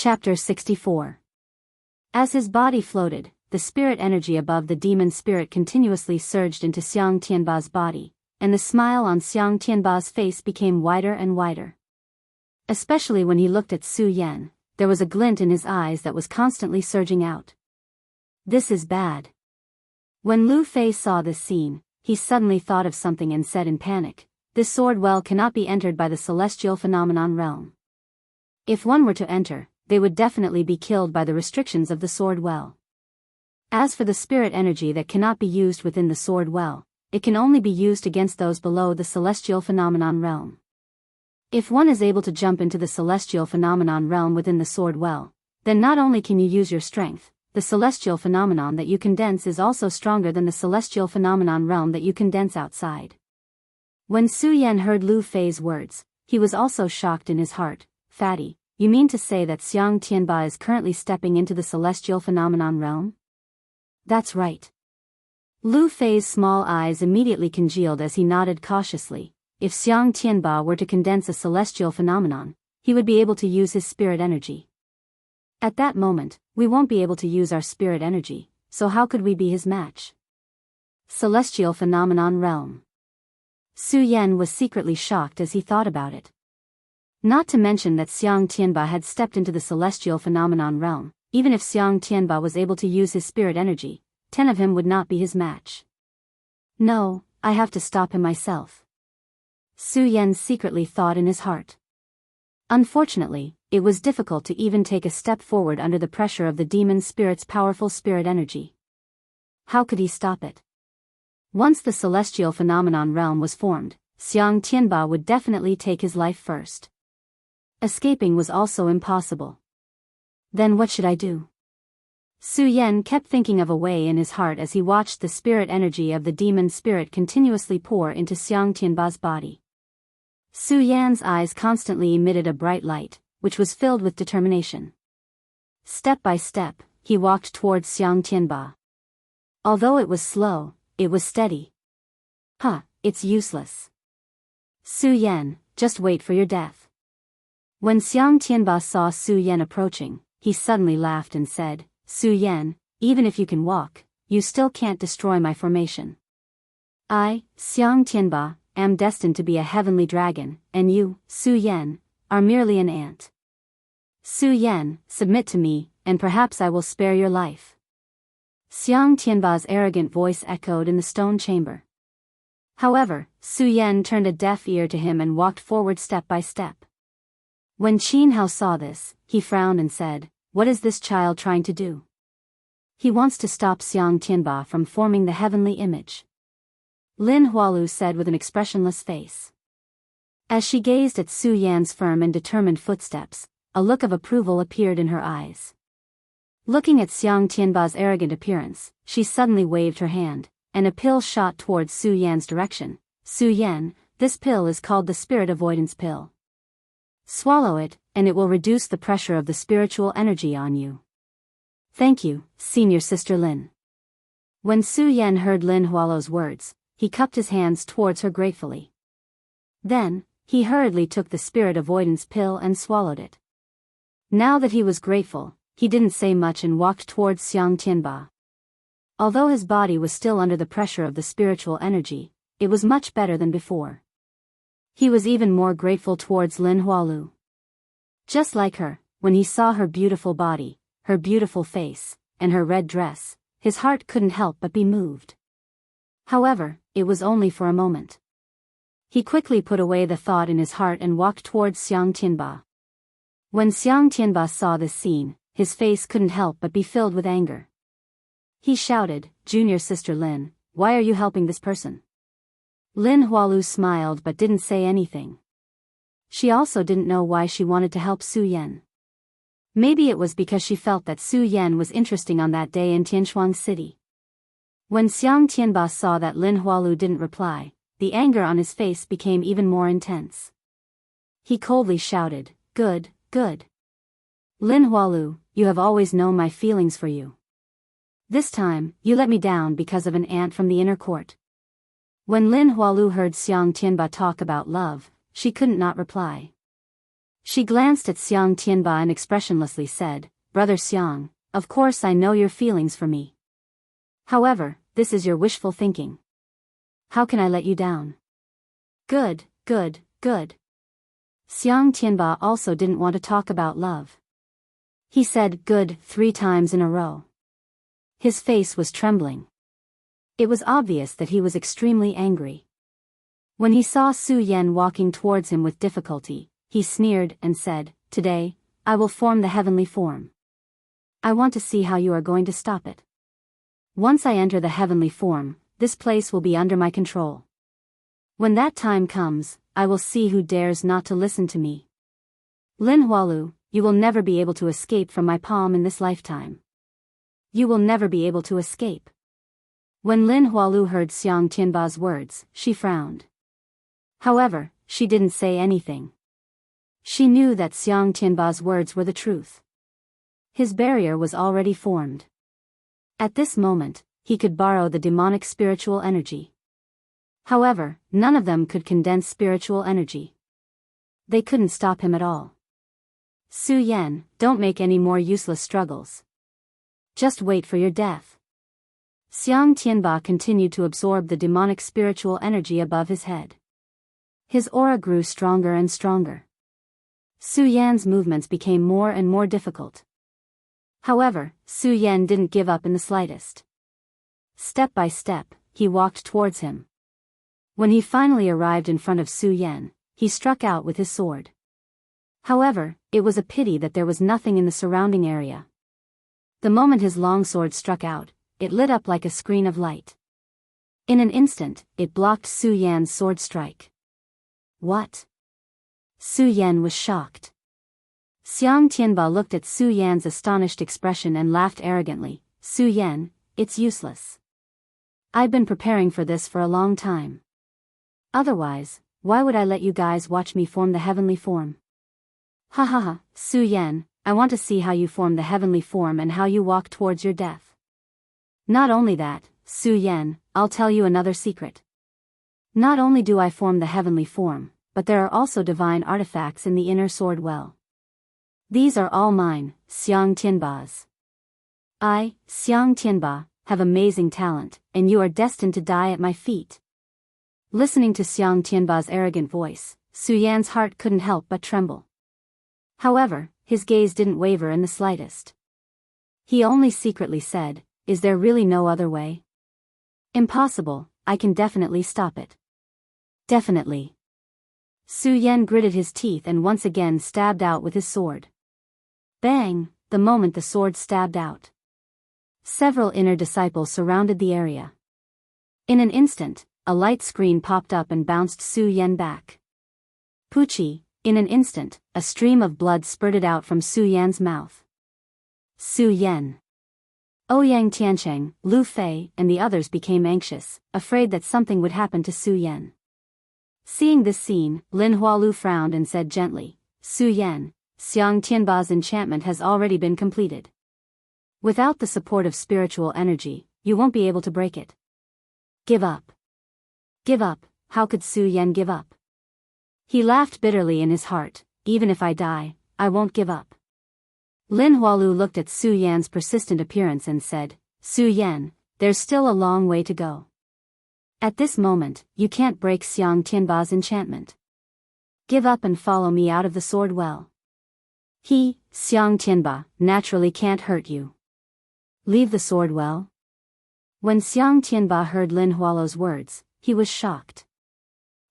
Chapter 64. As his body floated, the spirit energy above the demon spirit continuously surged into Xiang Tianba's body, and the smile on Xiang Tianba's face became wider and wider. Especially when he looked at Su Yan, there was a glint in his eyes that was constantly surging out. This is bad. When Lu Fei saw this scene, he suddenly thought of something and said in panic, "This sword well cannot be entered by the celestial phenomenon realm. If one were to enter, they would definitely be killed by the restrictions of the sword well. As for the spirit energy that cannot be used within the sword well, it can only be used against those below the celestial phenomenon realm. If one is able to jump into the celestial phenomenon realm within the sword well, then not only can you use your strength, the celestial phenomenon that you condense is also stronger than the celestial phenomenon realm that you condense outside." When Su Yan heard Lu Fei's words, he was also shocked in his heart. "Fatty, you mean to say that Xiang Tianba is currently stepping into the celestial phenomenon realm?" "That's right." Lu Fei's small eyes immediately congealed as he nodded cautiously. If Xiang Tianba were to condense a celestial phenomenon, he would be able to use his spirit energy. At that moment, we won't be able to use our spirit energy, so how could we be his match? Celestial phenomenon realm. Su Yan was secretly shocked as he thought about it. Not to mention that Xiang Tianba had stepped into the celestial phenomenon realm. Even if Xiang Tianba was able to use his spirit energy, 10 of him would not be his match. "No, I have to stop him myself," Su Yan secretly thought in his heart. Unfortunately, it was difficult to even take a step forward under the pressure of the demon spirit's powerful spirit energy. How could he stop it? Once the celestial phenomenon realm was formed, Xiang Tianba would definitely take his life first. Escaping was also impossible. Then what should I do? Su Yan kept thinking of a way in his heart as he watched the spirit energy of the demon spirit continuously pour into Xiang Tianba's body. Su Yan's eyes constantly emitted a bright light, which was filled with determination. Step by step, he walked towards Xiang Tianba. Although it was slow, it was steady. It's useless. Su Yan, just wait for your death." When Xiang Tianba saw Su Yan approaching, he suddenly laughed and said, "Su Yan, even if you can walk, you still can't destroy my formation. I, Xiang Tianba, am destined to be a heavenly dragon, and you, Su Yan, are merely an ant. Su Yan, submit to me, and perhaps I will spare your life." Xiang Tianba's arrogant voice echoed in the stone chamber. However, Su Yan turned a deaf ear to him and walked forward step by step. When Qin Hao saw this, he frowned and said, "What is this child trying to do?" "He wants to stop Xiang Tianba from forming the heavenly image," Lin Hualu said with an expressionless face. As she gazed at Su Yan's firm and determined footsteps, a look of approval appeared in her eyes. Looking at Xiang Tianba's arrogant appearance, she suddenly waved her hand, and a pill shot towards Su Yan's direction. "Su Yan, this pill is called the Spirit Avoidance Pill. Swallow it, and it will reduce the pressure of the spiritual energy on you." "Thank you, Senior Sister Lin." When Su Yan heard Lin Hualo's words, he cupped his hands towards her gratefully. Then, he hurriedly took the spirit avoidance pill and swallowed it. Now that he was grateful, he didn't say much and walked towards Xiang Tianba. Although his body was still under the pressure of the spiritual energy, it was much better than before. He was even more grateful towards Lin Hualu. Just like her, when he saw her beautiful body, her beautiful face, and her red dress, his heart couldn't help but be moved. However, it was only for a moment. He quickly put away the thought in his heart and walked towards Xiang Tianba. When Xiang Tianba saw this scene, his face couldn't help but be filled with anger. He shouted, "Junior Sister Lin, why are you helping this person?" Lin Hualu smiled but didn't say anything. She also didn't know why she wanted to help Su Yan. Maybe it was because she felt that Su Yan was interesting on that day in Tianshuang City. When Xiang Tianba saw that Lin Hualu didn't reply, the anger on his face became even more intense. He coldly shouted, Good. Lin Hualu, you have always known my feelings for you. This time, you let me down because of an ant from the inner court." When Lin Hualu heard Xiang Tianba talk about love, she couldn't not reply. She glanced at Xiang Tianba and expressionlessly said, "Brother Xiang, of course I know your feelings for me. However, this is your wishful thinking. How can I let you down?" Good, good, good. Xiang Tianba also didn't want to talk about love. He said good 3 times in a row. His face was trembling. It was obvious that he was extremely angry. When he saw Su Yan walking towards him with difficulty, he sneered and said, "Today, I will form the heavenly form. I want to see how you are going to stop it. Once I enter the heavenly form, this place will be under my control. When that time comes, I will see who dares not to listen to me. Lin Hualu, you will never be able to escape from my palm in this lifetime. You will never be able to escape." When Lin Hualu heard Xiang Tianba's words, she frowned. However, she didn't say anything. She knew that Xiang Tianba's words were the truth. His barrier was already formed. At this moment, he could borrow the demonic spiritual energy. However, none of them could condense spiritual energy. They couldn't stop him at all. "Su Yan, don't make any more useless struggles. Just wait for your death." Xiang Tianba continued to absorb the demonic spiritual energy above his head. His aura grew stronger and stronger. Su Yan's movements became more and more difficult. However, Su Yan didn't give up in the slightest. Step by step, he walked towards him. When he finally arrived in front of Su Yan, he struck out with his sword. However, it was a pity that there was nothing in the surrounding area. The moment his long sword struck out, it lit up like a screen of light. In an instant, it blocked Su Yan's sword strike. What? Su Yan was shocked. Xiang Tianba looked at Su Yan's astonished expression and laughed arrogantly. "Su Yan, it's useless. I've been preparing for this for a long time. Otherwise, why would I let you guys watch me form the heavenly form? Ha ha ha, Su Yan, I want to see how you form the heavenly form and how you walk towards your death. Not only that, Su Yan, I'll tell you another secret. Not only do I form the heavenly form, but there are also divine artifacts in the inner sword well. These are all mine, Xiang Tianba's. I, Xiang Tianba, have amazing talent, and you are destined to die at my feet." Listening to Xiang Tianba's arrogant voice, Su Yan's heart couldn't help but tremble. However, his gaze didn't waver in the slightest. He only secretly said, "Is there really no other way?" "Impossible, I can definitely stop it." "Definitely." Su Yan gritted his teeth and once again stabbed out with his sword. Bang! The moment the sword stabbed out, several inner disciples surrounded the area. In an instant, a light screen popped up and bounced Su Yan back. Poochie! In an instant, a stream of blood spurted out from Su Yan's mouth. Su Yan, Ouyang Tiancheng, Lu Fei, and the others became anxious, afraid that something would happen to Su Yan. Seeing this scene, Lin Hualu frowned and said gently, "Su Yan, Xiang Tianba's enchantment has already been completed. Without the support of spiritual energy, you won't be able to break it. Give up." "Give up? How could Su Yan give up?" He laughed bitterly in his heart. "Even if I die, I won't give up." Lin Hualu looked at Su Yan's persistent appearance and said, "Su Yan, there's still a long way to go. At this moment, you can't break Xiang Tianba's enchantment. Give up and follow me out of the sword well. He, Xiang Tianba, naturally can't hurt you. Leave the sword well." When Xiang Tianba heard Lin Hualu's words, he was shocked.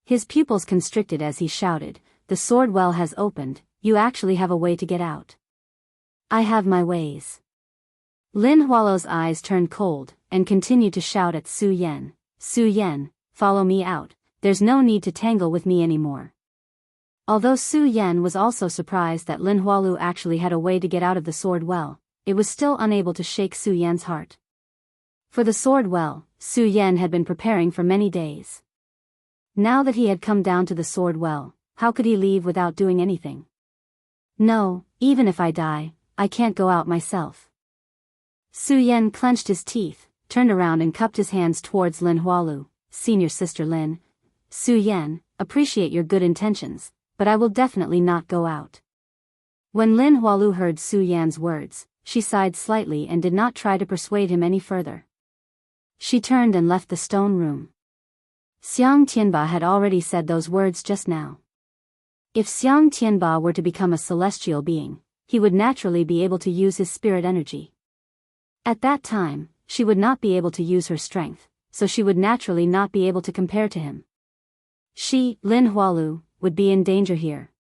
His pupils constricted as he shouted, "The sword well has opened, you actually have a way to get out." "I have my ways." Lin Hualu's eyes turned cold, and continued to shout at Su Yan, "Su Yan, follow me out, there's no need to tangle with me anymore." Although Su Yan was also surprised that Lin Hualu actually had a way to get out of the sword well, it was still unable to shake Su Yan's heart. For the sword well, Su Yan had been preparing for many days. Now that he had come down to the sword well, how could he leave without doing anything? "No, even if I die, I can't go out myself." Su Yan clenched his teeth, turned around and cupped his hands towards Lin Hualu. "Senior sister Lin, Su Yan, appreciate your good intentions, but I will definitely not go out. When Lin Hualu heard Su Yan's words, she sighed slightly and did not try to persuade him any further. She turned and left the stone room. Xiang Tianba had already said those words just now. If Xiang Tianba were to become a celestial being, he would naturally be able to use his spirit energy. At that time, she would not be able to use her strength, so she would naturally not be able to compare to him. She, Lin Hualu, would be in danger here.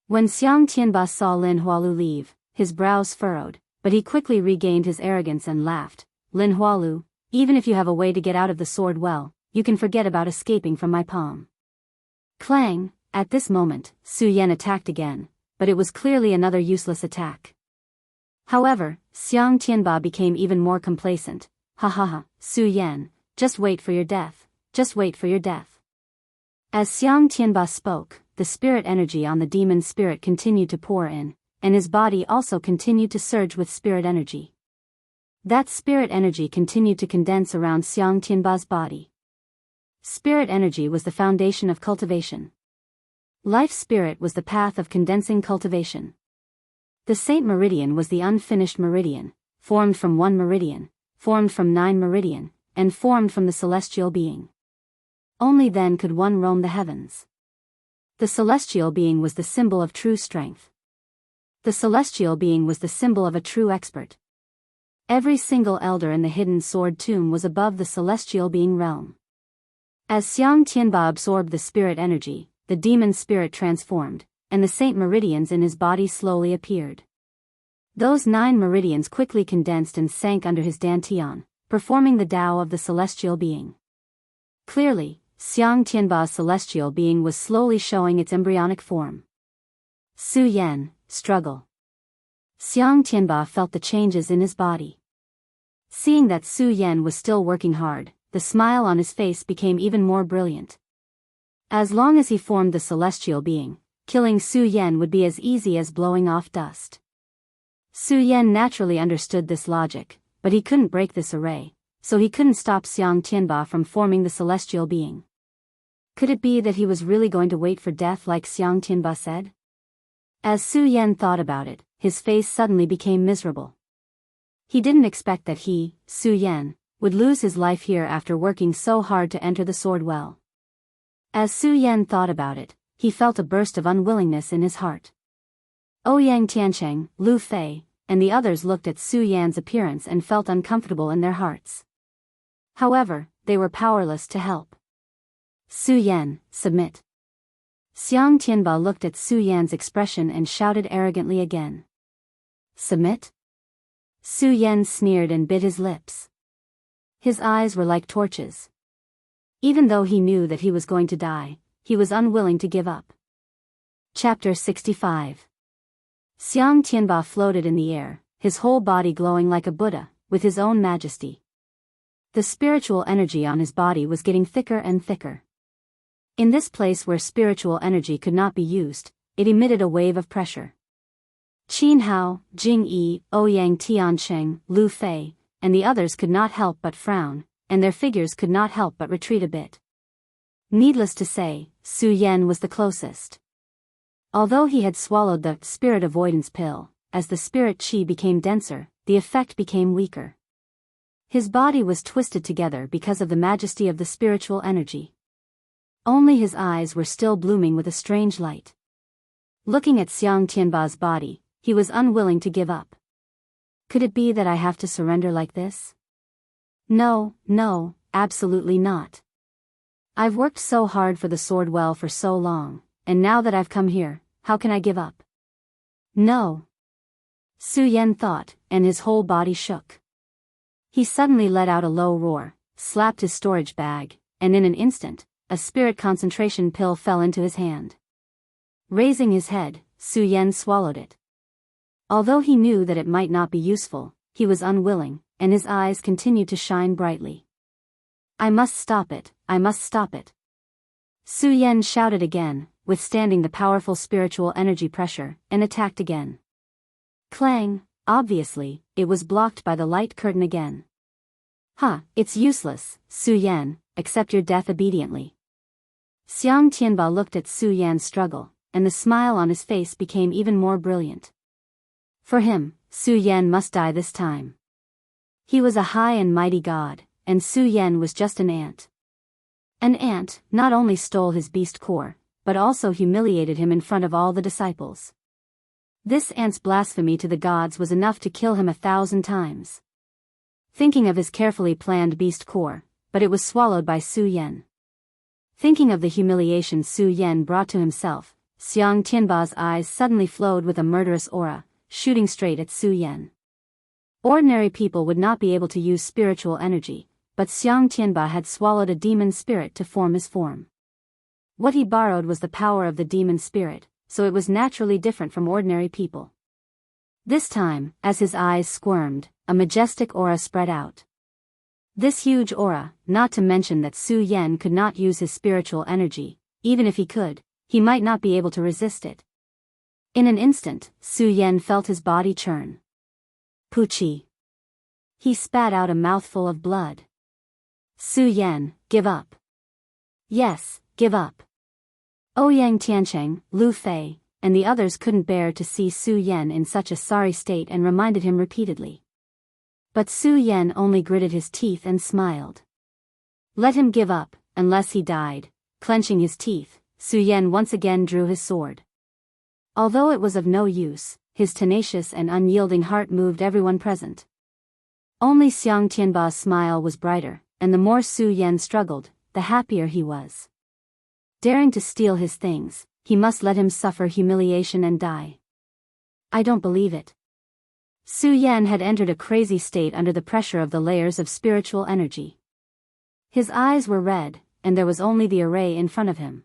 When Xiang Tianba saw Lin Hualu leave, his brows furrowed, but he quickly regained his arrogance and laughed. Lin Hualu, even if you have a way to get out of the sword well, you can forget about escaping from my palm. Clang! At this moment, Su Yan attacked again, but it was clearly another useless attack. However, Xiang Tianba became even more complacent. Ha ha ha, Su Yan, just wait for your death, just wait for your death. As Xiang Tianba spoke, the spirit energy on the demon spirit continued to pour in, and his body also continued to surge with spirit energy. That spirit energy continued to condense around Xiang Tianba's body. Spirit energy was the foundation of cultivation. Life spirit was the path of condensing cultivation. The Saint Meridian was the unfinished meridian, formed from 1 meridian, formed from 9 meridian, and formed from the celestial being. Only then could one roam the heavens. The celestial being was the symbol of true strength. The celestial being was the symbol of a true expert. Every single elder in the hidden sword tomb was above the celestial being realm. As Xiang Tianba absorbed the spirit energy, the demon spirit transformed, and the saint meridians in his body slowly appeared. Those 9 meridians quickly condensed and sank under his dantian, performing the Tao of the celestial being. Clearly, Xiang Tianba's celestial being was slowly showing its embryonic form. Su Yan, struggle. Xiang Tianba felt the changes in his body. Seeing that Su Yan was still working hard, the smile on his face became even more brilliant. As long as he formed the celestial being, killing Su Yan would be as easy as blowing off dust. Su Yan naturally understood this logic, but he couldn't break this array, so he couldn't stop Xiang Tianba from forming the celestial being. Could it be that he was really going to wait for death like Xiang Tianba said? As Su Yan thought about it, his face suddenly became miserable. He didn't expect that he, Su Yan, would lose his life here after working so hard to enter the sword well. As Su Yan thought about it, he felt a burst of unwillingness in his heart. Ouyang Tiancheng, Lu Fei, and the others looked at Su Yan's appearance and felt uncomfortable in their hearts. However, they were powerless to help. Su Yan, submit. Xiang Tianba looked at Su Yan's expression and shouted arrogantly again. Submit? Su Yan sneered and bit his lips. His eyes were like torches. Even though he knew that he was going to die, he was unwilling to give up. Chapter 65. Xiang Tianba floated in the air, his whole body glowing like a Buddha, with his own majesty. The spiritual energy on his body was getting thicker and thicker. In this place where spiritual energy could not be used, it emitted a wave of pressure. Qin Hao, Jing Yi, Ouyang Tiancheng, Lu Fei, and the others could not help but frown, and their figures could not help but retreat a bit. Needless to say, Su Yan was the closest. Although he had swallowed the spirit avoidance pill, as the spirit qi became denser, the effect became weaker. His body was twisted together because of the majesty of the spiritual energy. Only his eyes were still blooming with a strange light. Looking at Xiang Tianba's body, he was unwilling to give up. Could it be that I have to surrender like this? No, no, absolutely not. I've worked so hard for the sword well for so long, and now that I've come here, how can I give up? No. Su Yan thought, and his whole body shook. He suddenly let out a low roar, slapped his storage bag, and in an instant, a spirit concentration pill fell into his hand. Raising his head, Su Yan swallowed it. Although he knew that it might not be useful, he was unwilling, and his eyes continued to shine brightly. I must stop it, I must stop it. Su Yan shouted again, withstanding the powerful spiritual energy pressure, and attacked again. Clang! Obviously, it was blocked by the light curtain again. It's useless, Su Yan, accept your death obediently. Xiang Tianba looked at Su Yan's struggle, and the smile on his face became even more brilliant. For him, Su Yan must die this time. He was a high and mighty god, and Su Yan was just an ant. An ant not only stole his beast core, but also humiliated him in front of all the disciples. This ant's blasphemy to the gods was enough to kill him 1,000 times. Thinking of his carefully planned beast core, but it was swallowed by Su Yan. Thinking of the humiliation Su Yan brought to himself, Xiang Tianba's eyes suddenly flowed with a murderous aura, shooting straight at Su Yan. Ordinary people would not be able to use spiritual energy, but Xiang Tianba had swallowed a demon spirit to form his form. What he borrowed was the power of the demon spirit, so it was naturally different from ordinary people. This time, as his eyes squirmed, a majestic aura spread out. This huge aura, not to mention that Su Yan could not use his spiritual energy, even if he could, he might not be able to resist it. In an instant, Su Yan felt his body churn. Puchi. He spat out a mouthful of blood. Su Yan, give up. Yes, give up. Ouyang Tiancheng, Lu Fei, and the others couldn't bear to see Su Yan in such a sorry state and reminded him repeatedly. But Su Yan only gritted his teeth and smiled. Let him give up, unless he died. Clenching his teeth, Su Yan once again drew his sword. Although it was of no use, his tenacious and unyielding heart moved everyone present. Only Xiang Tianba's smile was brighter, and the more Su Yan struggled, the happier he was. Daring to steal his things, he must let him suffer humiliation and die. I don't believe it. Su Yan had entered a crazy state under the pressure of the layers of spiritual energy. His eyes were red, and there was only the array in front of him.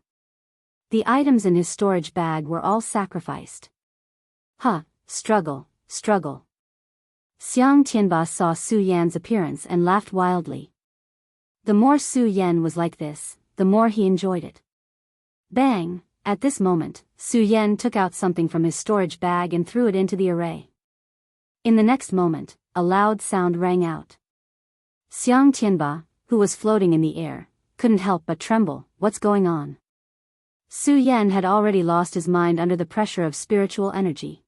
The items in his storage bag were all sacrificed. Struggle, struggle. Xiang Tianba saw Su Yan's appearance and laughed wildly. The more Su Yan was like this, the more he enjoyed it. Bang! At this moment, Su Yan took out something from his storage bag and threw it into the array. In the next moment, a loud sound rang out. Xiang Tianba, who was floating in the air, couldn't help but tremble. What's going on? Su Yan had already lost his mind under the pressure of spiritual energy.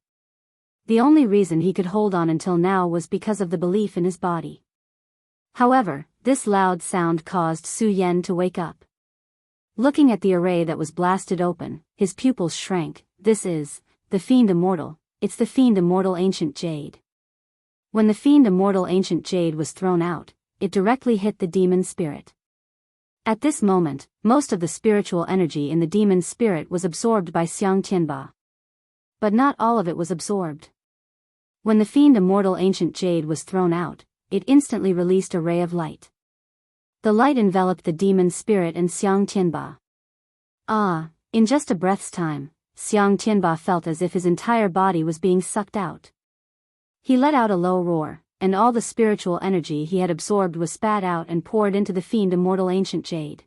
The only reason he could hold on until now was because of the belief in his body. However, this loud sound caused Su Yan to wake up. Looking at the array that was blasted open, his pupils shrank. This is the Fiend Immortal. It's the Fiend Immortal Ancient Jade. When the Fiend Immortal Ancient Jade was thrown out, it directly hit the demon spirit. At this moment, most of the spiritual energy in the demon spirit was absorbed by Xiang Tianba. But not all of it was absorbed. When the Fiend Immortal Ancient Jade was thrown out, it instantly released a ray of light. The light enveloped the demon spirit and Xiang Tianba. In just a breath's time, Xiang Tianba felt as if his entire body was being sucked out. He let out a low roar, and all the spiritual energy he had absorbed was spat out and poured into the Fiend Immortal Ancient Jade.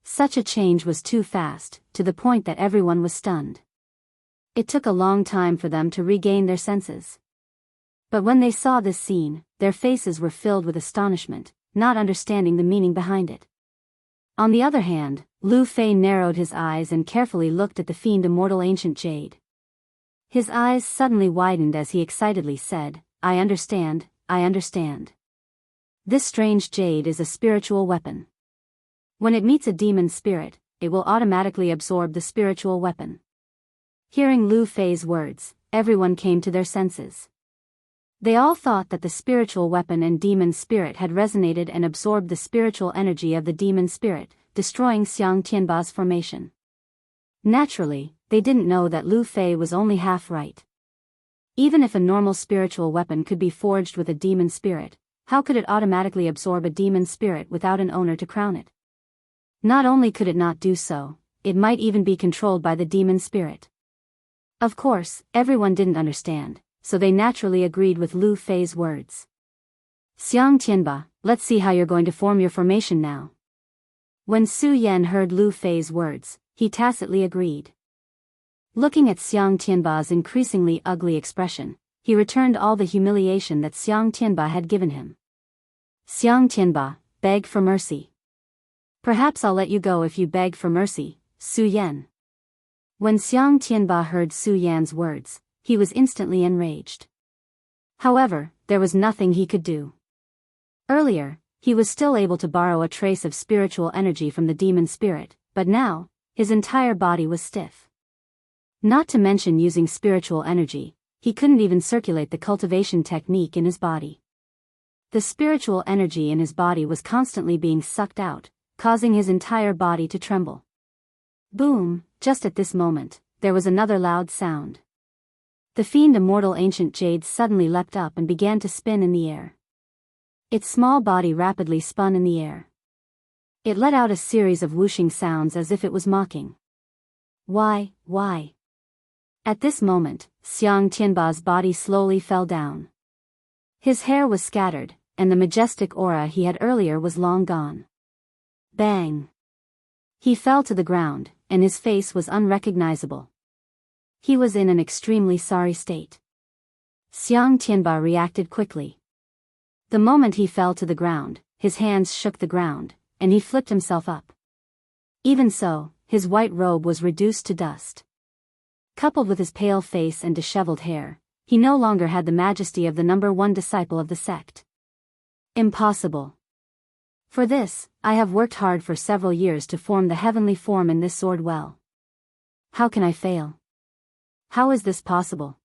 Such a change was too fast, to the point that everyone was stunned. It took a long time for them to regain their senses. But when they saw this scene, their faces were filled with astonishment, not understanding the meaning behind it. On the other hand, Lu Fei narrowed his eyes and carefully looked at the Fiend Immortal Ancient Jade. His eyes suddenly widened as he excitedly said, I understand, I understand. This strange jade is a spiritual weapon. When it meets a demon spirit, it will automatically absorb the spiritual weapon. Hearing Lu Fei's words, everyone came to their senses. They all thought that the spiritual weapon and demon spirit had resonated and absorbed the spiritual energy of the demon spirit, destroying Xiang Tianba's formation. Naturally, they didn't know that Lu Fei was only half right. Even if a normal spiritual weapon could be forged with a demon spirit, how could it automatically absorb a demon spirit without an owner to crown it? Not only could it not do so, it might even be controlled by the demon spirit. Of course, everyone didn't understand, so they naturally agreed with Lu Fei's words. Xiang Tianba, let's see how you're going to form your formation now. When Su Yan heard Lu Fei's words, he tacitly agreed. Looking at Xiang Tianba's increasingly ugly expression, he returned all the humiliation that Xiang Tianba had given him. Xiang Tianba, beg for mercy. Perhaps I'll let you go if you beg for mercy, Su Yan. When Xiang Tianba heard Su Yan's words, he was instantly enraged. However, there was nothing he could do. Earlier, he was still able to borrow a trace of spiritual energy from the demon spirit, but now, his entire body was stiff. Not to mention using spiritual energy, he couldn't even circulate the cultivation technique in his body. The spiritual energy in his body was constantly being sucked out, causing his entire body to tremble. Boom! Just at this moment, there was another loud sound. The fiend immortal ancient jade suddenly leapt up and began to spin in the air. Its small body rapidly spun in the air. It let out a series of whooshing sounds as if it was mocking. Why? At this moment, Xiang Tianba's body slowly fell down. His hair was scattered, and the majestic aura he had earlier was long gone. Bang! He fell to the ground, and his face was unrecognizable. He was in an extremely sorry state. Xiang Tianba reacted quickly. The moment he fell to the ground, his hands shook the ground, and he flipped himself up. Even so, his white robe was reduced to dust. Coupled with his pale face and disheveled hair, he no longer had the majesty of the number one disciple of the sect. Impossible. For this, I have worked hard for several years to form the heavenly form in this sword well. How can I fail? How is this possible?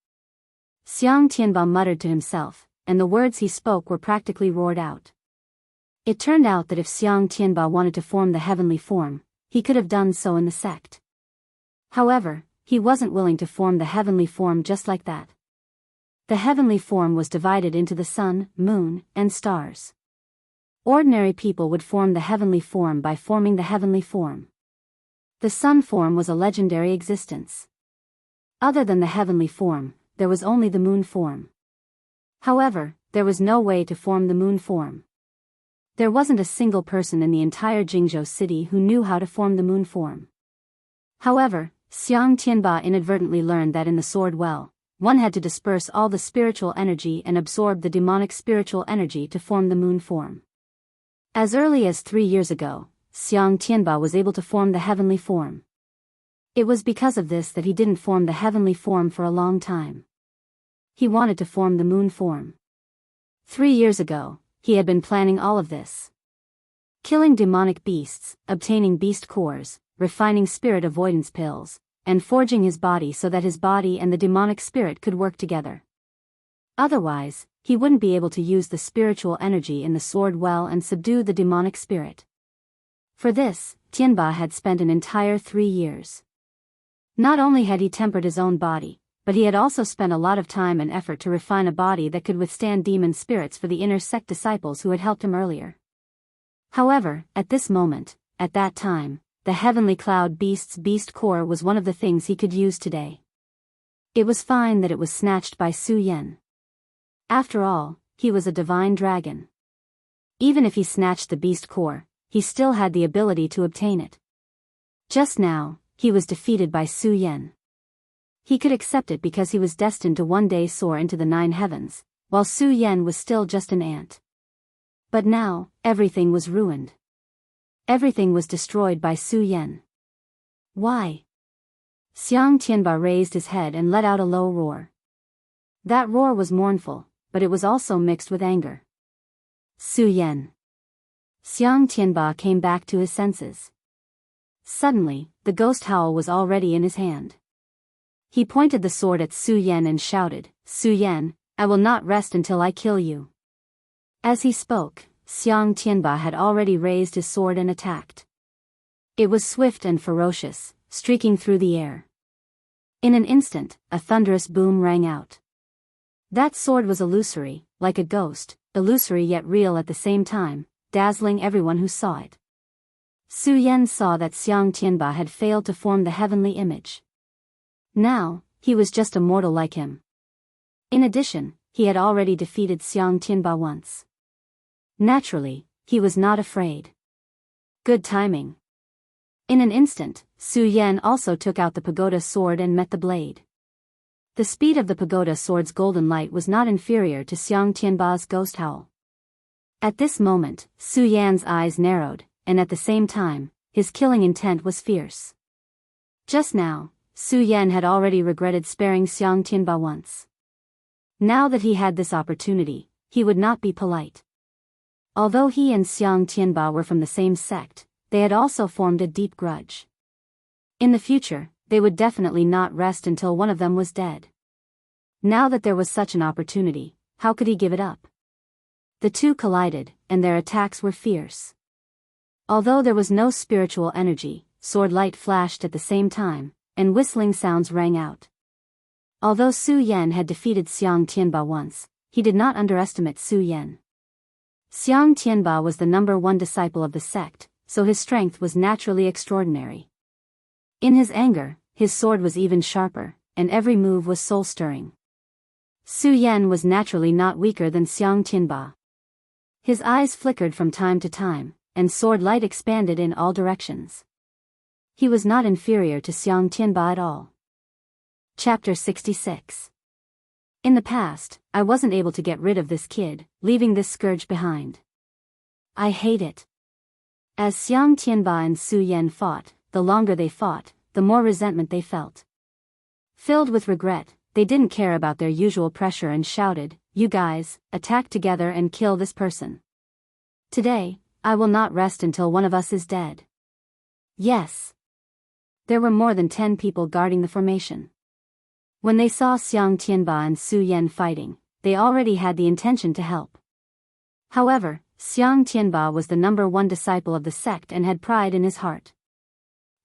Xiang Tianba muttered to himself, and the words he spoke were practically roared out. It turned out that if Xiang Tianba wanted to form the heavenly form, he could have done so in the sect. However, he wasn't willing to form the heavenly form just like that. The heavenly form was divided into the sun, moon, and stars. Ordinary people would form the heavenly form by forming the heavenly form. The sun form was a legendary existence. Other than the heavenly form, there was only the moon form. However, there was no way to form the moon form. There wasn't a single person in the entire Jingzhou city who knew how to form the moon form. However, Xiang Tianba inadvertently learned that in the sword well, one had to disperse all the spiritual energy and absorb the demonic spiritual energy to form the moon form. As early as 3 years ago, Xiang Tianba was able to form the heavenly form. It was because of this that he didn't form the heavenly form for a long time. He wanted to form the moon form. 3 years ago, he had been planning all of this. Killing demonic beasts, obtaining beast cores, refining spirit avoidance pills, and forging his body so that his body and the demonic spirit could work together. Otherwise, he wouldn't be able to use the spiritual energy in the sword well and subdue the demonic spirit. For this, Tianba had spent an entire 3 years. Not only had he tempered his own body, but he had also spent a lot of time and effort to refine a body that could withstand demon spirits for the inner sect disciples who had helped him earlier. However, at this moment, at that time, the heavenly cloud beast's beast core was one of the things he could use today. It was fine that it was snatched by Su Yan. After all, he was a divine dragon. Even if he snatched the beast core, he still had the ability to obtain it. Just now, he was defeated by Su Yan. He could accept it because he was destined to one day soar into the 9 heavens, while Su Yan was still just an ant. But now, everything was ruined. Everything was destroyed by Su Yan. Why? Xiang Tianba raised his head and let out a low roar. That roar was mournful, but it was also mixed with anger. Su Yan. Xiang Tianba came back to his senses. Suddenly, the ghost howl was already in his hand. He pointed the sword at Su Yan and shouted, "Su Yan, I will not rest until I kill you." As he spoke, Xiang Tianba had already raised his sword and attacked. It was swift and ferocious, streaking through the air. In an instant, a thunderous boom rang out. That sword was illusory, like a ghost, illusory yet real at the same time, dazzling everyone who saw it. Su Yan saw that Xiang Tianba had failed to form the heavenly image. Now, he was just a mortal like him. In addition, he had already defeated Xiang Tianba once. Naturally, he was not afraid. Good timing. In an instant, Su Yan also took out the pagoda sword and met the blade. The speed of the pagoda sword's golden light was not inferior to Xiang Tianba's ghost howl. At this moment, Su Yan's eyes narrowed, and at the same time, his killing intent was fierce. Just now, Su Yan had already regretted sparing Xiang Tianba once. Now that he had this opportunity, he would not be polite. Although he and Xiang Tianba were from the same sect, they had also formed a deep grudge. In the future, they would definitely not rest until one of them was dead. Now that there was such an opportunity, how could he give it up? The two collided, and their attacks were fierce. Although there was no spiritual energy, sword light flashed at the same time, and whistling sounds rang out. Although Su Yan had defeated Xiang Tianba once, he did not underestimate Su Yan. Xiang Tianba was the #1 disciple of the sect, so his strength was naturally extraordinary. In his anger, his sword was even sharper, and every move was soul-stirring. Su Yan was naturally not weaker than Xiang Tianba. His eyes flickered from time to time, and sword light expanded in all directions. He was not inferior to Xiang Tianba at all. Chapter 66. In the past, I wasn't able to get rid of this kid, leaving this scourge behind. I hate it. As Xiang Tianba and Su Yan fought, the longer they fought, the more resentment they felt. Filled with regret, they didn't care about their usual pressure and shouted, "You guys, attack together and kill this person. Today, I will not rest until one of us is dead." Yes. There were more than 10 people guarding the formation. When they saw Xiang Tianba and Su Yan fighting, they already had the intention to help. However, Xiang Tianba was the #1 disciple of the sect and had pride in his heart.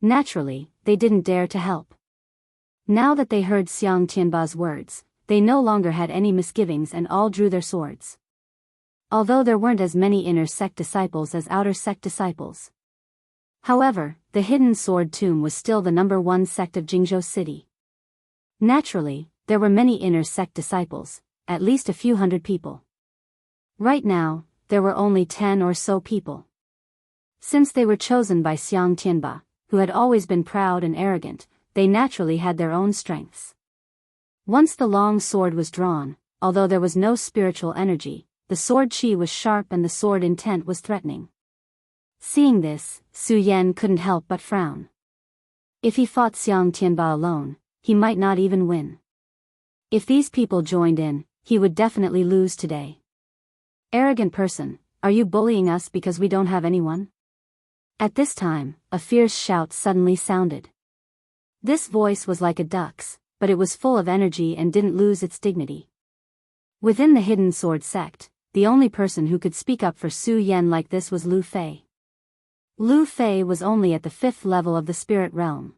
Naturally, they didn't dare to help. Now that they heard Xiang Tianba's words, they no longer had any misgivings and all drew their swords. Although there weren't as many inner sect disciples as outer sect disciples. However, the hidden sword tomb was still the #1 sect of Jingzhou City. Naturally, there were many inner sect disciples, at least a few hundred people. Right now, there were only 10 or so people. Since they were chosen by Xiang Tianba, who had always been proud and arrogant, they naturally had their own strengths. Once the long sword was drawn, although there was no spiritual energy, the sword chi was sharp and the sword intent was threatening. Seeing this, Su Yan couldn't help but frown. If he fought Xiang Tianba alone, he might not even win. If these people joined in, he would definitely lose today. Arrogant person, are you bullying us because we don't have anyone? At this time, a fierce shout suddenly sounded. This voice was like a duck's, but it was full of energy and didn't lose its dignity. Within the hidden sword sect, the only person who could speak up for Su Yan like this was Lu Fei. Lu Fei was only at the 5th level of the spirit realm.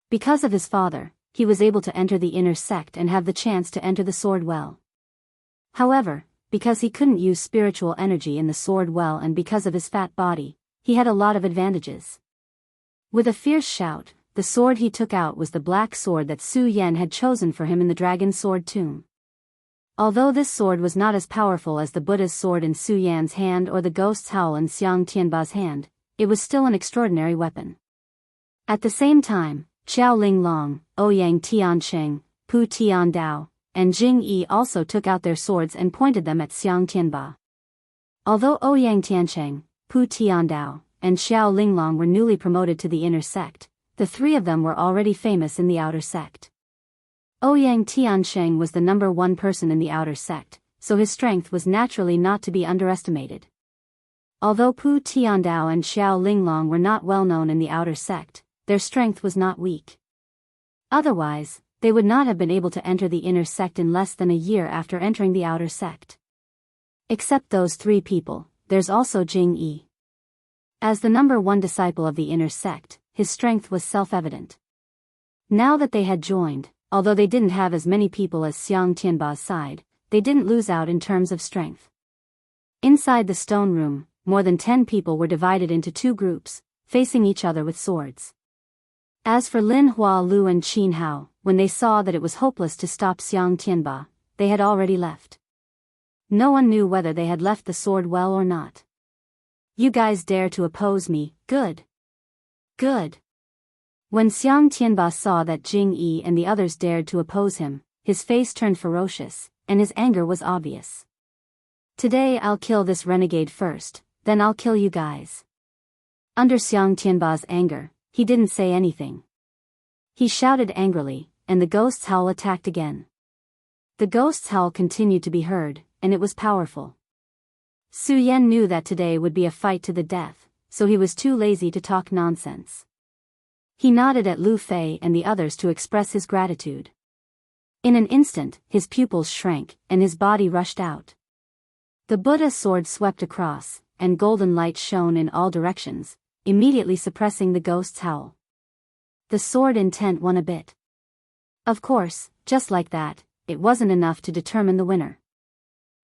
Because of his father, he was able to enter the inner sect and have the chance to enter the sword well. However, because he couldn't use spiritual energy in the sword well and because of his fat body, he had a lot of advantages. With a fierce shout, the sword he took out was the black sword that Su Yan had chosen for him in the dragon sword tomb. Although this sword was not as powerful as the Buddha's sword in Su Yan's hand or the ghost's howl in Xiang Tianba's hand, it was still an extraordinary weapon. At the same time, Qiao Ling Long, Ouyang Tiancheng, Pu Tian Dao, and Jing Yi also took out their swords and pointed them at Xiang Tianba. Although Ouyang Tiancheng, Pu Tian Dao, and Xiao Ling Long were newly promoted to the inner sect, the three of them were already famous in the outer sect. Ouyang Tiancheng was the #1 person in the outer sect, so his strength was naturally not to be underestimated. Although Pu Tiandao and Xiao Linglong were not well known in the outer sect, their strength was not weak. Otherwise, they would not have been able to enter the inner sect in less than a year after entering the outer sect. Except those three people, there's also Jing Yi. As the #1 disciple of the inner sect, his strength was self-evident. Now that they had joined, although they didn't have as many people as Xiang Tianba's side, they didn't lose out in terms of strength. Inside the stone room, more than 10 people were divided into 2 groups, facing each other with swords. As for Lin Hua Lu and Qin Hao, when they saw that it was hopeless to stop Xiang Tianba, they had already left. No one knew whether they had left the sword well or not. You guys dare to oppose me, good. Good. When Xiang Tianba saw that Jing Yi and the others dared to oppose him, his face turned ferocious, and his anger was obvious. Today I'll kill this renegade first, then I'll kill you guys. Under Xiang Tianba's anger, he didn't say anything. He shouted angrily, and the ghost's howl attacked again. The ghost's howl continued to be heard, and it was powerful. Su Yan knew that today would be a fight to the death, so he was too lazy to talk nonsense. He nodded at Lu Fei and the others to express his gratitude. In an instant, his pupils shrank, and his body rushed out. The Buddha sword swept across, and golden light shone in all directions, immediately suppressing the ghost's howl. The sword intent won a bit. Of course, just like that, it wasn't enough to determine the winner.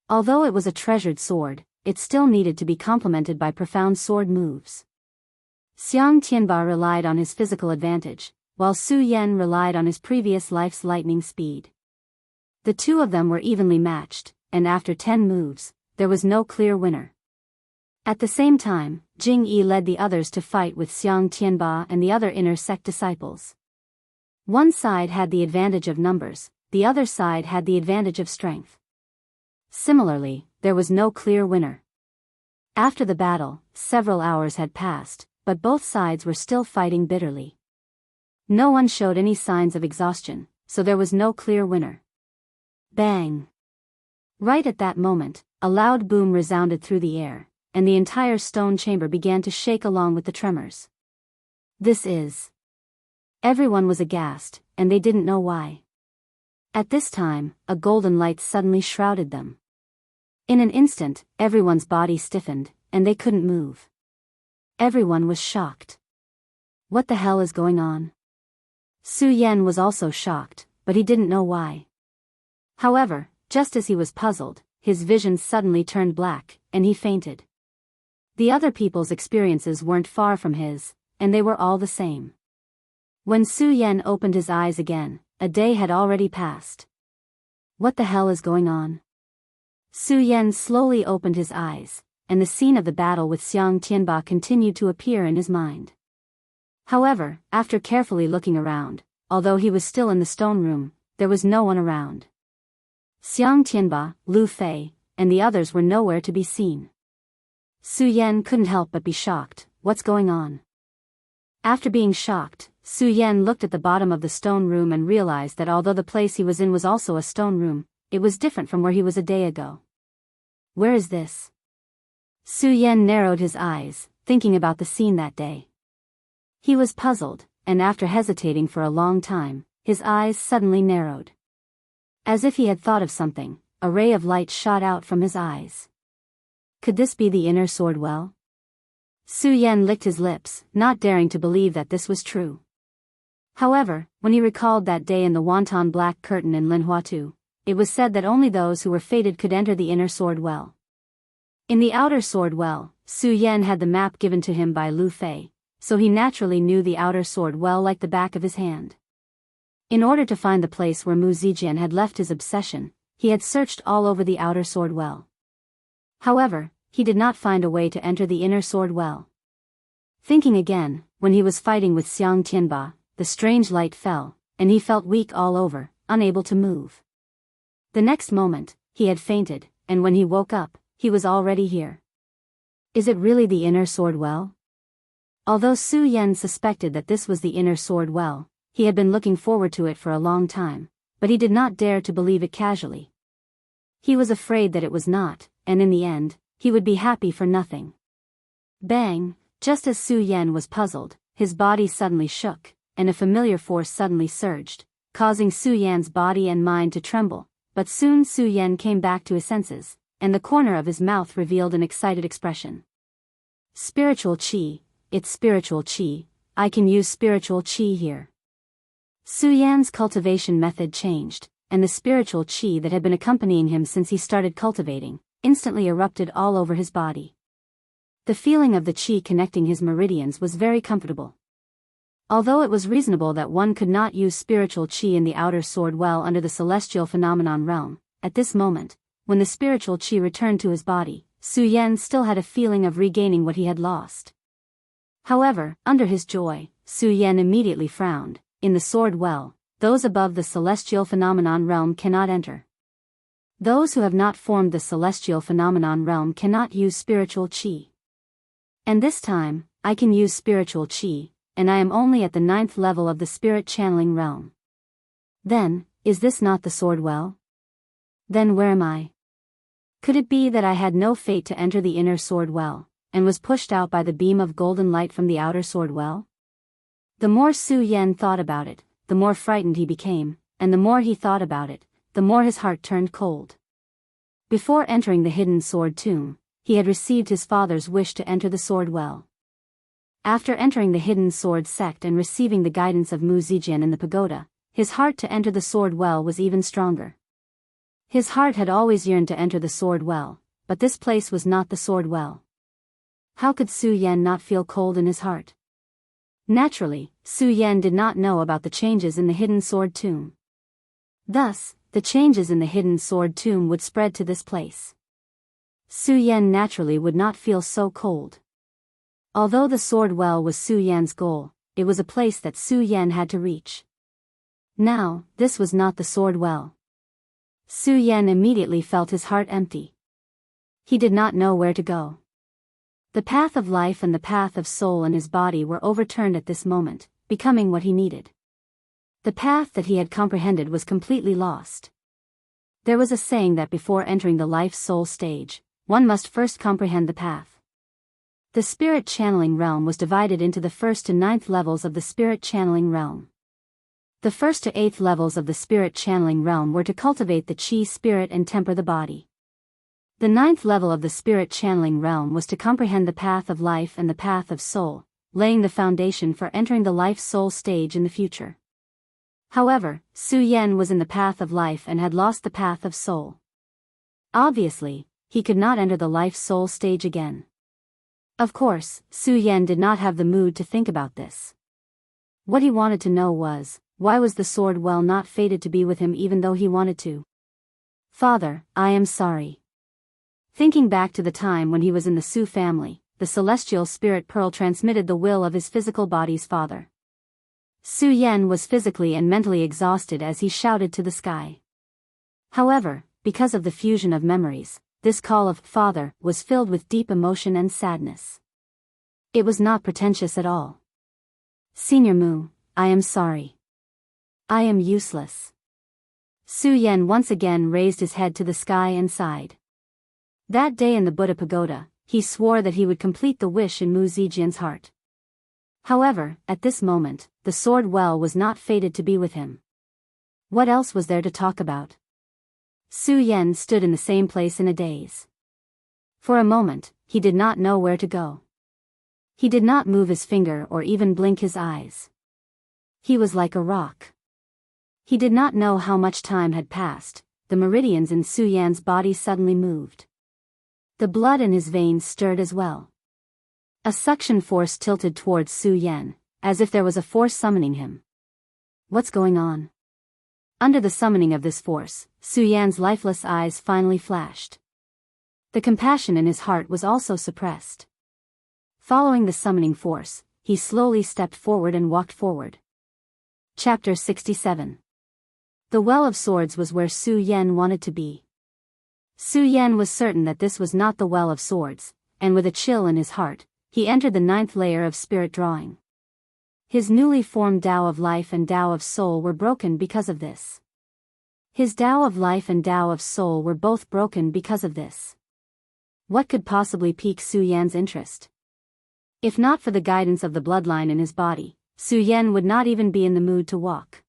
Although it was a treasured sword, it still needed to be complemented by profound sword moves. Xiang Tianba relied on his physical advantage, while Su Yan relied on his previous life's lightning speed. The two of them were evenly matched, and after 10 moves, there was no clear winner. At the same time, Jing Yi led the others to fight with Xiang Tianba and the other inner sect disciples. One side had the advantage of numbers, the other side had the advantage of strength. Similarly, there was no clear winner. After the battle, several hours had passed, but both sides were still fighting bitterly. No one showed any signs of exhaustion, so there was no clear winner. Bang! Right at that moment, a loud boom resounded through the air, and the entire stone chamber began to shake along with the tremors. This is... Everyone was aghast, and they didn't know why. At this time, a golden light suddenly shrouded them. In an instant, everyone's body stiffened, and they couldn't move. Everyone was shocked. What the hell is going on? Su Yan was also shocked, but he didn't know why. However, just as he was puzzled, his vision suddenly turned black, and he fainted. The other people's experiences weren't far from his, and they were all the same. When Su Yan opened his eyes again, a day had already passed. What the hell is going on? Su Yan slowly opened his eyes, and the scene of the battle with Xiang Tianba continued to appear in his mind. However, after carefully looking around, although he was still in the stone room, there was no one around. Xiang Tianba, Lu Fei, and the others were nowhere to be seen. Su Yan couldn't help but be shocked. What's going on? After being shocked, Su Yan looked at the bottom of the stone room and realized that although the place he was in was also a stone room, it was different from where he was a day ago. Where is this? Su Yan narrowed his eyes, thinking about the scene that day. He was puzzled, and after hesitating for a long time, his eyes suddenly narrowed. As if he had thought of something, a ray of light shot out from his eyes. Could this be the inner sword well? Su Yan licked his lips, not daring to believe that this was true. However, when he recalled that day in the Wonton Black Curtain in Linhuatu, it was said that only those who were fated could enter the inner sword well. In the outer sword well, Su Yan had the map given to him by Lu Fei, so he naturally knew the outer sword well like the back of his hand. In order to find the place where Mu Zijian had left his obsession, he had searched all over the outer sword well. However, he did not find a way to enter the inner sword well. Thinking again, when he was fighting with Xiang Tianba, the strange light fell, and he felt weak all over, unable to move. The next moment, he had fainted, and when he woke up, he was already here. Is it really the inner sword well? Although Su Yan suspected that this was the inner sword well, he had been looking forward to it for a long time, but he did not dare to believe it casually. He was afraid that it was not, and in the end, he would be happy for nothing. Bang! Just as Su Yan was puzzled, his body suddenly shook, and a familiar force suddenly surged, causing Su Yan's body and mind to tremble, but soon Su Yan came back to his senses, and the corner of his mouth revealed an excited expression. Spiritual Qi, it's spiritual Qi, I can use spiritual Qi here. Su Yan's cultivation method changed, and the spiritual Qi that had been accompanying him since he started cultivating, instantly erupted all over his body. The feeling of the Qi connecting his meridians was very comfortable. Although it was reasonable that one could not use spiritual Qi in the outer sword well under the celestial phenomenon realm, at this moment, when the spiritual Qi returned to his body, Su Yan still had a feeling of regaining what he had lost. However, under his joy, Su Yan immediately frowned. In the sword well, those above the celestial phenomenon realm cannot enter. Those who have not formed the celestial phenomenon realm cannot use spiritual Qi. And this time, I can use spiritual Qi, and I am only at the 9th level of the spirit channeling realm. Then, is this not the sword well? Then where am I? Could it be that I had no fate to enter the inner sword well, and was pushed out by the beam of golden light from the outer sword well? The more Su Yan thought about it, the more frightened he became, and the more he thought about it, the more his heart turned cold. Before entering the hidden sword tomb, he had received his father's wish to enter the sword well. After entering the hidden sword sect and receiving the guidance of Mu Zijian in the pagoda, his heart to enter the sword well was even stronger. His heart had always yearned to enter the sword well, but this place was not the sword well. How could Su Yan not feel cold in his heart? Naturally, Su Yan did not know about the changes in the hidden sword tomb. Thus, the changes in the hidden sword tomb would spread to this place. Su Yan naturally would not feel so cold. Although the sword well was Su Yan's goal, it was a place that Su Yan had to reach. Now, this was not the sword well. Su Yan immediately felt his heart empty. He did not know where to go. The path of life and the path of soul in his body were overturned at this moment, becoming what he needed. The path that he had comprehended was completely lost. There was a saying that before entering the life-soul stage, one must first comprehend the path. The spirit channeling realm was divided into the 1st to 9th levels of the spirit channeling realm. The 1st to 8th levels of the spirit channeling realm were to cultivate the chi spirit and temper the body. The 9th level of the spirit channeling realm was to comprehend the path of life and the path of soul, laying the foundation for entering the life-soul stage in the future. However, Su Yan was in the path of life and had lost the path of soul. Obviously, he could not enter the life-soul stage again. Of course, Su Yan did not have the mood to think about this. What he wanted to know was, why was the sword well not fated to be with him even though he wanted to? Father, I am sorry. Thinking back to the time when he was in the Su family, the celestial spirit pearl transmitted the will of his physical body's father. Su Yan was physically and mentally exhausted as he shouted to the sky. However, because of the fusion of memories, this call of father was filled with deep emotion and sadness. It was not pretentious at all. Senior Mu, I am sorry. I am useless. Su Yan once again raised his head to the sky and sighed. That day in the Buddha pagoda, he swore that he would complete the wish in Mu Zijian's heart. However, at this moment, the sword well was not fated to be with him. What else was there to talk about? Su Yan stood in the same place in a daze. For a moment, he did not know where to go. He did not move his finger or even blink his eyes. He was like a rock. He did not know how much time had passed. The meridians in Su Yan's body suddenly moved. The blood in his veins stirred as well. A suction force tilted towards Su Yan, as if there was a force summoning him. What's going on? Under the summoning of this force, Su Yan's lifeless eyes finally flashed. The compassion in his heart was also suppressed. Following the summoning force, he slowly stepped forward and walked forward. Chapter 67. The Well of Swords was where Su Yan wanted to be. Su Yan was certain that this was not the Well of Swords, and with a chill in his heart, he entered the 9th layer of spirit drawing. His newly formed Tao of Life and Tao of Soul were broken because of this. His Tao of Life and Tao of Soul were both broken because of this. What could possibly pique Su Yan's interest? If not for the guidance of the bloodline in his body, Su Yan would not even be in the mood to walk.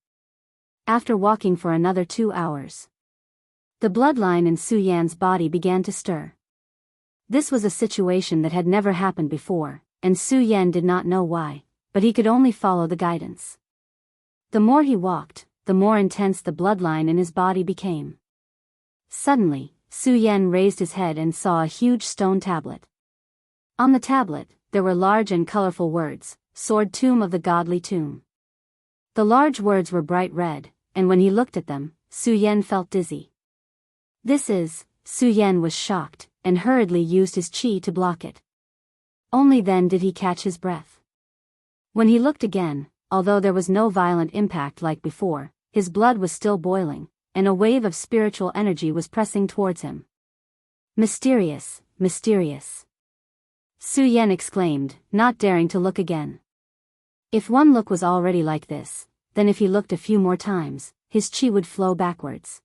After walking for another 2 hours, the bloodline in Su Yan's body began to stir. This was a situation that had never happened before, and Su Yan did not know why, but he could only follow the guidance. The more he walked, the more intense the bloodline in his body became. Suddenly, Su Yan raised his head and saw a huge stone tablet. On the tablet, there were large and colorful words, Sword Tomb of the Godly Tomb. The large words were bright red, and when he looked at them, Su Yan felt dizzy. Su Yan was shocked, and hurriedly used his chi to block it. Only then did he catch his breath. When he looked again, although there was no violent impact like before, his blood was still boiling, and a wave of spiritual energy was pressing towards him. Mysterious, mysterious. Su Yan exclaimed, not daring to look again. If one look was already like this, then if he looked a few more times, his chi would flow backwards.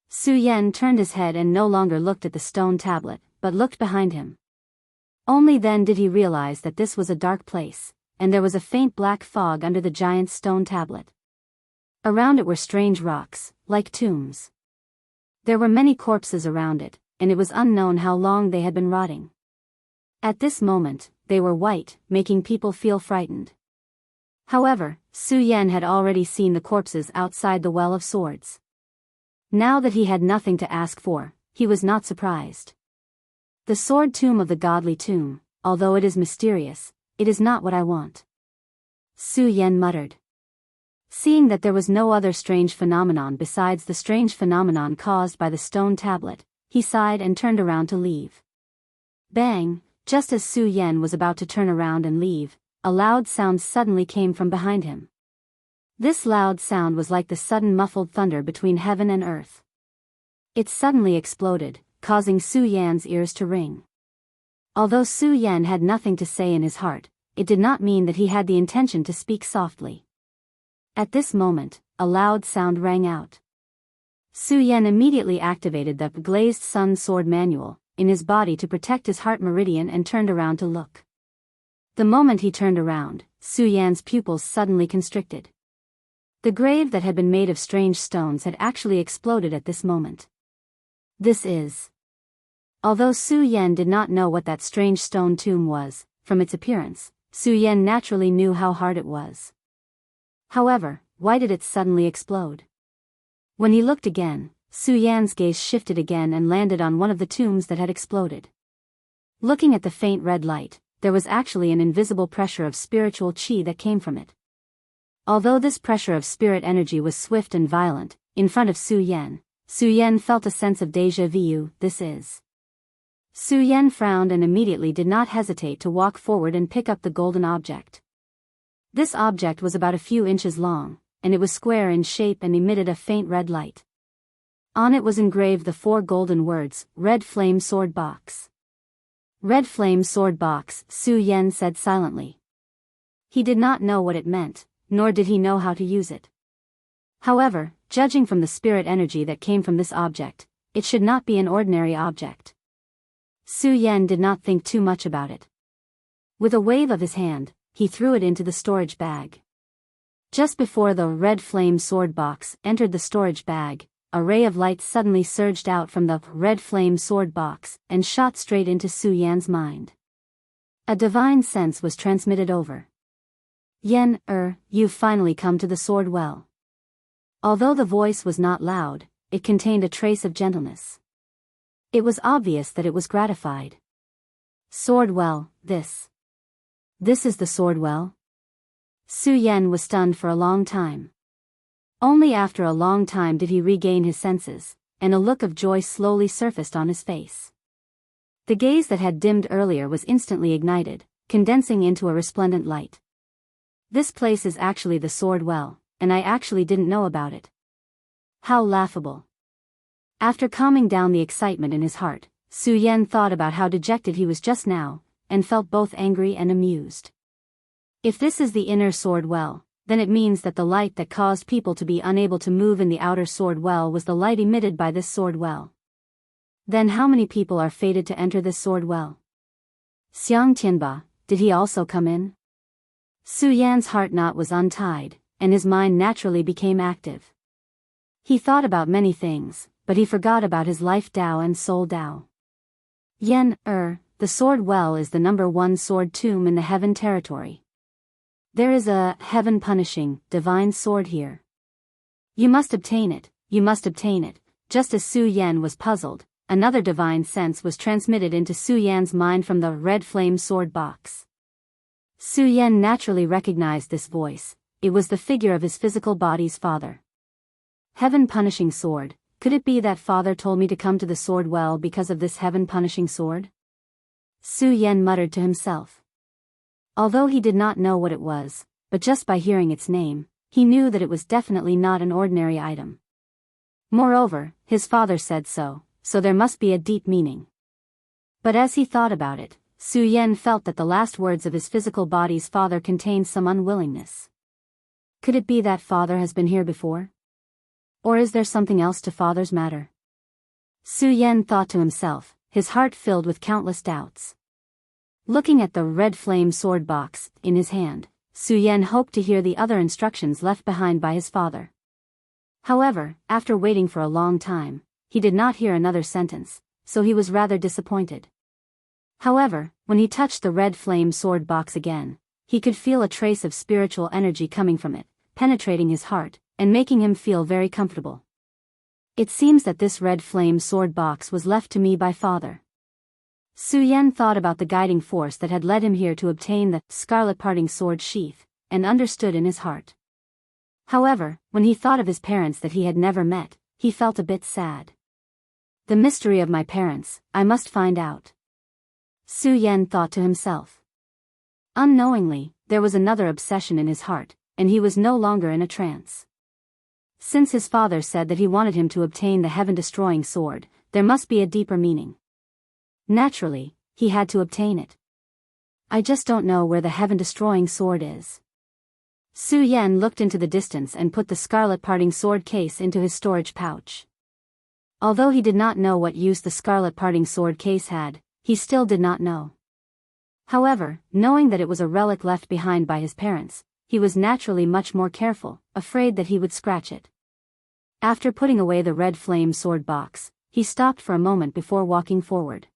Su Yan turned his head and no longer looked at the stone tablet, but looked behind him. Only then did he realize that this was a dark place, and there was a faint black fog under the giant stone tablet. Around it were strange rocks, like tombs. There were many corpses around it, and it was unknown how long they had been rotting. At this moment, they were white, making people feel frightened. However, Su Yan had already seen the corpses outside the Well of Swords. Now that he had nothing to ask for, he was not surprised. The sword tomb of the godly tomb, although it is mysterious, it is not what I want. Su Yan muttered. Seeing that there was no other strange phenomenon besides the strange phenomenon caused by the stone tablet, he sighed and turned around to leave. Bang! Just as Su Yan was about to turn around and leave, a loud sound suddenly came from behind him. This loud sound was like the sudden muffled thunder between heaven and earth. It suddenly exploded, causing Su Yan's ears to ring. Although Su Yan had nothing to say in his heart, it did not mean that he had the intention to speak softly. At this moment, a loud sound rang out. Su Yan immediately activated the glazed sun sword manual in his body to protect his heart meridian and turned around to look. The moment he turned around, Su Yan's pupils suddenly constricted. The grave that had been made of strange stones had actually exploded at this moment. This is. Although Su Yan did not know what that strange stone tomb was, from its appearance, Su Yan naturally knew how hard it was. However, why did it suddenly explode? When he looked again, Su Yan's gaze shifted again and landed on one of the tombs that had exploded. Looking at the faint red light, there was actually an invisible pressure of spiritual chi that came from it. Although this pressure of spirit energy was swift and violent, in front of Su Yan felt a sense of déjà vu. This is. Su Yan frowned and immediately did not hesitate to walk forward and pick up the golden object. This object was about a few inches long, and it was square in shape and emitted a faint red light. On it was engraved the 4 golden words, Red Flame Sword Box. Red Flame Sword Box, Su Yan said silently. He did not know what it meant, nor did he know how to use it. However, judging from the spirit energy that came from this object, it should not be an ordinary object. Su Yan did not think too much about it. With a wave of his hand, he threw it into the storage bag. Just before the red flame sword box entered the storage bag, a ray of light suddenly surged out from the red flame sword box and shot straight into Su Yan's mind. A divine sense was transmitted over. Yan, you've finally come to the sword well. Although the voice was not loud, it contained a trace of gentleness. It was obvious that it was gratified. Sword well, this is the sword well? Su Yan was stunned for a long time. Only after a long time did he regain his senses, and a look of joy slowly surfaced on his face. The gaze that had dimmed earlier was instantly ignited, condensing into a resplendent light. This place is actually the sword well, and I actually didn't know about it. How laughable. After calming down the excitement in his heart, Su Yan thought about how dejected he was just now, and felt both angry and amused. If this is the inner sword well, then it means that the light that caused people to be unable to move in the outer sword well was the light emitted by this sword well. Then how many people are fated to enter this sword well? Xiang Tianba, did he also come in? Su Yan's heart knot was untied, and his mind naturally became active. He thought about many things, but he forgot about his life Dao and soul Dao. Yan, the sword well is the number 1 sword tomb in the heaven territory. There is a heaven-punishing, divine sword here. You must obtain it, Just as Su Yan was puzzled, another divine sense was transmitted into Su Yan's mind from the red flame sword box. Su Yan naturally recognized this voice. It was the figure of his physical body's father. Heaven-punishing sword, could it be that father told me to come to the sword well because of this heaven-punishing sword? Su Yan muttered to himself. Although he did not know what it was, but just by hearing its name, he knew that it was definitely not an ordinary item. Moreover, his father said so there must be a deep meaning. But as he thought about it, Su Yan felt that the last words of his physical body's father contained some unwillingness. Could it be that father has been here before? Or is there something else to father's matter? Su Yan thought to himself, his heart filled with countless doubts. Looking at the red flame sword box in his hand, Su Yan hoped to hear the other instructions left behind by his father. However, after waiting for a long time, he did not hear another sentence, so he was rather disappointed. However, when he touched the red flame sword box again, he could feel a trace of spiritual energy coming from it, penetrating his heart, and making him feel very comfortable. It seems that this red flame sword box was left to me by father. Su Yan thought about the guiding force that had led him here to obtain the scarlet parting sword sheath, and understood in his heart. However, when he thought of his parents that he had never met, he felt a bit sad. The mystery of my parents, I must find out. Su Yan thought to himself. Unknowingly, there was another obsession in his heart, and he was no longer in a trance. Since his father said that he wanted him to obtain the heaven-destroying sword, there must be a deeper meaning. Naturally, he had to obtain it. I just don't know where the heaven-destroying sword is. Su Yan looked into the distance and put the scarlet parting sword case into his storage pouch. Although he did not know what use the scarlet parting sword case had, he still did not know. However, knowing that it was a relic left behind by his parents, he was naturally much more careful, afraid that he would scratch it. After putting away the red flame sword box, he stopped for a moment before walking forward.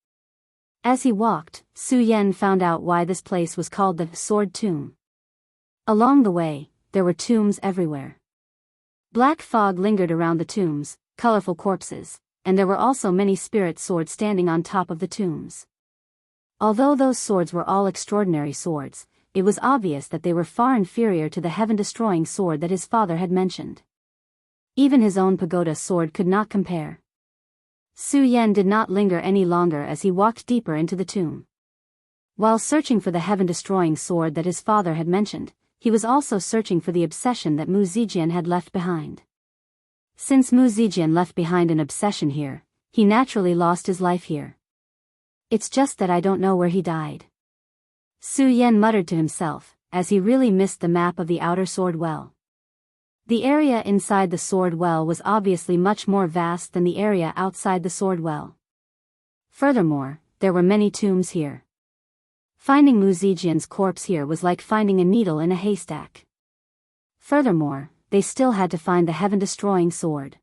As he walked, Su Yan found out why this place was called the Sword Tomb. Along the way, there were tombs everywhere. Black fog lingered around the tombs, colorful corpses, and there were also many spirit swords standing on top of the tombs. Although those swords were all extraordinary swords, it was obvious that they were far inferior to the heaven-destroying sword that his father had mentioned. Even his own pagoda sword could not compare. Su Yan did not linger any longer as he walked deeper into the tomb. While searching for the heaven-destroying sword that his father had mentioned, he was also searching for the obsession that Mu Zijian had left behind. Since Mu Zijian left behind an obsession here, he naturally lost his life here. It's just that I don't know where he died. Su Yan muttered to himself, as he really missed the map of the outer sword well. The area inside the sword well was obviously much more vast than the area outside the sword well. Furthermore, there were many tombs here. Finding Mu Zijian's corpse here was like finding a needle in a haystack. Furthermore, they still had to find the heaven-destroying sword.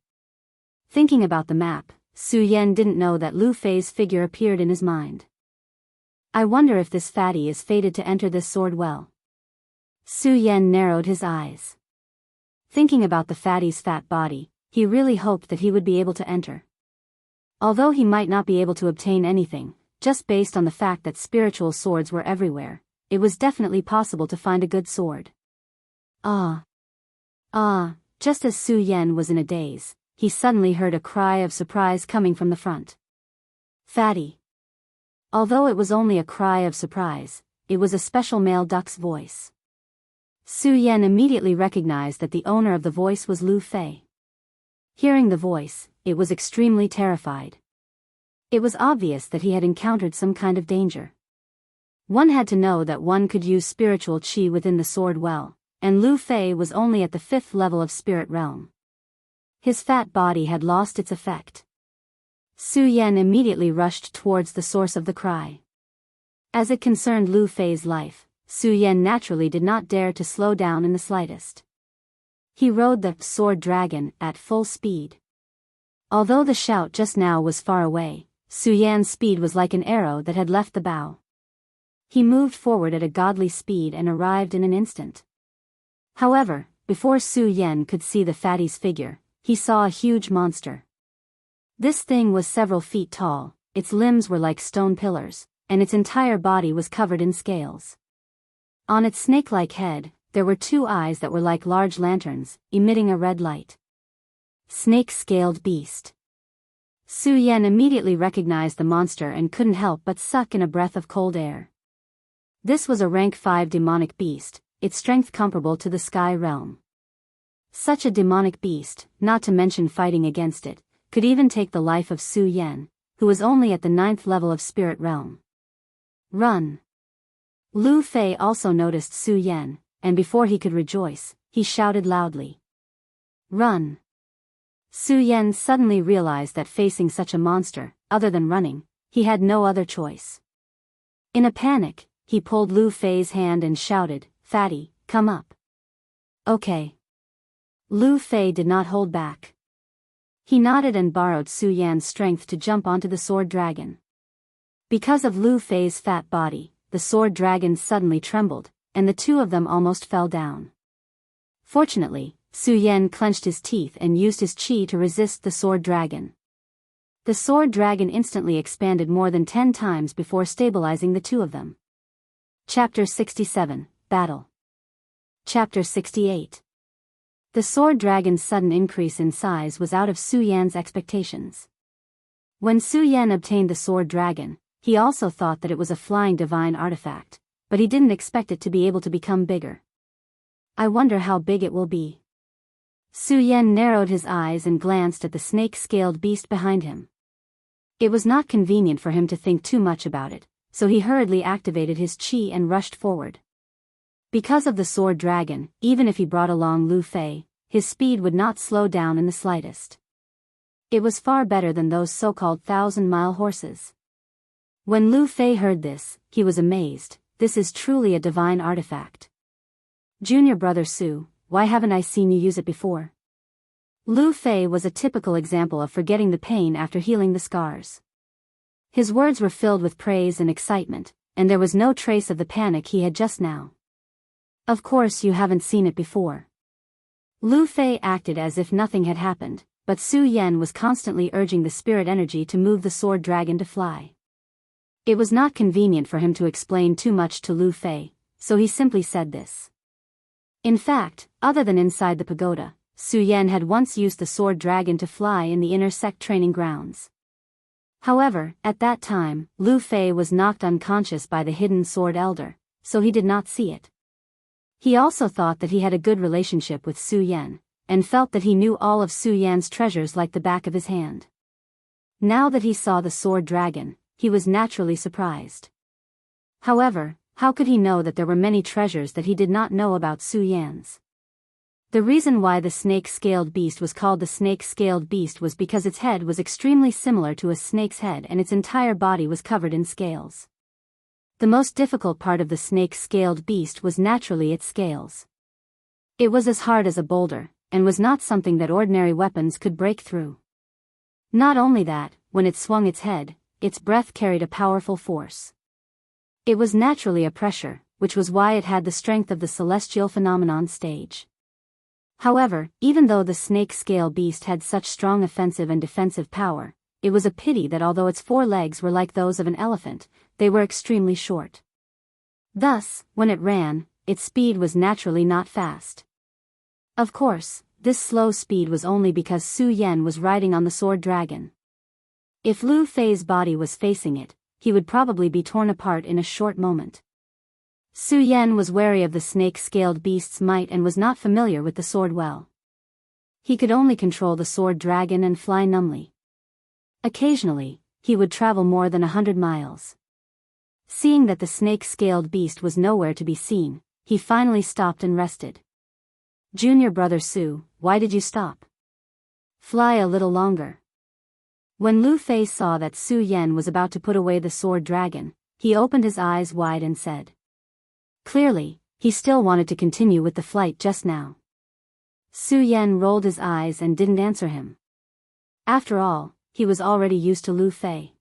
Thinking about the map, Su Yan didn't know that Lu Fei's figure appeared in his mind. I wonder if this fatty is fated to enter this sword well. Su Yan narrowed his eyes. Thinking about the fatty's fat body, he really hoped that he would be able to enter. Although he might not be able to obtain anything, just based on the fact that spiritual swords were everywhere, it was definitely possible to find a good sword. Just as Su Yan was in a daze, he suddenly heard a cry of surprise coming from the front. Fatty. Although it was only a cry of surprise, it was a special male duck's voice. Su Yan immediately recognized that the owner of the voice was Lu Fei. Hearing the voice, it was extremely terrified. It was obvious that he had encountered some kind of danger. One had to know that one could use spiritual qi within the sword well, and Lu Fei was only at the 5th level of spirit realm. His fat body had lost its effect. Su Yan immediately rushed towards the source of the cry. As it concerned Lu Fei's life, Su Yan naturally did not dare to slow down in the slightest. He rode the sword dragon at full speed. Although the shout just now was far away, Su Yan's speed was like an arrow that had left the bow. He moved forward at a godly speed and arrived in an instant. However, before Su Yan could see the fatty's figure, he saw a huge monster. This thing was several feet tall, its limbs were like stone pillars, and its entire body was covered in scales. On its snake-like head, there were 2 eyes that were like large lanterns, emitting a red light. Snake-scaled beast. Su Yan immediately recognized the monster and couldn't help but suck in a breath of cold air. This was a rank 5 demonic beast, its strength comparable to the sky realm. Such a demonic beast, not to mention fighting against it, could even take the life of Su Yan, who was only at the 9th level of spirit realm. Run! Lu Fei also noticed Su Yan, and before he could rejoice, he shouted loudly. Run! Su Yan suddenly realized that facing such a monster, other than running, he had no other choice. In a panic, he pulled Lu Fei's hand and shouted, Fatty, come up. Okay. Lu Fei did not hold back. He nodded and borrowed Su Yan's strength to jump onto the sword dragon. Because of Lu Fei's fat body, the sword dragon suddenly trembled, and the two of them almost fell down. Fortunately, Su Yan clenched his teeth and used his chi to resist the sword dragon. The sword dragon instantly expanded more than 10 times before stabilizing the two of them. Chapter 67, Battle. Chapter 68. The sword dragon's sudden increase in size was out of Su Yan's expectations. When Su Yan obtained the sword dragon, he also thought that it was a flying divine artifact, but he didn't expect it to be able to become bigger. I wonder how big it will be. Su Yan narrowed his eyes and glanced at the snake-scaled beast behind him. It was not convenient for him to think too much about it, so he hurriedly activated his chi and rushed forward. Because of the sword dragon, even if he brought along Lu Fei, his speed would not slow down in the slightest. It was far better than those so-called 1,000-mile horses. When Lu Fei heard this, he was amazed. This is truly a divine artifact. Junior brother Su, why haven't I seen you use it before? Lu Fei was a typical example of forgetting the pain after healing the scars. His words were filled with praise and excitement, and there was no trace of the panic he had just now. Of course you haven't seen it before. Lu Fei acted as if nothing had happened, but Su Yan was constantly urging the spirit energy to move the sword dragon to fly. It was not convenient for him to explain too much to Lu Fei, so he simply said this. In fact, other than inside the pagoda, Su Yan had once used the sword dragon to fly in the inner sect training grounds. However, at that time, Lu Fei was knocked unconscious by the hidden sword elder, so he did not see it. He also thought that he had a good relationship with Su Yan, and felt that he knew all of Su Yan's treasures like the back of his hand. Now that he saw the sword dragon, he was naturally surprised. However, how could he know that there were many treasures that he did not know about Su Yan's? The reason why the snake-scaled beast was called the snake-scaled beast was because its head was extremely similar to a snake's head and its entire body was covered in scales. The most difficult part of the snake-scaled beast was naturally its scales. It was as hard as a boulder, and was not something that ordinary weapons could break through. Not only that, when it swung its head, its breath carried a powerful force. It was naturally a pressure, which was why it had the strength of the celestial phenomenon stage. However, even though the snake-scale beast had such strong offensive and defensive power, it was a pity that although its 4 legs were like those of an elephant, they were extremely short. Thus, when it ran, its speed was naturally not fast. Of course, this slow speed was only because Su Yan was riding on the sword dragon. If Lu Fei's body was facing it, he would probably be torn apart in a short moment. Su Yan was wary of the snake-scaled beast's might and was not familiar with the sword well. He could only control the sword dragon and fly numbly. Occasionally, he would travel more than 100 miles. Seeing that the snake-scaled beast was nowhere to be seen, he finally stopped and rested. Junior brother Su, why did you stop? Fly a little longer. When Lu Fei saw that Su Yan was about to put away the sword dragon, he opened his eyes wide and said. Clearly, he still wanted to continue with the flight just now. Su Yan rolled his eyes and didn't answer him. After all, he was already used to Lu Fei.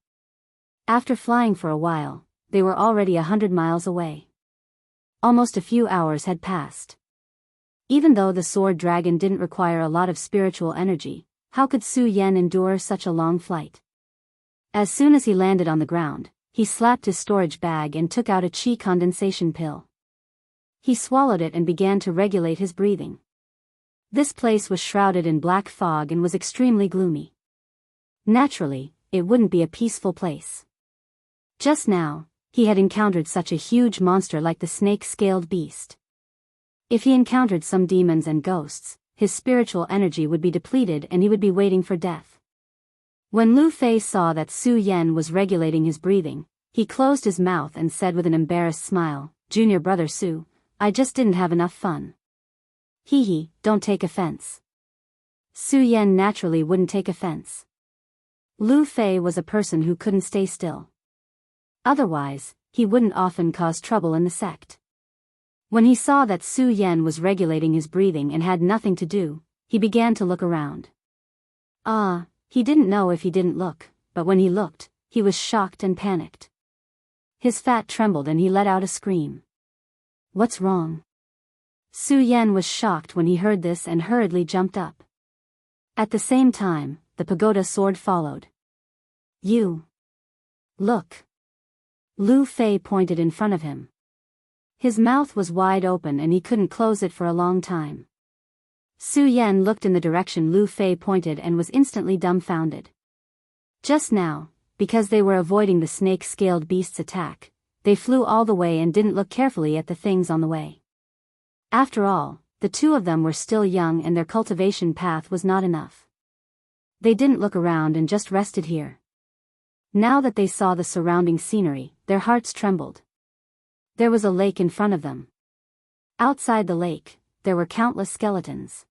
After flying for a while, they were already 100 miles away. Almost a few hours had passed. Even though the sword dragon didn't require a lot of spiritual energy, how could Su Yan endure such a long flight? As soon as he landed on the ground, he slapped his storage bag and took out a chi condensation pill. He swallowed it and began to regulate his breathing. This place was shrouded in black fog and was extremely gloomy. Naturally, it wouldn't be a peaceful place. Just now, he had encountered such a huge monster like the snake-scaled beast. If he encountered some demons and ghosts, his spiritual energy would be depleted and he would be waiting for death. When Lu Fei saw that Su Yan was regulating his breathing, He closed his mouth and said with an embarrassed smile, "Junior brother Su, I just didn't have enough fun." Hee hee, don't take offense. Su Yan naturally wouldn't take offense. Lu Fei was a person who couldn't stay still. Otherwise, he wouldn't often cause trouble in the sect. When he saw that Su Yan was regulating his breathing and had nothing to do, he began to look around. He didn't know if he didn't look, but when he looked, he was shocked and panicked. His fat trembled and he let out a scream. "What's wrong?" Su Yan was shocked when he heard this and hurriedly jumped up. At the same time, the pagoda sword followed. "You! Look!" Lu Fei pointed in front of him. His mouth was wide open and he couldn't close it for a long time. Su Yan looked in the direction Lu Fei pointed and was instantly dumbfounded. Just now, because they were avoiding the snake-scaled beast's attack, they flew all the way and didn't look carefully at the things on the way. After all, the two of them were still young and their cultivation path was not enough. They didn't look around and just rested here. Now that they saw the surrounding scenery, their hearts trembled. There was a lake in front of them. Outside the lake, there were countless skeletons.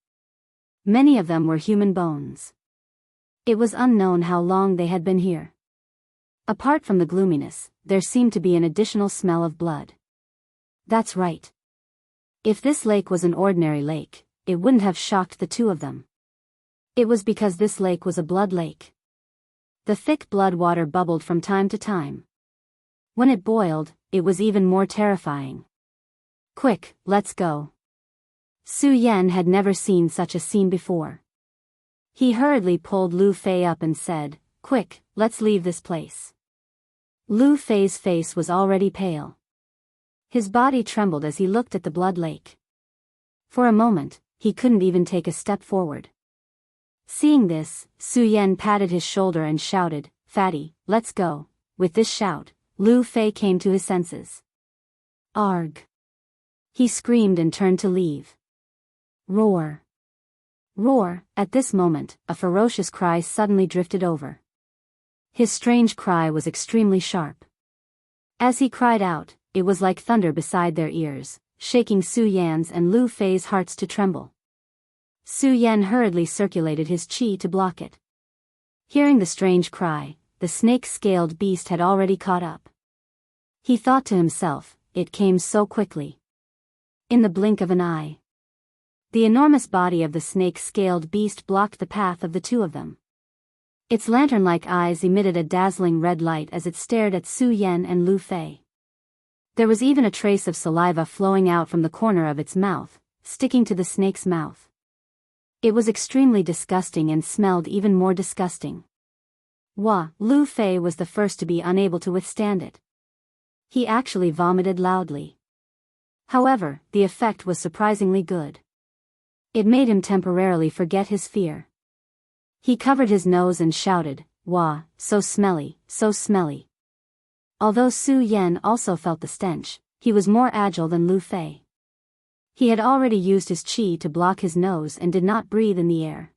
Many of them were human bones. It was unknown how long they had been here. Apart from the gloominess, there seemed to be an additional smell of blood. That's right. If this lake was an ordinary lake, it wouldn't have shocked the two of them. It was because this lake was a blood lake. The thick blood water bubbled from time to time. When it boiled, it was even more terrifying. "Quick, let's go." Su Yan had never seen such a scene before. He hurriedly pulled Lu Fei up and said, "Quick, let's leave this place." Lu Fei's face was already pale. His body trembled as he looked at the blood lake. For a moment, he couldn't even take a step forward. Seeing this, Su Yan patted his shoulder and shouted, "Fatty, let's go." With this shout, Lu Fei came to his senses. "Arg!" He screamed and turned to leave. Roar! Roar! At this moment, a ferocious cry suddenly drifted over. His strange cry was extremely sharp. As he cried out, it was like thunder beside their ears, shaking Su Yan's and Lu Fei's hearts to tremble. Su Yan hurriedly circulated his qi to block it. Hearing the strange cry, the snake-scaled beast had already caught up. He thought to himself, it came so quickly. In the blink of an eye. The enormous body of the snake-scaled beast blocked the path of the two of them. Its lantern-like eyes emitted a dazzling red light as it stared at Su Yan and Lu Fei. There was even a trace of saliva flowing out from the corner of its mouth, sticking to the snake's mouth. It was extremely disgusting and smelled even more disgusting. Lu Fei was the first to be unable to withstand it. He actually vomited loudly. However, the effect was surprisingly good. It made him temporarily forget his fear. He covered his nose and shouted, "Wah, so smelly, so smelly." Although Su Yan also felt the stench, he was more agile than Lu Fei. He had already used his qi to block his nose and did not breathe in the air.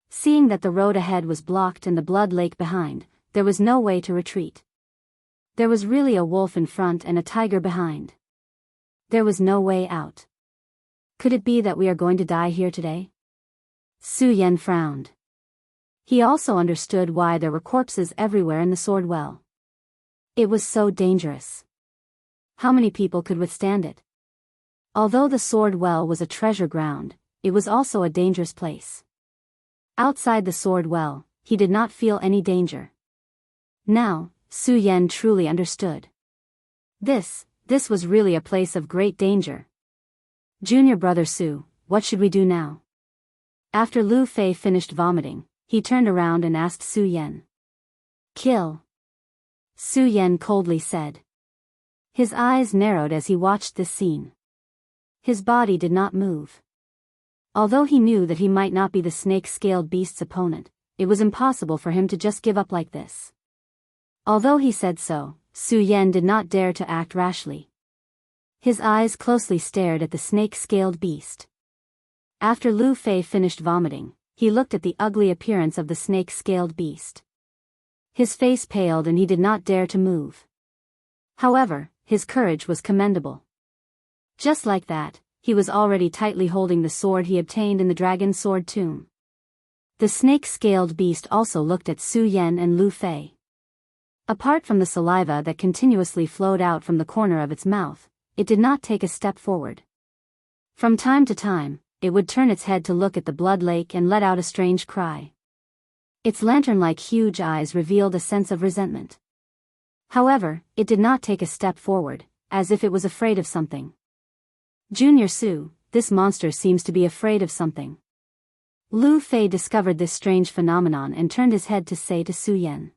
Seeing that the road ahead was blocked and the blood lake behind, there was no way to retreat. There was really a wolf in front and a tiger behind. There was no way out. Could it be that we are going to die here today? Su Yan frowned. He also understood why there were corpses everywhere in the sword well. It was so dangerous. How many people could withstand it? Although the sword well was a treasure ground, it was also a dangerous place. Outside the sword well, he did not feel any danger. Now, Su Yan truly understood. This was really a place of great danger. "Junior brother Su, what should we do now?" After Lu Fei finished vomiting, he turned around and asked Su Yan. "Kill," Su Yan coldly said. His eyes narrowed as he watched this scene. His body did not move. Although he knew that he might not be the snake-scaled beast's opponent, it was impossible for him to just give up like this. Although he said so, Su Yan did not dare to act rashly. His eyes closely stared at the snake-scaled beast. After Lu Fei finished vomiting, he looked at the ugly appearance of the snake-scaled beast. His face paled and he did not dare to move. However, his courage was commendable. Just like that, he was already tightly holding the sword he obtained in the dragon's sword tomb. The snake-scaled beast also looked at Su Yan and Lu Fei. Apart from the saliva that continuously flowed out from the corner of its mouth, it did not take a step forward. From time to time, it would turn its head to look at the blood lake and let out a strange cry. Its lantern-like huge eyes revealed a sense of resentment. However, it did not take a step forward, as if it was afraid of something. Junior Su, this monster seems to be afraid of something. Lu Fei discovered this strange phenomenon and turned his head to say to Su Yan.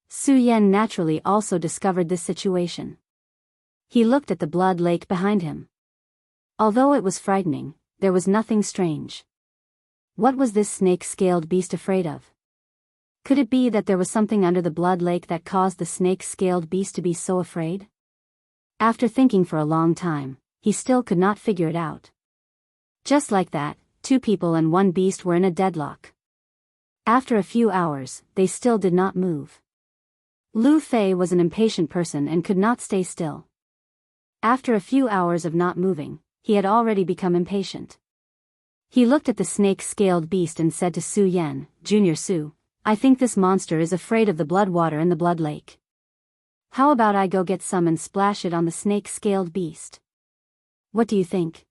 Su Yan naturally also discovered this situation. He looked at the blood lake behind him. Although it was frightening, there was nothing strange. What was this snake-scaled beast afraid of? Could it be that there was something under the blood lake that caused the snake-scaled beast to be so afraid? After thinking for a long time, he still could not figure it out. Just like that, 2 people and 1 beast were in a deadlock. After a few hours, they still did not move. Lu Fei was an impatient person and could not stay still. After a few hours of not moving, he had already become impatient. He looked at the snake-scaled beast and said to Su Yan, Junior Su, I think this monster is afraid of the blood water in the blood lake. How about I go get some and splash it on the snake-scaled beast? What do you think?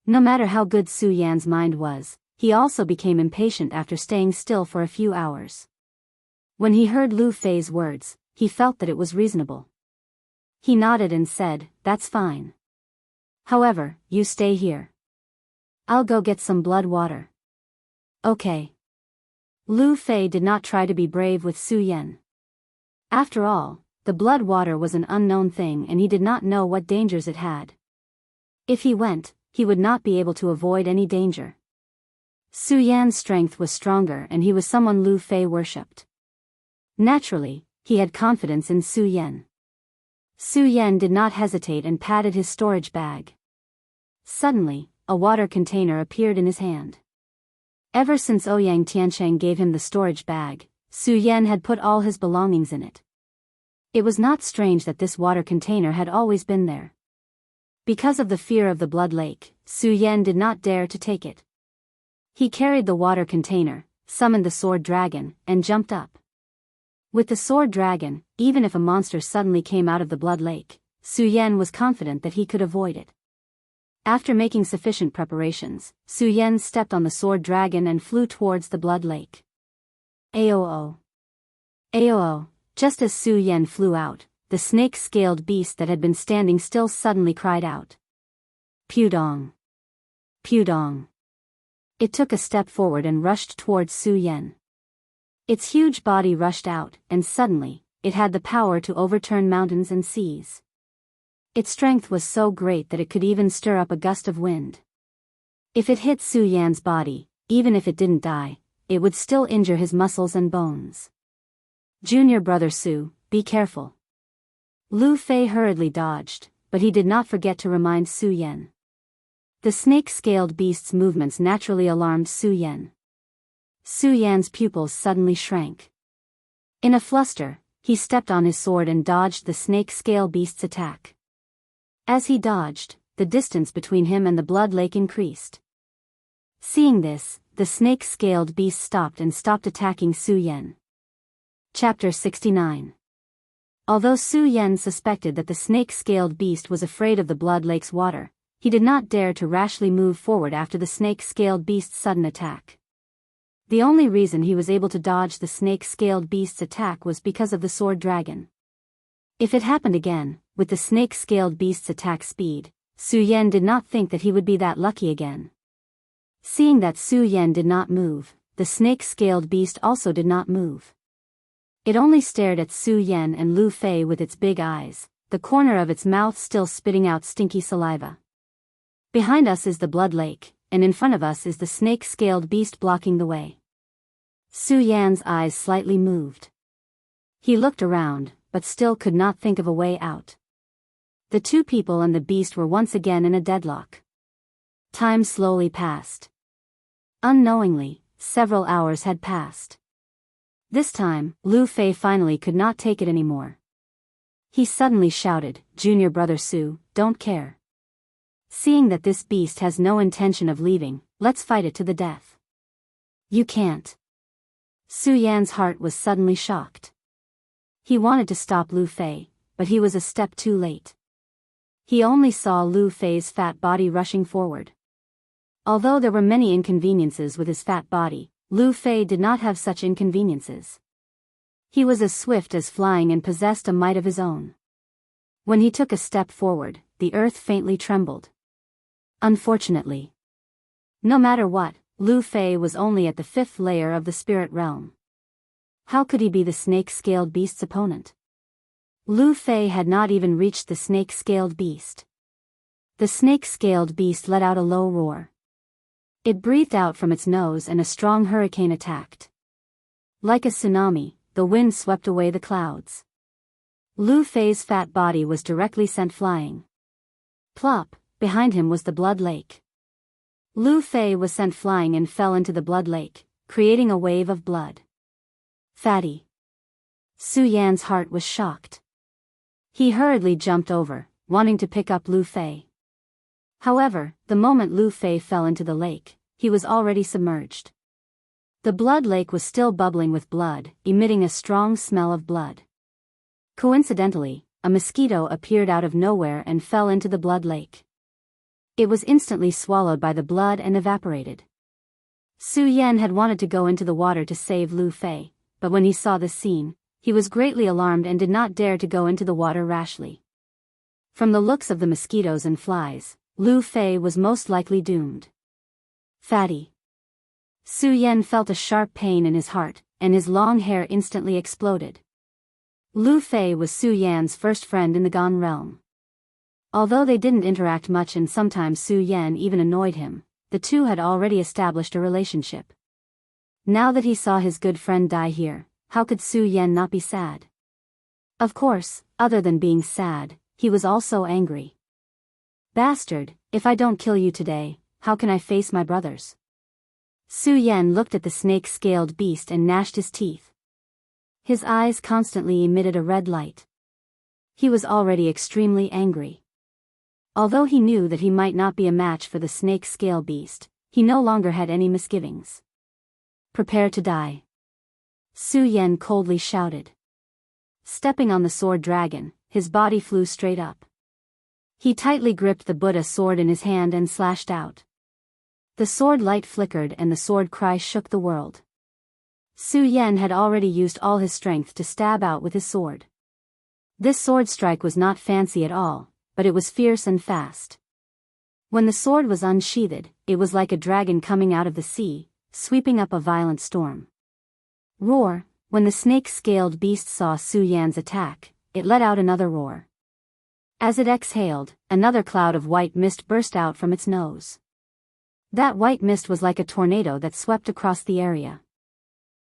No matter how good Su Yan's mind was, he also became impatient after staying still for a few hours. When he heard Lu Fei's words, he felt that it was reasonable. He nodded and said, That's fine. However, you stay here. I'll go get some blood water. Okay. Lu Fei did not try to be brave with Su Yan. After all, the blood water was an unknown thing and he did not know what dangers it had. If he went, he would not be able to avoid any danger. Su Yan's strength was stronger and he was someone Lu Fei worshipped. Naturally, he had confidence in Su Yan. Su Yan did not hesitate and patted his storage bag. Suddenly, a water container appeared in his hand. Ever since Ouyang Tiancheng gave him the storage bag, Su Yan had put all his belongings in it. It was not strange that this water container had always been there. Because of the fear of the blood lake, Su Yan did not dare to take it. He carried the water container, summoned the sword dragon, and jumped up. With the sword dragon, even if a monster suddenly came out of the blood lake, Su Yan was confident that he could avoid it. After making sufficient preparations, Su Yan stepped on the sword dragon and flew towards the blood lake. Aoo! Aoo! Just as Su Yan flew out, the snake-scaled beast that had been standing still suddenly cried out. Pudong! Pudong! It took a step forward and rushed towards Su Yan. Its huge body rushed out, and suddenly, it had the power to overturn mountains and seas. Its strength was so great that it could even stir up a gust of wind. If it hit Su Yan's body, even if it didn't die, it would still injure his muscles and bones. Junior brother Su, be careful. Lu Fei hurriedly dodged, but he did not forget to remind Su Yan. The snake-scaled beast's movements naturally alarmed Su Yan. Su Yan's pupils suddenly shrank. In a fluster, he stepped on his sword and dodged the snake-scale beast's attack. As he dodged, the distance between him and the blood lake increased. Seeing this, the snake-scaled beast stopped attacking Su Yan. Chapter 69. Although Su Yan suspected that the snake-scaled beast was afraid of the blood lake's water, he did not dare to rashly move forward after the snake-scaled beast's sudden attack. The only reason he was able to dodge the snake-scaled beast's attack was because of the sword dragon. If it happened again, with the snake-scaled beast's attack speed, Su Yan did not think that he would be that lucky again. Seeing that Su Yan did not move, the snake-scaled beast also did not move. It only stared at Su Yan and Lu Fei with its big eyes, the corner of its mouth still spitting out stinky saliva. Behind us is the blood lake, and in front of us is the snake-scaled beast blocking the way. Su Yan's eyes slightly moved. He looked around, but still could not think of a way out. The 2 people and the beast were once again in a deadlock. Time slowly passed. Unknowingly, several hours had passed. This time, Lu Fei finally could not take it anymore. He suddenly shouted, "Junior brother Su, don't care. Seeing that this beast has no intention of leaving, let's fight it to the death." "You can't." Su Yan's heart was suddenly shocked. He wanted to stop Lu Fei, but he was a step too late. He only saw Lu Fei's fat body rushing forward. Although there were many inconveniences with his fat body, Lu Fei did not have such inconveniences. He was as swift as flying and possessed a might of his own. When he took a step forward, the earth faintly trembled. Unfortunately, no matter what, Lu Fei was only at the 5th layer of the spirit realm. How could he be the snake-scaled beast's opponent? Lu Fei had not even reached the snake-scaled beast. The snake-scaled beast let out a low roar. It breathed out from its nose and a strong hurricane attacked. Like a tsunami, the wind swept away the clouds. Lu Fei's fat body was directly sent flying. Plop, behind him was the blood lake. Lu Fei was sent flying and fell into the blood lake, creating a wave of blood. Fatty. Su Yan's heart was shocked. He hurriedly jumped over, wanting to pick up Lu Fei. However, the moment Lu Fei fell into the lake, he was already submerged. The blood lake was still bubbling with blood, emitting a strong smell of blood. Coincidentally, a mosquito appeared out of nowhere and fell into the blood lake. It was instantly swallowed by the blood and evaporated. Su Yan had wanted to go into the water to save Lu Fei, but when he saw this scene, he was greatly alarmed and did not dare to go into the water rashly. From the looks of the mosquitoes and flies, Lu Fei was most likely doomed. Fatty. Su Yan felt a sharp pain in his heart, and his long hair instantly exploded. Lu Fei was Su Yan's first friend in the Gone realm. Although they didn't interact much and sometimes Su Yan even annoyed him, the two had already established a relationship. Now that he saw his good friend die here, how could Su Yan not be sad? Of course, other than being sad, he was also angry. Bastard, if I don't kill you today, how can I face my brothers? Su Yan looked at the snake-scaled beast and gnashed his teeth. His eyes constantly emitted a red light. He was already extremely angry. Although he knew that he might not be a match for the snake-scale beast, he no longer had any misgivings. Prepare to die. Su Yan coldly shouted. Stepping on the sword dragon, his body flew straight up. He tightly gripped the Buddha sword in his hand and slashed out. The sword light flickered and the sword cry shook the world. Su Yan had already used all his strength to stab out with his sword. This sword strike was not fancy at all, but it was fierce and fast. When the sword was unsheathed, it was like a dragon coming out of the sea, sweeping up a violent storm. Roar. When the snake-scaled beast saw Su Yan's attack, it let out another roar. As it exhaled, another cloud of white mist burst out from its nose. That white mist was like a tornado that swept across the area.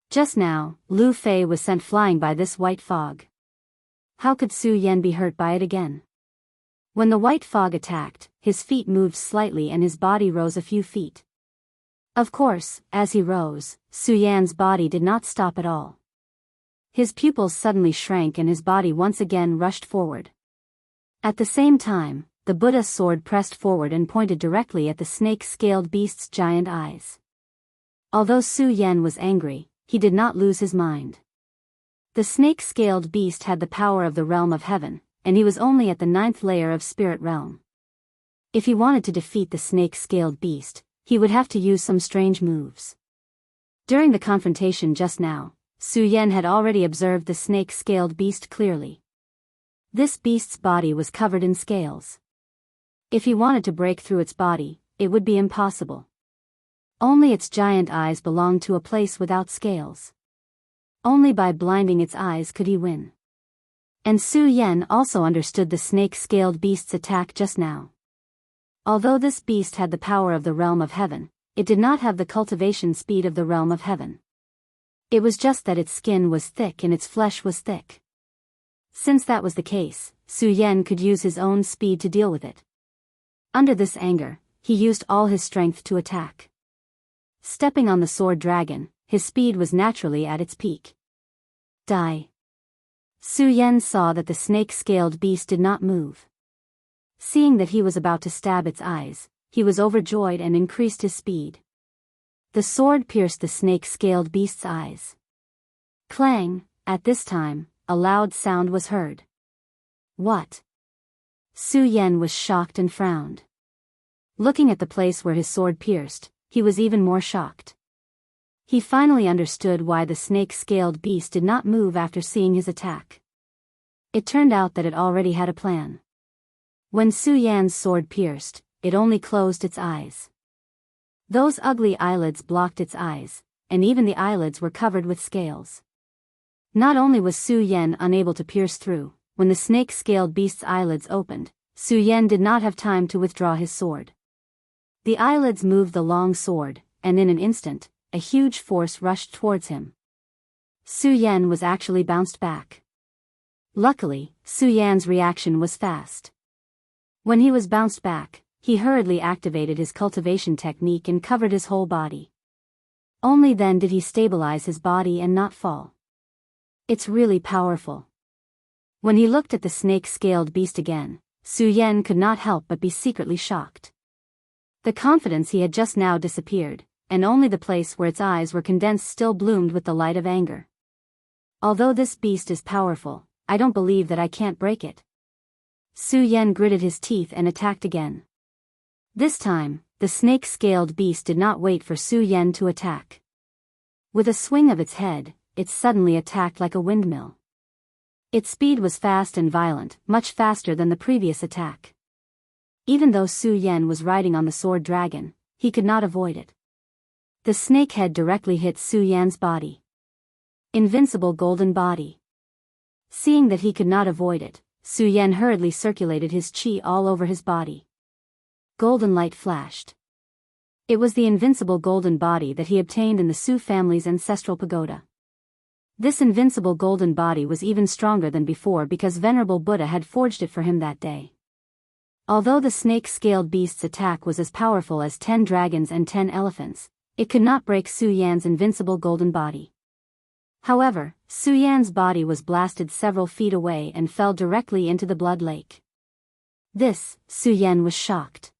Just now, Lu Fei was sent flying by this white fog. How could Su Yan be hurt by it again? When the white fog attacked, his feet moved slightly and his body rose a few feet. Of course, as he rose, Su Yan's body did not stop at all. His pupils suddenly shrank and his body once again rushed forward. At the same time, the Buddha's sword pressed forward and pointed directly at the snake-scaled beast's giant eyes. Although Su Yan was angry, he did not lose his mind. The snake-scaled beast had the power of the realm of heaven, and he was only at the 9th layer of spirit realm. If he wanted to defeat the snake-scaled beast, he would have to use some strange moves. During the confrontation just now, Su Yan had already observed the snake-scaled beast clearly. This beast's body was covered in scales. If he wanted to break through its body, it would be impossible. Only its giant eyes belonged to a place without scales. Only by blinding its eyes could he win. And Su Yan also understood the snake-scaled beast's attack just now. Although this beast had the power of the realm of heaven, it did not have the cultivation speed of the realm of heaven. It was just that its skin was thick and its flesh was thick. Since that was the case, Su Yan could use his own speed to deal with it. Under this anger, he used all his strength to attack. Stepping on the sword dragon, his speed was naturally at its peak. Die. Su Yan saw that the snake-scaled beast did not move. Seeing that he was about to stab its eyes, he was overjoyed and increased his speed. The sword pierced the snake-scaled beast's eyes. Clang! At this time, a loud sound was heard. What? Su Yan was shocked and frowned. Looking at the place where his sword pierced, he was even more shocked. He finally understood why the snake-scaled beast did not move after seeing his attack. It turned out that it already had a plan. When Su Yan's sword pierced, it only closed its eyes. Those ugly eyelids blocked its eyes, and even the eyelids were covered with scales. Not only was Su Yan unable to pierce through, when the snake-scaled beast's eyelids opened, Su Yan did not have time to withdraw his sword. The eyelids moved the long sword, and in an instant, a huge force rushed towards him. Su Yan was actually bounced back. Luckily, Su Yan's reaction was fast. When he was bounced back, he hurriedly activated his cultivation technique and covered his whole body. Only then did he stabilize his body and not fall. It's really powerful. When he looked at the snake-scaled beast again, Su Yan could not help but be secretly shocked. The confidence he had just now disappeared, and only the place where its eyes were condensed still bloomed with the light of anger. Although this beast is powerful, I don't believe that I can't break it. Su Yan gritted his teeth and attacked again. This time, the snake-scaled beast did not wait for Su Yan to attack. With a swing of its head, it suddenly attacked like a windmill. Its speed was fast and violent, much faster than the previous attack. Even though Su Yan was riding on the sword dragon, he could not avoid it. The snake head directly hit Su Yan's body. Invincible golden body. Seeing that he could not avoid it, Su Yan hurriedly circulated his qi all over his body. Golden light flashed. It was the invincible golden body that he obtained in the Su family's ancestral pagoda. This invincible golden body was even stronger than before because Venerable Buddha had forged it for him that day. Although the snake-scaled beast's attack was as powerful as 10 dragons and 10 elephants, it could not break Su Yan's invincible golden body. However, Su Yan's body was blasted several feet away and fell directly into the blood lake. Su Yan was shocked.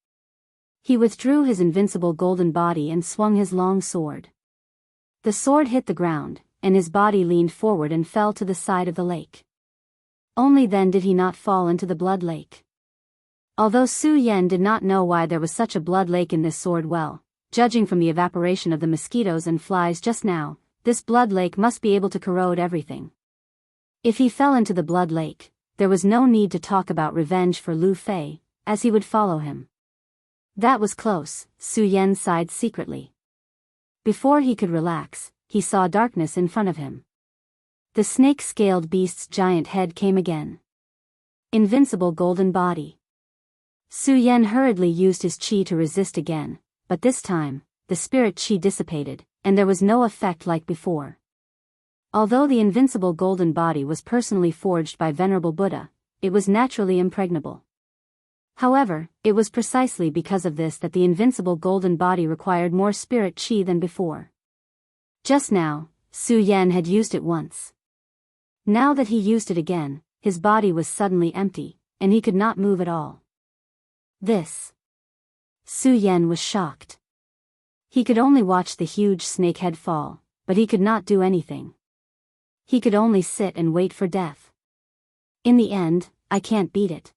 He withdrew his invincible golden body and swung his long sword. The sword hit the ground, and his body leaned forward and fell to the side of the lake. Only then did he not fall into the blood lake. Although Su Yan did not know why there was such a blood lake in this sword well, judging from the evaporation of the mosquitoes and flies just now, this blood lake must be able to corrode everything. If he fell into the blood lake, there was no need to talk about revenge for Lu Fei, as he would follow him. That was close, Su Yan sighed secretly. Before he could relax, he saw darkness in front of him. The snake-scaled beast's giant head came again. Invincible golden body. Su Yan hurriedly used his qi to resist again, but this time, the spirit qi dissipated, and there was no effect like before. Although the invincible golden body was personally forged by Venerable Buddha, it was naturally impregnable. However, it was precisely because of this that the invincible golden body required more spirit qi than before. Just now, Su Yan had used it once. Now that he used it again, his body was suddenly empty, and he could not move at all. Su Yan was shocked. He could only watch the huge snake head fall, but he could not do anything. He could only sit and wait for death. In the end, I can't beat it.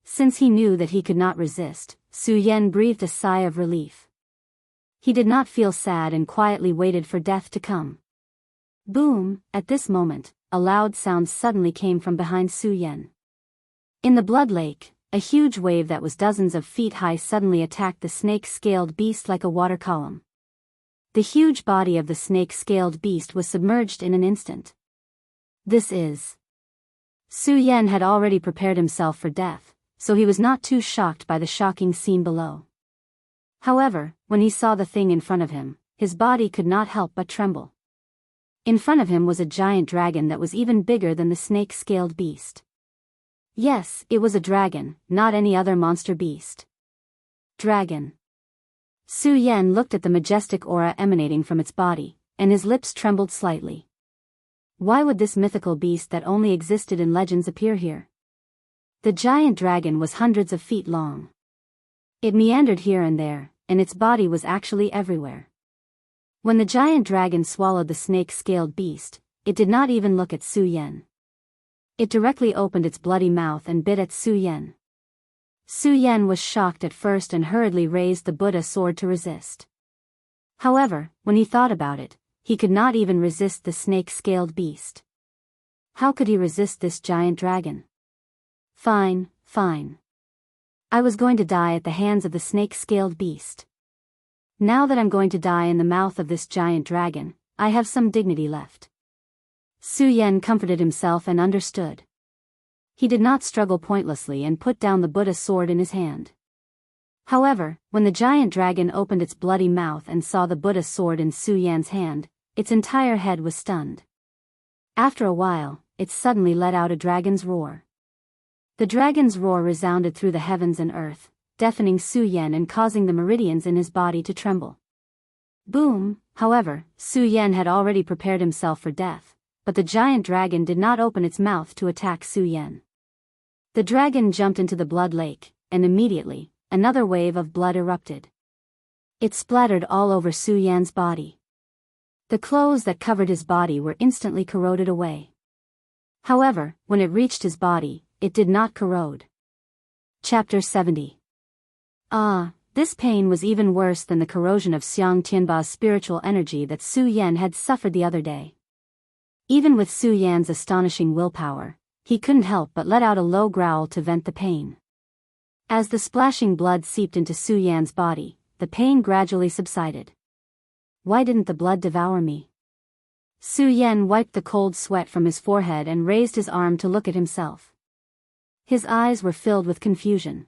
Since he knew that he could not resist, Su Yan breathed a sigh of relief. He did not feel sad and quietly waited for death to come. Boom! At this moment, a loud sound suddenly came from behind Su Yan. In the blood lake, a huge wave that was dozens of feet high suddenly attacked the snake-scaled beast like a water column. The huge body of the snake-scaled beast was submerged in an instant. Su Yan had already prepared himself for death, so he was not too shocked by the shocking scene below. However, when he saw the thing in front of him, his body could not help but tremble. In front of him was a giant dragon that was even bigger than the snake-scaled beast. Yes, it was a dragon, not any other monster beast. Dragon. Su Yan looked at the majestic aura emanating from its body, and his lips trembled slightly. Why would this mythical beast that only existed in legends appear here? The giant dragon was hundreds of feet long. It meandered here and there, and its body was actually everywhere. When the giant dragon swallowed the snake-scaled beast, it did not even look at Su Yan. It directly opened its bloody mouth and bit at Su Yan. Su Yan was shocked at first and hurriedly raised the Buddha sword to resist. However, when he thought about it, he could not even resist the snake-scaled beast. How could he resist this giant dragon? Fine, fine. I was going to die at the hands of the snake-scaled beast. Now that I'm going to die in the mouth of this giant dragon, I have some dignity left. Su Yan comforted himself and understood. He did not struggle pointlessly and put down the Buddha sword in his hand. However, when the giant dragon opened its bloody mouth and saw the Buddha sword in Su Yan's hand, its entire head was stunned. After a while, it suddenly let out a dragon's roar. The dragon's roar resounded through the heavens and earth, deafening Su Yan and causing the meridians in his body to tremble. Boom! However, Su Yan had already prepared himself for death, but the giant dragon did not open its mouth to attack Su Yan. The dragon jumped into the blood lake, and immediately, another wave of blood erupted. It splattered all over Su Yan's body. The clothes that covered his body were instantly corroded away. However, when it reached his body, it did not corrode. Chapter 70. This pain was even worse than the corrosion of Xiang Tianba's spiritual energy that Su Yan had suffered the other day. Even with Su Yan's astonishing willpower, he couldn't help but let out a low growl to vent the pain. As the splashing blood seeped into Su Yan's body, the pain gradually subsided. Why didn't the blood devour me? Su Yan wiped the cold sweat from his forehead and raised his arm to look at himself. His eyes were filled with confusion.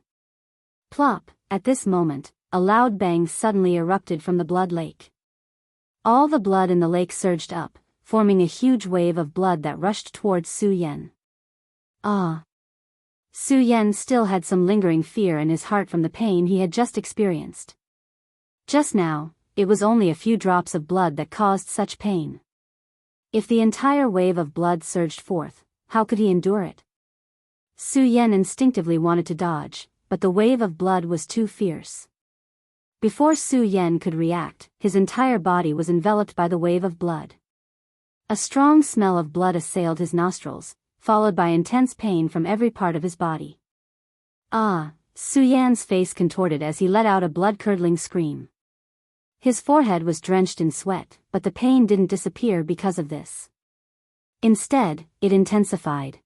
Plop! At this moment, a loud bang suddenly erupted from the blood lake. All the blood in the lake surged up, forming a huge wave of blood that rushed towards Su Yan. Su Yan still had some lingering fear in his heart from the pain he had just experienced. Just now, it was only a few drops of blood that caused such pain. If the entire wave of blood surged forth, how could he endure it? Su Yan instinctively wanted to dodge, but the wave of blood was too fierce. Before Su Yan could react, his entire body was enveloped by the wave of blood. A strong smell of blood assailed his nostrils, followed by intense pain from every part of his body. Su Yan's face contorted as he let out a blood-curdling scream. His forehead was drenched in sweat, but the pain didn't disappear because of this. Instead, it intensified.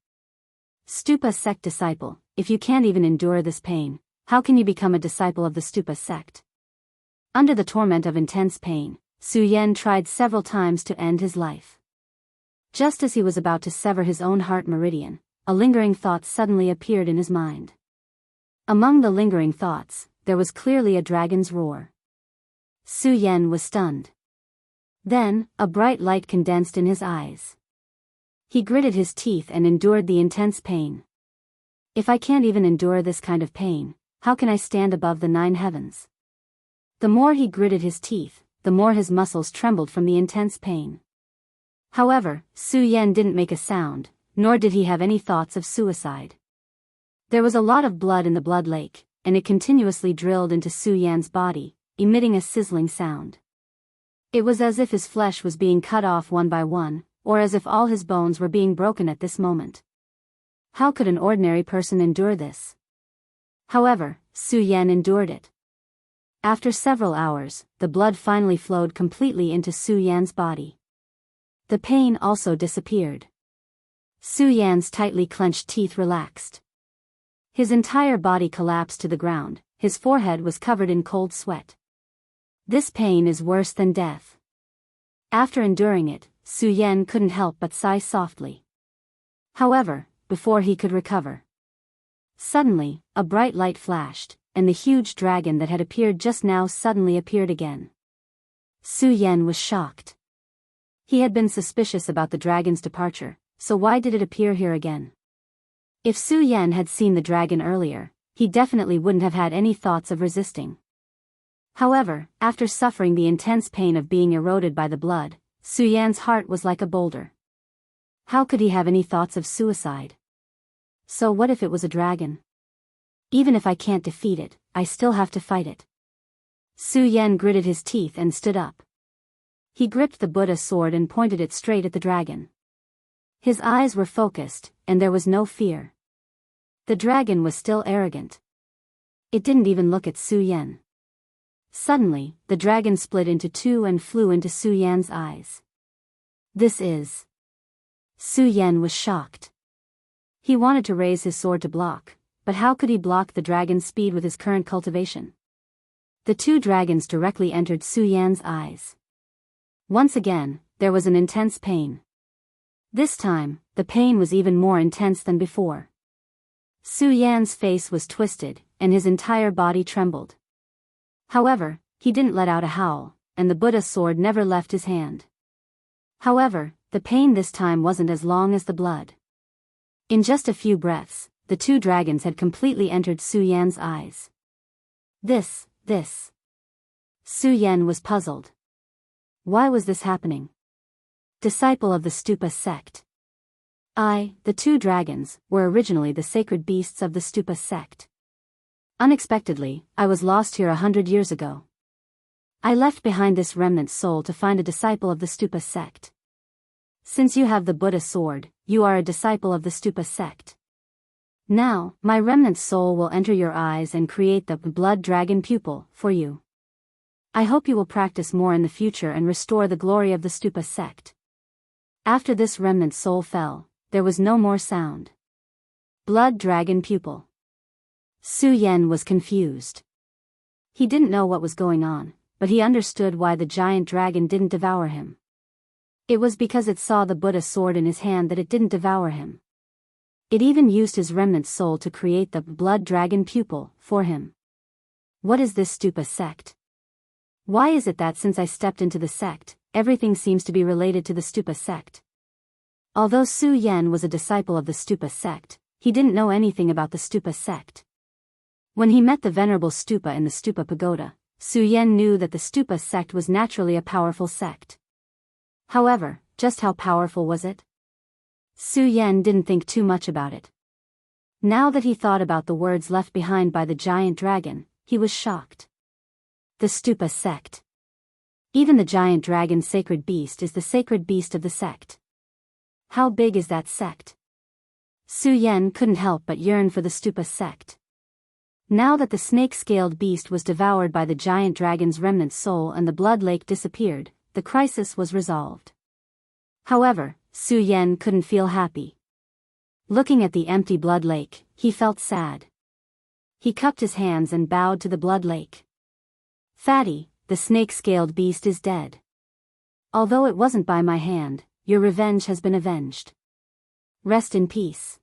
Stupa sect disciple, if you can't even endure this pain, how can you become a disciple of the Stupa sect? Under the torment of intense pain, Su Yan tried several times to end his life. Just as he was about to sever his own heart meridian, a lingering thought suddenly appeared in his mind. Among the lingering thoughts, there was clearly a dragon's roar. Su Yan was stunned. Then, a bright light condensed in his eyes. He gritted his teeth and endured the intense pain. If I can't even endure this kind of pain, how can I stand above the 9 heavens? The more he gritted his teeth, the more his muscles trembled from the intense pain. However, Su Yan didn't make a sound, nor did he have any thoughts of suicide. There was a lot of blood in the blood lake, and it continuously drilled into Su Yan's body, emitting a sizzling sound. It was as if his flesh was being cut off one by one, or as if all his bones were being broken at this moment. How could an ordinary person endure this? However, Su Yan endured it. After several hours, the blood finally flowed completely into Su Yan's body. The pain also disappeared. Su Yan's tightly clenched teeth relaxed. His entire body collapsed to the ground, his forehead was covered in cold sweat. This pain is worse than death. After enduring it, Su Yan couldn't help but sigh softly. However, before he could recover, suddenly, a bright light flashed, and the huge dragon that had appeared just now suddenly appeared again. Su Yan was shocked. He had been suspicious about the dragon's departure, so why did it appear here again? If Su Yan had seen the dragon earlier, he definitely wouldn't have had any thoughts of resisting. However, after suffering the intense pain of being eroded by the blood, Su Yan's heart was like a boulder. How could he have any thoughts of suicide? So what if it was a dragon? Even if I can't defeat it, I still have to fight it. Su Yan gritted his teeth and stood up. He gripped the Buddha sword and pointed it straight at the dragon. His eyes were focused, and there was no fear. The dragon was still arrogant. It didn't even look at Su Yan. Suddenly, the dragon split into two and flew into Su Yan's eyes. This is... Su Yan was shocked. He wanted to raise his sword to block, but how could he block the dragon's speed with his current cultivation? The two dragons directly entered Su Yan's eyes. Once again, there was an intense pain. This time, the pain was even more intense than before. Su Yan's face was twisted, and his entire body trembled. However, he didn't let out a howl, and the Buddha sword never left his hand. However, the pain this time wasn't as long as the blood. In just a few breaths, the two dragons had completely entered Su Yan's eyes. This. Su Yan was puzzled. Why was this happening? Disciple of the Stupa sect. The two dragons, were originally the sacred beasts of the Stupa sect. Unexpectedly, I was lost here 100 years ago. I left behind this remnant soul to find a disciple of the Stupa sect. Since you have the Buddha sword, you are a disciple of the Stupa sect. Now, my remnant soul will enter your eyes and create the blood dragon pupil for you. I hope you will practice more in the future and restore the glory of the Stupa sect. After this remnant soul fell, there was no more sound. Blood dragon pupil. Su Yan was confused. He didn't know what was going on, but he understood why the giant dragon didn't devour him. It was because it saw the Buddha sword in his hand that it didn't devour him. It even used his remnant soul to create the blood dragon pupil for him. What is this Stupa sect? Why is it that since I stepped into the sect, everything seems to be related to the Stupa sect? Although Su Yan was a disciple of the Stupa sect, he didn't know anything about the Stupa sect. When he met the venerable Stupa in the Stupa pagoda, Su Yan knew that the Stupa sect was naturally a powerful sect. However, just how powerful was it? Su Yan didn't think too much about it. Now that he thought about the words left behind by the giant dragon, he was shocked. The Stupa sect. Even the giant dragon's sacred beast is the sacred beast of the sect. How big is that sect? Su Yan couldn't help but yearn for the Stupa sect. Now that the snake-scaled beast was devoured by the giant dragon's remnant soul and the blood lake disappeared, the crisis was resolved. However, Su Yan couldn't feel happy. Looking at the empty blood lake, he felt sad. He cupped his hands and bowed to the blood lake. Fatty, the snake-scaled beast is dead. Although it wasn't by my hand, your revenge has been avenged. Rest in peace.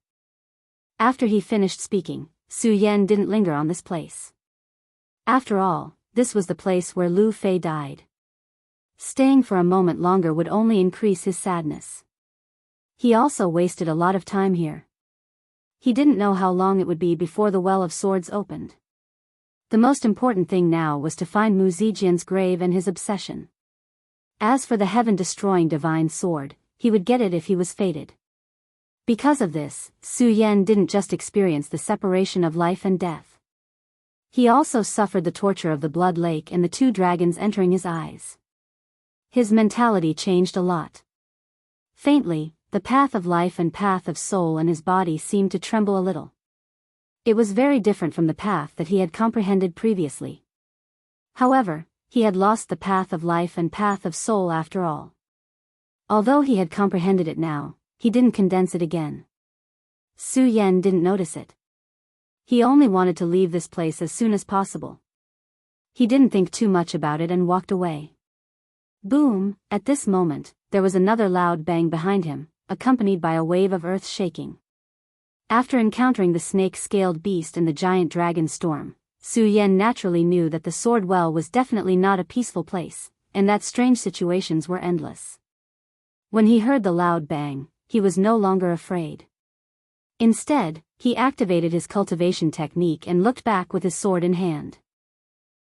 After he finished speaking, Su Yan didn't linger on this place. After all, this was the place where Lu Fei died. Staying for a moment longer would only increase his sadness. He also wasted a lot of time here. He didn't know how long it would be before the Well of Swords opened. The most important thing now was to find Mu Zijian's grave and his obsession. As for the heaven-destroying divine sword, he would get it if he was fated. Because of this, Su Yan didn't just experience the separation of life and death. He also suffered the torture of the blood lake and the two dragons entering his eyes. His mentality changed a lot. Faintly, the path of life and path of soul in his body seemed to tremble a little. It was very different from the path that he had comprehended previously. However, he had lost the path of life and path of soul after all. Although he had comprehended it now, he didn't condense it again. Su Yan didn't notice it. He only wanted to leave this place as soon as possible. He didn't think too much about it and walked away. Boom! At this moment, there was another loud bang behind him, accompanied by a wave of earth shaking. After encountering the snake-scaled beast and the giant dragon storm, Su Yan naturally knew that the sword well was definitely not a peaceful place, and that strange situations were endless. When he heard the loud bang, he was no longer afraid. Instead, he activated his cultivation technique and looked back with his sword in hand.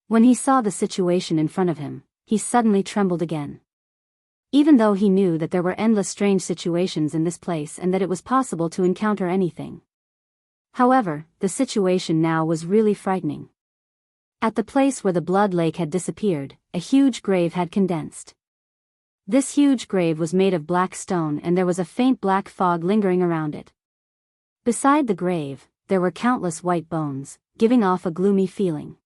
When he saw the situation in front of him, he suddenly trembled again. even though he knew that there were endless strange situations in this place and that it was possible to encounter anything. However, the situation now was really frightening. At the place where the blood lake had disappeared, a huge grave had condensed. This huge grave was made of black stone and there was a faint black fog lingering around it. Beside the grave, there were countless white bones, giving off a gloomy feeling.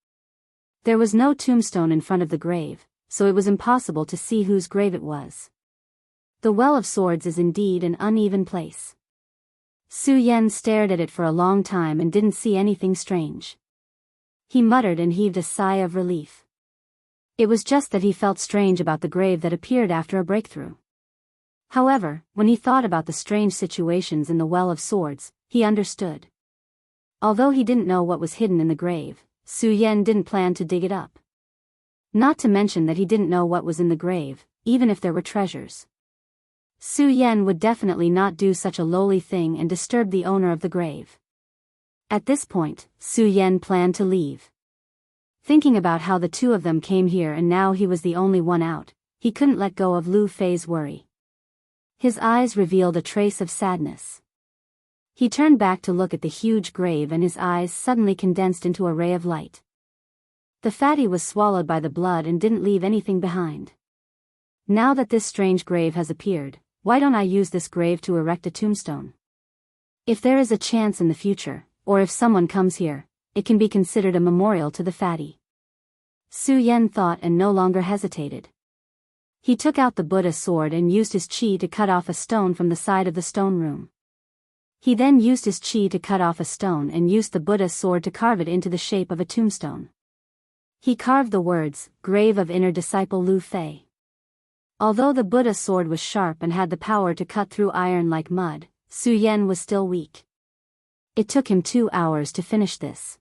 There was no tombstone in front of the grave, so it was impossible to see whose grave it was. The Well of Swords is indeed an uneven place. Su Yan stared at it for a long time and didn't see anything strange. He muttered and heaved a sigh of relief. It was just that he felt strange about the grave that appeared after a breakthrough. However, when he thought about the strange situations in the Well of Swords, he understood. Although he didn't know what was hidden in the grave, Su Yan didn't plan to dig it up. Not to mention that he didn't know what was in the grave, even if there were treasures. Su Yan would definitely not do such a lowly thing and disturb the owner of the grave. At this point, Su Yan planned to leave. Thinking about how the two of them came here and now he was the only one out, he couldn't let go of Lu Fei's worry. His eyes revealed a trace of sadness. He turned back to look at the huge grave and his eyes suddenly condensed into a ray of light. The fatty was swallowed by the blood and didn't leave anything behind. Now that this strange grave has appeared, why don't I use this grave to erect a tombstone? If there is a chance in the future, or if someone comes here, it can be considered a memorial to the fatty. Su Yan thought and no longer hesitated. He took out the Buddha sword and used his chi to cut off a stone from the side of the stone room. He then used his chi to cut off a stone and used the Buddha's sword to carve it into the shape of a tombstone. He carved the words, "Grave of Inner Disciple Lu Fei." Although the Buddha's sword was sharp and had the power to cut through iron like mud, Su Yan was still weak. It took him 2 hours to finish this.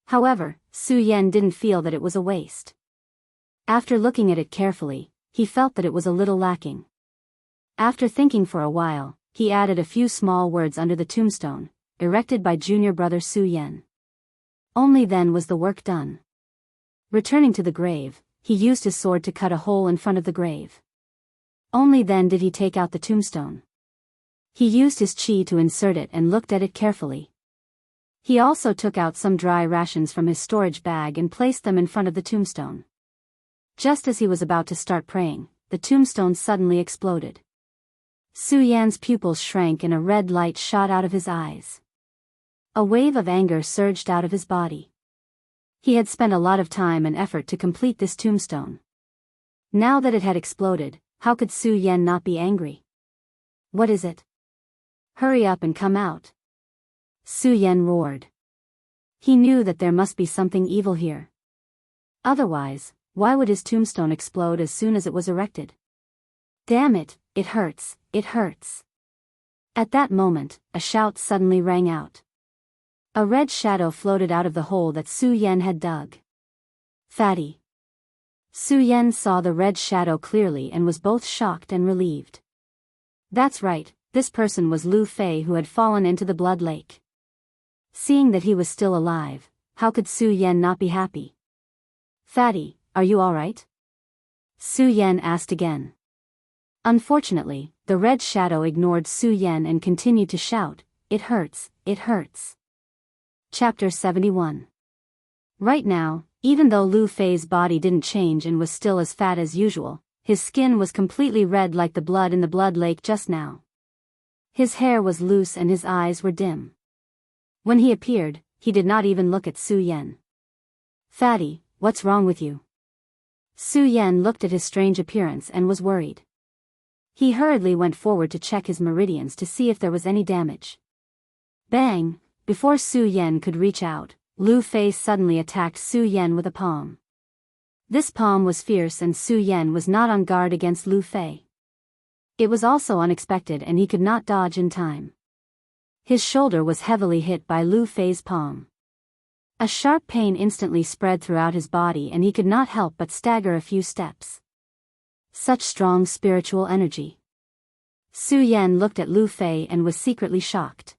However, Su Yan didn't feel that it was a waste. After looking at it carefully, he felt that it was a little lacking. After thinking for a while, he added a few small words under the tombstone, erected by junior brother Su Yan. Only then was the work done. Returning to the grave, he used his sword to cut a hole in front of the grave. Only then did he take out the tombstone. He used his chi to insert it and looked at it carefully. He also took out some dry rations from his storage bag and placed them in front of the tombstone. Just as he was about to start praying, the tombstone suddenly exploded. Su Yan's pupils shrank and a red light shot out of his eyes. A wave of anger surged out of his body. He had spent a lot of time and effort to complete this tombstone. Now that it had exploded, how could Su Yan not be angry? What is it? Hurry up and come out. Su Yan roared. He knew that there must be something evil here. Otherwise, why would his tombstone explode as soon as it was erected? Damn it, it hurts, it hurts. At that moment, a shout suddenly rang out. A red shadow floated out of the hole that Su Yan had dug. Fatty. Su Yan saw the red shadow clearly and was both shocked and relieved. That's right, this person was Lu Fei who had fallen into the blood lake. Seeing that he was still alive, how could Su Yan not be happy? Fatty, are you alright? Su Yan asked again. Unfortunately, the red shadow ignored Su Yan and continued to shout, "It hurts, it hurts." Chapter 71. Right now, even though Lu Fei's body didn't change and was still as fat as usual, his skin was completely red like the blood in the blood lake just now. His hair was loose and his eyes were dim. When he appeared, he did not even look at Su Yan. Fatty, what's wrong with you? Su Yan looked at his strange appearance and was worried. He hurriedly went forward to check his meridians to see if there was any damage. Bang! Before Su Yan could reach out, Lu Fei suddenly attacked Su Yan with a palm. This palm was fierce and Su Yan was not on guard against Lu Fei. It was also unexpected and he could not dodge in time. His shoulder was heavily hit by Lu Fei's palm. A sharp pain instantly spread throughout his body and he could not help but stagger a few steps. Such strong spiritual energy. Su Yan looked at Lu Fei and was secretly shocked.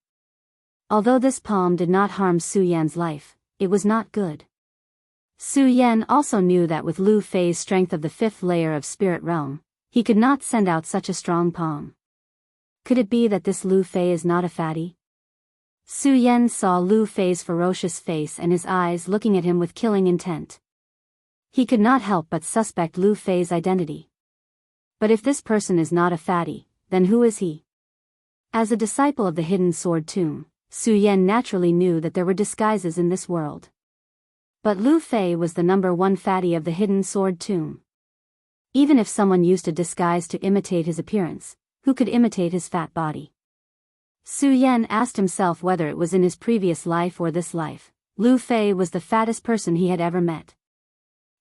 Although this palm did not harm Su Yan's life, it was not good. Su Yan also knew that with Lu Fei's strength of the 5th layer of spirit realm, he could not send out such a strong palm. Could it be that this Lu Fei is not a fatty? Su Yan saw Lu Fei's ferocious face and his eyes looking at him with killing intent. He could not help but suspect Lu Fei's identity. But if this person is not a fatty, then who is he? As a disciple of the hidden sword tomb, Su Yan naturally knew that there were disguises in this world. But Lu Fei was the #1 fatty of the hidden sword tomb. Even if someone used a disguise to imitate his appearance, who could imitate his fat body? Su Yan asked himself whether it was in his previous life or this life. Lu Fei was the fattest person he had ever met.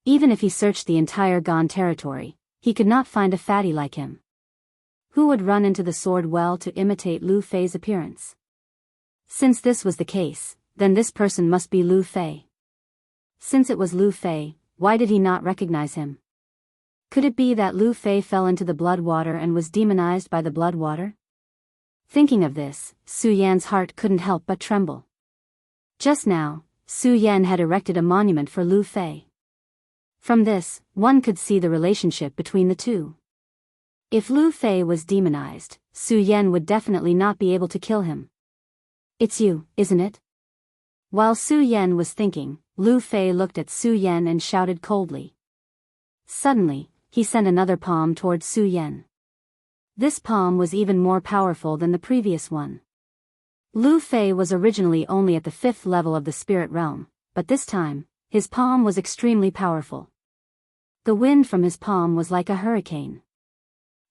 Even if he searched the entire Gan territory, he could not find a fatty like him. Who would run into the sword well to imitate Lu Fei's appearance? Since this was the case, then this person must be Lu Fei. Since it was Lu Fei, why did he not recognize him? Could it be that Lu Fei fell into the blood water and was demonized by the blood water? Thinking of this, Su Yan's heart couldn't help but tremble. Just now, Su Yan had erected a monument for Lu Fei. From this, one could see the relationship between the two. If Lu Fei was demonized, Su Yan would definitely not be able to kill him. It's you, isn't it? While Su Yan was thinking, Lu Fei looked at Su Yan and shouted coldly. Suddenly, he sent another palm towards Su Yan. This palm was even more powerful than the previous one. Lu Fei was originally only at the 5th level of the spirit realm, but this time, his palm was extremely powerful. The wind from his palm was like a hurricane.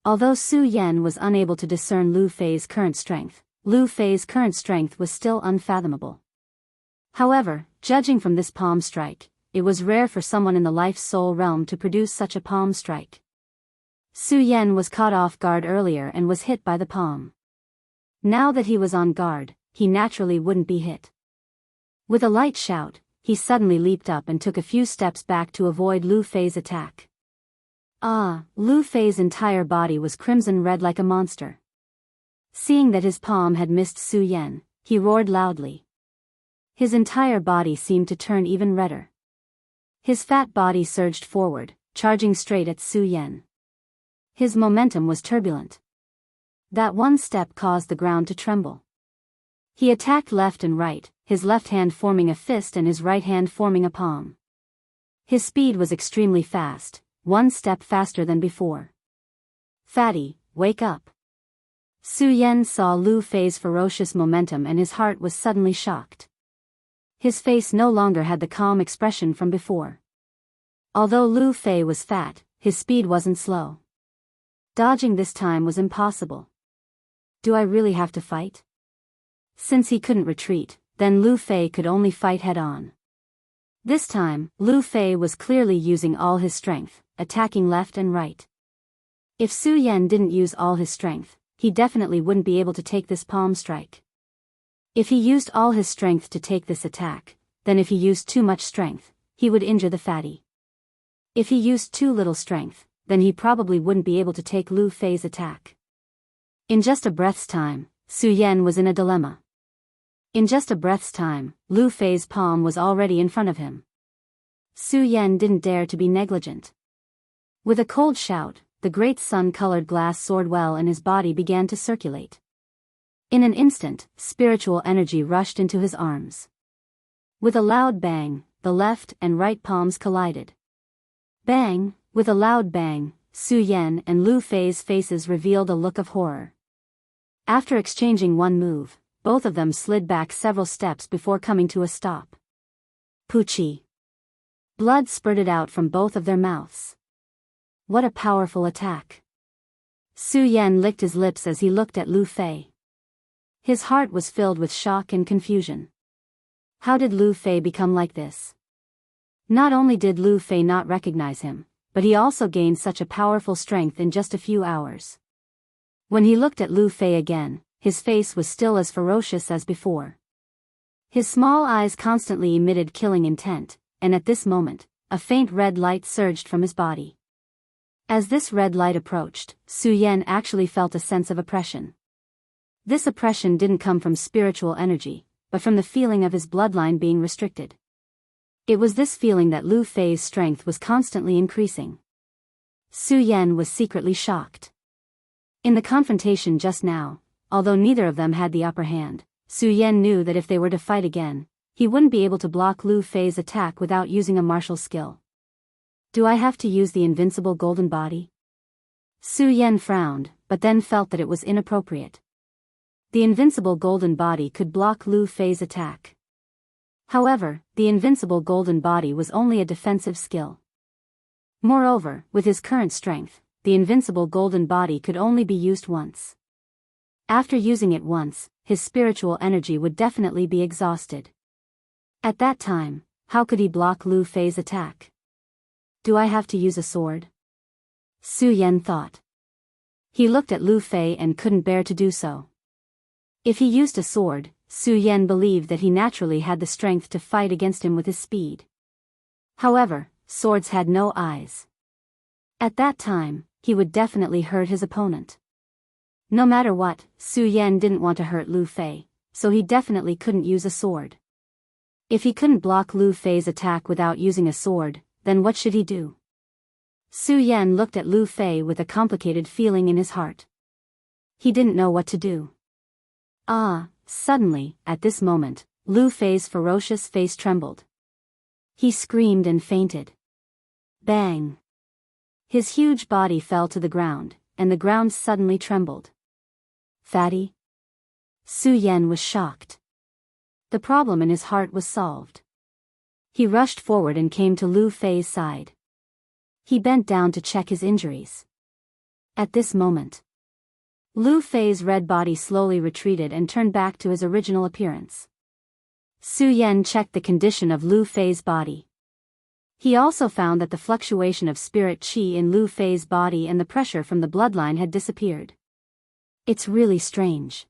Although Su Yan was unable to discern Lu Fei's current strength, Lu Fei's current strength was still unfathomable. However, judging from this palm strike, it was rare for someone in the life-soul realm to produce such a palm strike. Su Yan was caught off guard earlier and was hit by the palm. Now that he was on guard, he naturally wouldn't be hit. With a light shout, he suddenly leaped up and took a few steps back to avoid Lu Fei's attack. Lu Fei's entire body was crimson red like a monster. Seeing that his palm had missed Su Yan, he roared loudly. His entire body seemed to turn even redder. His fat body surged forward, charging straight at Su Yan. His momentum was turbulent. That one step caused the ground to tremble. He attacked left and right, his left hand forming a fist and his right hand forming a palm. His speed was extremely fast, one step faster than before. Fatty, wake up. Su Yan saw Lu Fei's ferocious momentum and his heart was suddenly shocked. His face no longer had the calm expression from before. Although Lu Fei was fat, his speed wasn't slow. Dodging this time was impossible. Do I really have to fight? Since he couldn't retreat, then Lu Fei could only fight head-on. This time, Lu Fei was clearly using all his strength, attacking left and right. If Su Yan didn't use all his strength, he definitely wouldn't be able to take this palm strike. If he used all his strength to take this attack, then if he used too much strength, he would injure the fatty. If he used too little strength, then he probably wouldn't be able to take Lu Fei's attack. In just a breath's time, Su Yan was in a dilemma. In just a breath's time, Lu Fei's palm was already in front of him. Su Yan didn't dare to be negligent. With a cold shout, the great sun-colored glass sword well in his body began to circulate. In an instant, spiritual energy rushed into his arms. With a loud bang, the left and right palms collided. Bang! With a loud bang, Su Yan and Lu Fei's faces revealed a look of horror. After exchanging one move, both of them slid back several steps before coming to a stop. Poochie! Blood spurted out from both of their mouths. What a powerful attack! Su Yan licked his lips as he looked at Lu Fei. His heart was filled with shock and confusion. How did Lu Fei become like this? Not only did Lu Fei not recognize him, but he also gained such a powerful strength in just a few hours. When he looked at Lu Fei again, his face was still as ferocious as before. His small eyes constantly emitted killing intent, and at this moment, a faint red light surged from his body. As this red light approached, Su Yan actually felt a sense of oppression. This oppression didn't come from spiritual energy, but from the feeling of his bloodline being restricted. It was this feeling that Lu Fei's strength was constantly increasing. Su Yan was secretly shocked. In the confrontation just now, although neither of them had the upper hand, Su Yan knew that if they were to fight again, he wouldn't be able to block Lu Fei's attack without using a martial skill. Do I have to use the invincible golden body? Su Yan frowned, but then felt that it was inappropriate. The invincible golden body could block Lu Fei's attack. However, the invincible golden body was only a defensive skill. Moreover, with his current strength, the invincible golden body could only be used once. After using it once, his spiritual energy would definitely be exhausted. At that time, how could he block Lu Fei's attack? Do I have to use a sword? Su Yan thought. He looked at Lu Fei and couldn't bear to do so. If he used a sword, Su Yan believed that he naturally had the strength to fight against him with his speed. However, swords had no eyes. At that time, he would definitely hurt his opponent. No matter what, Su Yan didn't want to hurt Lu Fei, so he definitely couldn't use a sword. If he couldn't block Lu Fei's attack without using a sword, then what should he do? Su Yan looked at Lu Fei with a complicated feeling in his heart. He didn't know what to do. Suddenly, at this moment, Lu Fei's ferocious face trembled. He screamed and fainted. Bang! His huge body fell to the ground, and the ground suddenly trembled. Fatty? Su Yan was shocked. The problem in his heart was solved. He rushed forward and came to Lu Fei's side. He bent down to check his injuries. At this moment, Lu Fei's red body slowly retreated and turned back to his original appearance. Su Yan checked the condition of Lu Fei's body. He also found that the fluctuation of spirit qi in Lu Fei's body and the pressure from the bloodline had disappeared. It's really strange.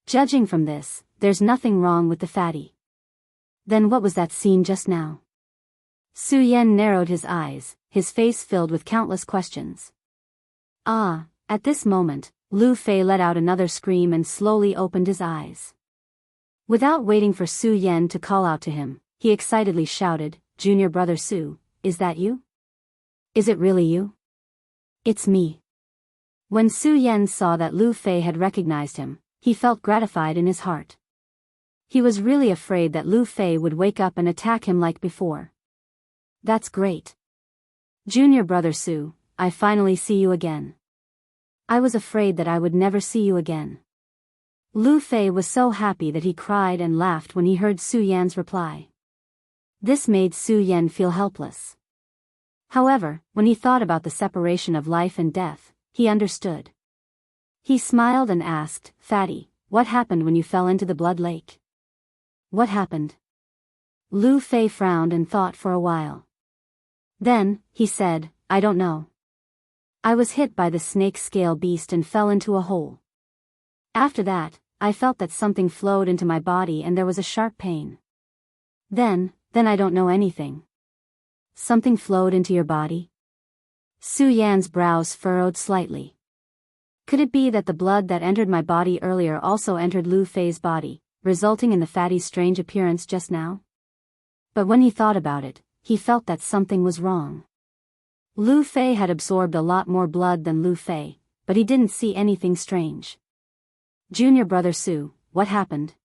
Judging from this, there's nothing wrong with the fatty. Then what was that scene just now? Su Yan narrowed his eyes, his face filled with countless questions. At this moment, Lu Fei let out another scream and slowly opened his eyes. Without waiting for Su Yan to call out to him, he excitedly shouted, "Junior brother Su, is that you? Is it really you?" "It's me." When Su Yan saw that Lu Fei had recognized him, he felt gratified in his heart. He was really afraid that Lu Fei would wake up and attack him like before. "That's great. Junior brother Su, I finally see you again. I was afraid that I would never see you again." Lu Fei was so happy that he cried and laughed when he heard Su Yan's reply. This made Su Yan feel helpless. However, when he thought about the separation of life and death, he understood. He smiled and asked, "Fatty, what happened when you fell into the blood lake?" "What happened?" Lu Fei frowned and thought for a while. Then, he said, "I don't know. I was hit by the snake scale beast and fell into a hole. After that, I felt that something flowed into my body and there was a sharp pain. Then I don't know anything." "Something flowed into your body?" Su Yan's brows furrowed slightly. Could it be that the blood that entered my body earlier also entered Lu Fei's body, resulting in the fatty's strange appearance just now? But when he thought about it, he felt that something was wrong. Lu Fei had absorbed a lot more blood than Lu Fei, but he didn't see anything strange. "Junior brother Su, what happened?"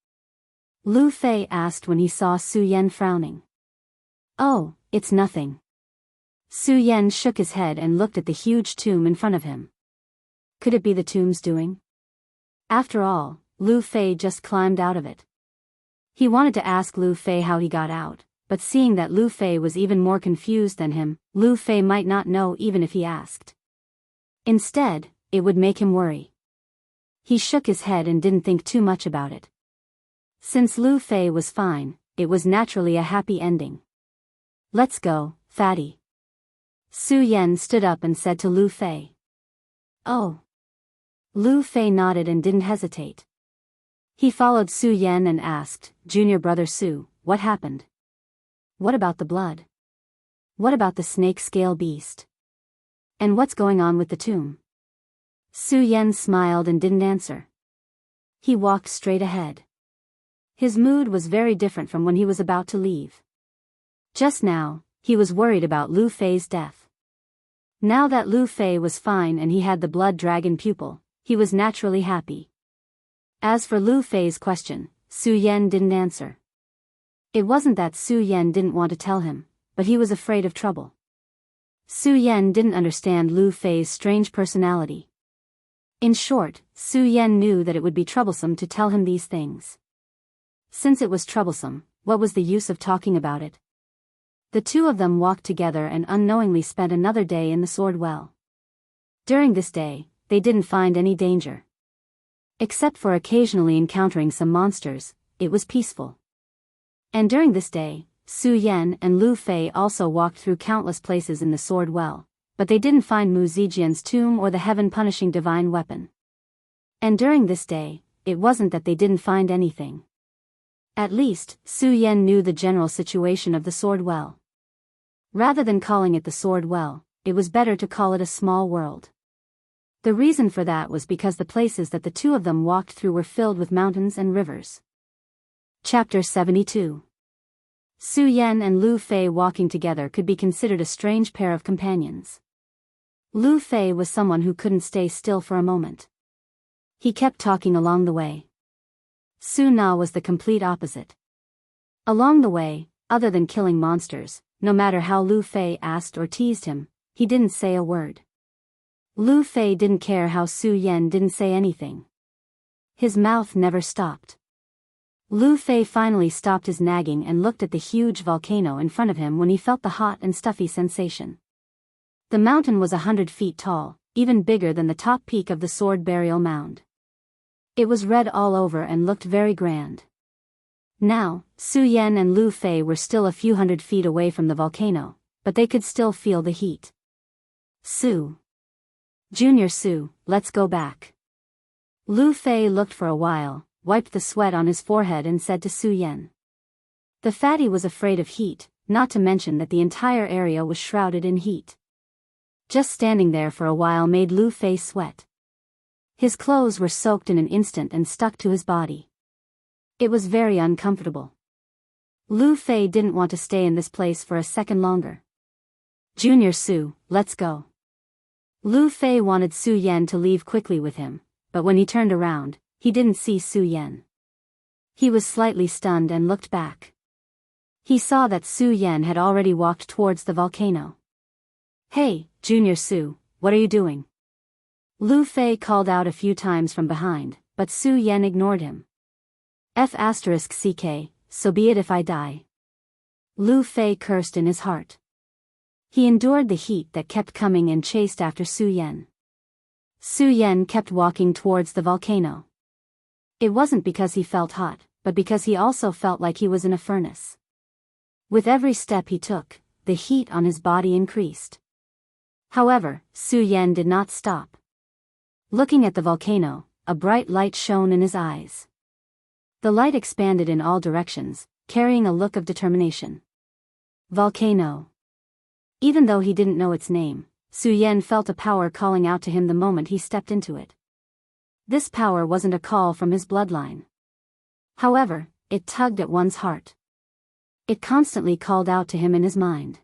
Lu Fei asked when he saw Su Yan frowning. "Oh, it's nothing." Su Yan shook his head and looked at the huge tomb in front of him. Could it be the tomb's doing? After all, Lu Fei just climbed out of it. He wanted to ask Lu Fei how he got out, but seeing that Lu Fei was even more confused than him, Lu Fei might not know even if he asked. Instead, it would make him worry. He shook his head and didn't think too much about it. Since Lu Fei was fine, it was naturally a happy ending. "Let's go, fatty." Su Yan stood up and said to Lu Fei. "Oh." Lu Fei nodded and didn't hesitate. He followed Su Yan and asked, "Junior brother Su, what happened? What about the blood? What about the snake scale beast? And what's going on with the tomb?" Su Yan smiled and didn't answer. He walked straight ahead. His mood was very different from when he was about to leave. Just now, he was worried about Lu Fei's death. Now that Lu Fei was fine and he had the blood dragon pupil, he was naturally happy. As for Lu Fei's question, Su Yan didn't answer. It wasn't that Su Yan didn't want to tell him, but he was afraid of trouble. Su Yan didn't understand Lu Fei's strange personality. In short, Su Yan knew that it would be troublesome to tell him these things. Since it was troublesome, what was the use of talking about it? The two of them walked together and unknowingly spent another day in the Sword Well. During this day, they didn't find any danger. Except for occasionally encountering some monsters, it was peaceful. And during this day, Su Yan and Lu Fei also walked through countless places in the Sword Well, but they didn't find Mu Zijian's tomb or the heaven-punishing divine weapon. And during this day, it wasn't that they didn't find anything. At least, Su Yan knew the general situation of the Sword Well. Rather than calling it the Sword Well, it was better to call it a small world. The reason for that was because the places that the two of them walked through were filled with mountains and rivers. Chapter 72. Su Yan and Lu Fei walking together could be considered a strange pair of companions. Lu Fei was someone who couldn't stay still for a moment. He kept talking along the way. Su Na was the complete opposite. Along the way, other than killing monsters, no matter how Lu Fei asked or teased him, he didn't say a word. Lu Fei didn't care how Su Yan didn't say anything. His mouth never stopped. Lu Fei finally stopped his nagging and looked at the huge volcano in front of him when he felt the hot and stuffy sensation. The mountain was 100 feet tall, even bigger than the top peak of the Sword Burial Mound. It was red all over and looked very grand. Now, Su Yan and Lu Fei were still a few hundred feet away from the volcano, but they could still feel the heat. Junior Su, let's go back. Lu Fei looked for a while, wiped the sweat on his forehead and said to Su Yan. The fatty was afraid of heat, not to mention that the entire area was shrouded in heat. Just standing there for a while made Lu Fei sweat. His clothes were soaked in an instant and stuck to his body. It was very uncomfortable. Lu Fei didn't want to stay in this place for a second longer. Junior Su, let's go. Lu Fei wanted Su Yan to leave quickly with him, but when he turned around, he didn't see Su Yan. He was slightly stunned and looked back. He saw that Su Yan had already walked towards the volcano. Hey, Junior Su, what are you doing? Lu Fei called out a few times from behind, but Su Yan ignored him. F***ck, so be it if I die. Lu Fei cursed in his heart. He endured the heat that kept coming and chased after Su Yan. Su Yan kept walking towards the volcano. It wasn't because he felt hot, but because he also felt like he was in a furnace. With every step he took, the heat on his body increased. However, Su Yan did not stop. Looking at the volcano, a bright light shone in his eyes. The light expanded in all directions, carrying a look of determination. Volcano. Even though he didn't know its name, Su Yan felt a power calling out to him the moment he stepped into it. This power wasn't a call from his bloodline. However, it tugged at one's heart. It constantly called out to him in his mind.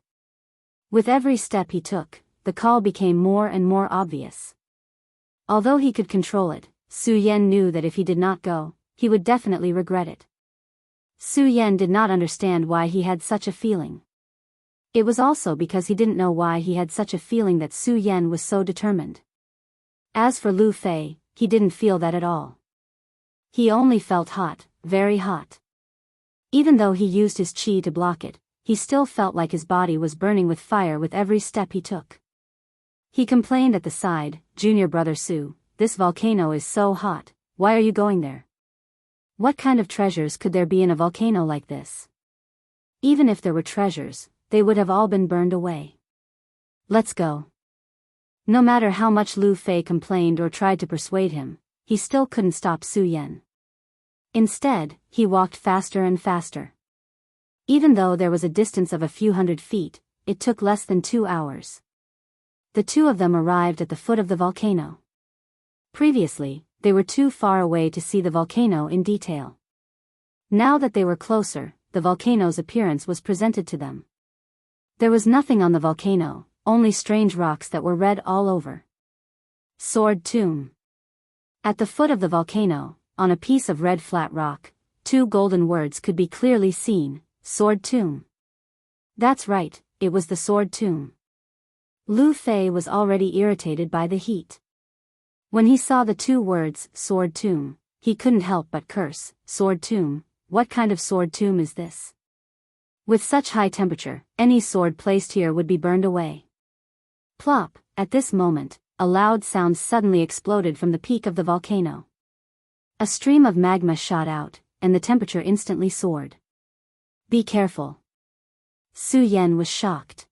With every step he took, the call became more and more obvious. Although he could control it, Su Yan knew that if he did not go, he would definitely regret it. Su Yan did not understand why he had such a feeling. It was also because he didn't know why he had such a feeling that Su Yan was so determined. As for Lu Fei, he didn't feel that at all. He only felt hot, very hot. Even though he used his qi to block it, he still felt like his body was burning with fire with every step he took. He complained at the side, Junior Brother Su, this volcano is so hot, why are you going there? What kind of treasures could there be in a volcano like this? Even if there were treasures, they would have all been burned away. Let's go. No matter how much Lu Fei complained or tried to persuade him, he still couldn't stop Su Yan. Instead, he walked faster and faster. Even though there was a distance of a few hundred feet, it took less than 2 hours. The two of them arrived at the foot of the volcano. Previously, they were too far away to see the volcano in detail. Now that they were closer, the volcano's appearance was presented to them. There was nothing on the volcano, only strange rocks that were red all over. Sword Tomb. At the foot of the volcano, on a piece of red flat rock, 2 golden words could be clearly seen: Sword Tomb. That's right, it was the Sword Tomb. Lu Fei was already irritated by the heat. When he saw the 2 words, Sword Tomb, he couldn't help but curse. Sword Tomb, what kind of sword tomb is this? With such high temperature, any sword placed here would be burned away. Plop! At this moment, a loud sound suddenly exploded from the peak of the volcano. A stream of magma shot out, and the temperature instantly soared. Be careful. Su Yan was shocked.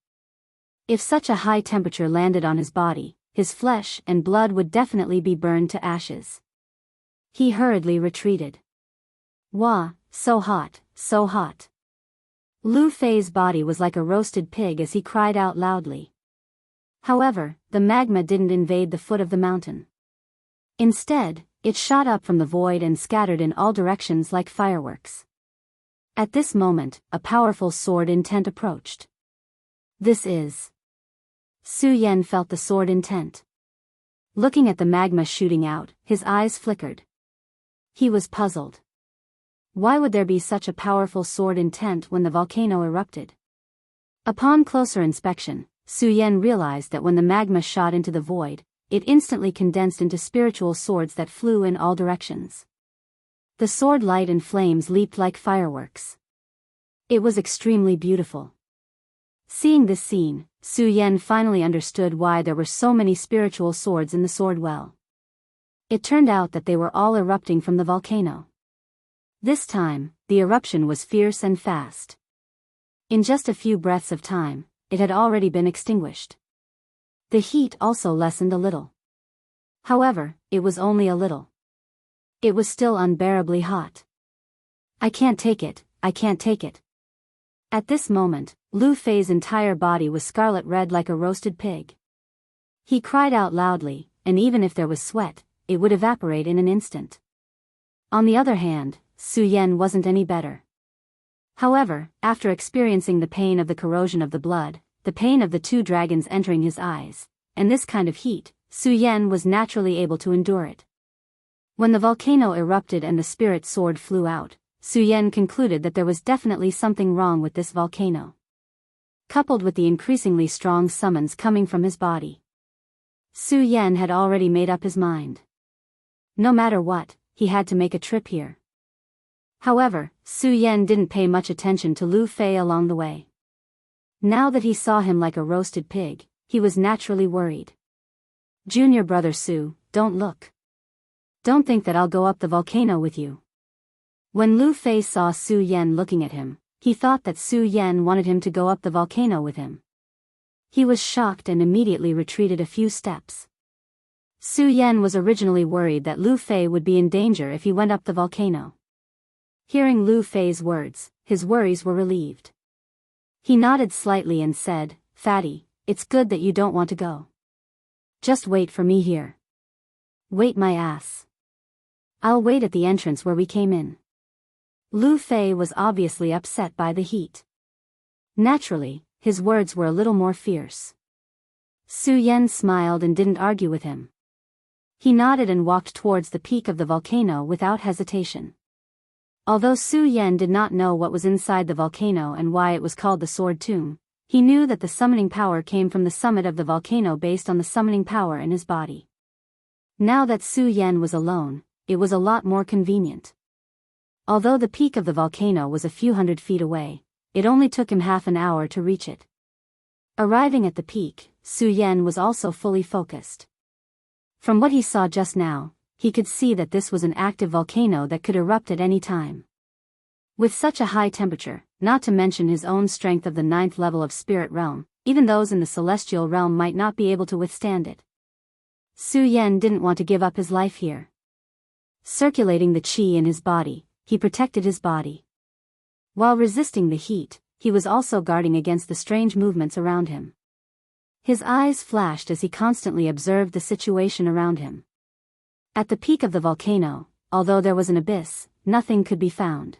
If such a high temperature landed on his body, his flesh and blood would definitely be burned to ashes. He hurriedly retreated. Wah, so hot, so hot. Lu Fei's body was like a roasted pig as he cried out loudly. However, the magma didn't invade the foot of the mountain. Instead, it shot up from the void and scattered in all directions like fireworks. At this moment, a powerful sword intent approached. This is... Su Yan felt the sword intent. Looking at the magma shooting out, his eyes flickered. He was puzzled. Why would there be such a powerful sword intent when the volcano erupted? Upon closer inspection, Su Yan realized that when the magma shot into the void, it instantly condensed into spiritual swords that flew in all directions. The sword light and flames leaped like fireworks. It was extremely beautiful. Seeing this scene, Su Yan finally understood why there were so many spiritual swords in the sword well. It turned out that they were all erupting from the volcano. This time, the eruption was fierce and fast. In just a few breaths of time, it had already been extinguished. The heat also lessened a little. However, it was only a little. It was still unbearably hot. I can't take it, I can't take it. At this moment, Lu Fei's entire body was scarlet red like a roasted pig. He cried out loudly, and even if there was sweat, it would evaporate in an instant. On the other hand, Su Yan wasn't any better. However, after experiencing the pain of the corrosion of the blood, the pain of the 2 dragons entering his eyes, and this kind of heat, Su Yan was naturally able to endure it. When the volcano erupted and the spirit sword flew out, Su Yan concluded that there was definitely something wrong with this volcano. Coupled with the increasingly strong summons coming from his body, Su Yan had already made up his mind. No matter what, he had to make a trip here. However, Su Yan didn't pay much attention to Lu Fei along the way. Now that he saw him like a roasted pig, he was naturally worried. Junior brother Su, don't look. Don't think that I'll go up the volcano with you. When Lu Fei saw Su Yan looking at him, he thought that Su Yan wanted him to go up the volcano with him. He was shocked and immediately retreated a few steps. Su Yan was originally worried that Lu Fei would be in danger if he went up the volcano. Hearing Lu Fei's words, his worries were relieved. He nodded slightly and said, "Fatty, it's good that you don't want to go. Just wait for me here." "Wait my ass. I'll wait at the entrance where we came in." Lu Fei was obviously upset by the heat. Naturally, his words were a little more fierce. Su Yan smiled and didn't argue with him. He nodded and walked towards the peak of the volcano without hesitation. Although Su Yan did not know what was inside the volcano and why it was called the Sword Tomb, he knew that the summoning power came from the summit of the volcano based on the summoning power in his body. Now that Su Yan was alone, it was a lot more convenient. Although the peak of the volcano was a few hundred feet away, it only took him half an hour to reach it. Arriving at the peak, Su Yan was also fully focused. From what he saw just now, he could see that this was an active volcano that could erupt at any time. With such a high temperature, not to mention his own strength of the 9th level of spirit realm, even those in the celestial realm might not be able to withstand it. Su Yan didn't want to give up his life here. Circulating the qi in his body, he protected his body. While resisting the heat, he was also guarding against the strange movements around him. His eyes flashed as he constantly observed the situation around him. At the peak of the volcano, although there was an abyss, nothing could be found.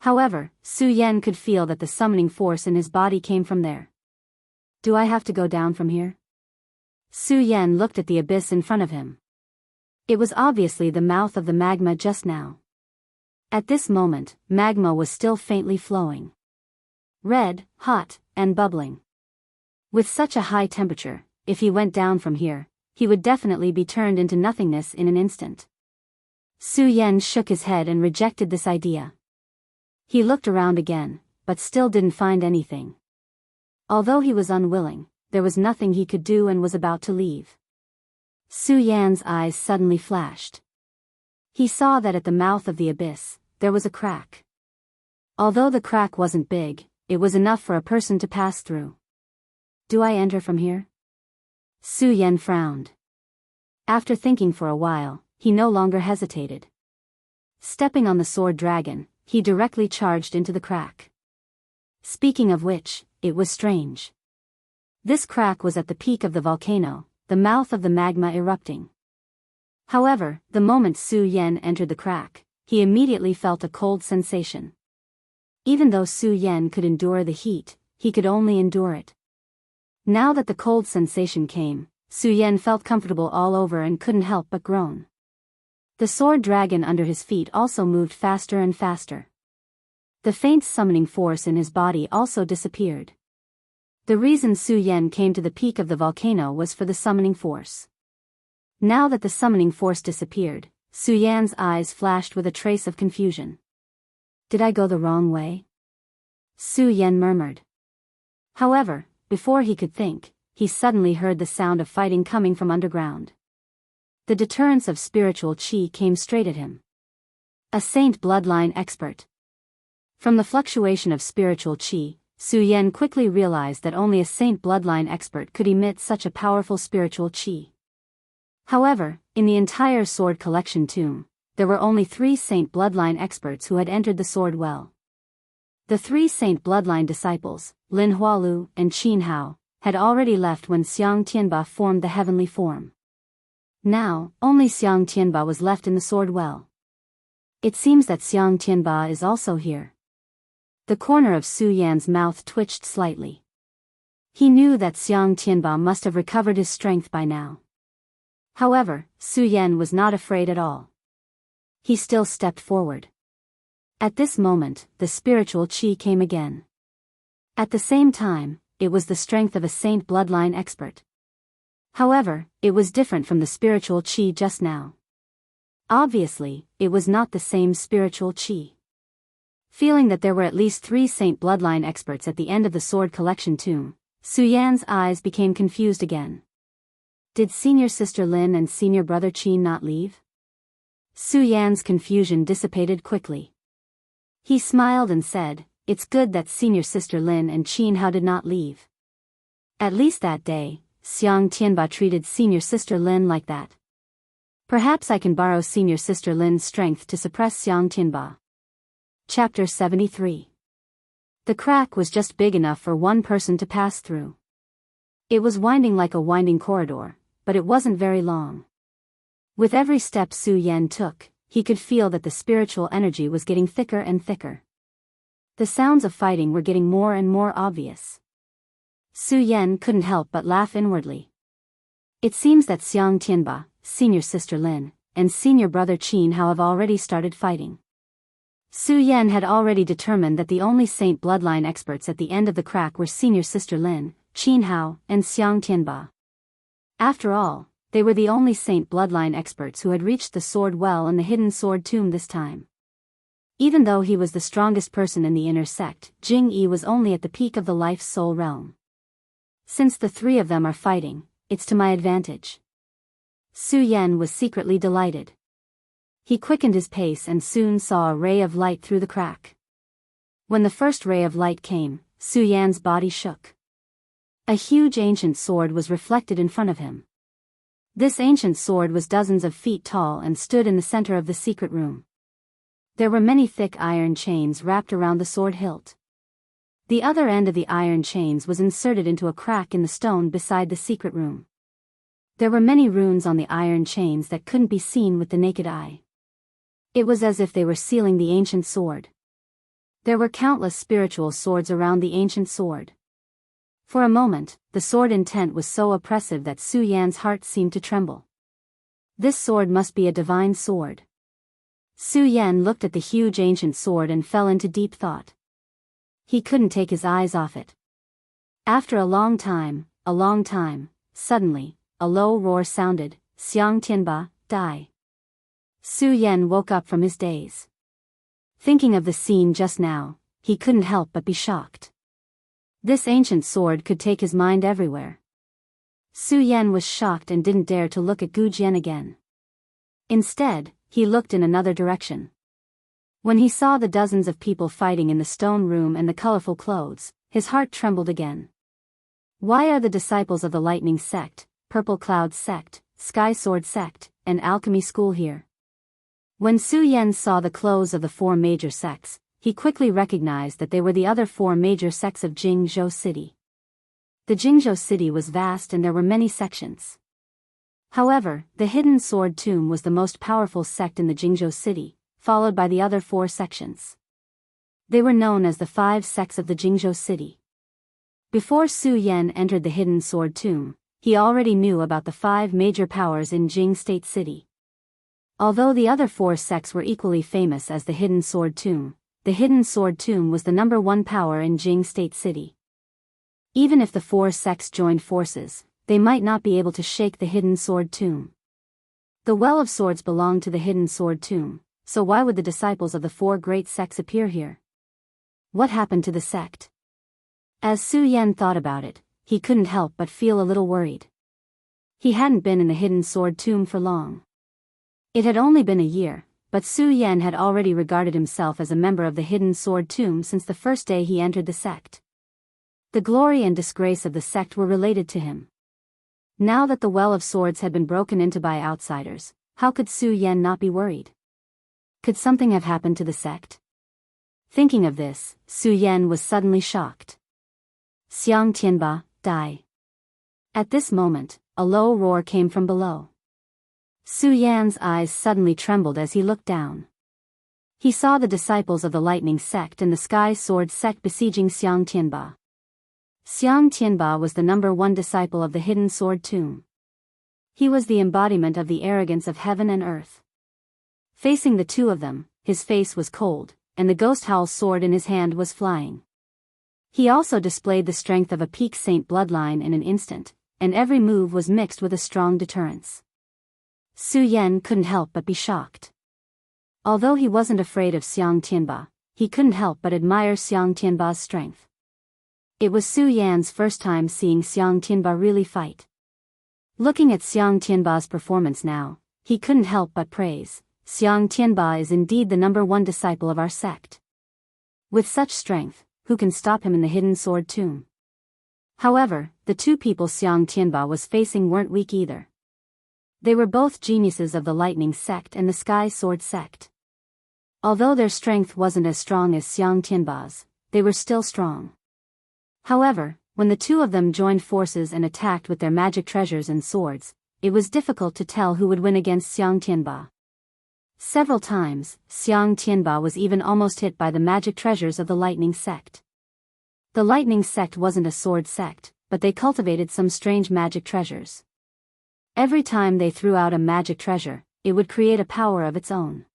However, Su Yan could feel that the summoning force in his body came from there. Do I have to go down from here? Su Yan looked at the abyss in front of him. It was obviously the mouth of the magma just now. At this moment, magma was still faintly flowing. Red, hot, and bubbling. With such a high temperature, if he went down from here, he would definitely be turned into nothingness in an instant. Su Yan shook his head and rejected this idea. He looked around again, but still didn't find anything. Although he was unwilling, there was nothing he could do and was about to leave. Su Yan's eyes suddenly flashed. He saw that at the mouth of the abyss, there was a crack. Although the crack wasn't big, it was enough for a person to pass through. Do I enter from here? Su Yan frowned. After thinking for a while, he no longer hesitated. Stepping on the sword dragon, he directly charged into the crack. Speaking of which, it was strange. This crack was at the peak of the volcano, the mouth of the magma erupting. However, the moment Su Yan entered the crack, he immediately felt a cold sensation. Even though Su Yan could endure the heat, he could only endure it. Now that the cold sensation came, Su Yan felt comfortable all over and couldn't help but groan. The sword dragon under his feet also moved faster and faster. The faint summoning force in his body also disappeared. The reason Su Yan came to the peak of the volcano was for the summoning force. Now that the summoning force disappeared, Su Yan's eyes flashed with a trace of confusion. Did I go the wrong way? Su Yan murmured. However, before he could think, he suddenly heard the sound of fighting coming from underground. The deterrence of spiritual qi came straight at him. A saint bloodline expert. From the fluctuation of spiritual qi, Su Yan quickly realized that only a saint bloodline expert could emit such a powerful spiritual qi. However, in the entire sword collection tomb, there were only 3 saint bloodline experts who had entered the sword well. The 3 saint bloodline disciples, Lin Hualu and Qin Hao, had already left when Xiang Tianba formed the heavenly form. Now, only Xiang Tianba was left in the sword well. It seems that Xiang Tianba is also here. The corner of Su Yan's mouth twitched slightly. He knew that Xiang Tianba must have recovered his strength by now. However, Su Yan was not afraid at all. He still stepped forward. At this moment, the spiritual qi came again. At the same time, it was the strength of a saint bloodline expert. However, it was different from the spiritual qi just now. Obviously, it was not the same spiritual qi. Feeling that there were at least 3 saint bloodline experts at the end of the sword collection tomb, Su Yan's eyes became confused again. Did senior sister Lin and senior brother Qin not leave? Su Yan's confusion dissipated quickly. He smiled and said, "It's good that senior sister Lin and Qin Hao did not leave. At least that day, Xiang Tianba treated senior sister Lin like that. Perhaps I can borrow senior sister Lin's strength to suppress Xiang Tianba." Chapter 73. The crack was just big enough for one person to pass through. It was winding like a winding corridor, but it wasn't very long. With every step Su Yan took, he could feel that the spiritual energy was getting thicker and thicker. The sounds of fighting were getting more and more obvious. Su Yan couldn't help but laugh inwardly. It seems that Xiang Tianba, senior sister Lin, and senior brother Qin Hao have already started fighting. Su Yan had already determined that the only saint bloodline experts at the end of the crack were senior sister Lin, Qin Hao, and Xiang Tianba. After all, they were the only saint bloodline experts who had reached the sword well and the hidden sword tomb this time. Even though he was the strongest person in the inner sect, Jing Yi was only at the peak of the life soul realm. Since the 3 of them are fighting, it's to my advantage. Su Yan was secretly delighted. He quickened his pace and soon saw a ray of light through the crack. When the first ray of light came, Su Yan's body shook. A huge ancient sword was reflected in front of him. This ancient sword was dozens of feet tall and stood in the center of the secret room. There were many thick iron chains wrapped around the sword hilt. The other end of the iron chains was inserted into a crack in the stone beside the secret room. There were many runes on the iron chains that couldn't be seen with the naked eye. It was as if they were sealing the ancient sword. There were countless spiritual swords around the ancient sword. For a moment, the sword intent was so oppressive that Su Yan's heart seemed to tremble. This sword must be a divine sword. Su Yan looked at the huge ancient sword and fell into deep thought. He couldn't take his eyes off it. After a long time, suddenly, a low roar sounded, "Xiang Tianba, die." Su Yan woke up from his daze. Thinking of the scene just now, he couldn't help but be shocked. This ancient sword could take his mind everywhere. Su Yan was shocked and didn't dare to look at Gu Jian again. Instead, he looked in another direction. When he saw the dozens of people fighting in the stone room and the colorful clothes, his heart trembled again. Why are the disciples of the Lightning Sect, Purple Cloud Sect, Sky Sword Sect, and Alchemy School here? When Su Yan saw the clothes of the four major sects, he quickly recognized that they were the other four major sects of Jingzhou City. The Jingzhou City was vast and there were many sections. However, the Hidden Sword Tomb was the most powerful sect in the Jingzhou City, followed by the other four sections. They were known as the 5 sects of the Jingzhou City. Before Su Yan entered the Hidden Sword Tomb, he already knew about the 5 major powers in Jing State City. Although the other 4 sects were equally famous as the Hidden Sword Tomb, the Hidden Sword Tomb was the #1 power in Jing State City. Even if the 4 sects joined forces, they might not be able to shake the Hidden Sword Tomb. The Well of Swords belonged to the Hidden Sword Tomb, so why would the disciples of the 4 great sects appear here? What happened to the sect? As Su Yan thought about it, he couldn't help but feel a little worried. He hadn't been in the Hidden Sword Tomb for long. It had only been a year, but Su Yan had already regarded himself as a member of the Hidden Sword Tomb since the first day he entered the sect. The glory and disgrace of the sect were related to him. Now that the Well of Swords had been broken into by outsiders, how could Su Yan not be worried? Could something have happened to the sect? Thinking of this, Su Yan was suddenly shocked. Xiang Tianba, die. At this moment, a low roar came from below. Su Yan's eyes suddenly trembled as he looked down. He saw the disciples of the Lightning Sect and the Sky Sword Sect besieging Xiang Tianba. Xiang Tianba was the #1 disciple of the Hidden Sword Tomb. He was the embodiment of the arrogance of heaven and earth. Facing the two of them, his face was cold, and the ghost howl sword in his hand was flying. He also displayed the strength of a peak saint bloodline in an instant, and every move was mixed with a strong deterrence. Su Yan couldn't help but be shocked. Although he wasn't afraid of Xiang Tianba, he couldn't help but admire Xiang Tianba's strength. It was Su Yan's first time seeing Xiang Tianba really fight. Looking at Xiang Tianba's performance now, he couldn't help but praise, Xiang Tianba is indeed the #1 disciple of our sect. With such strength, who can stop him in the Hidden Sword Tomb? However, the two people Xiang Tianba was facing weren't weak either. They were both geniuses of the Lightning Sect and the Sky Sword Sect. Although their strength wasn't as strong as Xiang Tianba's, they were still strong. However, when the two of them joined forces and attacked with their magic treasures and swords, it was difficult to tell who would win against Xiang Tianba. Several times, Xiang Tianba was even almost hit by the magic treasures of the Lightning Sect. The Lightning Sect wasn't a sword sect, but they cultivated some strange magic treasures. Every time they threw out a magic treasure, it would create a power of its own.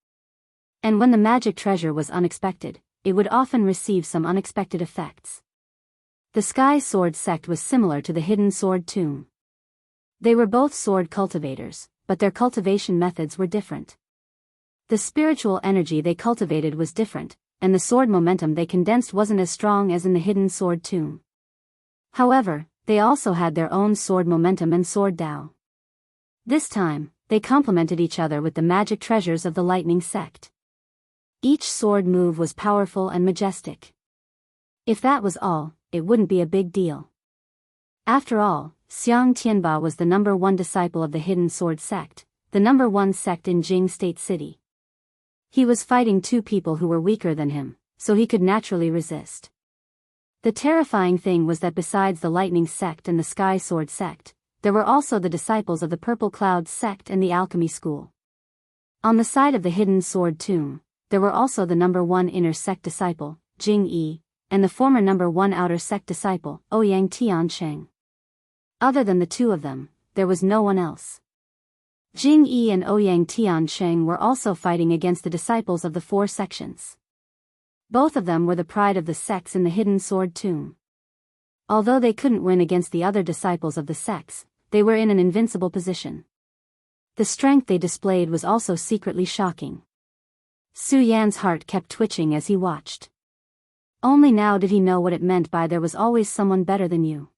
And when the magic treasure was unexpected, it would often receive some unexpected effects. The Sky Sword Sect was similar to the Hidden Sword Tomb. They were both sword cultivators, but their cultivation methods were different. The spiritual energy they cultivated was different, and the sword momentum they condensed wasn't as strong as in the Hidden Sword Tomb. However, they also had their own sword momentum and sword Tao. This time, they complemented each other with the magic treasures of the Lightning Sect. Each sword move was powerful and majestic. If that was all, it wouldn't be a big deal. After all, Xiang Tianba was the #1 disciple of the Hidden Sword Sect, the #1 sect in Jing State City. He was fighting two people who were weaker than him, so he could naturally resist. The terrifying thing was that besides the Lightning Sect and the Sky Sword Sect, there were also the disciples of the Purple Cloud Sect and the Alchemy School. On the side of the Hidden Sword Tomb, there were also the #1 inner sect disciple, Jing Yi, and the former #1 outer sect disciple, Ouyang Tiancheng. Other than the two of them, there was no one else. Jing Yi and Ouyang Tiancheng were also fighting against the disciples of the 4 sections. Both of them were the pride of the sects in the hidden sword tomb. Although they couldn't win against the other disciples of the sects, they were in an invincible position. The strength they displayed was also secretly shocking. Su Yan's heart kept twitching as he watched. Only now did he know what it meant by "there was always someone better than you."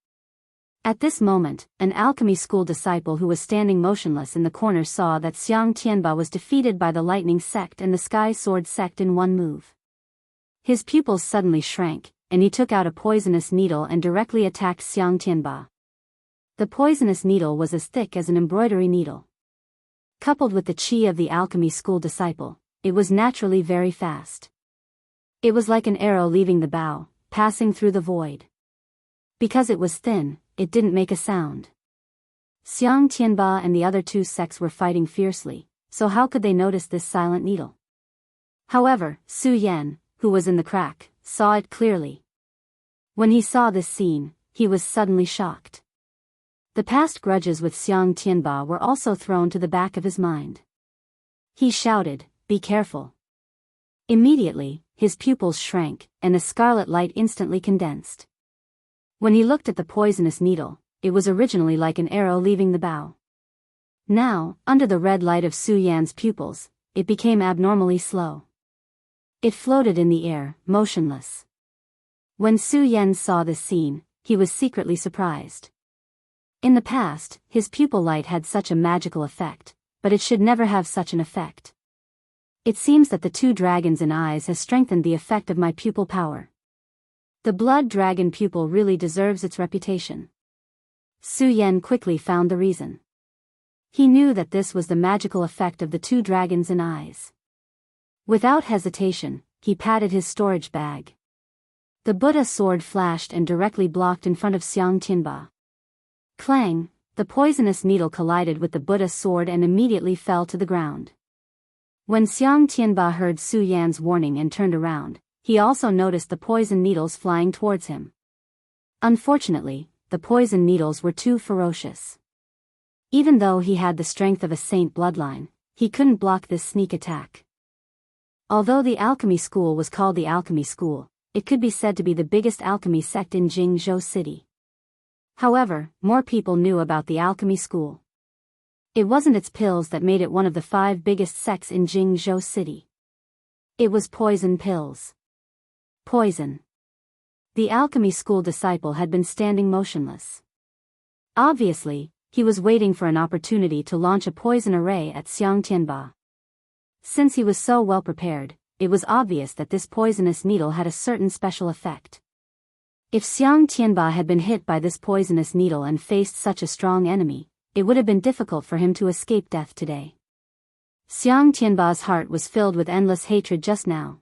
At this moment, an alchemy school disciple who was standing motionless in the corner saw that Xiang Tianba was defeated by the lightning sect and the sky sword sect in one move. His pupils suddenly shrank, and he took out a poisonous needle and directly attacked Xiang Tianba. The poisonous needle was as thick as an embroidery needle. Coupled with the qi of the alchemy school disciple, it was naturally very fast. It was like an arrow leaving the bow, passing through the void. Because it was thin, it didn't make a sound. Xiang Tianba and the other 2 sects were fighting fiercely, so how could they notice this silent needle? However, Su Yan, who was in the crack, saw it clearly. When he saw this scene, he was suddenly shocked. The past grudges with Xiang Tianba were also thrown to the back of his mind. He shouted, "Be careful." Immediately, his pupils shrank, and a scarlet light instantly condensed. When he looked at the poisonous needle, it was originally like an arrow leaving the bow. Now, under the red light of Su Yan's pupils, it became abnormally slow. It floated in the air, motionless. When Su Yan saw this scene, he was secretly surprised. In the past, his pupil light had such a magical effect, but it should never have such an effect. It seems that the 2 dragons in eyes has strengthened the effect of my pupil power. The blood dragon pupil really deserves its reputation. Su Yan quickly found the reason. He knew that this was the magical effect of the 2 dragons in eyes. Without hesitation, he patted his storage bag. The Buddha sword flashed and directly blocked in front of Xiang Tianba. Clang! The poisonous needle collided with the Buddha sword and immediately fell to the ground. When Xiang Tianba heard Su Yan's warning and turned around, he also noticed the poison needles flying towards him. Unfortunately, the poison needles were too ferocious. Even though he had the strength of a saint bloodline, he couldn't block this sneak attack. Although the alchemy school was called the alchemy school, it could be said to be the biggest alchemy sect in Jingzhou City. However, more people knew about the alchemy school. It wasn't its pills that made it one of the 5 biggest sects in Jingzhou City. It was poison pills. Poison. The alchemy school disciple had been standing motionless. Obviously, he was waiting for an opportunity to launch a poison array at Xiang Tianba. Since he was so well prepared, it was obvious that this poisonous needle had a certain special effect. If Xiang Tianba had been hit by this poisonous needle and faced such a strong enemy, it would have been difficult for him to escape death today. Xiang Tianba's heart was filled with endless hatred just now.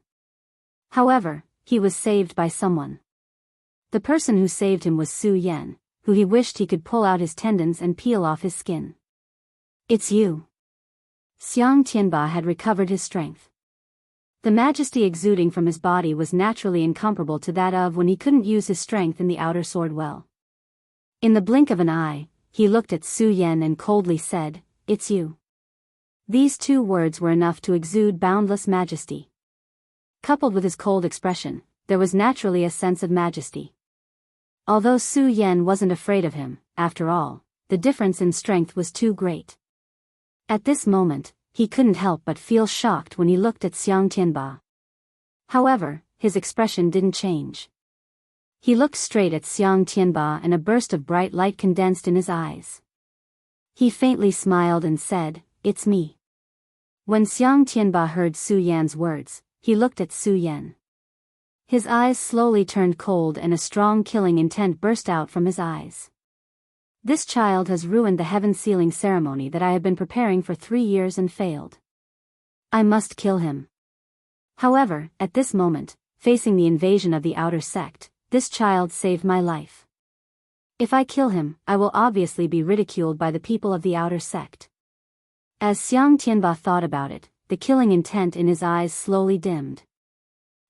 However, he was saved by someone. The person who saved him was Su Yan, who he wished he could pull out his tendons and peel off his skin. "It's you." Xiang Tianba had recovered his strength. The majesty exuding from his body was naturally incomparable to that of when he couldn't use his strength in the outer sword well. In the blink of an eye, he looked at Su Yan and coldly said, "It's you." These 2 words were enough to exude boundless majesty. Coupled with his cold expression, there was naturally a sense of majesty. Although Su Yan wasn't afraid of him, after all, the difference in strength was too great. At this moment, he couldn't help but feel shocked when he looked at Xiang Tianba. However, his expression didn't change. He looked straight at Xiang Tianba and a burst of bright light condensed in his eyes. He faintly smiled and said, "It's me." When Xiang Tianba heard Su Yan's words, he looked at Su Yan. His eyes slowly turned cold and a strong killing intent burst out from his eyes. "This child has ruined the heaven sealing ceremony that I have been preparing for 3 years and failed. I must kill him." However, at this moment, facing the invasion of the outer sect, this child saved my life. If I kill him, I will obviously be ridiculed by the people of the outer sect. As Xiang Tianba thought about it, the killing intent in his eyes slowly dimmed.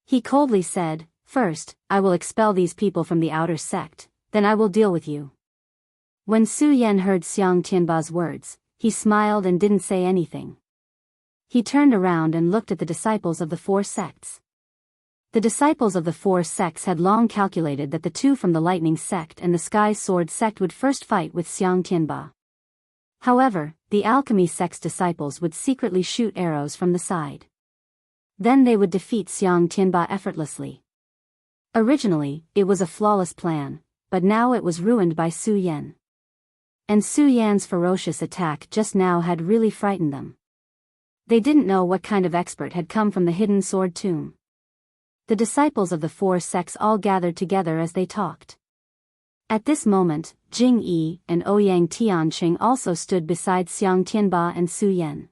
He coldly said, First, I will expel these people from the outer sect, then I will deal with you. When Su Yan heard Xiang Tianba's words, he smiled and didn't say anything. He turned around and looked at the disciples of the 4 sects. The disciples of the 4 sects had long calculated that the 2 from the lightning sect and the sky sword sect would first fight with Xiang Tianba. However, the alchemy sect's disciples would secretly shoot arrows from the side. Then they would defeat Xiang Tianba effortlessly. Originally, it was a flawless plan, but now it was ruined by Su Yan. And Su Yan's ferocious attack just now had really frightened them. They didn't know what kind of expert had come from the hidden sword tomb. The disciples of the 4 sects all gathered together as they talked. At this moment, Jing Yi and Ouyang Tianqing also stood beside Xiang Tianba and Su Yan.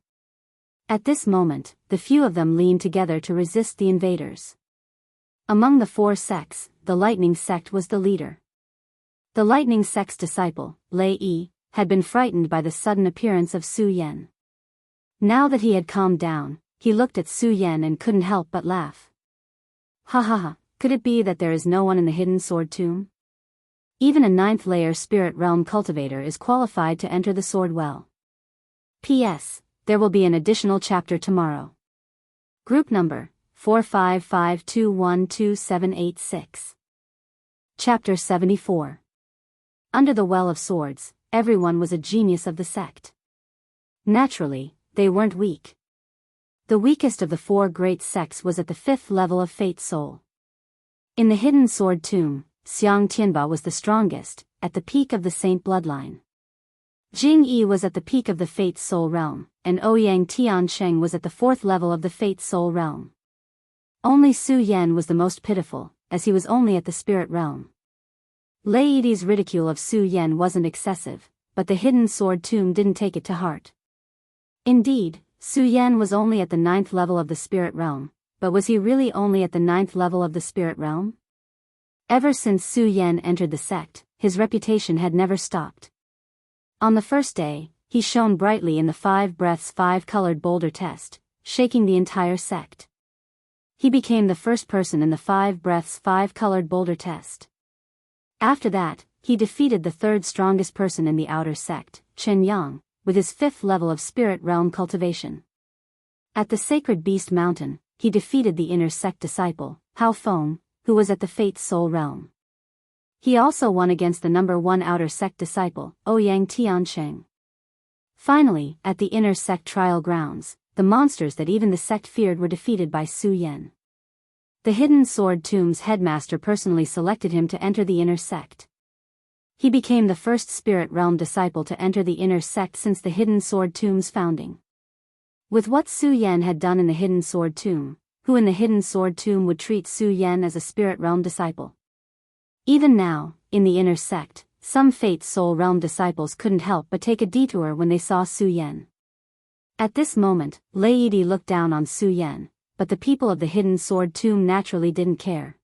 At this moment, the few of them leaned together to resist the invaders. Among the 4 sects, the lightning sect was the leader. The lightning sect's disciple, Lei Yi, had been frightened by the sudden appearance of Su Yan. Now that he had calmed down, he looked at Su Yan and couldn't help but laugh. Ha ha ha, could it be that there is no one in the hidden sword tomb? Even a 9th layer spirit realm cultivator is qualified to enter the sword well. P.S. There will be an additional chapter tomorrow. Group number 455212786. Chapter 74. Under the Well of Swords, everyone was a genius of the sect. Naturally, they weren't weak. The weakest of the 4 great sects was at the 5th level of Fate Soul. In the hidden sword tomb, Xiang Tianba was the strongest, at the peak of the Saint bloodline. Jing Yi was at the peak of the Fate Soul realm, and Ouyang Tiansheng was at the 4th level of the Fate Soul realm. Only Su Yan was the most pitiful, as he was only at the spirit realm. Lei Yi's ridicule of Su Yan wasn't excessive, but the hidden sword tomb didn't take it to heart. Indeed, Su Yan was only at the 9th level of the spirit realm, but was he really only at the 9th level of the spirit realm? Ever since Su Yan entered the sect, his reputation had never stopped. On the first day, he shone brightly in the 5 breaths 5-colored boulder test, shaking the entire sect. He became the first person in the 5 breaths 5-colored boulder test. After that, he defeated the 3rd strongest person in the outer sect, Chen Yang, with his 5th level of spirit realm cultivation. At the Sacred Beast Mountain, he defeated the inner sect disciple, Hao Feng, who was at the Fate Soul realm. He also won against the number 1 outer sect disciple, Ouyang Tiansheng. Finally, at the inner sect trial grounds, the monsters that even the sect feared were defeated by Su Yan. The hidden sword tomb's headmaster personally selected him to enter the inner sect. He became the first spirit realm disciple to enter the inner sect since the hidden sword tomb's founding. With what Su Yan had done in the hidden sword tomb, who in the hidden sword tomb would treat Su Yan as a spirit realm disciple? Even now, in the inner sect, some Fate Soul realm disciples couldn't help but take a detour when they saw Su Yan. At this moment, Lei Yi looked down on Su Yan, but the people of the hidden sword tomb naturally didn't care.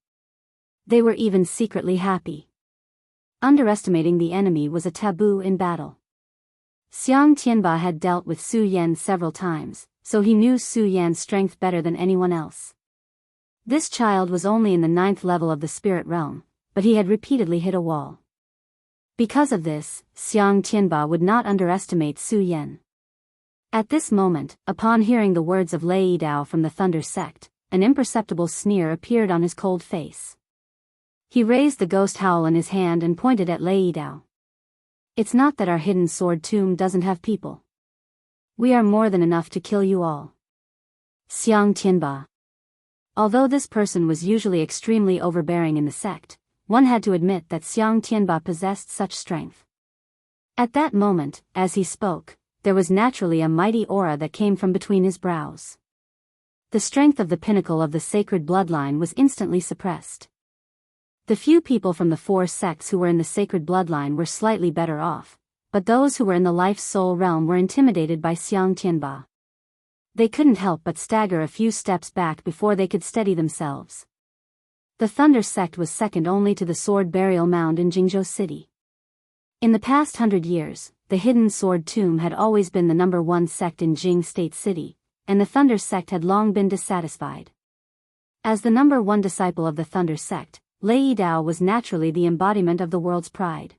They were even secretly happy. Underestimating the enemy was a taboo in battle. Xiang Tianba had dealt with Su Yan several times, so he knew Su Yan's strength better than anyone else. This child was only in the 9th level of the spirit realm, but he had repeatedly hit a wall. Because of this, Xiang Tianba would not underestimate Su Yan. At this moment, upon hearing the words of Lei Dao from the Thunder sect, an imperceptible sneer appeared on his cold face. He raised the ghost howl in his hand and pointed at Lei Dao. It's not that our hidden sword tomb doesn't have people. We are more than enough to kill you all. Xiang Tianba. Although this person was usually extremely overbearing in the sect, one had to admit that Xiang Tianba possessed such strength. At that moment, as he spoke, there was naturally a mighty aura that came from between his brows. The strength of the pinnacle of the sacred bloodline was instantly suppressed. The few people from the 4 sects who were in the sacred bloodline were slightly better off, but those who were in the life-soul realm were intimidated by Xiang Tianba. They couldn't help but stagger a few steps back before they could steady themselves. The Thunder sect was second only to the Sword Burial Mound in Jingzhou City. In the past 100 years, the Hidden Sword Tomb had always been the number 1 sect in Jing State City, and the Thunder sect had long been dissatisfied. As the number one disciple of the Thunder sect, Lei Dao was naturally the embodiment of the world's pride.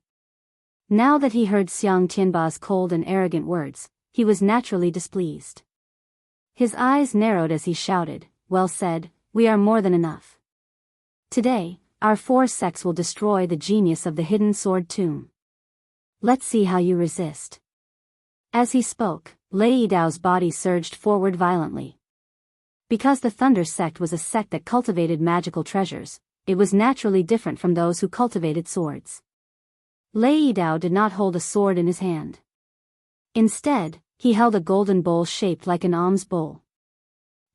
Now that he heard Xiang Tianba's cold and arrogant words, he was naturally displeased. His eyes narrowed as he shouted, "Well said, we are more than enough. Today, our 4 sects will destroy the genius of the hidden sword tomb. Let's see how you resist." As he spoke, Lei Dao's body surged forward violently. Because the Thunder sect was a sect that cultivated magical treasures, it was naturally different from those who cultivated swords. Lei Dao did not hold a sword in his hand. Instead, he held a golden bowl shaped like an alms bowl.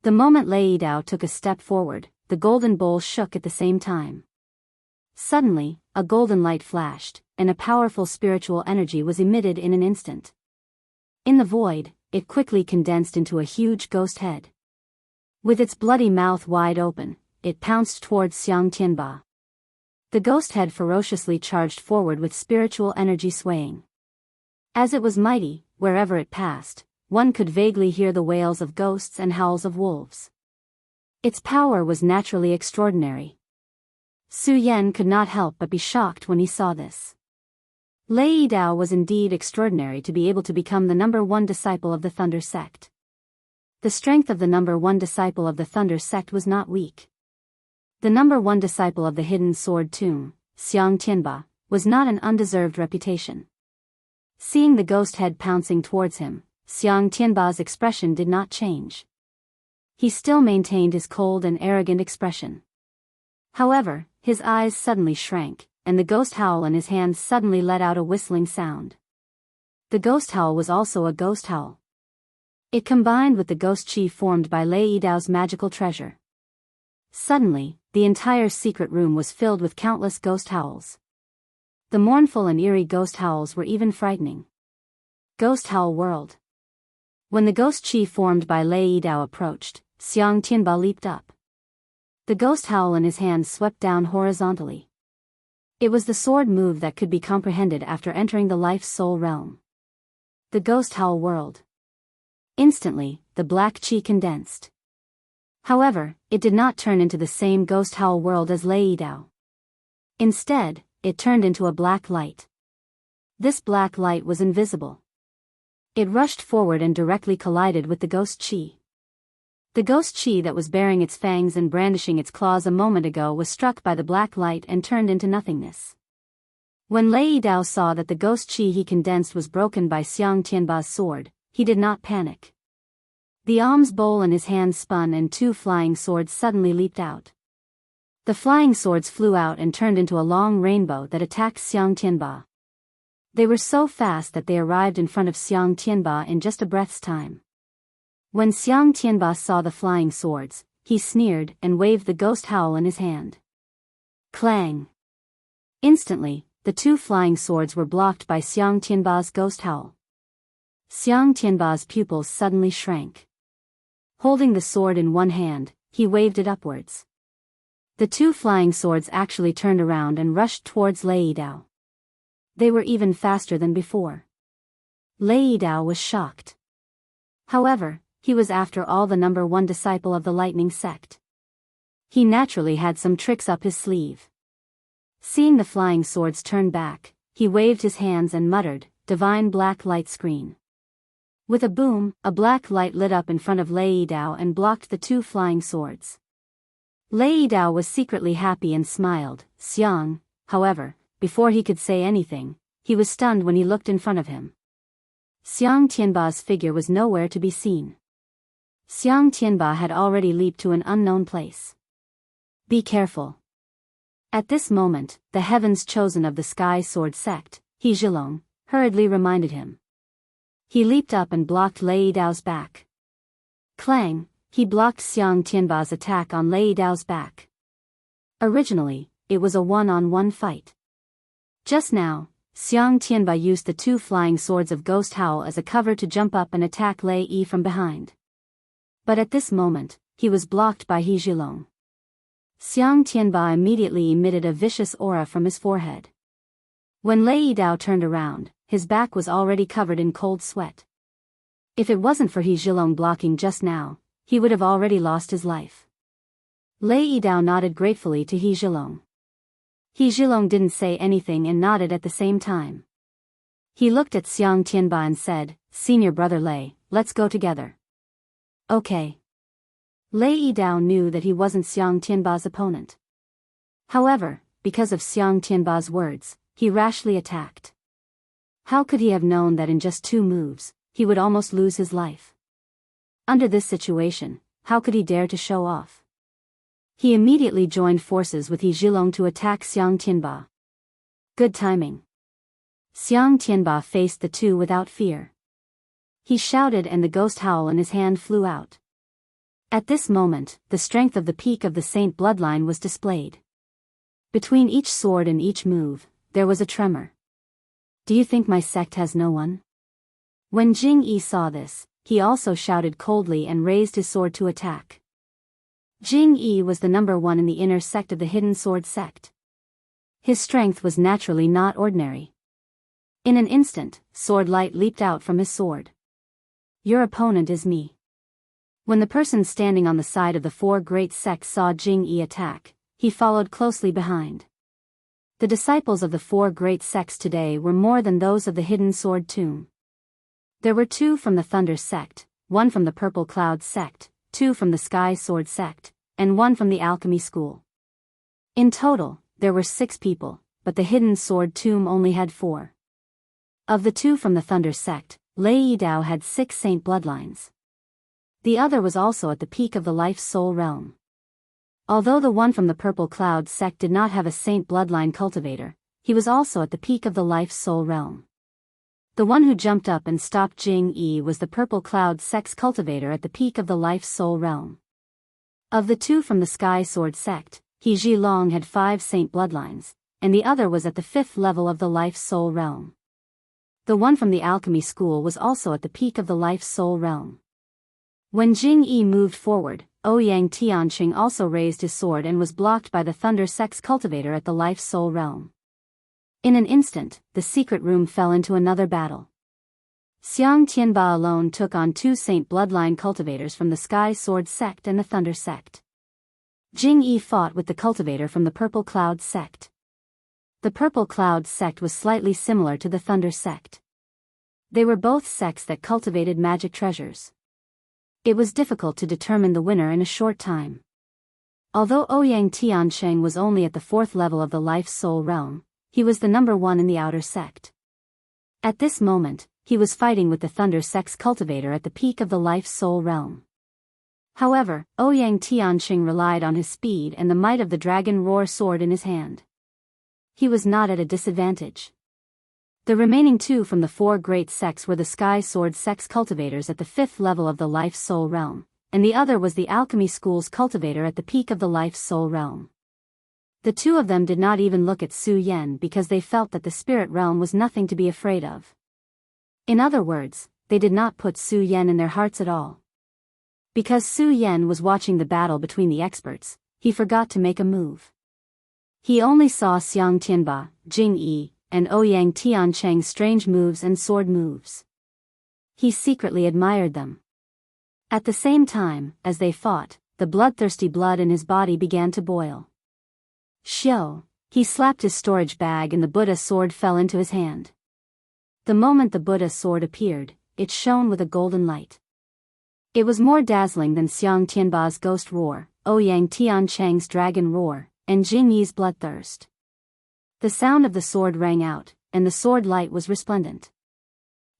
The moment Lei Dao took a step forward, the golden bowl shook at the same time. Suddenly, a golden light flashed, and a powerful spiritual energy was emitted in an instant. In the void, it quickly condensed into a huge ghost head. With its bloody mouth wide open, it pounced towards Xiang Tianba. The ghost head ferociously charged forward with spiritual energy swaying. As it was mighty, wherever it passed, one could vaguely hear the wails of ghosts and howls of wolves. Its power was naturally extraordinary. Su Yan could not help but be shocked when he saw this. Lei Dao was indeed extraordinary to be able to become the number one disciple of the Thunder sect. The strength of the number one disciple of the Thunder sect was not weak. The number one disciple of the hidden sword tomb, Xiang Tianba, was not an undeserved reputation. Seeing the ghost head pouncing towards him, Xiang Tianba's expression did not change. He still maintained his cold and arrogant expression. However, his eyes suddenly shrank, and the ghost howl in his hands suddenly let out a whistling sound. The ghost howl was also a ghost howl. It combined with the ghost chi formed by Lei Dao's magical treasure. Suddenly, the entire secret room was filled with countless ghost howls. The mournful and eerie ghost howls were even frightening. Ghost howl world. When the ghost chi formed by Lei Dao approached, Xiang Tianba leaped up. The ghost howl in his hand swept down horizontally. It was the sword move that could be comprehended after entering the life soul realm. The ghost howl world. Instantly, the black chi condensed. However, it did not turn into the same ghost howl world as Lei Dao. Instead, it turned into a black light. This black light was invisible. It rushed forward and directly collided with the ghost chi. The ghost chi that was baring its fangs and brandishing its claws a moment ago was struck by the black light and turned into nothingness. When Lei Dao saw that the ghost chi he condensed was broken by Xiang Tianba's sword, he did not panic. The alms bowl in his hand spun and 2 flying swords suddenly leaped out. The flying swords flew out and turned into a long rainbow that attacked Xiang Tianba. They were so fast that they arrived in front of Xiang Tianba in just a breath's time. When Xiang Tianba saw the flying swords, he sneered and waved the ghost howl in his hand. Clang! Instantly, the 2 flying swords were blocked by Xiang Tianba's ghost howl. Xiang Tianba's pupils suddenly shrank. Holding the sword in one hand, he waved it upwards. The 2 flying swords actually turned around and rushed towards Lei Dao. They were even faster than before. Lei Dao was shocked. However, he was after all the number one disciple of the lightning sect. He naturally had some tricks up his sleeve. Seeing the flying swords turn back, he waved his hands and muttered, "Divine black light screen." With a boom, a black light lit up in front of Lei Dao and blocked the 2 flying swords. Lei Dao was secretly happy and smiled. Xiang, however, before he could say anything, he was stunned when he looked in front of him. Xiang Tianba's figure was nowhere to be seen. Xiang Tianba had already leaped to an unknown place. Be careful. At this moment, the heavens chosen of the Sky Sword sect, He Zhilong, hurriedly reminded him. He leaped up and blocked Lei Dao's back. Clang! He blocked Xiang Tianba's attack on Lei Dao's back. Originally, it was a one-on-one fight. Just now, Xiang Tianba used the 2 flying swords of Ghost Howl as a cover to jump up and attack Lei Yi from behind. But at this moment, he was blocked by He Zhilong. Xiang Tianba immediately emitted a vicious aura from his forehead. When Lei Dao turned around, his back was already covered in cold sweat. If it wasn't for He Zhilong blocking just now, he would have already lost his life. Lei Yidao nodded gratefully to He Zhilong. He Zhilong didn't say anything and nodded at the same time. He looked at Xiang Tianba and said, "Senior brother Lei, let's go together." Okay. Lei Yidao knew that he wasn't Xiang Tianba's opponent. However, because of Xiang Tianba's words, he rashly attacked. How could he have known that in just 2 moves, he would almost lose his life? Under this situation, how could he dare to show off? He immediately joined forces with He Zhilong to attack Xiang Tianba. Good timing. Xiang Tianba faced the two without fear. He shouted and the ghost howl in his hand flew out. At this moment, the strength of the peak of the Saint bloodline was displayed. Between each sword and each move, there was a tremor. Do you think my sect has no one? When Jing Yi saw this, he also shouted coldly and raised his sword to attack. Jing Yi was the number 1 in the inner sect of the Hidden Sword sect. His strength was naturally not ordinary. In an instant, sword light leaped out from his sword. Your opponent is me. When the person standing on the side of the 4 great sects saw Jing Yi attack, he followed closely behind. The disciples of the 4 great sects today were more than those of the Hidden Sword tomb. There were 2 from the Thunder sect, 1 from the Purple Cloud sect, 2 from the Sky Sword sect, and 1 from the Alchemy school. In total, there were 6 people, but the Hidden Sword tomb only had 4. Of the 2 from the Thunder sect, Lei Yidao had 6 saint bloodlines. The other was also at the peak of the Life Soul realm. Although the one from the Purple Cloud sect did not have a saint bloodline cultivator, he was also at the peak of the Life Soul realm. The one who jumped up and stopped Jing Yi was the Purple Cloud sect's cultivator at the peak of the Life Soul realm. Of the 2 from the Sky Sword sect, He Zhilong had 5 saint bloodlines, and the other was at the 5th level of the Life Soul realm. The one from the Alchemy school was also at the peak of the Life Soul realm. When Jing Yi moved forward, Ouyang Tianqing also raised his sword and was blocked by the Thunder sect's cultivator at the Life Soul realm. In an instant, the secret room fell into another battle. Xiang Tianba alone took on 2 saint bloodline cultivators from the Sky Sword sect and the Thunder sect. Jing Yi fought with the cultivator from the Purple Cloud sect. The Purple Cloud sect was slightly similar to the Thunder sect. They were both sects that cultivated magic treasures. It was difficult to determine the winner in a short time. Although Ouyang Tianqing was only at the 4th level of the Life Soul realm, he was the number 1 in the outer sect. At this moment, he was fighting with the Thunder sect's cultivator at the peak of the Life Soul realm. However, Ouyang Tianqing relied on his speed and the might of the Dragon Roar sword in his hand. He was not at a disadvantage. The remaining 2 from the 4 great sects were the Sky Sword sect's cultivators at the 5th level of the Life Soul realm, and the other was the Alchemy school's cultivator at the peak of the Life Soul realm. The 2 of them did not even look at Su Yan because they felt that the spirit realm was nothing to be afraid of. In other words, they did not put Su Yan in their hearts at all. Because Su Yan was watching the battle between the experts, he forgot to make a move. He only saw Xiang Tianba, Jing Yi, and Ouyang Tianqing's strange moves and sword moves. He secretly admired them. At the same time, as they fought, the bloodthirsty blood in his body began to boil. Xiao, he slapped his storage bag and the Buddha sword fell into his hand. The moment the Buddha sword appeared, it shone with a golden light. It was more dazzling than Xiang Tianba's ghost roar, Ouyang Tianqing's dragon roar, and Jing Yi's bloodthirst. The sound of the sword rang out, and the sword light was resplendent.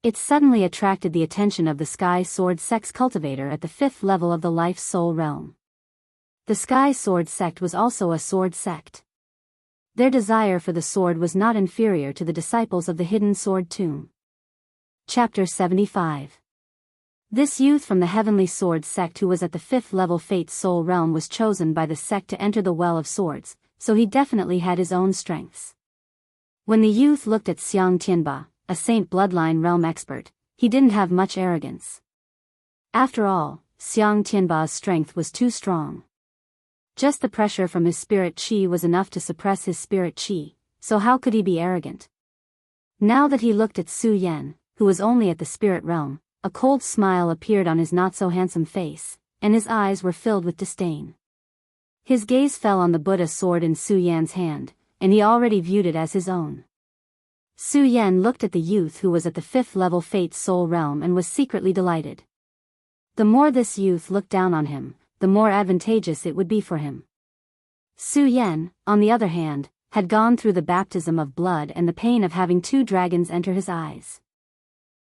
It suddenly attracted the attention of the Sky Sword sect's cultivator at the 5th level of the Life Soul realm. The Sky Sword sect was also a sword sect. Their desire for the sword was not inferior to the disciples of the Hidden Sword tomb. Chapter 75. This youth from the Heavenly Sword sect who was at the 5th level Fate Soul realm was chosen by the sect to enter the Well of Swords, so he definitely had his own strengths. When the youth looked at Xiang Tianba, a Saint Bloodline realm expert, he didn't have much arrogance. After all, Xiang Tianba's strength was too strong. Just the pressure from his spirit chi was enough to suppress his spirit chi, so how could he be arrogant? Now that he looked at Su Yan, who was only at the spirit realm, a cold smile appeared on his not-so-handsome face, and his eyes were filled with disdain. His gaze fell on the Buddha sword in Su Yan's hand, and he already viewed it as his own. Su Yan looked at the youth who was at the 5th level Fate's soul realm and was secretly delighted. The more this youth looked down on him, the more advantageous it would be for him. Su Yan, on the other hand, had gone through the baptism of blood and the pain of having 2 dragons enter his eyes.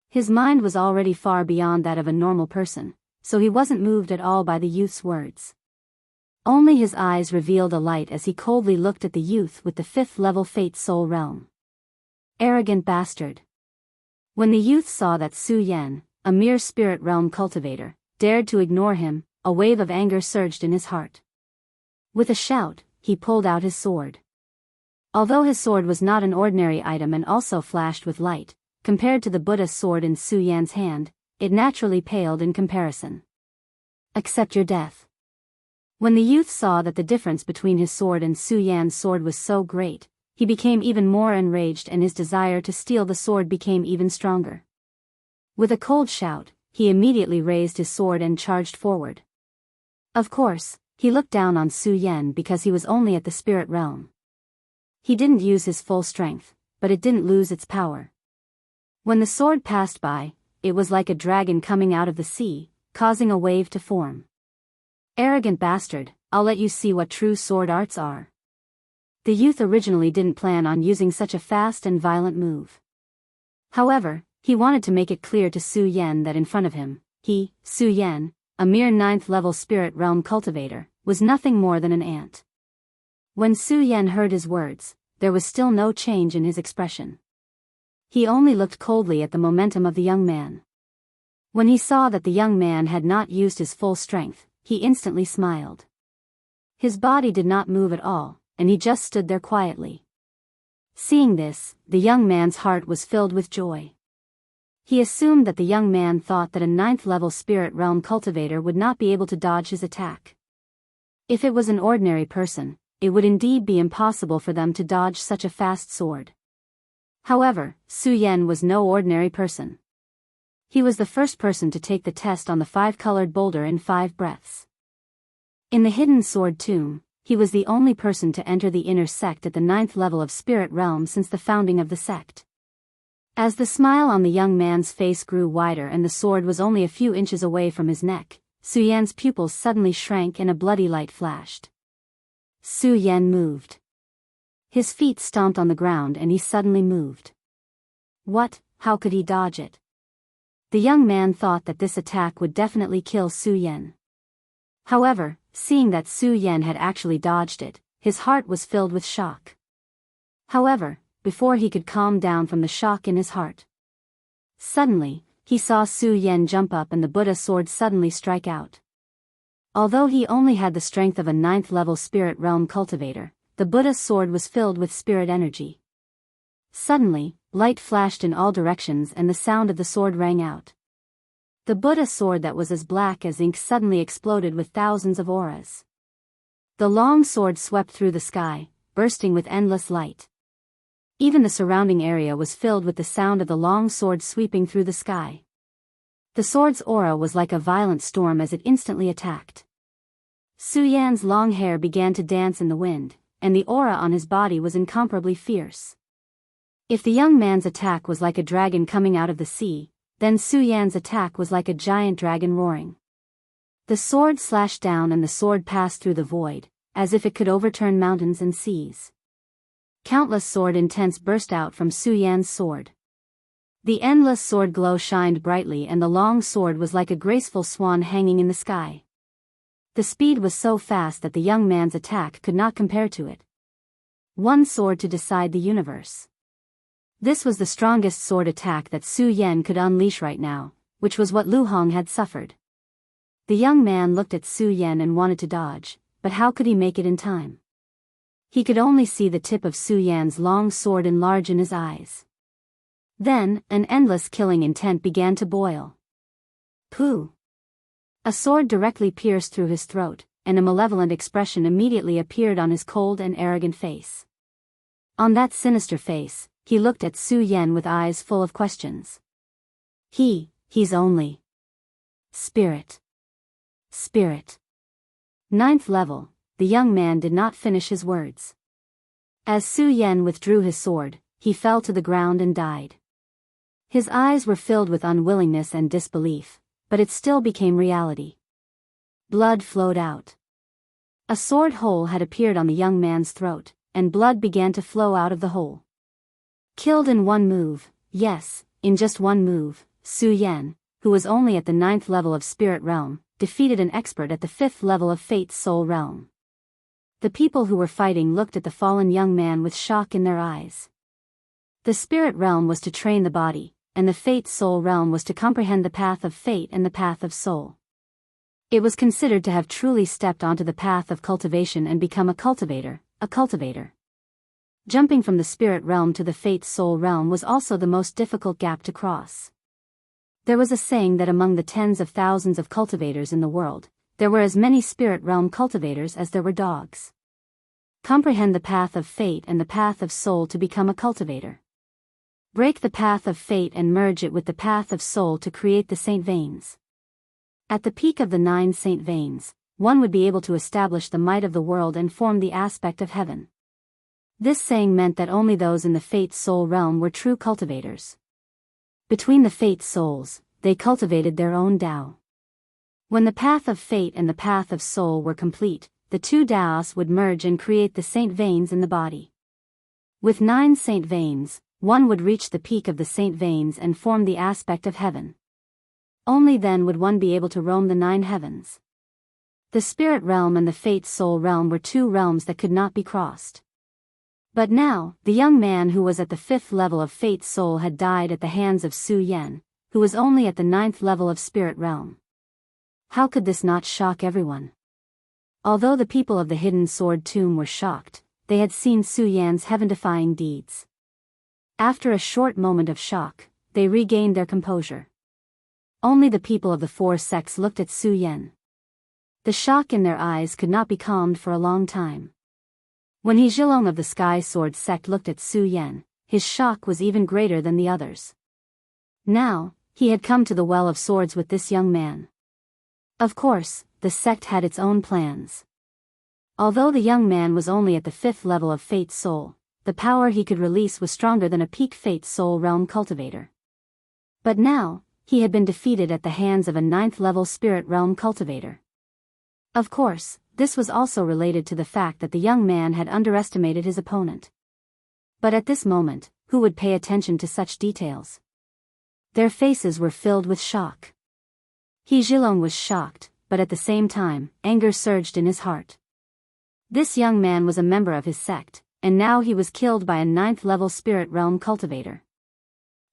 His mind was already far beyond that of a normal person, so he wasn't moved at all by the youth's words. Only his eyes revealed a light as he coldly looked at the youth with the 5th level Fate's soul realm. Arrogant bastard. When the youth saw that Su Yan, a mere spirit realm cultivator, dared to ignore him, a wave of anger surged in his heart. With a shout, he pulled out his sword. Although his sword was not an ordinary item and also flashed with light, compared to the Buddha's sword in Su Yan's hand, it naturally paled in comparison. Accept your death. When the youth saw that the difference between his sword and Su Yan's sword was so great, he became even more enraged and his desire to steal the sword became even stronger. With a cold shout, he immediately raised his sword and charged forward. Of course, he looked down on Su Yan because he was only at the spirit realm. He didn't use his full strength, but it didn't lose its power. When the sword passed by, it was like a dragon coming out of the sea, causing a wave to form. Arrogant bastard, I'll let you see what true sword arts are. The youth originally didn't plan on using such a fast and violent move. However, he wanted to make it clear to Su Yan that in front of him, he, Su Yan, a mere 9th level spirit realm cultivator, was nothing more than an ant. When Su Yan heard his words, there was still no change in his expression. He only looked coldly at the momentum of the young man. When he saw that the young man had not used his full strength, he instantly smiled. His body did not move at all, and he just stood there quietly. Seeing this, the young man's heart was filled with joy. He assumed that the young man thought that a 9th level spirit realm cultivator would not be able to dodge his attack. If it was an ordinary person, it would indeed be impossible for them to dodge such a fast sword. However, Su Yan was no ordinary person. He was the first person to take the test on the 5-colored boulder in 5 breaths. In the hidden sword tomb, he was the only person to enter the inner sect at the 9th level of spirit realm since the founding of the sect. As the smile on the young man's face grew wider and the sword was only a few inches away from his neck, Su Yan's pupils suddenly shrank and a bloody light flashed. Su Yan moved. His feet stomped on the ground and he suddenly moved. What? How could he dodge it? The young man thought that this attack would definitely kill Su Yan. However, seeing that Su Yan had actually dodged it, his heart was filled with shock. However, before he could calm down from the shock in his heart, suddenly, he saw Su Yan jump up and the Buddha sword suddenly strike out. Although he only had the strength of a 9th level spirit realm cultivator, the Buddha's sword was filled with spirit energy. Suddenly, light flashed in all directions and the sound of the sword rang out. The Buddha sword that was as black as ink suddenly exploded with thousands of auras. The long sword swept through the sky, bursting with endless light. Even the surrounding area was filled with the sound of the long sword sweeping through the sky. The sword's aura was like a violent storm as it instantly attacked. Su Yan's long hair began to dance in the wind, and the aura on his body was incomparably fierce. If the young man's attack was like a dragon coming out of the sea, then Su Yan's attack was like a giant dragon roaring. The sword slashed down and the sword passed through the void, as if it could overturn mountains and seas. Countless sword intents burst out from Su Yan's sword. The endless sword glow shined brightly and the long sword was like a graceful swan hanging in the sky. The speed was so fast that the young man's attack could not compare to it. One sword to decide the universe. This was the strongest sword attack that Su Yan could unleash right now, which was what Lu Hong had suffered. The young man looked at Su Yan and wanted to dodge, but how could he make it in time? He could only see the tip of Su Yan's long sword enlarge in his eyes. Then, an endless killing intent began to boil. Pooh! A sword directly pierced through his throat, and a malevolent expression immediately appeared on his cold and arrogant face. On that sinister face, he looked at Su Yan with eyes full of questions. He's only Spirit. 9th level, the young man did not finish his words. As Su Yan withdrew his sword, he fell to the ground and died. His eyes were filled with unwillingness and disbelief, but it still became reality. Blood flowed out. A sword hole had appeared on the young man's throat, and blood began to flow out of the hole. Killed in one move, yes, in just one move, Su Yan, who was only at the 9th level of spirit realm, defeated an expert at the 5th level of fate's soul realm. The people who were fighting looked at the fallen young man with shock in their eyes. The spirit realm was to train the body, and the fate's soul realm was to comprehend the path of fate and the path of soul. It was considered to have truly stepped onto the path of cultivation and become a cultivator, a cultivator. Jumping from the spirit realm to the fate's soul realm was also the most difficult gap to cross. There was a saying that among the tens of thousands of cultivators in the world, there were as many spirit realm cultivators as there were dogs. Comprehend the path of fate and the path of soul to become a cultivator. Break the path of fate and merge it with the path of soul to create the saint veins. At the peak of the 9 saint veins, one would be able to establish the might of the world and form the aspect of heaven. This saying meant that only those in the fate's soul realm were true cultivators. Between the fate's souls, they cultivated their own Tao. When the path of fate and the path of soul were complete, the two Taos would merge and create the saint veins in the body. With 9 saint veins, one would reach the peak of the saint veins and form the aspect of heaven. Only then would one be able to roam the 9 heavens. The spirit realm and the fate's soul realm were 2 realms that could not be crossed. But now, the young man who was at the 5th level of fate's soul had died at the hands of Su Yan, who was only at the 9th level of spirit realm. How could this not shock everyone? Although the people of the hidden sword tomb were shocked, they had seen Su Yan's heaven-defying deeds. After a short moment of shock, they regained their composure. Only the people of the 4 sects looked at Su Yan. The shock in their eyes could not be calmed for a long time. When He Zhilong of the Sky Sword sect looked at Su Yan, his shock was even greater than the others. Now, he had come to the Well of Swords with this young man. Of course, the sect had its own plans. Although the young man was only at the 5th level of Fate's Soul, the power he could release was stronger than a peak Fate's Soul realm cultivator. But now, he had been defeated at the hands of a 9th level Spirit realm cultivator. Of course, this was also related to the fact that the young man had underestimated his opponent. But at this moment, who would pay attention to such details? Their faces were filled with shock. He Zhilong was shocked, but at the same time, anger surged in his heart. This young man was a member of his sect, and now he was killed by a 9th level Spirit realm cultivator.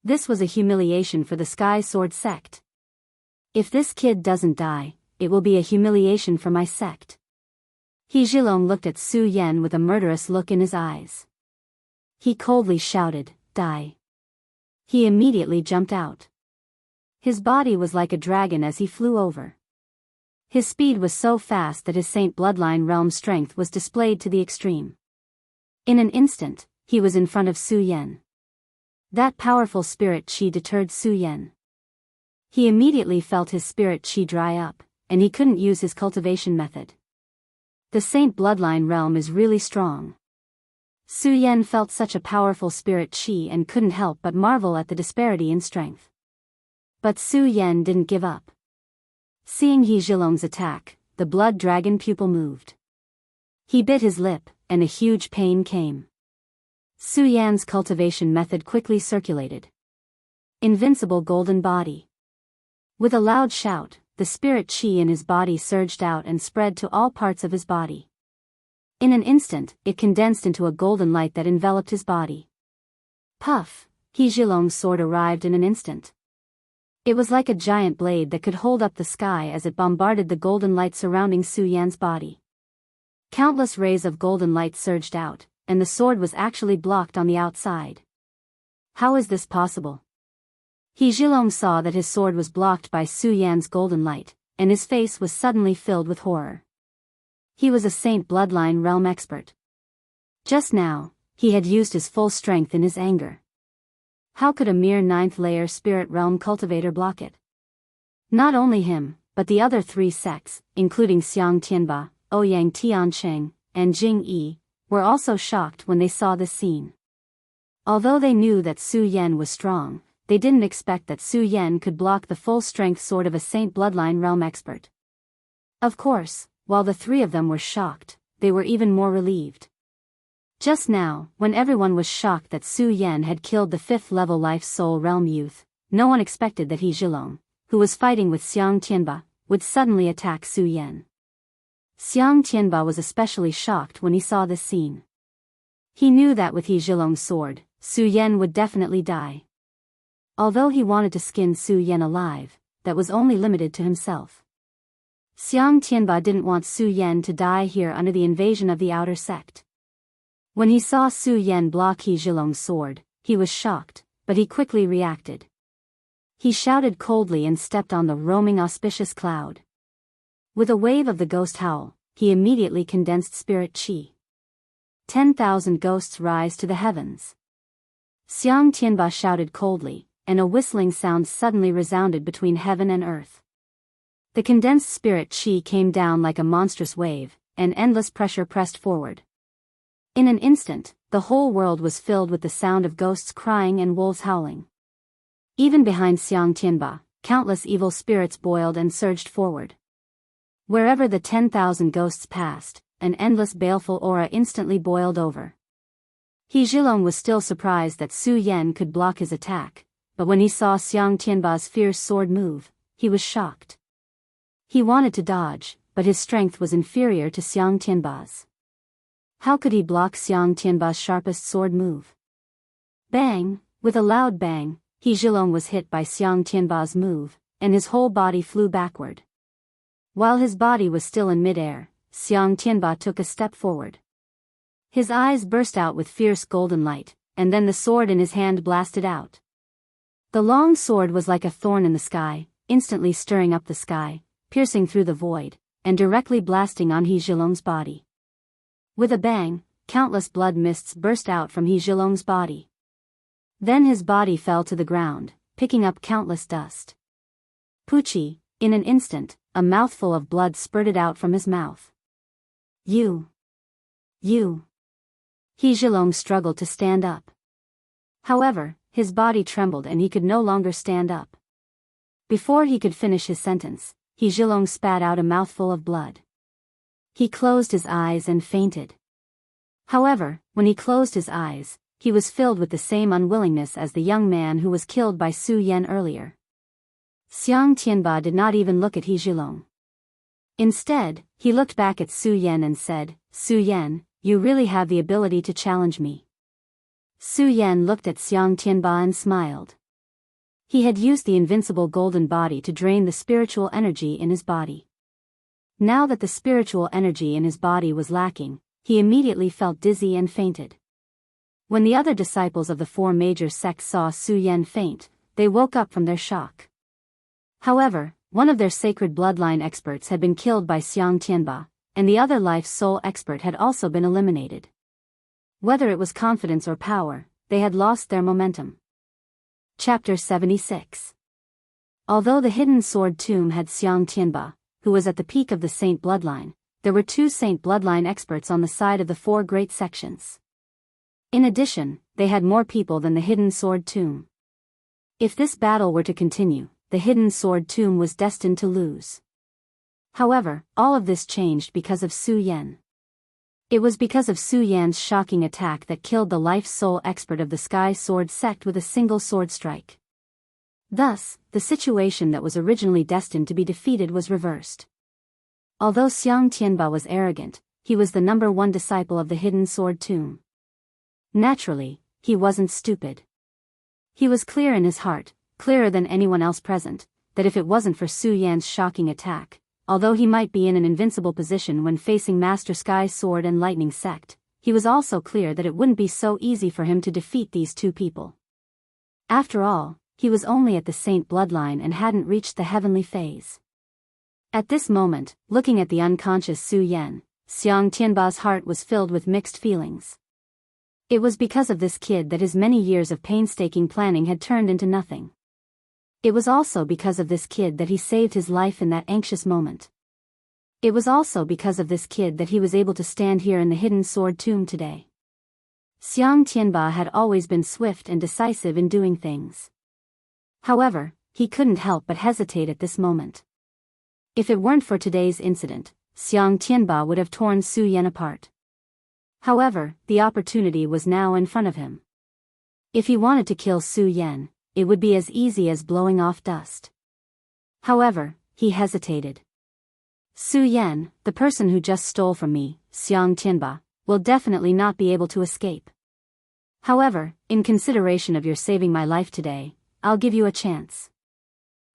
This was a humiliation for the Sky Sword sect. If this kid doesn't die, it will be a humiliation for my sect. He Zhilong looked at Su Yan with a murderous look in his eyes. He coldly shouted, "Die." He immediately jumped out. His body was like a dragon as he flew over. His speed was so fast that his Saint Bloodline realm strength was displayed to the extreme. In an instant, he was in front of Su Yan. That powerful spirit chi deterred Su Yan. He immediately felt his spirit chi dry up, and he couldn't use his cultivation method. The Saint Bloodline realm is really strong. Su Yan felt such a powerful spirit chi and couldn't help but marvel at the disparity in strength. But Su Yan didn't give up. Seeing He Zhilong's attack, the blood dragon pupil moved. He bit his lip, and a huge pain came. Su Yan's cultivation method quickly circulated. Invincible golden body. With a loud shout, the spirit chi in his body surged out and spread to all parts of his body. In an instant, it condensed into a golden light that enveloped his body. Puff! He Zhilong's sword arrived in an instant. It was like a giant blade that could hold up the sky as it bombarded the golden light surrounding Su Yan's body. Countless rays of golden light surged out, and the sword was actually blocked on the outside. How is this possible? He Zhilong saw that his sword was blocked by Su Yan's golden light, and his face was suddenly filled with horror. He was a Saint Bloodline realm expert. Just now, he had used his full strength in his anger. How could a mere 9th layer Spirit realm cultivator block it? Not only him, but the other 3 sects, including Xiang Tianba, Ouyang Tiancheng, and Jing Yi, were also shocked when they saw this scene. Although they knew that Su Yan was strong, they didn't expect that Su Yan could block the full-strength sword of a Saint Bloodline realm expert. Of course, while the three of them were shocked, they were even more relieved. Just now, when everyone was shocked that Su Yan had killed the 5th-level Life Soul Realm youth, no one expected that He Zhilong, who was fighting with Xiang Tianba, would suddenly attack Su Yan. Xiang Tianba was especially shocked when he saw this scene. He knew that with He Zhilong's sword, Su Yan would definitely die. Although he wanted to skin Su Yan alive, that was only limited to himself. Xiang Tianba didn't want Su Yan to die here under the invasion of the outer sect. When he saw Su Yan block He Zhilong's sword, he was shocked, but he quickly reacted. He shouted coldly and stepped on the roaming auspicious cloud. With a wave of the ghost howl, he immediately condensed spirit chi. 10,000 ghosts rise to the heavens. Xiang Tianba shouted coldly, and a whistling sound suddenly resounded between heaven and earth. The condensed spirit chi came down like a monstrous wave, and endless pressure pressed forward. In an instant, the whole world was filled with the sound of ghosts crying and wolves howling. Even behind Xiang Tianba, countless evil spirits boiled and surged forward. Wherever the 10,000 ghosts passed, an endless baleful aura instantly boiled over. He Zhilong was still surprised that Su Yan could block his attack, but when he saw Xiang Tianba's fierce sword move, he was shocked. He wanted to dodge, but his strength was inferior to Xiang Tianba's. How could he block Xiang Tianba's sharpest sword move? Bang! With a loud bang, He Zhilong was hit by Xiang Tianba's move, and his whole body flew backward. While his body was still in midair, Xiang Tianba took a step forward. His eyes burst out with fierce golden light, and then the sword in his hand blasted out. The long sword was like a thorn in the sky, instantly stirring up the sky, piercing through the void, and directly blasting on He Zhilong's body. With a bang, countless blood mists burst out from He Zhilong's body. Then his body fell to the ground, picking up countless dust. Pucci, in an instant, a mouthful of blood spurted out from his mouth. You. He Zhilong struggled to stand up. However, his body trembled and he could no longer stand up. Before he could finish his sentence, He Zhilong spat out a mouthful of blood. He closed his eyes and fainted. However, when he closed his eyes, he was filled with the same unwillingness as the young man who was killed by Su Yan earlier. Xiang Tianba did not even look at He Zhilong. Instead, he looked back at Su Yan and said, "Su Yan, you really have the ability to challenge me." Su Yan looked at Xiang Tianba and smiled. He had used the invincible golden body to drain the spiritual energy in his body. Now that the spiritual energy in his body was lacking, he immediately felt dizzy and fainted. When the other disciples of the 4 major sects saw Su Yan faint, they woke up from their shock. However, one of their sacred bloodline experts had been killed by Xiang Tianba, and the other life soul expert had also been eliminated. Whether it was confidence or power, they had lost their momentum. Chapter 76. Although the hidden sword tomb had Xiang Tianba, who was at the peak of the Saint bloodline, there were 2 Saint bloodline experts on the side of the 4 great sections. In addition, they had more people than the hidden sword tomb. If this battle were to continue, the hidden sword tomb was destined to lose. However, all of this changed because of Su Yan. It was because of Su Yan's shocking attack that killed the life soul expert of the Sky Sword sect with a single sword strike. Thus, the situation that was originally destined to be defeated was reversed. Although Xiang Tianba was arrogant, he was the number 1 disciple of the hidden sword tomb. Naturally, he wasn't stupid. He was clear in his heart, clearer than anyone else present, that if it wasn't for Su Yan's shocking attack, although he might be in an invincible position when facing Master Sky Sword and Lightning sect, he was also clear that it wouldn't be so easy for him to defeat these 2 people. After all, he was only at the Saint bloodline and hadn't reached the heavenly phase. At this moment, looking at the unconscious Su Yan, Xiang Tianba's heart was filled with mixed feelings. It was because of this kid that his many years of painstaking planning had turned into nothing. It was also because of this kid that he saved his life in that anxious moment. It was also because of this kid that he was able to stand here in the hidden sword tomb today. Xiang Tianba had always been swift and decisive in doing things. However, he couldn't help but hesitate at this moment. If it weren't for today's incident, Xiang Tianba would have torn Su Yan apart. However, the opportunity was now in front of him. If he wanted to kill Su Yan, it would be as easy as blowing off dust. However, he hesitated. Su Yan, the person who just stole from me, Xiang Tianba, will definitely not be able to escape. However, in consideration of your saving my life today, I'll give you a chance.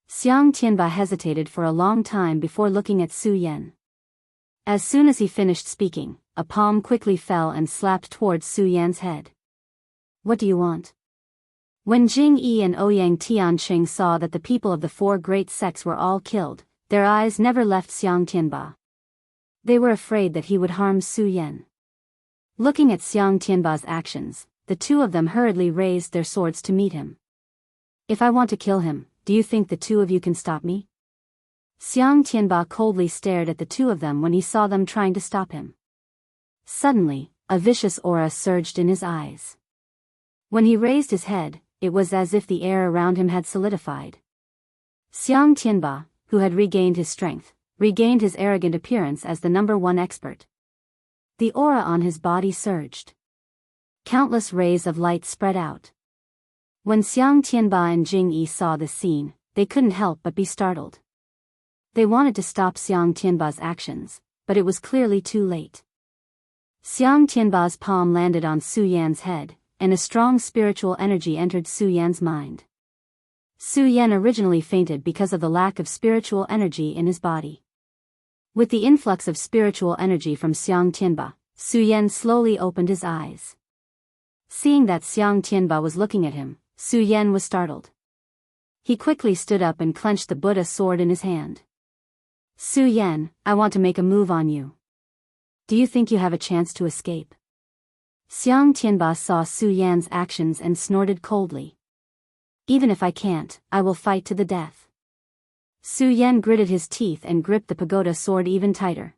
Xiang Tianba hesitated for a long time before looking at Su Yan. As soon as he finished speaking, a palm quickly fell and slapped towards Su Yan's head. What do you want? When Jing Yi and Ouyang Tianqing saw that the people of the four great sects were all killed, their eyes never left Xiang Tianba. They were afraid that he would harm Su Yan. Looking at Xiang Tianba's actions, the two of them hurriedly raised their swords to meet him. If I want to kill him, do you think the two of you can stop me? Xiang Tianba coldly stared at the two of them when he saw them trying to stop him. Suddenly, a vicious aura surged in his eyes. When he raised his head, it was as if the air around him had solidified. Xiang Tianba, who had regained his strength, regained his arrogant appearance as the #1 expert. The aura on his body surged. Countless rays of light spread out. When Xiang Tianba and Jing Yi saw this scene, they couldn't help but be startled. They wanted to stop Xiang Tianba's actions, but it was clearly too late. Xiang Tianba's palm landed on Su Yan's head, and a strong spiritual energy entered Su Yan's mind. Su Yan originally fainted because of the lack of spiritual energy in his body. With the influx of spiritual energy from Xiang Tianba, Su Yan slowly opened his eyes. Seeing that Xiang Tianba was looking at him, Su Yan was startled. He quickly stood up and clenched the Buddha sword in his hand. Su Yan, I want to make a move on you. Do you think you have a chance to escape? Xiang Tianba saw Su Yan's actions and snorted coldly. Even if I can't, I will fight to the death. Su Yan gritted his teeth and gripped the pagoda sword even tighter.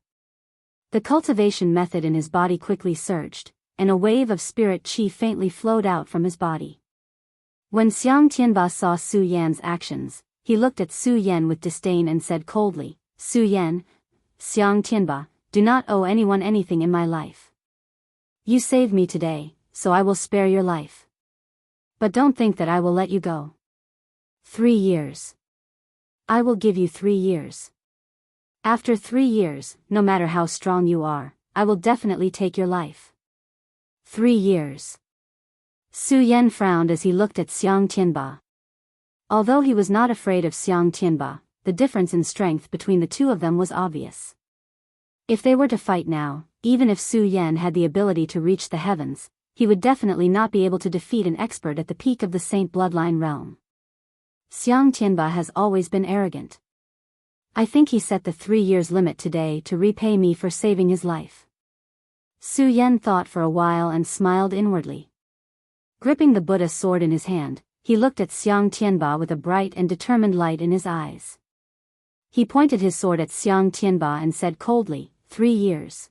The cultivation method in his body quickly surged, and a wave of spirit qi faintly flowed out from his body. When Xiang Tianba saw Su Yan's actions, he looked at Su Yan with disdain and said coldly, Su Yan, Xiang Tianba, do not owe anyone anything in my life. You saved me today, so I will spare your life. But don't think that I will let you go. 3 years. I will give you 3 years. After 3 years, no matter how strong you are, I will definitely take your life. 3 years. Su Yan frowned as he looked at Xiang Tianba. Although he was not afraid of Xiang Tianba, the difference in strength between the two of them was obvious. If they were to fight now, even if Su Yan had the ability to reach the heavens, he would definitely not be able to defeat an expert at the peak of the Saint Bloodline realm. Xiang Tianba has always been arrogant. I think he set the 3 years limit today to repay me for saving his life. Su Yan thought for a while and smiled inwardly. Gripping the Buddha sword in his hand, he looked at Xiang Tianba with a bright and determined light in his eyes. He pointed his sword at Xiang Tianba and said coldly, 3 years.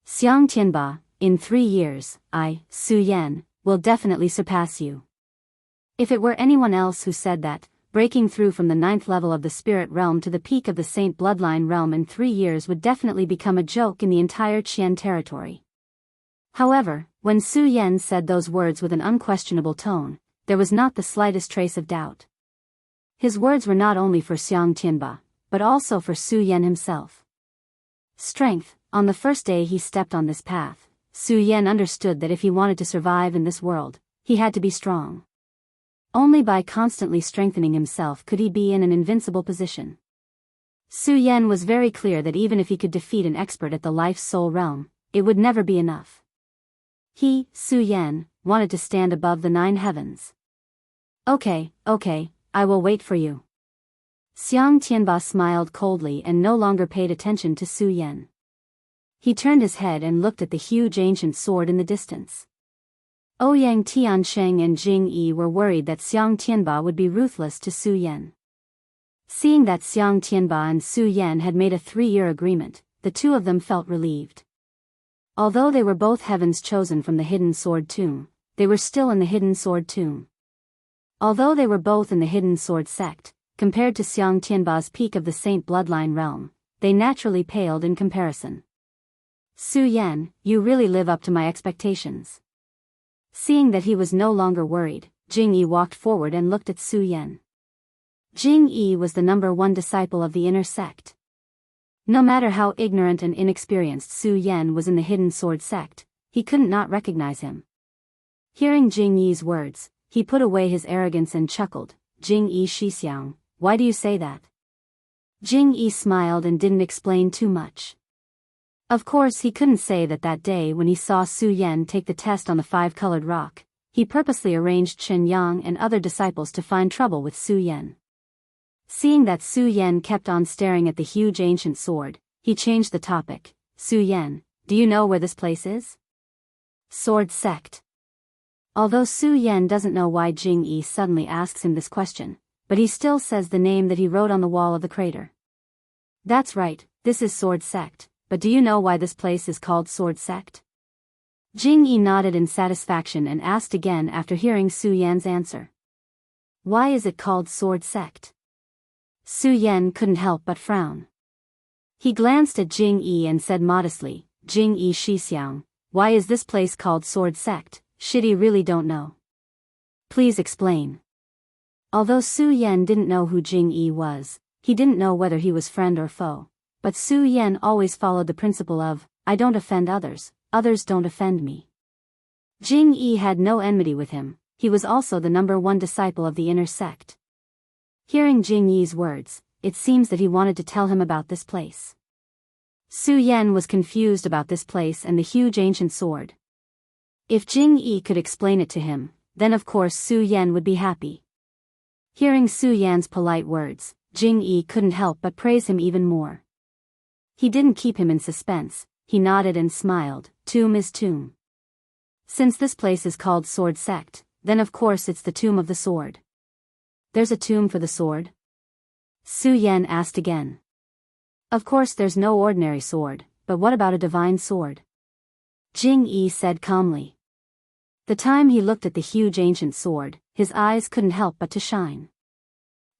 Xiang Tianba, in 3 years, I, Su Yan, will definitely surpass you. If it were anyone else who said that, breaking through from the 9th level of the spirit realm to the peak of the Saint Bloodline realm in 3 years would definitely become a joke in the entire Qian territory. However, when Su Yan said those words with an unquestionable tone, there was not the slightest trace of doubt. His words were not only for Xiang Tianba, but also for Su Yan himself. Strength. On the first day he stepped on this path, Su Yan understood that if he wanted to survive in this world, he had to be strong. Only by constantly strengthening himself could he be in an invincible position. Su Yan was very clear that even if he could defeat an expert at the life's soul realm, it would never be enough. He, Su Yan, wanted to stand above the 9 heavens. Okay, I will wait for you. Xiang Tianba smiled coldly and no longer paid attention to Su Yan. He turned his head and looked at the huge ancient sword in the distance. Ouyang Tianqing and Jing Yi were worried that Xiang Tianba would be ruthless to Su Yan. Seeing that Xiang Tianba and Su Yan had made a 3-year agreement, the two of them felt relieved. Although they were both heavens chosen from the Hidden Sword Tomb, they were still in the Hidden Sword Tomb. Although they were both in the Hidden Sword sect, compared to Xiang Tianba's peak of the Saint Bloodline realm, they naturally paled in comparison. Su Yan, you really live up to my expectations. Seeing that he was no longer worried, Jing Yi walked forward and looked at Su Yan. Jing Yi was the #1 disciple of the inner sect. No matter how ignorant and inexperienced Su Yan was in the Hidden Sword sect, he couldn't not recognize him. Hearing Jing Yi's words, he put away his arrogance and chuckled. Jing Yi Shixiang, why do you say that? Jing Yi smiled and didn't explain too much. Of course he couldn't say that day when he saw Su Yan take the test on the 5-colored rock, he purposely arranged Chen Yang and other disciples to find trouble with Su Yan. Seeing that Su Yan kept on staring at the huge ancient sword, he changed the topic. Su Yan, do you know where this place is? Sword sect. Although Su Yan doesn't know why Jing Yi suddenly asks him this question, but he still says the name that he wrote on the wall of the crater. That's right, this is Sword sect, but do you know why this place is called Sword sect? Jing Yi nodded in satisfaction and asked again after hearing Su Yan's answer. Why is it called Sword sect? Su Yan couldn't help but frown. He glanced at Jing Yi and said modestly, Jing Yi Shixiang, why is this place called Sword sect? Shitty really don't know. Please explain. Although Su Yan didn't know who Jing Yi was, he didn't know whether he was friend or foe, but Su Yan always followed the principle of, I don't offend others, others don't offend me. Jing Yi had no enmity with him, he was also the #1 disciple of the inner sect. Hearing Jing Yi's words, it seems that he wanted to tell him about this place. Su Yan was confused about this place and the huge ancient sword. If Jing Yi could explain it to him, then of course Su Yan would be happy. Hearing Su Yan's polite words, Jing Yi couldn't help but praise him even more. He didn't keep him in suspense, he nodded and smiled, tomb is tomb. Since this place is called Sword sect, then of course it's the tomb of the sword. There's a tomb for the sword? Su Yan asked again. Of course there's no ordinary sword, but what about a divine sword? Jing Yi said calmly. The time he looked at the huge ancient sword, his eyes couldn't help but to shine.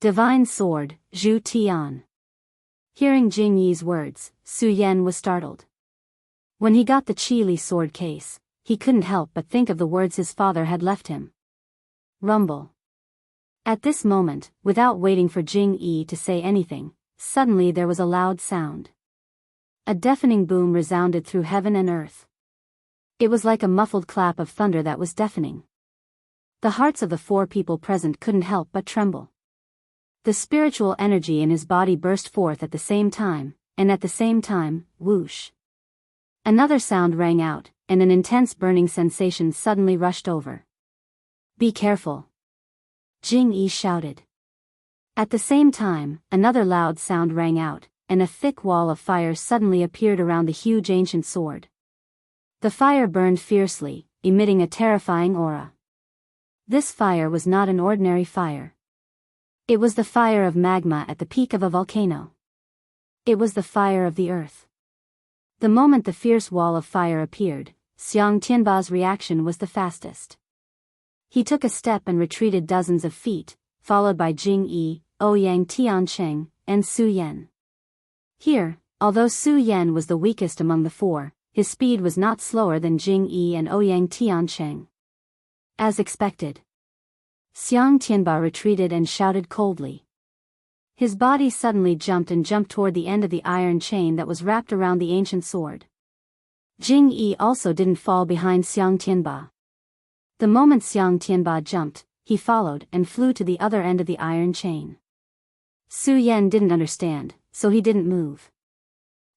Divine sword, Zhu Tian. Hearing Jing Yi's words, Su Yan was startled. When he got the Qili sword case, he couldn't help but think of the words his father had left him. Rumble. At this moment, without waiting for Jing Yi to say anything, suddenly there was a loud sound. A deafening boom resounded through heaven and earth. It was like a muffled clap of thunder that was deafening. The hearts of the 4 people present couldn't help but tremble. The spiritual energy in his body burst forth at the same time, and at the same time, whoosh. Another sound rang out, and an intense burning sensation suddenly rushed over. Be careful. Jing Yi shouted. At the same time, another loud sound rang out, and a thick wall of fire suddenly appeared around the huge ancient sword. The fire burned fiercely, emitting a terrifying aura. This fire was not an ordinary fire. It was the fire of magma at the peak of a volcano. It was the fire of the earth. The moment the fierce wall of fire appeared, Xiang Tianba's reaction was the fastest. He took a step and retreated dozens of feet, followed by Jing Yi, Ouyang Tiancheng, and Su Yan. Here, although Su Yan was the weakest among the 4, his speed was not slower than Jing Yi and Ouyang Tiancheng. As expected, Xiang Tianba retreated and shouted coldly. His body suddenly jumped toward the end of the iron chain that was wrapped around the ancient sword. Jing Yi also didn't fall behind Xiang Tianba. The moment Xiang Tianba jumped, he followed and flew to the other end of the iron chain. Su Yan didn't understand, so he didn't move.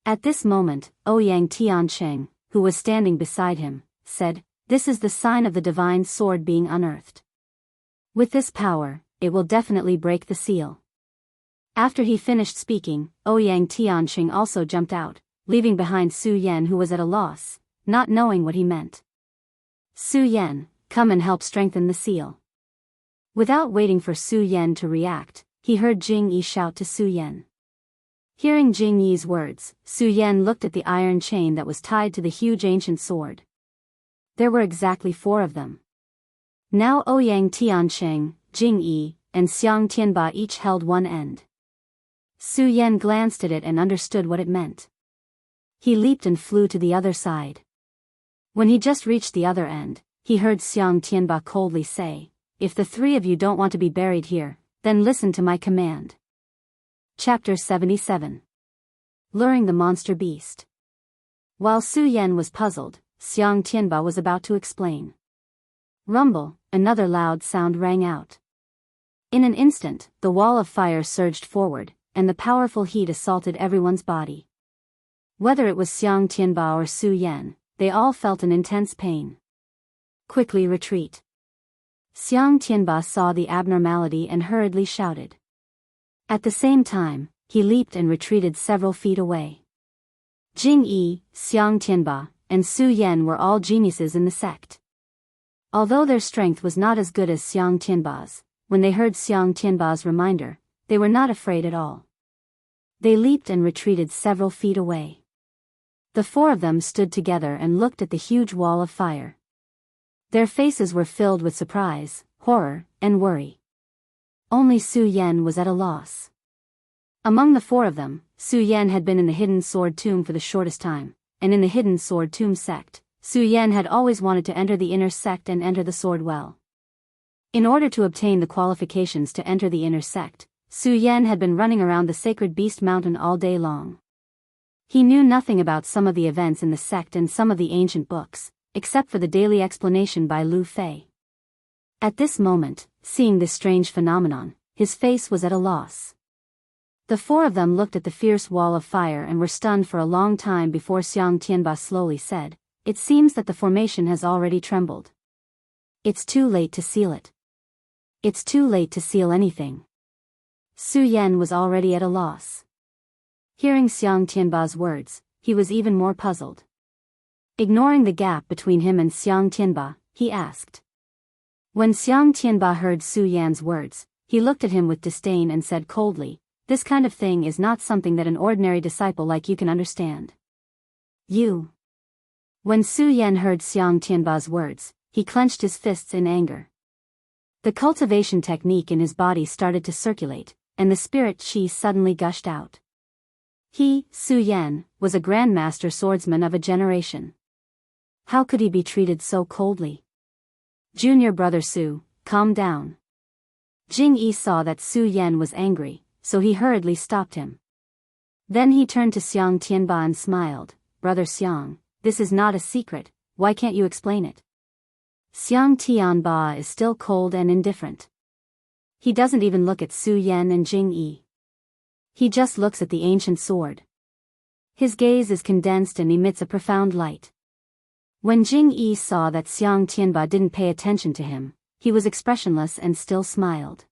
At this moment, Ouyang Tiancheng, who was standing beside him, said, "This is the sign of the divine sword being unearthed. With this power, it will definitely break the seal." After he finished speaking, Ouyang Tiancheng also jumped out, leaving behind Su Yan, who was at a loss, not knowing what he meant. "Su Yan, come and help strengthen the seal." Without waiting for Su Yan to react, he heard Jing Yi shout to Su Yan. Hearing Jing Yi's words, Su Yan looked at the iron chain that was tied to the huge ancient sword. There were exactly 4 of them. Now Ouyang Tiancheng, Jing Yi, and Xiang Tianba each held one end. Su Yan glanced at it and understood what it meant. He leaped and flew to the other side. When he just reached the other end, he heard Xiang Tianba coldly say, "If the 3 of you don't want to be buried here, then listen to my command." Chapter 77. Luring the Monster Beast. While Su Yan was puzzled, Xiang Tianba was about to explain. Rumble, another loud sound rang out. In an instant, the wall of fire surged forward, and the powerful heat assaulted everyone's body. Whether it was Xiang Tianba or Su Yan, they all felt an intense pain. "Quickly retreat." Xiang Tianba saw the abnormality and hurriedly shouted. At the same time, he leaped and retreated several feet away. Jing Yi, Xiang Tianba, and Su Yan were all geniuses in the sect. Although their strength was not as good as Xiang Tianba's, when they heard Xiang Tianba's reminder, they were not afraid at all. They leaped and retreated several feet away. The 4 of them stood together and looked at the huge wall of fire. Their faces were filled with surprise, horror, and worry. Only Su Yan was at a loss. Among the 4 of them, Su Yan had been in the Hidden Sword Tomb for the shortest time, and in the Hidden Sword Tomb sect, Su Yan had always wanted to enter the inner sect and enter the Sword Well. In order to obtain the qualifications to enter the inner sect, Su Yan had been running around the Sacred Beast Mountain all day long. He knew nothing about some of the events in the sect and some of the ancient books, except for the daily explanation by Lu Fei. At this moment, seeing this strange phenomenon, his face was at a loss. The 4 of them looked at the fierce wall of fire and were stunned for a long time before Xiang Tianba slowly said, "It seems that the formation has already trembled. It's too late to seal it. It's too late to seal anything." Su Yan was already at a loss. Hearing Xiang Tianba's words, he was even more puzzled. Ignoring the gap between him and Xiang Tianba, he asked. When Xiang Tianba heard Su Yan's words, he looked at him with disdain and said coldly, "This kind of thing is not something that an ordinary disciple like you can understand." "You." When Su Yan heard Xiang Tianba's words, he clenched his fists in anger. The cultivation technique in his body started to circulate, and the spirit qi suddenly gushed out. He, Su Yan, was a grandmaster swordsman of a generation. How could he be treated so coldly? "Junior brother Su, calm down." Jing Yi saw that Su Yan was angry, so he hurriedly stopped him. Then he turned to Xiang Tianba and smiled, "Brother Xiang, this is not a secret, why can't you explain it?" Xiang Tianba is still cold and indifferent. He doesn't even look at Su Yan and Jing Yi. He just looks at the ancient sword. His gaze is condensed and emits a profound light. When Jing Yi saw that Xiang Tianba didn't pay attention to him, he was expressionless and still smiled.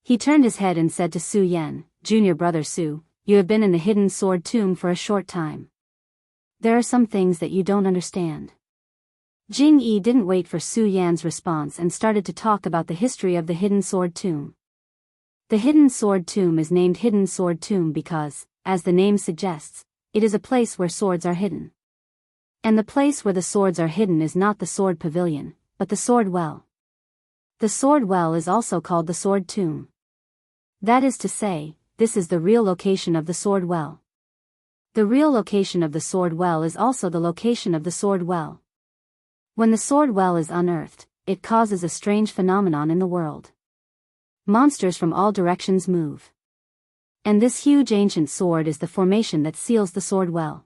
He turned his head and said to Su Yan, "Junior brother Su, you have been in the Hidden Sword Tomb for a short time. There are some things that you don't understand." Jing Yi didn't wait for Su Yan's response and started to talk about the history of the Hidden Sword Tomb. The Hidden Sword Tomb is named Hidden Sword Tomb because, as the name suggests, it is a place where swords are hidden. And the place where the swords are hidden is not the sword pavilion, but the sword well. The sword well is also called the sword tomb. That is to say, this is the real location of the sword well. The real location of the sword well is also the location of the sword well. When the sword well is unearthed, it causes a strange phenomenon in the world. Monsters from all directions move. And this huge ancient sword is the formation that seals the sword well.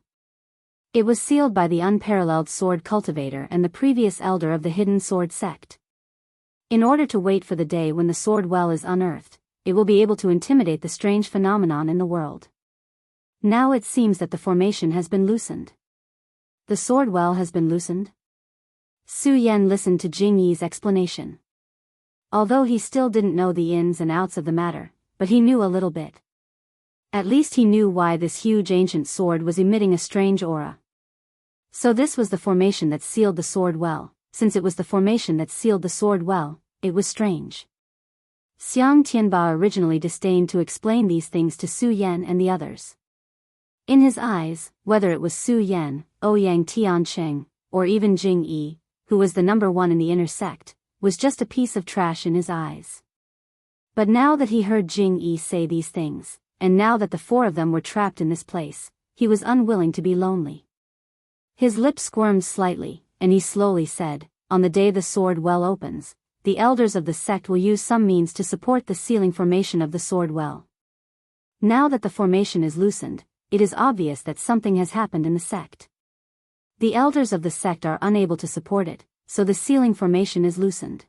It was sealed by the unparalleled sword cultivator and the previous elder of the Hidden Sword sect. In order to wait for the day when the sword well is unearthed, it will be able to intimidate the strange phenomenon in the world. Now it seems that the formation has been loosened. The sword well has been loosened? Su Yan listened to Jing Yi's explanation. Although he still didn't know the ins and outs of the matter, but he knew a little bit. At least he knew why this huge ancient sword was emitting a strange aura. So this was the formation that sealed the sword well. Since it was the formation that sealed the sword well, it was strange. Xiang Tianba originally disdained to explain these things to Su Yan and the others. In his eyes, whether it was Su Yan, Ouyang Tiancheng, or even Jing Yi, who was the number one in the inner sect, was just a piece of trash in his eyes. But now that he heard Jing Yi say these things, and now that the four of them were trapped in this place, he was unwilling to be lonely. His lips squirmed slightly, and he slowly said, "On the day the sword well opens, the elders of the sect will use some means to support the sealing formation of the sword well. Now that the formation is loosened, it is obvious that something has happened in the sect. The elders of the sect are unable to support it, so the sealing formation is loosened.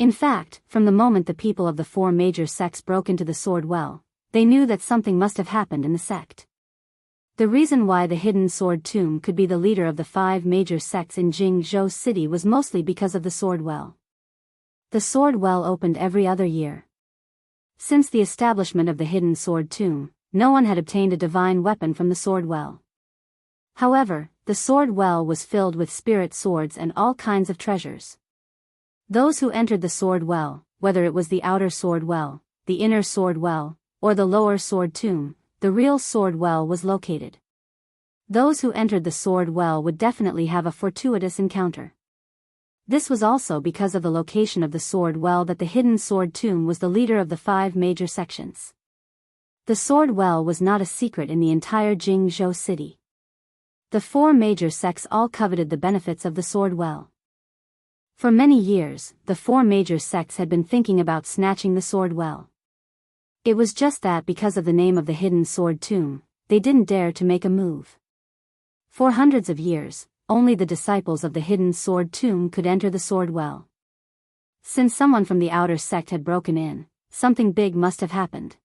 In fact, from the moment the people of the four major sects broke into the sword well, they knew that something must have happened in the sect. The reason why the hidden sword tomb could be the leader of the 5 major sects in Jingzhou City was mostly because of the sword well. The sword well opened every other year. Since the establishment of the hidden sword tomb, no one had obtained a divine weapon from the sword well. However, the sword well was filled with spirit swords and all kinds of treasures. Those who entered the sword well, whether it was the outer sword well, the inner sword well, or the lower sword tomb, the real sword well was located. Those who entered the sword well would definitely have a fortuitous encounter. This was also because of the location of the sword well that the hidden sword tomb was the leader of the 5 major sections. The sword well was not a secret in the entire Jingzhou city. The 4 major sects all coveted the benefits of the sword well. For many years, the 4 major sects had been thinking about snatching the sword well. It was just that because of the name of the hidden sword tomb, they didn't dare to make a move. For hundreds of years, only the disciples of the hidden sword tomb could enter the sword well. Since someone from the outer sect had broken in, something big must have happened.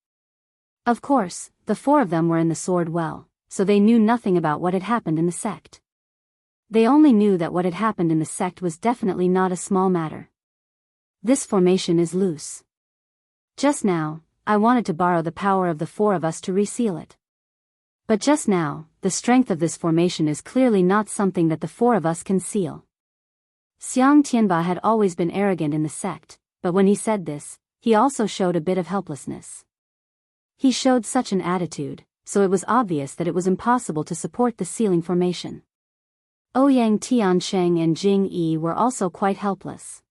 Of course, the 4 of them were in the sword well, so they knew nothing about what had happened in the sect. They only knew that what had happened in the sect was definitely not a small matter. This formation is loose. Just now, I wanted to borrow the power of the 4 of us to reseal it. But just now, the strength of this formation is clearly not something that the 4 of us can seal. Xiang Tianba had always been arrogant in the sect, but when he said this, he also showed a bit of helplessness. He showed such an attitude, so it was obvious that it was impossible to support the sealing formation. Ouyang Tiancheng and Jing Yi were also quite helpless.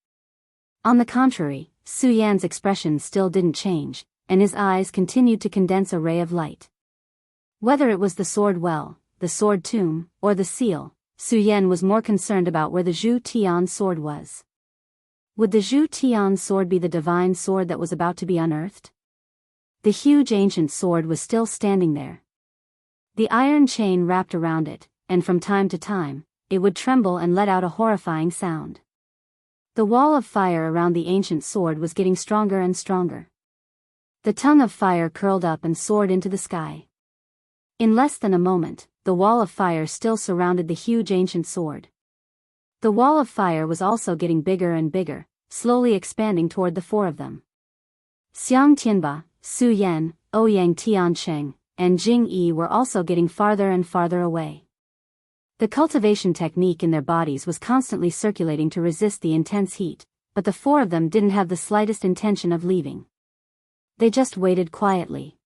On the contrary, Su Yan's expression still didn't change, and his eyes continued to condense a ray of light. Whether it was the sword well, the sword tomb, or the seal, Su Yan was more concerned about where the Zhu Tian sword was. Would the Zhu Tian sword be the divine sword that was about to be unearthed? The huge ancient sword was still standing there. The iron chain wrapped around it, and from time to time, it would tremble and let out a horrifying sound. The wall of fire around the ancient sword was getting stronger and stronger. The tongue of fire curled up and soared into the sky. In less than a moment, the wall of fire still surrounded the huge ancient sword. The wall of fire was also getting bigger and bigger, slowly expanding toward the 4 of them. Xiang Tianba, Su Yan, Ouyang Tiancheng, and Jing Yi were also getting farther and farther away. The cultivation technique in their bodies was constantly circulating to resist the intense heat, but the 4 of them didn't have the slightest intention of leaving. They just waited quietly.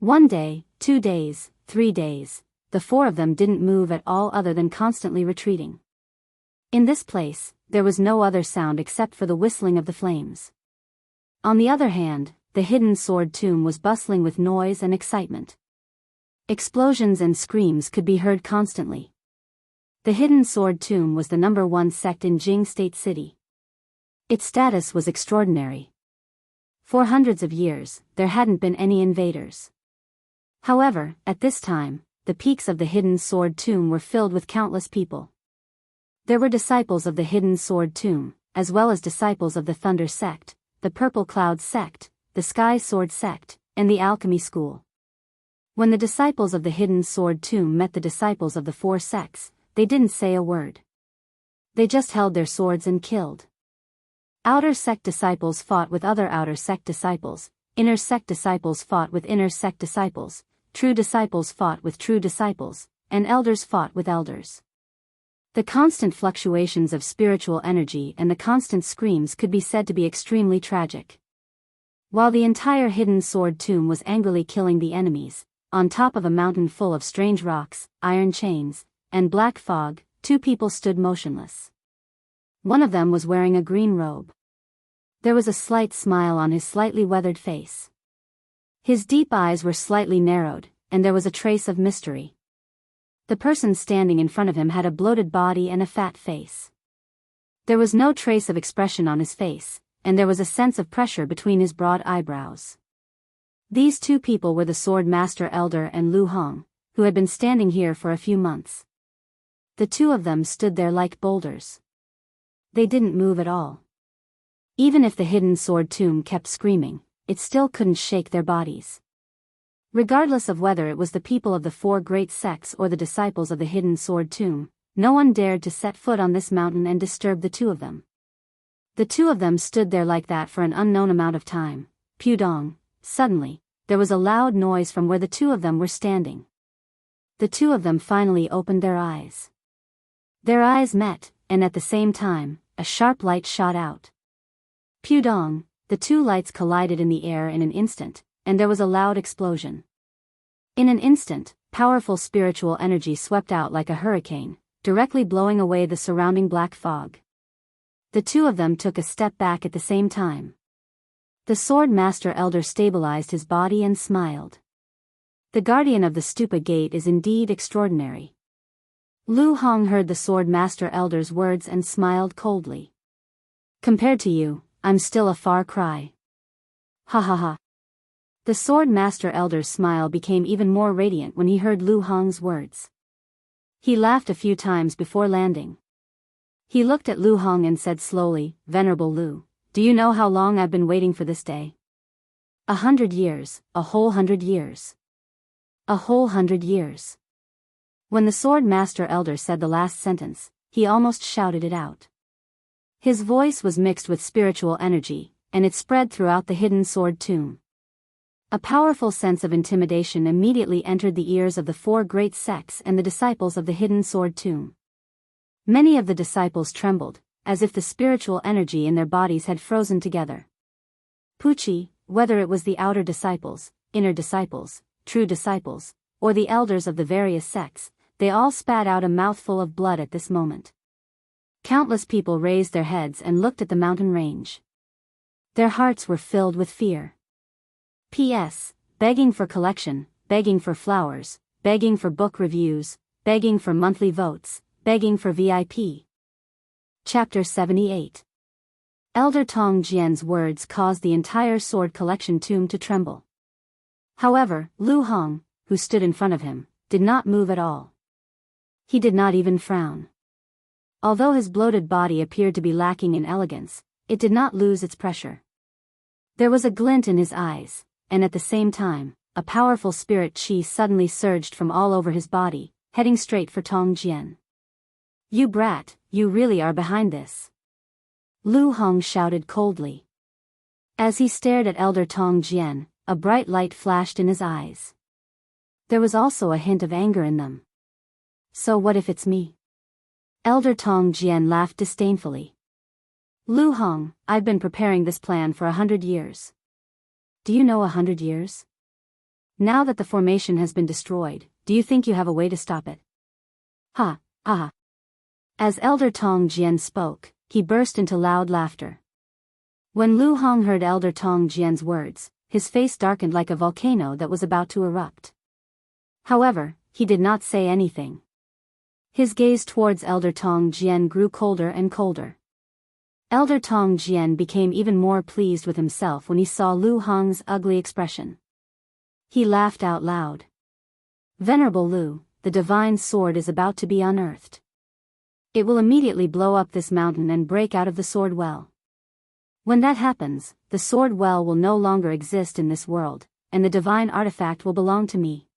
1 day, 2 days, 3 days, the 4 of them didn't move at all other than constantly retreating. In this place, there was no other sound except for the whistling of the flames. On the other hand, the hidden sword tomb was bustling with noise and excitement. Explosions and screams could be heard constantly. The hidden sword tomb was the number 1 sect in Jing State City. Its status was extraordinary. For hundreds of years, there hadn't been any invaders. However, at this time, the peaks of the hidden sword tomb were filled with countless people. There were disciples of the hidden sword tomb, as well as disciples of the Thunder sect, the Purple Cloud sect, the Sky Sword sect, and the Alchemy school. When the disciples of the hidden sword tomb met the disciples of the 4 sects, they didn't say a word. They just held their swords and killed. Outer sect disciples fought with other outer sect disciples, inner sect disciples fought with inner sect disciples, true disciples fought with true disciples, and elders fought with elders. The constant fluctuations of spiritual energy and the constant screams could be said to be extremely tragic. While the entire hidden sword tomb was angrily killing the enemies, on top of a mountain full of strange rocks, iron chains, and black fog, two people stood motionless. One of them was wearing a green robe. There was a slight smile on his slightly weathered face. His deep eyes were slightly narrowed, and there was a trace of mystery. The person standing in front of him had a bloated body and a fat face. There was no trace of expression on his face, and there was a sense of pressure between his broad eyebrows. These two people were the Sword Master Elder and Lu Hong, who had been standing here for a few months. The two of them stood there like boulders. They didn't move at all. Even if the hidden sword tomb kept screaming, it still couldn't shake their bodies. Regardless of whether it was the people of the four great sects or the disciples of the hidden sword tomb, no one dared to set foot on this mountain and disturb the two of them. The two of them stood there like that for an unknown amount of time. Pudong. Suddenly, there was a loud noise from where the two of them were standing. The two of them finally opened their eyes. Their eyes met, and at the same time, a sharp light shot out. Pudong. The two lights collided in the air in an instant, and there was a loud explosion. In an instant, powerful spiritual energy swept out like a hurricane, directly blowing away the surrounding black fog. The two of them took a step back at the same time. The Sword Master Elder stabilized his body and smiled. The guardian of the Stupa Gate is indeed extraordinary. Lu Hong heard the Sword Master Elder's words and smiled coldly. Compared to you, I'm still a far cry. Ha ha ha. The Sword Master Elder's smile became even more radiant when he heard Lu Hong's words. He laughed a few times before landing. He looked at Lu Hong and said slowly, "Venerable Lu, do you know how long I've been waiting for this day? 100 years, a whole 100 years. A whole 100 years." When the Sword Master Elder said the last sentence, he almost shouted it out. His voice was mixed with spiritual energy, and it spread throughout the hidden sword tomb. A powerful sense of intimidation immediately entered the ears of the four great sects and the disciples of the hidden sword tomb. Many of the disciples trembled, as if the spiritual energy in their bodies had frozen together. Puchi, whether it was the outer disciples, inner disciples, true disciples, or the elders of the various sects, they all spat out a mouthful of blood at this moment. Countless people raised their heads and looked at the mountain range. Their hearts were filled with fear. P.S. Begging for collection, begging for flowers, begging for book reviews, begging for monthly votes, begging for VIP. Chapter 78. Elder Tong Jian's words caused the entire sword collection tomb to tremble. However, Lu Hong, who stood in front of him, did not move at all. He did not even frown. Although his bloated body appeared to be lacking in elegance, it did not lose its pressure. There was a glint in his eyes, and at the same time, a powerful spirit chi suddenly surged from all over his body, heading straight for Tong Jian. "You brat, you really are behind this," Lu Hong shouted coldly. As he stared at Elder Tong Jian, a bright light flashed in his eyes. There was also a hint of anger in them. "So what if it's me?" Elder Tong Jian laughed disdainfully. "Lu Hong, I've been preparing this plan for 100 years. Do you know 100 years? Now that the formation has been destroyed, do you think you have a way to stop it?" Ha, ha. As Elder Tong Jian spoke, he burst into loud laughter. When Lu Hong heard Elder Tong Jian's words, his face darkened like a volcano that was about to erupt. However, he did not say anything. His gaze towards Elder Tong Jian grew colder and colder. Elder Tong Jian became even more pleased with himself when he saw Lu Hong's ugly expression. He laughed out loud. "Venerable Lu, the divine sword is about to be unearthed. It will immediately blow up this mountain and break out of the sword well. When that happens, the sword well will no longer exist in this world, and the divine artifact will belong to me.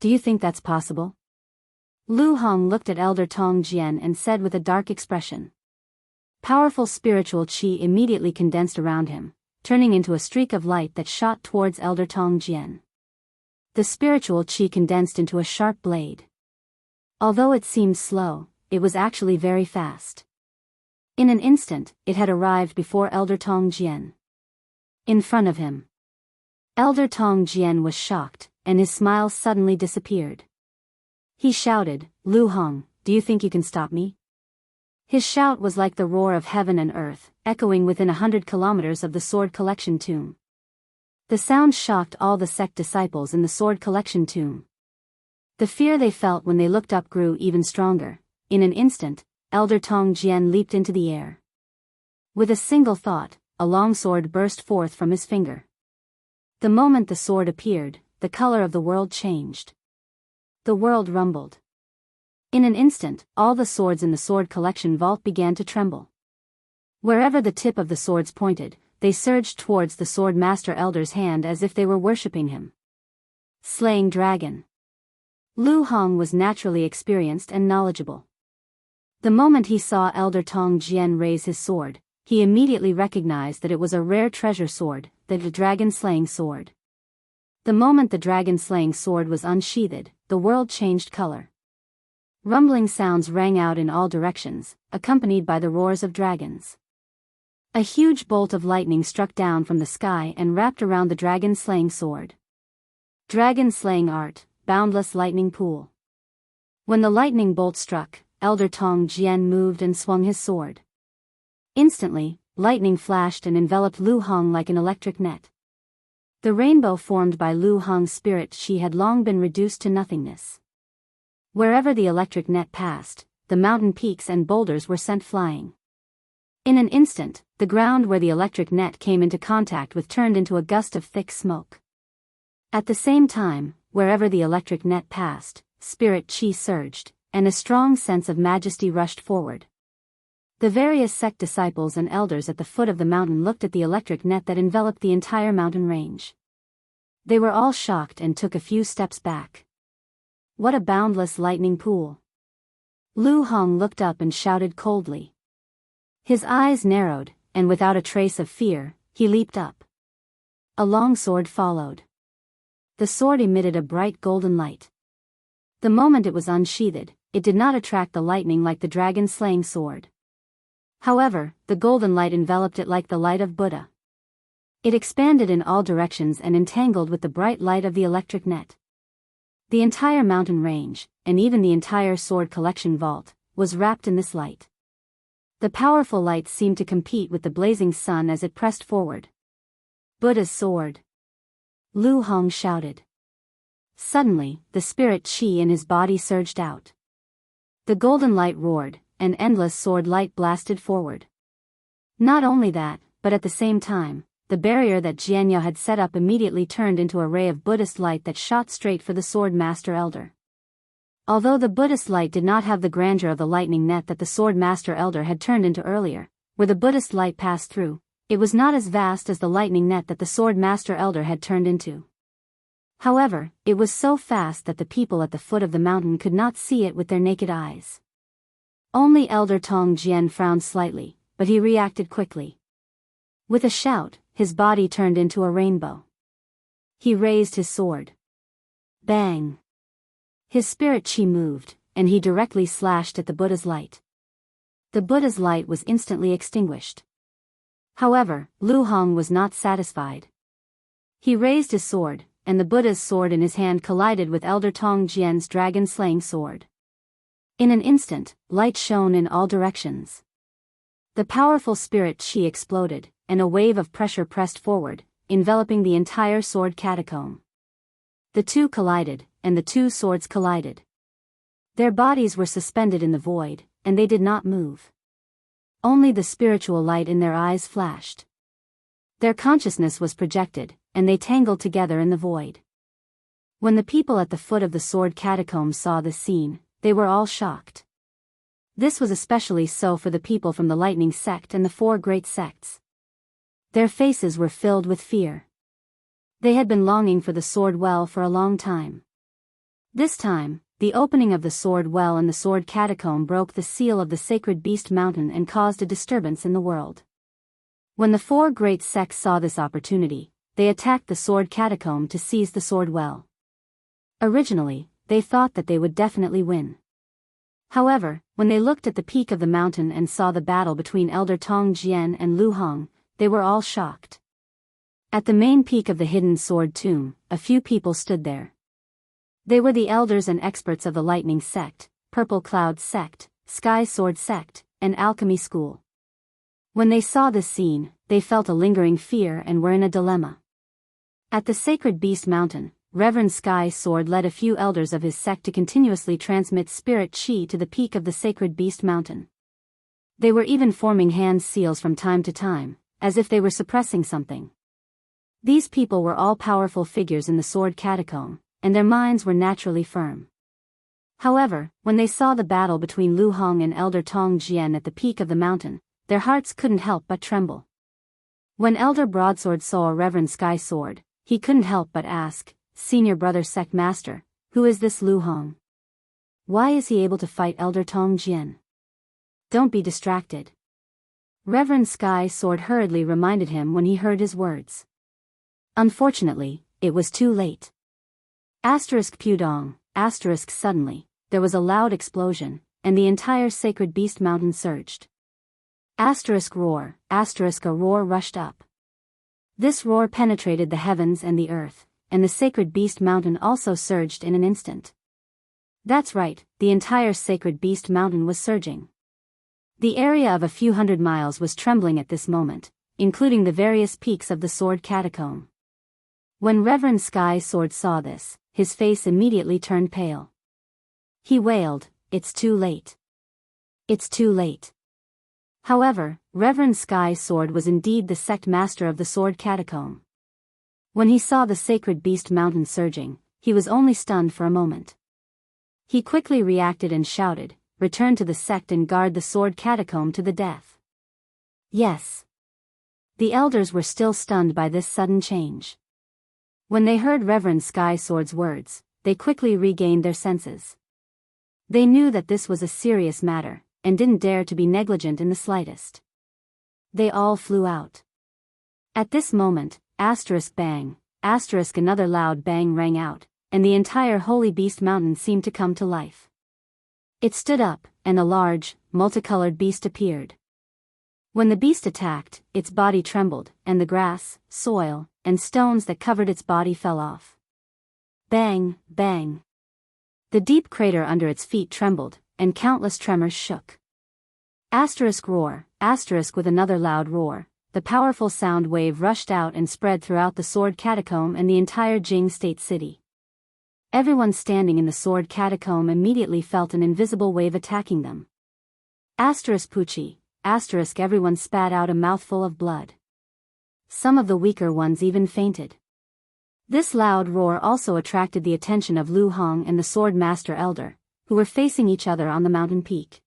Do you think that's possible?" Lu Hong looked at Elder Tong Jian and said with a dark expression. Powerful spiritual chi immediately condensed around him, turning into a streak of light that shot towards Elder Tong Jian. The spiritual chi condensed into a sharp blade. Although it seemed slow, it was actually very fast. In an instant, it had arrived before Elder Tong Jian. In front of him, Elder Tong Jian was shocked, and his smile suddenly disappeared. He shouted, "Lu Hong, do you think you can stop me?" His shout was like the roar of heaven and earth, echoing within 100 kilometers of the sword collection tomb. The sound shocked all the sect disciples in the sword collection tomb. The fear they felt when they looked up grew even stronger. In an instant, Elder Tong Jian leaped into the air. With a single thought, a long sword burst forth from his finger. The moment the sword appeared, the color of the world changed. The world rumbled. In an instant, all the swords in the sword collection vault began to tremble. Wherever the tip of the swords pointed, they surged towards the sword master elder's hand as if they were worshipping him. Slaying dragon. Lu Hong was naturally experienced and knowledgeable. The moment he saw Elder Tong Jian raise his sword, he immediately recognized that it was a rare treasure sword, the dragon-slaying sword. The moment the dragon-slaying sword was unsheathed, the world changed color. Rumbling sounds rang out in all directions, accompanied by the roars of dragons. A huge bolt of lightning struck down from the sky and wrapped around the dragon-slaying sword. Dragon-slaying art, boundless lightning pool. When the lightning bolt struck, Elder Tong Jian moved and swung his sword. Instantly, lightning flashed and enveloped Lu Hong like an electric net. The rainbow formed by Lu Hong's spirit chi had long been reduced to nothingness. Wherever the electric net passed, the mountain peaks and boulders were sent flying. In an instant, the ground where the electric net came into contact with turned into a gust of thick smoke. At the same time, wherever the electric net passed, spirit chi surged, and a strong sense of majesty rushed forward. The various sect disciples and elders at the foot of the mountain looked at the electric net that enveloped the entire mountain range. They were all shocked and took a few steps back. What a boundless lightning pool! Lu Hong looked up and shouted coldly. His eyes narrowed, and without a trace of fear, he leaped up. A long sword followed. The sword emitted a bright golden light. The moment it was unsheathed, it did not attract the lightning like the dragon-slaying sword. However, the golden light enveloped it like the light of Buddha. It expanded in all directions and entangled with the bright light of the electric net. The entire mountain range, and even the entire sword collection vault, was wrapped in this light. The powerful light seemed to compete with the blazing sun as it pressed forward. Buddha's sword! Lu Hong shouted. Suddenly, the spirit chi in his body surged out. The golden light roared, and endless sword light blasted forward. Not only that, but at the same time, the barrier that Jianyo had set up immediately turned into a ray of Buddhist light that shot straight for the sword master elder. Although the Buddhist light did not have the grandeur of the lightning net that the sword master elder had turned into earlier, where the Buddhist light passed through, it was not as vast as the lightning net that the sword master elder had turned into. However, it was so fast that the people at the foot of the mountain could not see it with their naked eyes. Only Elder Tong Jian frowned slightly, but he reacted quickly. With a shout, his body turned into a rainbow. He raised his sword. Bang! His spirit chi moved, and he directly slashed at the Buddha's light. The Buddha's light was instantly extinguished. However, Lu Hong was not satisfied. He raised his sword, and the Buddha's sword in his hand collided with Elder Tong Jian's dragon-slaying sword. In an instant, light shone in all directions. The powerful spirit chi exploded, and a wave of pressure pressed forward, enveloping the entire sword catacomb. The two collided, and the two swords collided. Their bodies were suspended in the void, and they did not move. Only the spiritual light in their eyes flashed. Their consciousness was projected, and they tangled together in the void. When the people at the foot of the sword catacomb saw this scene, they were all shocked. This was especially so for the people from the lightning sect and the four great sects. Their faces were filled with fear. They had been longing for the sword well for a long time. This time, the opening of the sword well in the sword catacomb broke the seal of the sacred beast mountain and caused a disturbance in the world. When the four great sects saw this opportunity, they attacked the sword catacomb to seize the sword well. Originally, they thought that they would definitely win. However, when they looked at the peak of the mountain and saw the battle between Elder Tong Jian and Lu Hong, they were all shocked. At the main peak of the hidden sword tomb, a few people stood there. They were the elders and experts of the Lightning Sect, Purple Cloud Sect, Sky Sword Sect, and Alchemy School. When they saw this scene, they felt a lingering fear and were in a dilemma. At the Sacred Beast Mountain, Reverend Sky Sword led a few elders of his sect to continuously transmit spirit chi to the peak of the Sacred Beast Mountain. They were even forming hand seals from time to time, as if they were suppressing something. These people were all powerful figures in the Sword Catacomb, and their minds were naturally firm. However, when they saw the battle between Lu Hong and Elder Tong Jian at the peak of the mountain, their hearts couldn't help but tremble. When Elder Broadsword saw Reverend Sky Sword, he couldn't help but ask, "Senior Brother Sect Master, who is this Lu Hong? Why is he able to fight Elder Tong Jian?" "Don't be distracted." Reverend Sky Sword hurriedly reminded him when he heard his words. Unfortunately, it was too late. Pudong, suddenly, there was a loud explosion, and the entire Sacred Beast Mountain surged. Roar, a roar rushed up. This roar penetrated the heavens and the earth, and the Sacred Beast Mountain also surged in an instant. That's right, the entire Sacred Beast Mountain was surging. The area of a few hundred miles was trembling at this moment, including the various peaks of the Sword Catacomb. When Reverend Sky Sword saw this, his face immediately turned pale. He wailed, "It's too late. It's too late." However, Reverend Sky Sword was indeed the sect master of the Sword Catacomb. When he saw the Sacred Beast Mountain surging, he was only stunned for a moment. He quickly reacted and shouted, "Return to the sect and guard the Sword Catacomb to the death." Yes. The elders were still stunned by this sudden change. When they heard Reverend Sky Sword's words, they quickly regained their senses. They knew that this was a serious matter, and didn't dare to be negligent in the slightest. They all flew out. At this moment, bang, another loud bang rang out, and the entire Holy Beast Mountain seemed to come to life. It stood up, and a large, multicolored beast appeared. When the beast attacked, its body trembled, and the grass, soil, and stones that covered its body fell off. Bang, bang. The deep crater under its feet trembled, and countless tremors shook. Roar, with another loud roar, the powerful sound wave rushed out and spread throughout the Sword Catacomb and the entire Jing State City. Everyone standing in the Sword Catacomb immediately felt an invisible wave attacking them. Puchi, everyone spat out a mouthful of blood. Some of the weaker ones even fainted. This loud roar also attracted the attention of Lu Hong and the Sword Master Elder, who were facing each other on the mountain peak.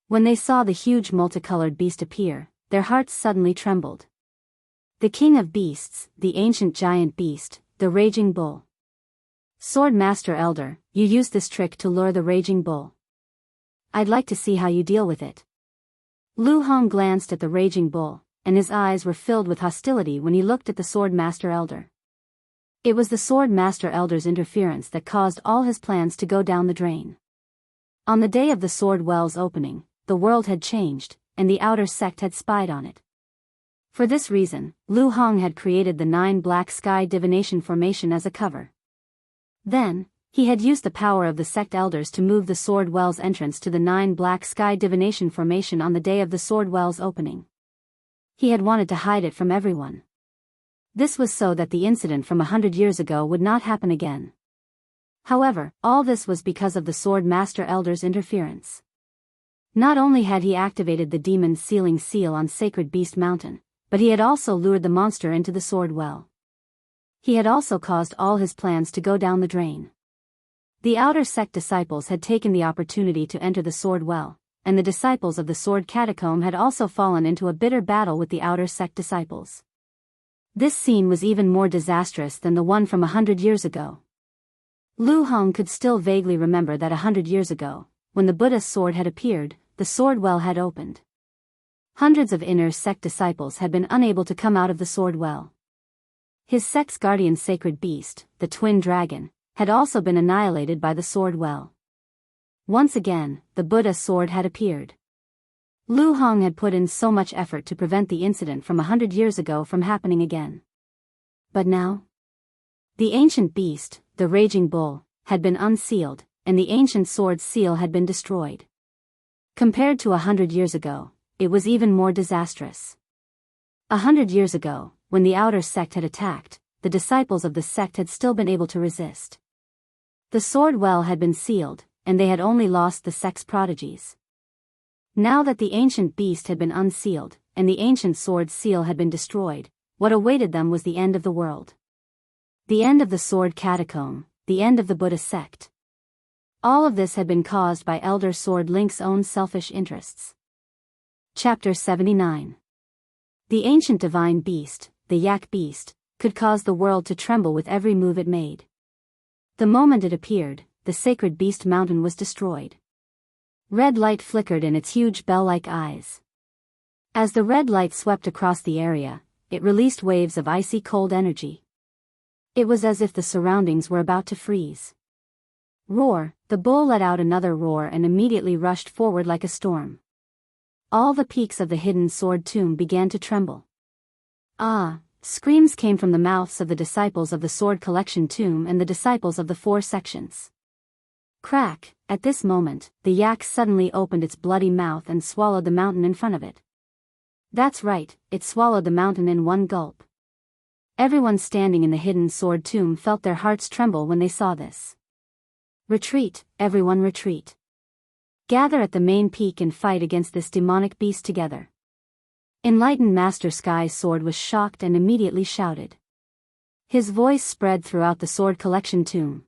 When they saw the huge multicolored beast appear, their hearts suddenly trembled. The King of Beasts, the ancient giant beast, the Raging Bull. Sword Master Elder, you used this trick to lure the Raging Bull. I'd like to see how you deal with it. Lu Hong glanced at the Raging Bull, and his eyes were filled with hostility when he looked at the Sword Master Elder. It was the Sword Master Elder's interference that caused all his plans to go down the drain. On the day of the Sword Well's opening, the world had changed, and the outer sect had spied on it. For this reason, Lu Hong had created the 9 Black Sky Divination Formation as a cover. Then, he had used the power of the sect elders to move the Sword Well's entrance to the 9 Black Sky Divination Formation on the day of the Sword Well's opening. He had wanted to hide it from everyone. This was so that the incident from 100 years ago would not happen again. However, all this was because of the Sword Master Elder's interference. Not only had he activated the Demon's Sealing Seal on Sacred Beast Mountain, but he had also lured the monster into the Sword Well. He had also caused all his plans to go down the drain. The outer sect disciples had taken the opportunity to enter the Sword Well, and the disciples of the Sword Catacomb had also fallen into a bitter battle with the outer sect disciples. This scene was even more disastrous than the one from 100 years ago. Lu Hong could still vaguely remember that 100 years ago, when the Buddha's sword had appeared, the Sword Well had opened. Hundreds of inner sect disciples had been unable to come out of the Sword Well. His sect's guardian sacred beast, the Twin Dragon, had also been annihilated by the Sword Well. Once again, the Buddha's sword had appeared. Lu Hong had put in so much effort to prevent the incident from 100 years ago from happening again. But now? The ancient beast, the raging bull, had been unsealed, and the ancient sword's seal had been destroyed. Compared to 100 years ago, it was even more disastrous. 100 years ago, when the outer sect had attacked, the disciples of the sect had still been able to resist. The sword well had been sealed, and they had only lost the sect's prodigies. Now that the ancient beast had been unsealed, and the ancient sword's seal had been destroyed, what awaited them was the end of the world. The end of the sword catacomb, the end of the Buddha sect. All of this had been caused by Elder Sword Link's own selfish interests. Chapter 79. The ancient divine beast, the yak beast, could cause the world to tremble with every move it made. The moment it appeared, the sacred beast mountain was destroyed. Red light flickered in its huge bell-like eyes. As the red light swept across the area, it released waves of icy cold energy. It was as if the surroundings were about to freeze. Roar, the bull let out another roar and immediately rushed forward like a storm. All the peaks of the hidden sword tomb began to tremble. Ah! Screams came from the mouths of the disciples of the sword collection tomb and the disciples of the 4 sections. Crack! At this moment, the yak suddenly opened its bloody mouth and swallowed the mountain in front of it. That's right, it swallowed the mountain in one gulp. Everyone standing in the hidden sword tomb felt their hearts tremble when they saw this. Retreat, everyone retreat. Gather at the main peak and fight against this demonic beast together. Enlightened Master Sky's sword was shocked and immediately shouted. His voice spread throughout the sword collection tomb.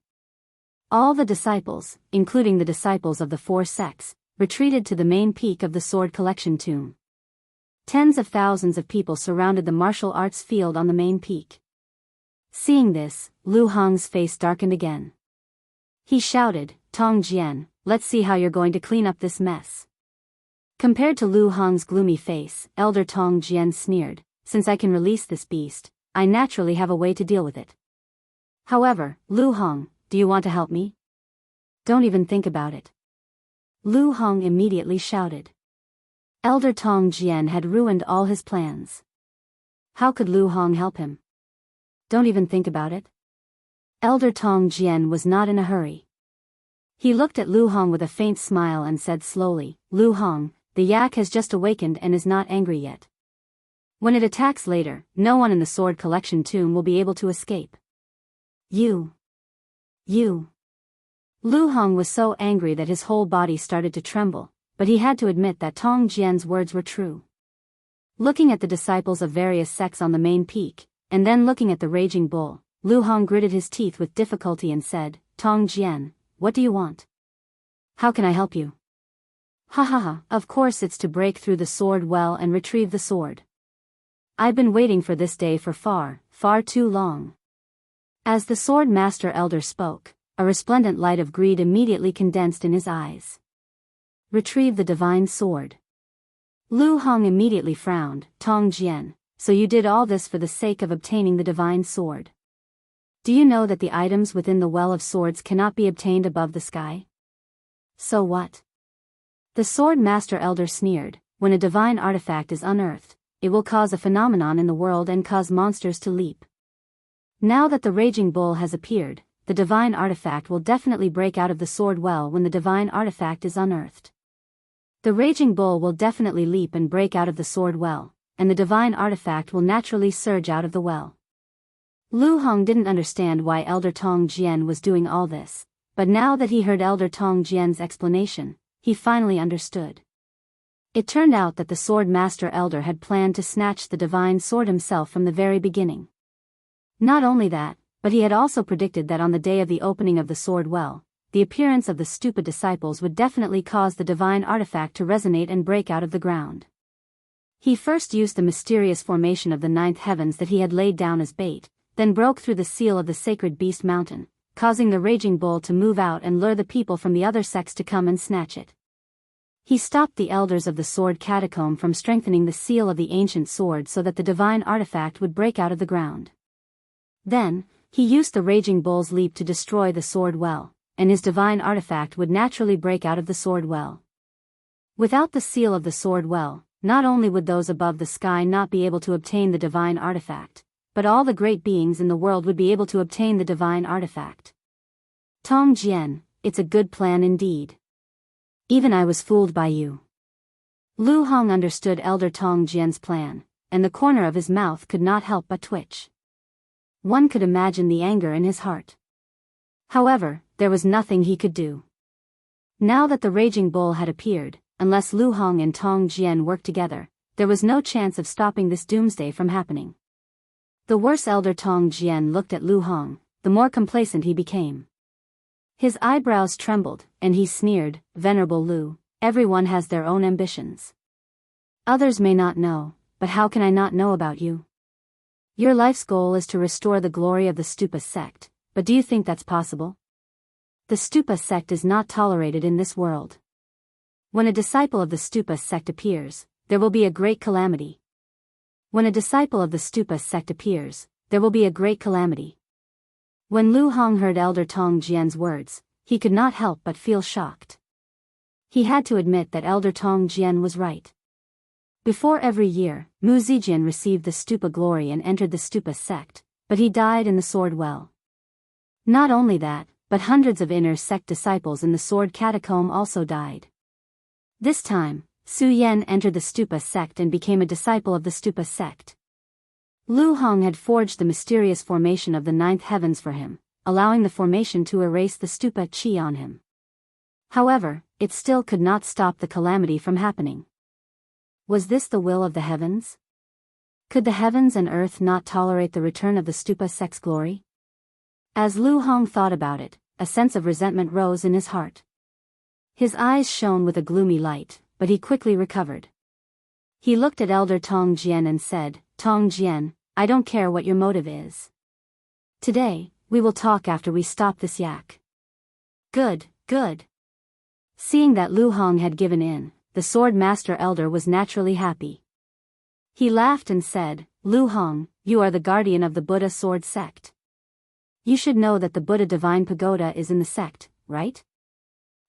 All the disciples, including the disciples of the 4 sects, retreated to the main peak of the sword collection tomb. Tens of thousands of people surrounded the martial arts field on the main peak. Seeing this, Lu Hong's face darkened again. He shouted, "Tong Jian, let's see how you're going to clean up this mess." Compared to Lu Hong's gloomy face, Elder Tong Jian sneered, "Since I can release this beast, I naturally have a way to deal with it. However, Lu Hong, do you want to help me?" "Don't even think about it." Lu Hong immediately shouted. Elder Tong Jian had ruined all his plans. How could Lu Hong help him? "Don't even think about it." Elder Tong Jian was not in a hurry. He looked at Lu Hong with a faint smile and said slowly, "Lu Hong, the yak has just awakened and is not angry yet. When it attacks later, no one in the sword collection tomb will be able to escape. You. Lu Hong was so angry that his whole body started to tremble, but he had to admit that Tong Jian's words were true. Looking at the disciples of various sects on the main peak, and then looking at the raging bull, Lu Hong gritted his teeth with difficulty and said, "Tong Jian, what do you want? How can I help you?" "Ha ha ha, of course it's to break through the sword well and retrieve the sword. I've been waiting for this day for far, far too long." As the sword master elder spoke, a resplendent light of greed immediately condensed in his eyes. "Retrieve the divine sword." Lu Hong immediately frowned. "Tong Jian, so you did all this for the sake of obtaining the divine sword? Do you know that the items within the well of swords cannot be obtained above the sky?" "So what?" The sword master elder sneered. "When a divine artifact is unearthed, it will cause a phenomenon in the world and cause monsters to leap. Now that the raging bull has appeared, the divine artifact will definitely break out of the sword well when the divine artifact is unearthed. The raging bull will definitely leap and break out of the sword well, and the divine artifact will naturally surge out of the well." Lu Hong didn't understand why Elder Tong Jian was doing all this, but now that he heard Elder Tong Jian's explanation, he finally understood. It turned out that the sword master elder had planned to snatch the divine sword himself from the very beginning. Not only that, but he had also predicted that on the day of the opening of the sword well, the appearance of the stupid disciples would definitely cause the divine artifact to resonate and break out of the ground. He first used the mysterious formation of the 9th heavens that he had laid down as bait, then broke through the seal of the sacred beast mountain, causing the raging bull to move out and lure the people from the other sects to come and snatch it. He stopped the elders of the sword catacomb from strengthening the seal of the ancient sword so that the divine artifact would break out of the ground. Then, he used the raging bull's leap to destroy the sword well, and his divine artifact would naturally break out of the sword well. Without the seal of the sword well, not only would those above the sky not be able to obtain the divine artifact, but all the great beings in the world would be able to obtain the divine artifact. Tong Jian, it's a good plan indeed. Even I was fooled by you. Lu Hong understood Elder Tong Jian's plan, and the corner of his mouth could not help but twitch. One could imagine the anger in his heart. However, there was nothing he could do. Now that the raging bull had appeared, unless Lu Hong and Tong Jian worked together, there was no chance of stopping this doomsday from happening. The worse Elder Tong Jian looked at Lu Hong, the more complacent he became. His eyebrows trembled, and he sneered, "Venerable Lu, everyone has their own ambitions. Others may not know, but how can I not know about you? Your life's goal is to restore the glory of the Stupa sect, but do you think that's possible? The Stupa sect is not tolerated in this world. When a disciple of the Stupa sect appears, there will be a great calamity. When a disciple of the Stupa sect appears, there will be a great calamity." When Lu Hong heard Elder Tong Jian's words, he could not help but feel shocked. He had to admit that Elder Tong Jian was right. Before every year, Mu Zijian received the Stupa glory and entered the Stupa sect, but he died in the sword well. Not only that, but hundreds of inner sect disciples in the sword catacomb also died. This time, Su Yan entered the Stupa sect and became a disciple of the Stupa sect. Lu Hong had forged the mysterious formation of the ninth heavens for him, allowing the formation to erase the Stupa chi on him. However, it still could not stop the calamity from happening. Was this the will of the heavens? Could the heavens and earth not tolerate the return of the Stupa sect's glory? As Lu Hong thought about it, a sense of resentment rose in his heart. His eyes shone with a gloomy light, but he quickly recovered. He looked at Elder Tong Jian and said, "Tong Jian, I don't care what your motive is. Today, we will talk after we stop this yak." "Good, good." Seeing that Lu Hong had given in, the sword master elder was naturally happy. He laughed and said, "Lu Hong, you are the guardian of the Buddha sword sect. You should know that the Buddha Divine Pagoda is in the sect, right?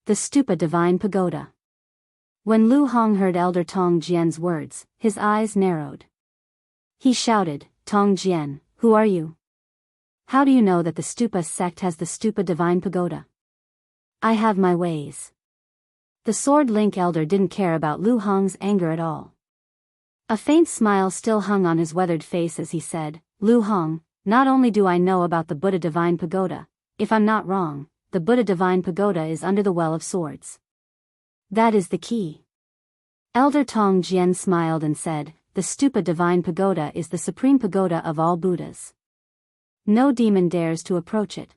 The Stupa Divine Pagoda." When Lu Hong heard Elder Tong Jian's words, his eyes narrowed. He shouted, "Tong Jian, who are you? How do you know that the Stupa sect has the Stupa Divine Pagoda?" "I have my ways." The Sword Link elder didn't care about Lu Hong's anger at all. A faint smile still hung on his weathered face as he said, "Lu Hong, not only do I know about the Buddha Divine Pagoda, if I'm not wrong, the Buddha Divine Pagoda is under the Well of Swords. That is the key." Elder Tong Jian smiled and said, "The Stupa Divine Pagoda is the supreme pagoda of all Buddhas. No demon dares to approach it.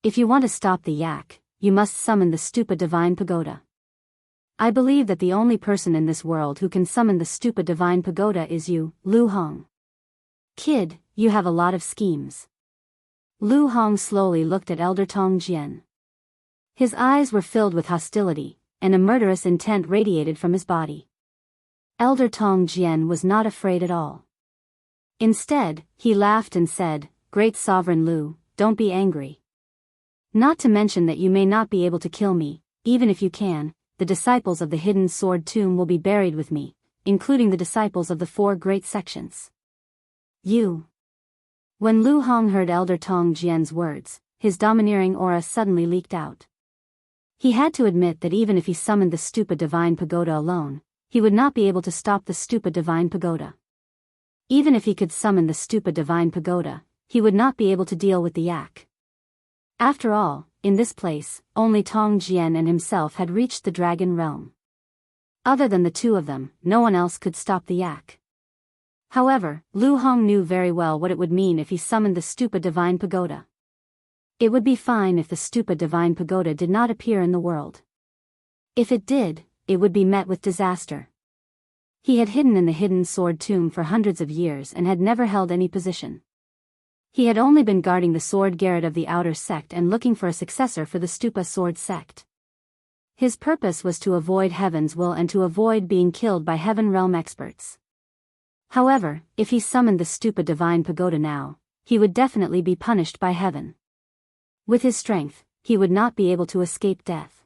If you want to stop the yak, you must summon the Stupa Divine Pagoda. I believe that the only person in this world who can summon the Stupa Divine Pagoda is you, Lu Hong. Kid, you have a lot of schemes." Lu Hong slowly looked at Elder Tong Jian. His eyes were filled with hostility, and a murderous intent radiated from his body. Elder Tong Jian was not afraid at all. Instead, he laughed and said, "Great Sovereign Lu, don't be angry. Not to mention that you may not be able to kill me, even if you can, the disciples of the hidden sword tomb will be buried with me, including the disciples of the four great sections. You." When Lu Hong heard Elder Tong Jian's words, his domineering aura suddenly leaked out. He had to admit that even if he summoned the Stupa Divine Pagoda alone, he would not be able to stop the Stupa Divine Pagoda. Even if he could summon the Stupa Divine Pagoda, he would not be able to deal with the yak. After all, in this place, only Tong Jian and himself had reached the dragon realm. Other than the two of them, no one else could stop the yak. However, Lu Hong knew very well what it would mean if he summoned the Stupa Divine Pagoda. It would be fine if the Stupa Divine Pagoda did not appear in the world. If it did, it would be met with disaster. He had hidden in the hidden sword tomb for hundreds of years and had never held any position. He had only been guarding the sword garret of the outer sect and looking for a successor for the Stupa sword sect. His purpose was to avoid heaven's will and to avoid being killed by heaven realm experts. However, if he summoned the Stupa Divine Pagoda now, he would definitely be punished by heaven. With his strength, he would not be able to escape death.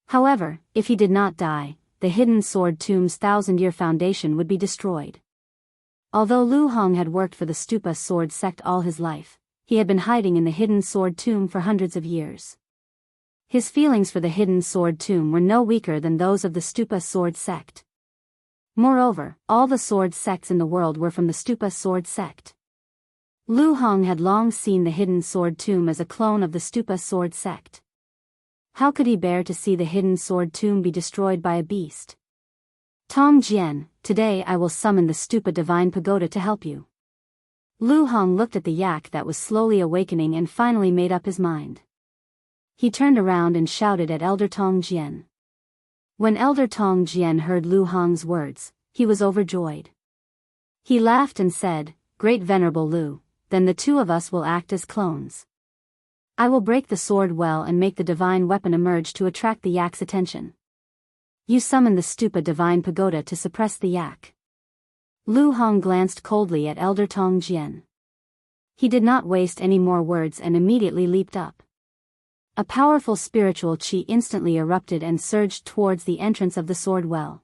However, if he did not die, the hidden sword tomb's 1,000-year foundation would be destroyed. Although Lu Hong had worked for the Stupa sword sect all his life, he had been hiding in the hidden sword tomb for hundreds of years. His feelings for the hidden sword tomb were no weaker than those of the Stupa sword sect. Moreover, all the sword sects in the world were from the Stupa sword sect. Lu Hong had long seen the hidden sword tomb as a clone of the Stupa sword sect. How could he bear to see the hidden sword tomb be destroyed by a beast? Tong Jian, today I will summon the Stupa divine pagoda to help you. Lu Hong looked at the yak that was slowly awakening and finally made up his mind. He turned around and shouted at Elder Tong Jian. When Elder Tong Jian heard Lu Hong's words, he was overjoyed. He laughed and said, "Great Venerable Lu, then the two of us will act as clones. I will break the sword well and make the divine weapon emerge to attract the yak's attention. You summon the Stupa divine pagoda to suppress the yak." Lu Hong glanced coldly at Elder Tong Jian. He did not waste any more words and immediately leaped up. A powerful spiritual qi instantly erupted and surged towards the entrance of the sword well.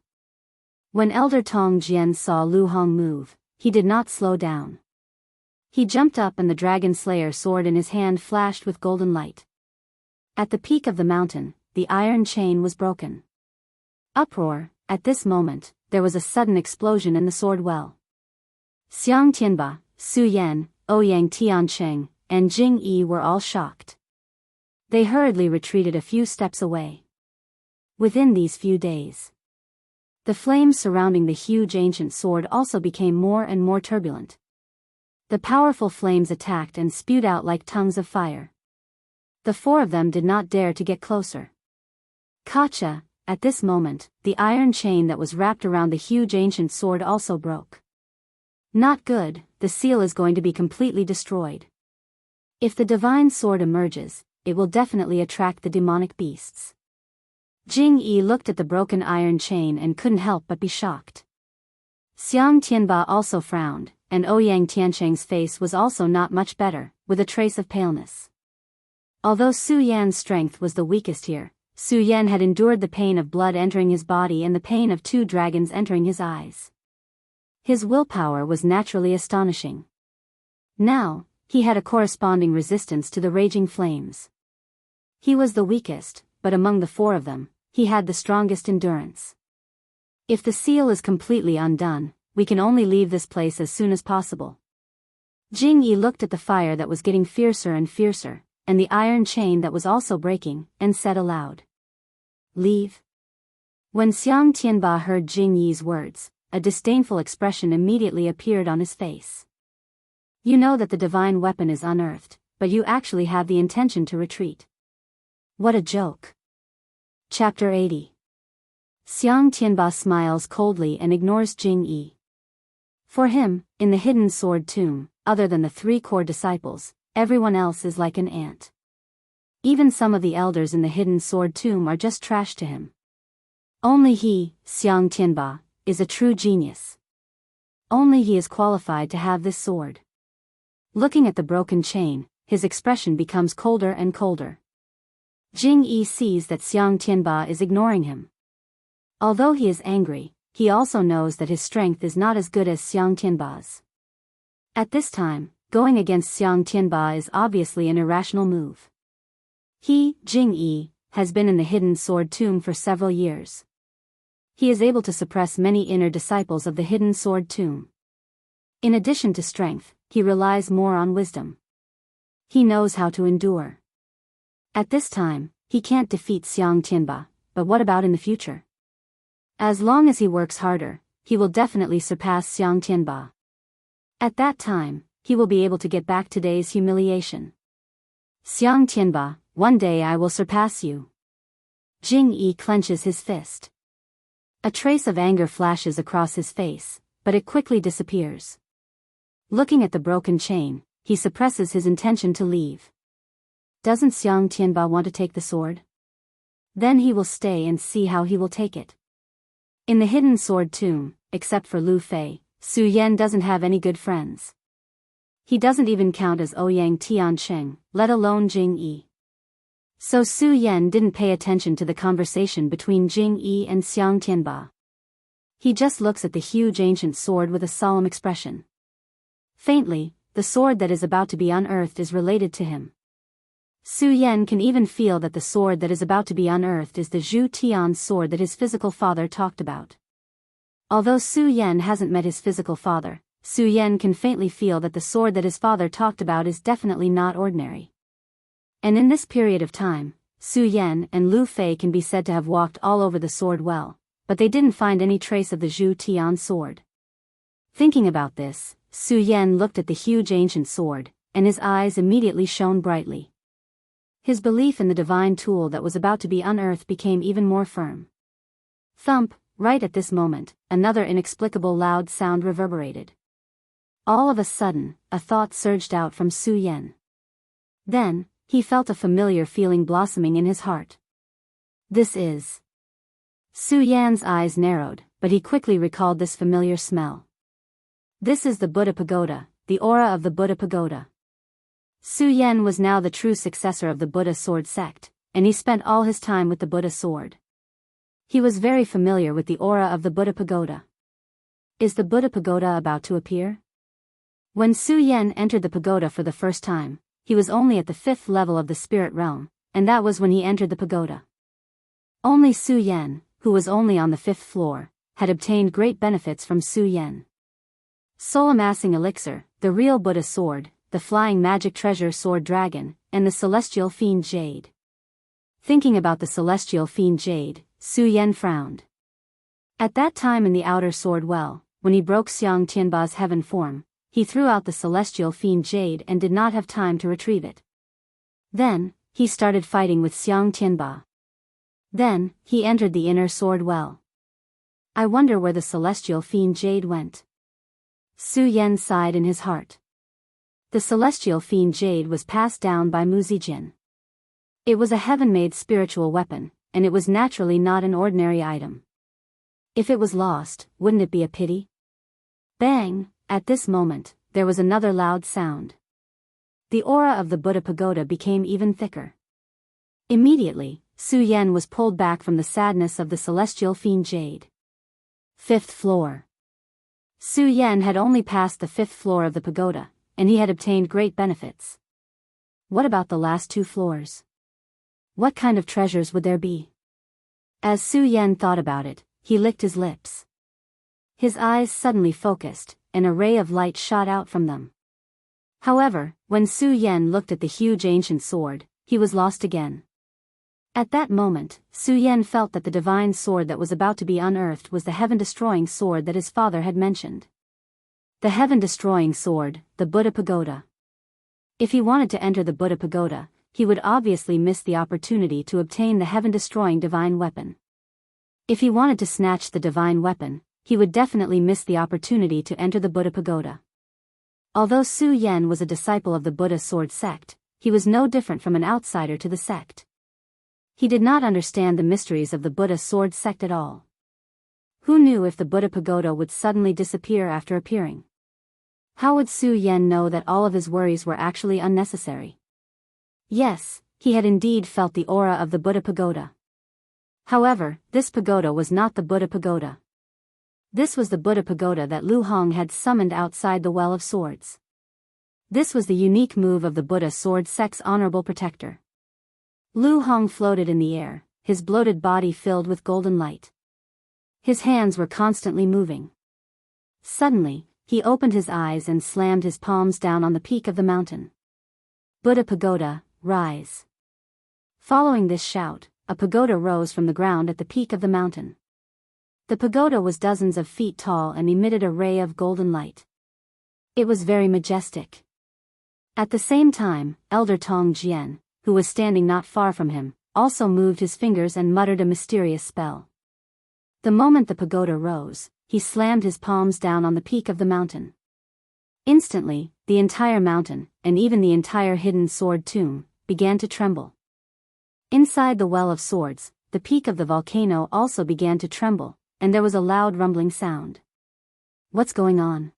When Elder Tong Jian saw Lu Hong move, he did not slow down. He jumped up and the Dragon Slayer sword in his hand flashed with golden light. At the peak of the mountain, the iron chain was broken. Uproar. At this moment, there was a sudden explosion in the sword well. Xiang Tianba, Su Yan, Ouyang Tiancheng, and Jing Yi were all shocked. They hurriedly retreated a few steps away. Within these few days, the flames surrounding the huge ancient sword also became more and more turbulent. The powerful flames attacked and spewed out like tongues of fire. The four of them did not dare to get closer. Kacha. At this moment, the iron chain that was wrapped around the huge ancient sword also broke. Not good, the seal is going to be completely destroyed. If the divine sword emerges, it will definitely attract the demonic beasts. Jing Yi looked at the broken iron chain and couldn't help but be shocked. Xiang Tianba also frowned, and Ouyang Tiancheng's face was also not much better, with a trace of paleness. Although Su Yan's strength was the weakest here, Su Yan had endured the pain of blood entering his body and the pain of two dragons entering his eyes. His willpower was naturally astonishing. Now, he had a corresponding resistance to the raging flames. He was the weakest, but among the four of them, he had the strongest endurance. If the seal is completely undone, we can only leave this place as soon as possible. Jing Yi looked at the fire that was getting fiercer and fiercer, and the iron chain that was also breaking, and said aloud, "Leave." When Xiang Tianba heard Jing Yi's words, a disdainful expression immediately appeared on his face. "You know that the divine weapon is unearthed, but you actually have the intention to retreat. What a joke." Chapter 80. Xiang Tianba smiles coldly and ignores Jing Yi. For him, in the hidden sword tomb, other than the three core disciples, everyone else is like an ant. Even some of the elders in the hidden sword tomb are just trash to him. Only he, Xiang Tianba, is a true genius. Only he is qualified to have this sword. Looking at the broken chain, his expression becomes colder and colder. Jing Yi sees that Xiang Tianba is ignoring him. Although he is angry, he also knows that his strength is not as good as Xiang Tianba's. At this time, going against Xiang Tianba is obviously an irrational move. He, Jing Yi, has been in the hidden sword tomb for several years. He is able to suppress many inner disciples of the hidden sword tomb. In addition to strength, he relies more on wisdom. He knows how to endure. At this time, he can't defeat Xiang Tianba, but what about in the future? As long as he works harder, he will definitely surpass Xiang Tianba. At that time, he will be able to get back today's humiliation. Xiang Tianba, one day I will surpass you. Jing Yi clenches his fist. A trace of anger flashes across his face, but it quickly disappears. Looking at the broken chain, he suppresses his intention to leave. Doesn't Xiang Tianba want to take the sword? Then he will stay and see how he will take it. In the hidden sword tomb, except for Lu Fei, Su Yan doesn't have any good friends. He doesn't even count as Ouyang Tiancheng, let alone Jing Yi. So Su Yan didn't pay attention to the conversation between Jing Yi and Xiang Tianba. He just looks at the huge ancient sword with a solemn expression. Faintly, the sword that is about to be unearthed is related to him. Su Yan can even feel that the sword that is about to be unearthed is the Zhu Tian's sword that his physical father talked about. Although Su Yan hasn't met his physical father, Su Yan can faintly feel that the sword that his father talked about is definitely not ordinary. And in this period of time, Su Yan and Lu Fei can be said to have walked all over the sword well, but they didn't find any trace of the Zhu Tian sword. Thinking about this, Su Yan looked at the huge ancient sword, and his eyes immediately shone brightly. His belief in the divine tool that was about to be unearthed became even more firm. Thump, right at this moment, another inexplicable loud sound reverberated. All of a sudden, a thought surged out from Su Yan. Then, he felt a familiar feeling blossoming in his heart. This is... Su Yan's eyes narrowed, but he quickly recalled this familiar smell. This is the Buddha Pagoda, the aura of the Buddha Pagoda. Su Yan was now the true successor of the Buddha sword sect, and he spent all his time with the Buddha sword. He was very familiar with the aura of the Buddha Pagoda. Is the Buddha Pagoda about to appear? When Su Yan entered the pagoda for the first time, he was only at the 5th level of the spirit realm, and that was when he entered the pagoda. Only Su Yan, who was only on the 5th floor, had obtained great benefits from Su Yan. Soul amassing elixir, the real Buddha sword, the flying magic treasure sword dragon, and the celestial fiend jade. Thinking about the celestial fiend jade, Su Yan frowned. At that time in the outer sword well, when he broke Xiang Tianba's heaven form, he threw out the celestial fiend jade and did not have time to retrieve it. Then, he started fighting with Xiang Tianba. Then, he entered the inner sword well. I wonder where the celestial fiend jade went. Su Yan sighed in his heart. The celestial fiend jade was passed down by Mu Zijin. It was a heaven-made spiritual weapon, and it was naturally not an ordinary item. If it was lost, wouldn't it be a pity? Bang! At this moment, there was another loud sound. The aura of the Buddha Pagoda became even thicker. Immediately, Su Yan was pulled back from the sadness of the celestial fiend jade. 5th floor. Su Yan had only passed the 5th floor of the pagoda, and he had obtained great benefits. What about the last 2 floors? What kind of treasures would there be? As Su Yan thought about it, he licked his lips. His eyes suddenly focused, and a ray of light shot out from them. However, when Su Yan looked at the huge ancient sword, he was lost again. At that moment, Su Yan felt that the divine sword that was about to be unearthed was the heaven-destroying sword that his father had mentioned. The heaven-destroying sword, the Buddha Pagoda. If he wanted to enter the Buddha Pagoda, he would obviously miss the opportunity to obtain the heaven-destroying divine weapon. If he wanted to snatch the divine weapon, he would definitely miss the opportunity to enter the Buddha Pagoda. Although Su Yan was a disciple of the Buddha sword sect, he was no different from an outsider to the sect. He did not understand the mysteries of the Buddha sword sect at all. Who knew if the Buddha Pagoda would suddenly disappear after appearing? How would Su Yan know that all of his worries were actually unnecessary? Yes, he had indeed felt the aura of the Buddha Pagoda. However, this pagoda was not the Buddha Pagoda. This was the Buddha Pagoda that Lu Hong had summoned outside the Well of Swords. This was the unique move of the Buddha sword sect's honorable protector. Lu Hong floated in the air, his bloated body filled with golden light. His hands were constantly moving. Suddenly, he opened his eyes and slammed his palms down on the peak of the mountain. Buddha Pagoda, rise. Following this shout, a pagoda rose from the ground at the peak of the mountain. The pagoda was dozens of feet tall and emitted a ray of golden light. It was very majestic. At the same time, Elder Tong Jian, who was standing not far from him, also moved his fingers and muttered a mysterious spell. The moment the pagoda rose, he slammed his palms down on the peak of the mountain. Instantly, the entire mountain, and even the entire hidden sword tomb, began to tremble. Inside the Well of Swords, the peak of the volcano also began to tremble, and there was a loud rumbling sound. What's going on?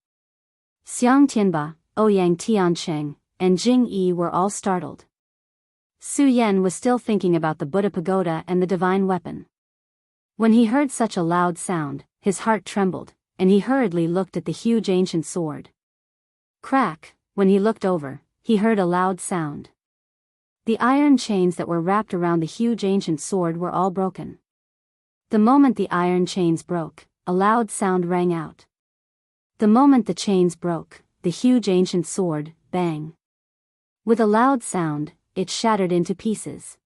Xiang Tianba, Ouyang Tiancheng, and Jing Yi were all startled. Su Yan was still thinking about the Buddha Pagoda and the divine weapon. When he heard such a loud sound, his heart trembled, and he hurriedly looked at the huge ancient sword. Crack! When he looked over, he heard a loud sound. The iron chains that were wrapped around the huge ancient sword were all broken. The moment the iron chains broke, a loud sound rang out. The moment the chains broke, the huge ancient sword, bang! With a loud sound, it shattered into pieces.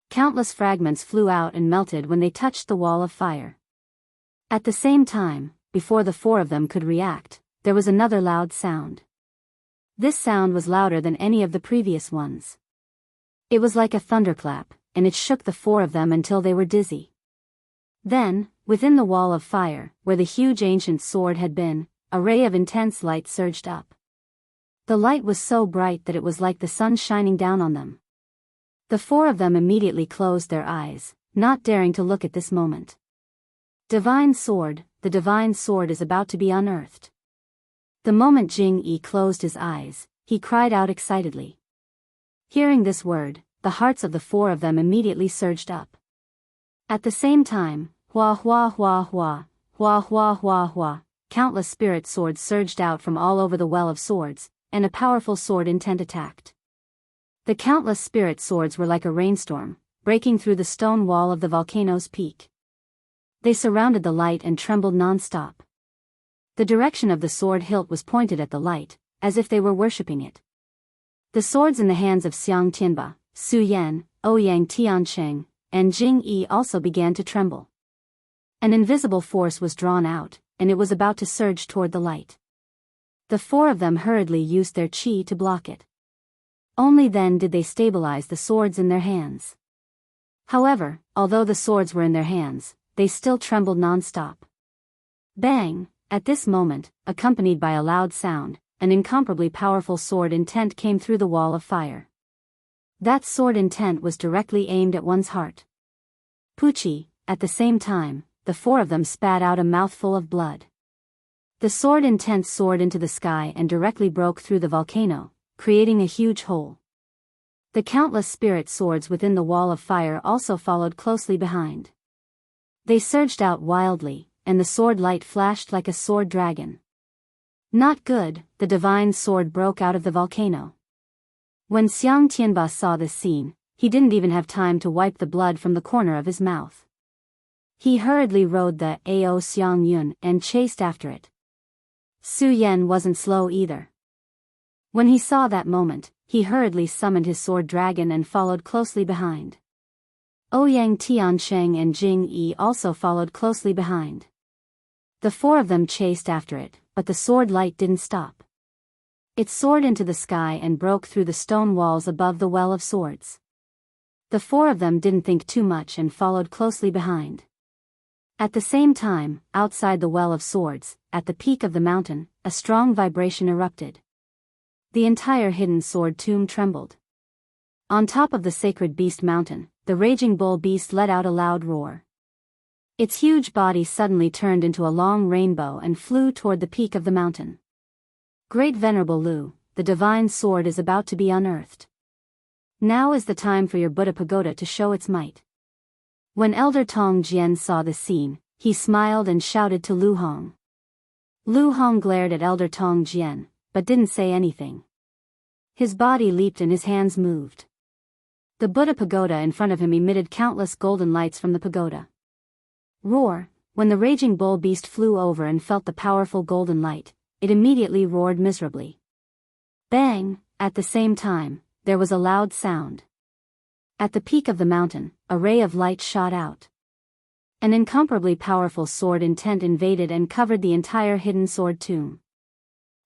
Countless fragments flew out and melted when they touched the wall of fire. At the same time, before the four of them could react, there was another loud sound. This sound was louder than any of the previous ones. It was like a thunderclap, and it shook the four of them until they were dizzy. Then, within the wall of fire, where the huge ancient sword had been, a ray of intense light surged up. The light was so bright that it was like the sun shining down on them. The four of them immediately closed their eyes, not daring to look at this moment. Divine sword, the divine sword is about to be unearthed. The moment Jing-yi closed his eyes, he cried out excitedly. Hearing this word, the hearts of the four of them immediately surged up. At the same time, hua hua hua hua, hua hua hua hua, countless spirit swords surged out from all over the well of swords, and a powerful sword intent attacked. The countless spirit swords were like a rainstorm, breaking through the stone wall of the volcano's peak. They surrounded the light and trembled non-stop. The direction of the sword hilt was pointed at the light, as if they were worshipping it. The swords in the hands of Xiang Tianba, Su Yan, Ouyang Tiancheng, and Jing Yi also began to tremble. An invisible force was drawn out, and it was about to surge toward the light. The four of them hurriedly used their qi to block it. Only then did they stabilize the swords in their hands. However, although the swords were in their hands, they still trembled non-stop. Bang! At this moment, accompanied by a loud sound, an incomparably powerful sword intent came through the wall of fire. That sword intent was directly aimed at one's heart. Pucci! At the same time, the four of them spat out a mouthful of blood. The sword intent soared into the sky and directly broke through the volcano, creating a huge hole. The countless spirit swords within the wall of fire also followed closely behind. They surged out wildly, and the sword light flashed like a sword dragon. Not good, the divine sword broke out of the volcano. When Xiang Tianba saw this scene, he didn't even have time to wipe the blood from the corner of his mouth. He hurriedly rode the Ao Xiang Yun and chased after it. Su Yan wasn't slow either. When he saw that moment, he hurriedly summoned his sword dragon and followed closely behind. Ouyang Tiancheng and Jing Yi also followed closely behind. The four of them chased after it, but the sword light didn't stop. It soared into the sky and broke through the stone walls above the well of swords. The four of them didn't think too much and followed closely behind. At the same time, outside the well of swords, at the peak of the mountain, a strong vibration erupted. The entire hidden sword tomb trembled. On top of the sacred beast mountain, the raging bull beast let out a loud roar. Its huge body suddenly turned into a long rainbow and flew toward the peak of the mountain. Great Venerable Lu, the divine sword is about to be unearthed. Now is the time for your Buddha pagoda to show its might. When Elder Tong Jian saw this scene, he smiled and shouted to Lu Hong. Lu Hong glared at Elder Tong Jian, but didn't say anything. His body leaped and his hands moved. The Buddha pagoda in front of him emitted countless golden lights from the pagoda. Roar! When the raging bull beast flew over and felt the powerful golden light, it immediately roared miserably. Bang! At the same time, there was a loud sound. At the peak of the mountain, a ray of light shot out. An incomparably powerful sword intent invaded and covered the entire hidden sword tomb.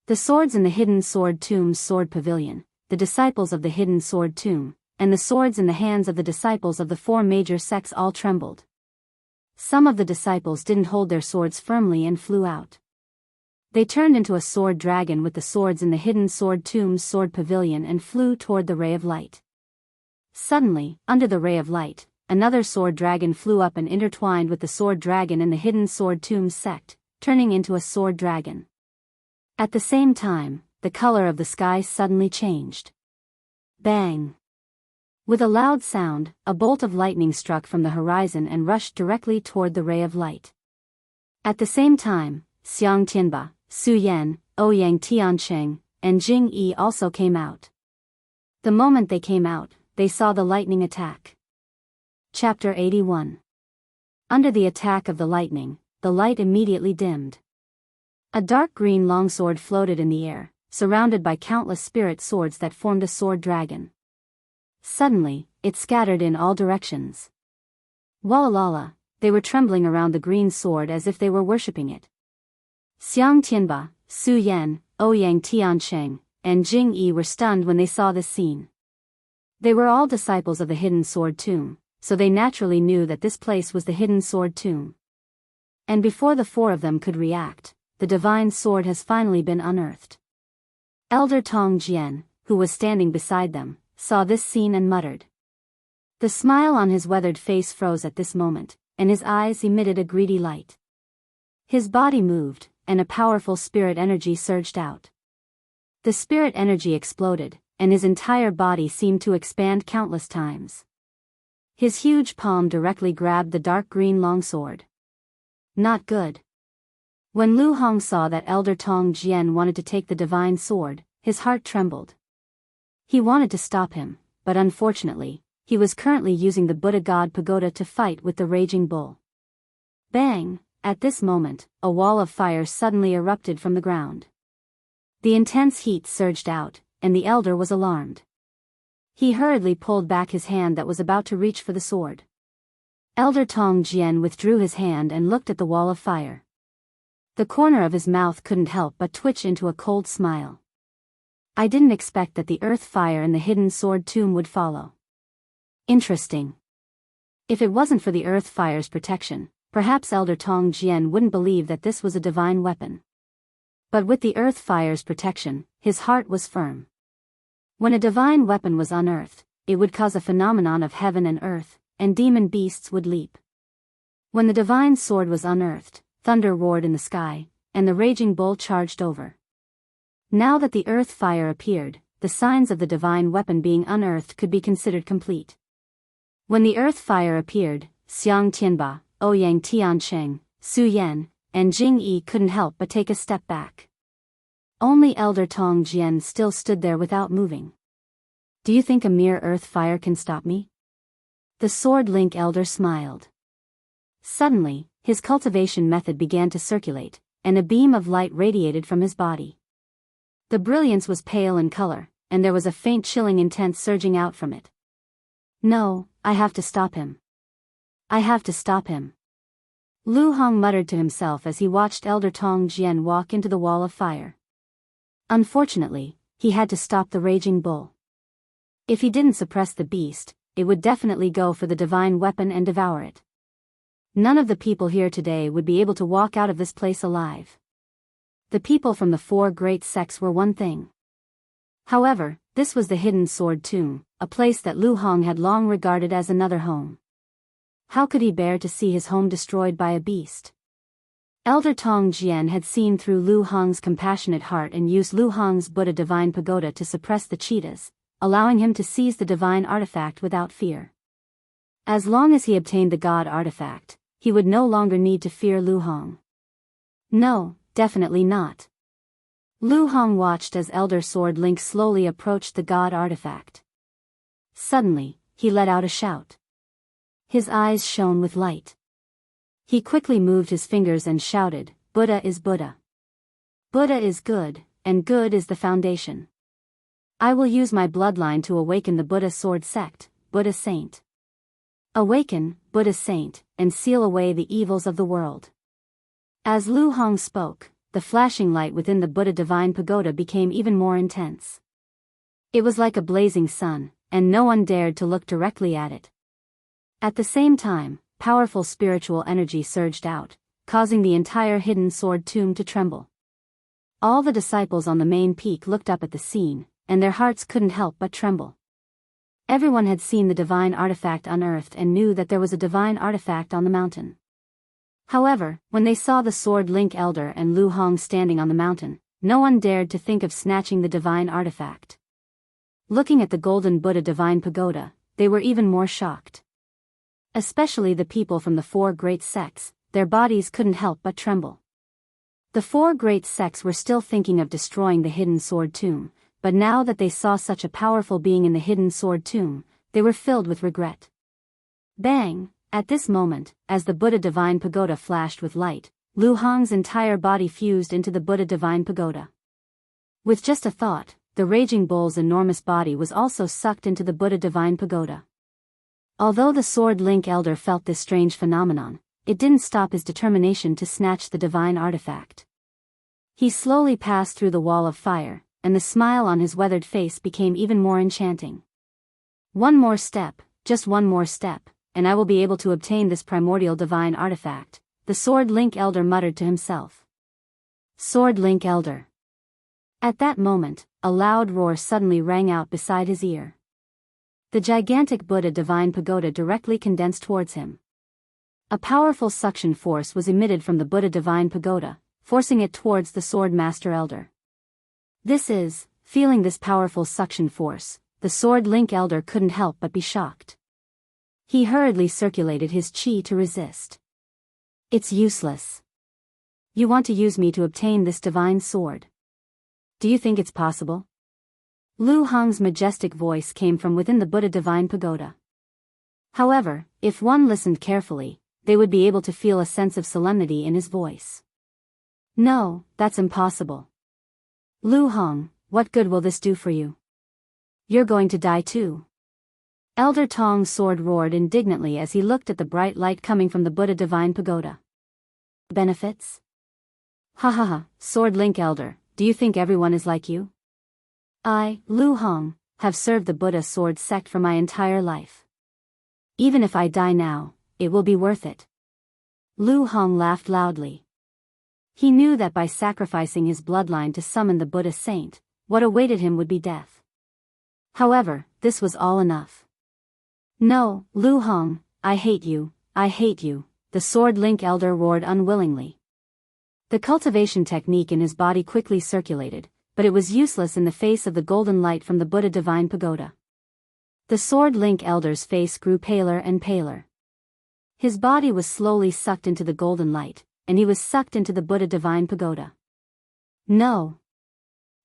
The swords in the hidden sword tomb's sword pavilion, the disciples of the hidden sword tomb, and the swords in the hands of the disciples of the four major sects all trembled. Some of the disciples didn't hold their swords firmly and flew out. They turned into a sword dragon with the swords in the hidden sword tomb's sword pavilion and flew toward the ray of light. Suddenly, under the ray of light, another sword dragon flew up and intertwined with the sword dragon in the hidden sword tomb's sect, turning into a sword dragon. At the same time, the color of the sky suddenly changed. Bang! With a loud sound, a bolt of lightning struck from the horizon and rushed directly toward the ray of light. At the same time, Xiang Tianba, Su Yan, Ouyang Tiancheng, and Jing Yi also came out. The moment they came out, they saw the lightning attack. Chapter 81. Under the attack of the lightning, the light immediately dimmed. A dark green longsword floated in the air, surrounded by countless spirit swords that formed a sword dragon. Suddenly, it scattered in all directions. Wallalala, they were trembling around the green sword as if they were worshipping it. Xiang Tianba, Su Yan, Ouyang Tiancheng, and Jing Yi were stunned when they saw this scene. They were all disciples of the Hidden Sword Tomb, so they naturally knew that this place was the Hidden Sword Tomb. And before the four of them could react, the divine sword has finally been unearthed. Elder Tong Jian, who was standing beside them, saw this scene and muttered. The smile on his weathered face froze at this moment, and his eyes emitted a greedy light. His body moved, and a powerful spirit energy surged out. The spirit energy exploded, and his entire body seemed to expand countless times. His huge palm directly grabbed the dark green longsword. Not good. When Lu Hong saw that Elder Tong Jian wanted to take the divine sword, his heart trembled. He wanted to stop him, but unfortunately, he was currently using the Buddha God Pagoda to fight with the raging bull. Bang! At this moment, a wall of fire suddenly erupted from the ground. The intense heat surged out, and the elder was alarmed. He hurriedly pulled back his hand that was about to reach for the sword. Elder Tong Jian withdrew his hand and looked at the wall of fire. The corner of his mouth couldn't help but twitch into a cold smile. I didn't expect that the earth fire in the Hidden Sword Tomb would follow. Interesting. If it wasn't for the earth fire's protection, perhaps Elder Tong Jian wouldn't believe that this was a divine weapon. But with the earth fire's protection, his heart was firm. When a divine weapon was unearthed, it would cause a phenomenon of heaven and earth, and demon beasts would leap. When the divine sword was unearthed, thunder roared in the sky, and the raging bull charged over. Now that the earth fire appeared, the signs of the divine weapon being unearthed could be considered complete. When the earth fire appeared, Xiang Tianba, Ouyang Tiancheng, Su Yan, and Jing Yi couldn't help but take a step back. Only Elder Tong Jian still stood there without moving. Do you think a mere earth fire can stop me? The Sword Link Elder smiled. Suddenly, his cultivation method began to circulate, and a beam of light radiated from his body. The brilliance was pale in color, and there was a faint chilling intense surging out from it. No, I have to stop him. I have to stop him. Lu Hong muttered to himself as he watched Elder Tong Jian walk into the wall of fire. Unfortunately, he had to stop the raging bull. If he didn't suppress the beast, it would definitely go for the divine weapon and devour it. None of the people here today would be able to walk out of this place alive. The people from the four great sects were one thing. However, this was the Hidden Sword Tomb, a place that Lu Hong had long regarded as another home. How could he bear to see his home destroyed by a beast? Elder Tong Jian had seen through Lu Hong's compassionate heart and used Lu Hong's Buddha Divine Pagoda to suppress the cheetahs, allowing him to seize the divine artifact without fear. As long as he obtained the God artifact, he would no longer need to fear Lu Hong. No, definitely not. Lu Hong watched as Elder Sword Link slowly approached the God artifact. Suddenly, he let out a shout. His eyes shone with light. He quickly moved his fingers and shouted, Buddha is Buddha. Buddha is good, and good is the foundation. I will use my bloodline to awaken the Buddha Sword Sect, Buddha Saint. Awaken, Buddha Saint, and seal away the evils of the world. As Lu Hong spoke, the flashing light within the Buddha Divine Pagoda became even more intense. It was like a blazing sun, and no one dared to look directly at it. At the same time, powerful spiritual energy surged out, causing the entire Hidden Sword Tomb to tremble. All the disciples on the main peak looked up at the scene, and their hearts couldn't help but tremble. Everyone had seen the divine artifact unearthed and knew that there was a divine artifact on the mountain. However, when they saw the Sword Link Elder and Lu Hong standing on the mountain, no one dared to think of snatching the divine artifact. Looking at the golden Buddha Divine Pagoda, they were even more shocked. Especially the people from the four great sects, their bodies couldn't help but tremble. The four great sects were still thinking of destroying the hidden sword tomb, but now that they saw such a powerful being in the hidden sword tomb, they were filled with regret. Bang! At this moment, as the Buddha Divine Pagoda flashed with light, Lu Hong's entire body fused into the Buddha Divine Pagoda. With just a thought, the Raging Bull's enormous body was also sucked into the Buddha Divine Pagoda. Although the Sword Link Elder felt this strange phenomenon, it didn't stop his determination to snatch the divine artifact. He slowly passed through the wall of fire, and the smile on his weathered face became even more enchanting. One more step, just one more step, and I will be able to obtain this primordial divine artifact, the Sword Link Elder muttered to himself. Sword Link Elder. At that moment, a loud roar suddenly rang out beside his ear. The gigantic Buddha Divine Pagoda directly condensed towards him. A powerful suction force was emitted from the Buddha Divine Pagoda, forcing it towards the Sword Master Elder. Feeling this powerful suction force, the Sword Link Elder couldn't help but be shocked. He hurriedly circulated his chi to resist. It's useless. You want to use me to obtain this divine sword? Do you think it's possible? Lu Hong's majestic voice came from within the Buddha Divine Pagoda. However, if one listened carefully, they would be able to feel a sense of solemnity in his voice. No, that's impossible. Lu Hong, what good will this do for you? You're going to die too. Elder Tong's sword roared indignantly as he looked at the bright light coming from the Buddha Divine Pagoda. Benefits? Ha ha ha, Sword Link Elder, do you think everyone is like you? I, Lu Hong, have served the Buddha sword sect for my entire life. Even if I die now, it will be worth it. Lu Hong laughed loudly. He knew that by sacrificing his bloodline to summon the Buddha saint, what awaited him would be death. However, this was all enough. No, Lu Hong, I hate you, the Sword Link Elder roared unwillingly. The cultivation technique in his body quickly circulated, but it was useless in the face of the golden light from the Buddha Divine Pagoda. The Sword Link Elder's face grew paler and paler. His body was slowly sucked into the golden light, and he was sucked into the Buddha Divine Pagoda. No.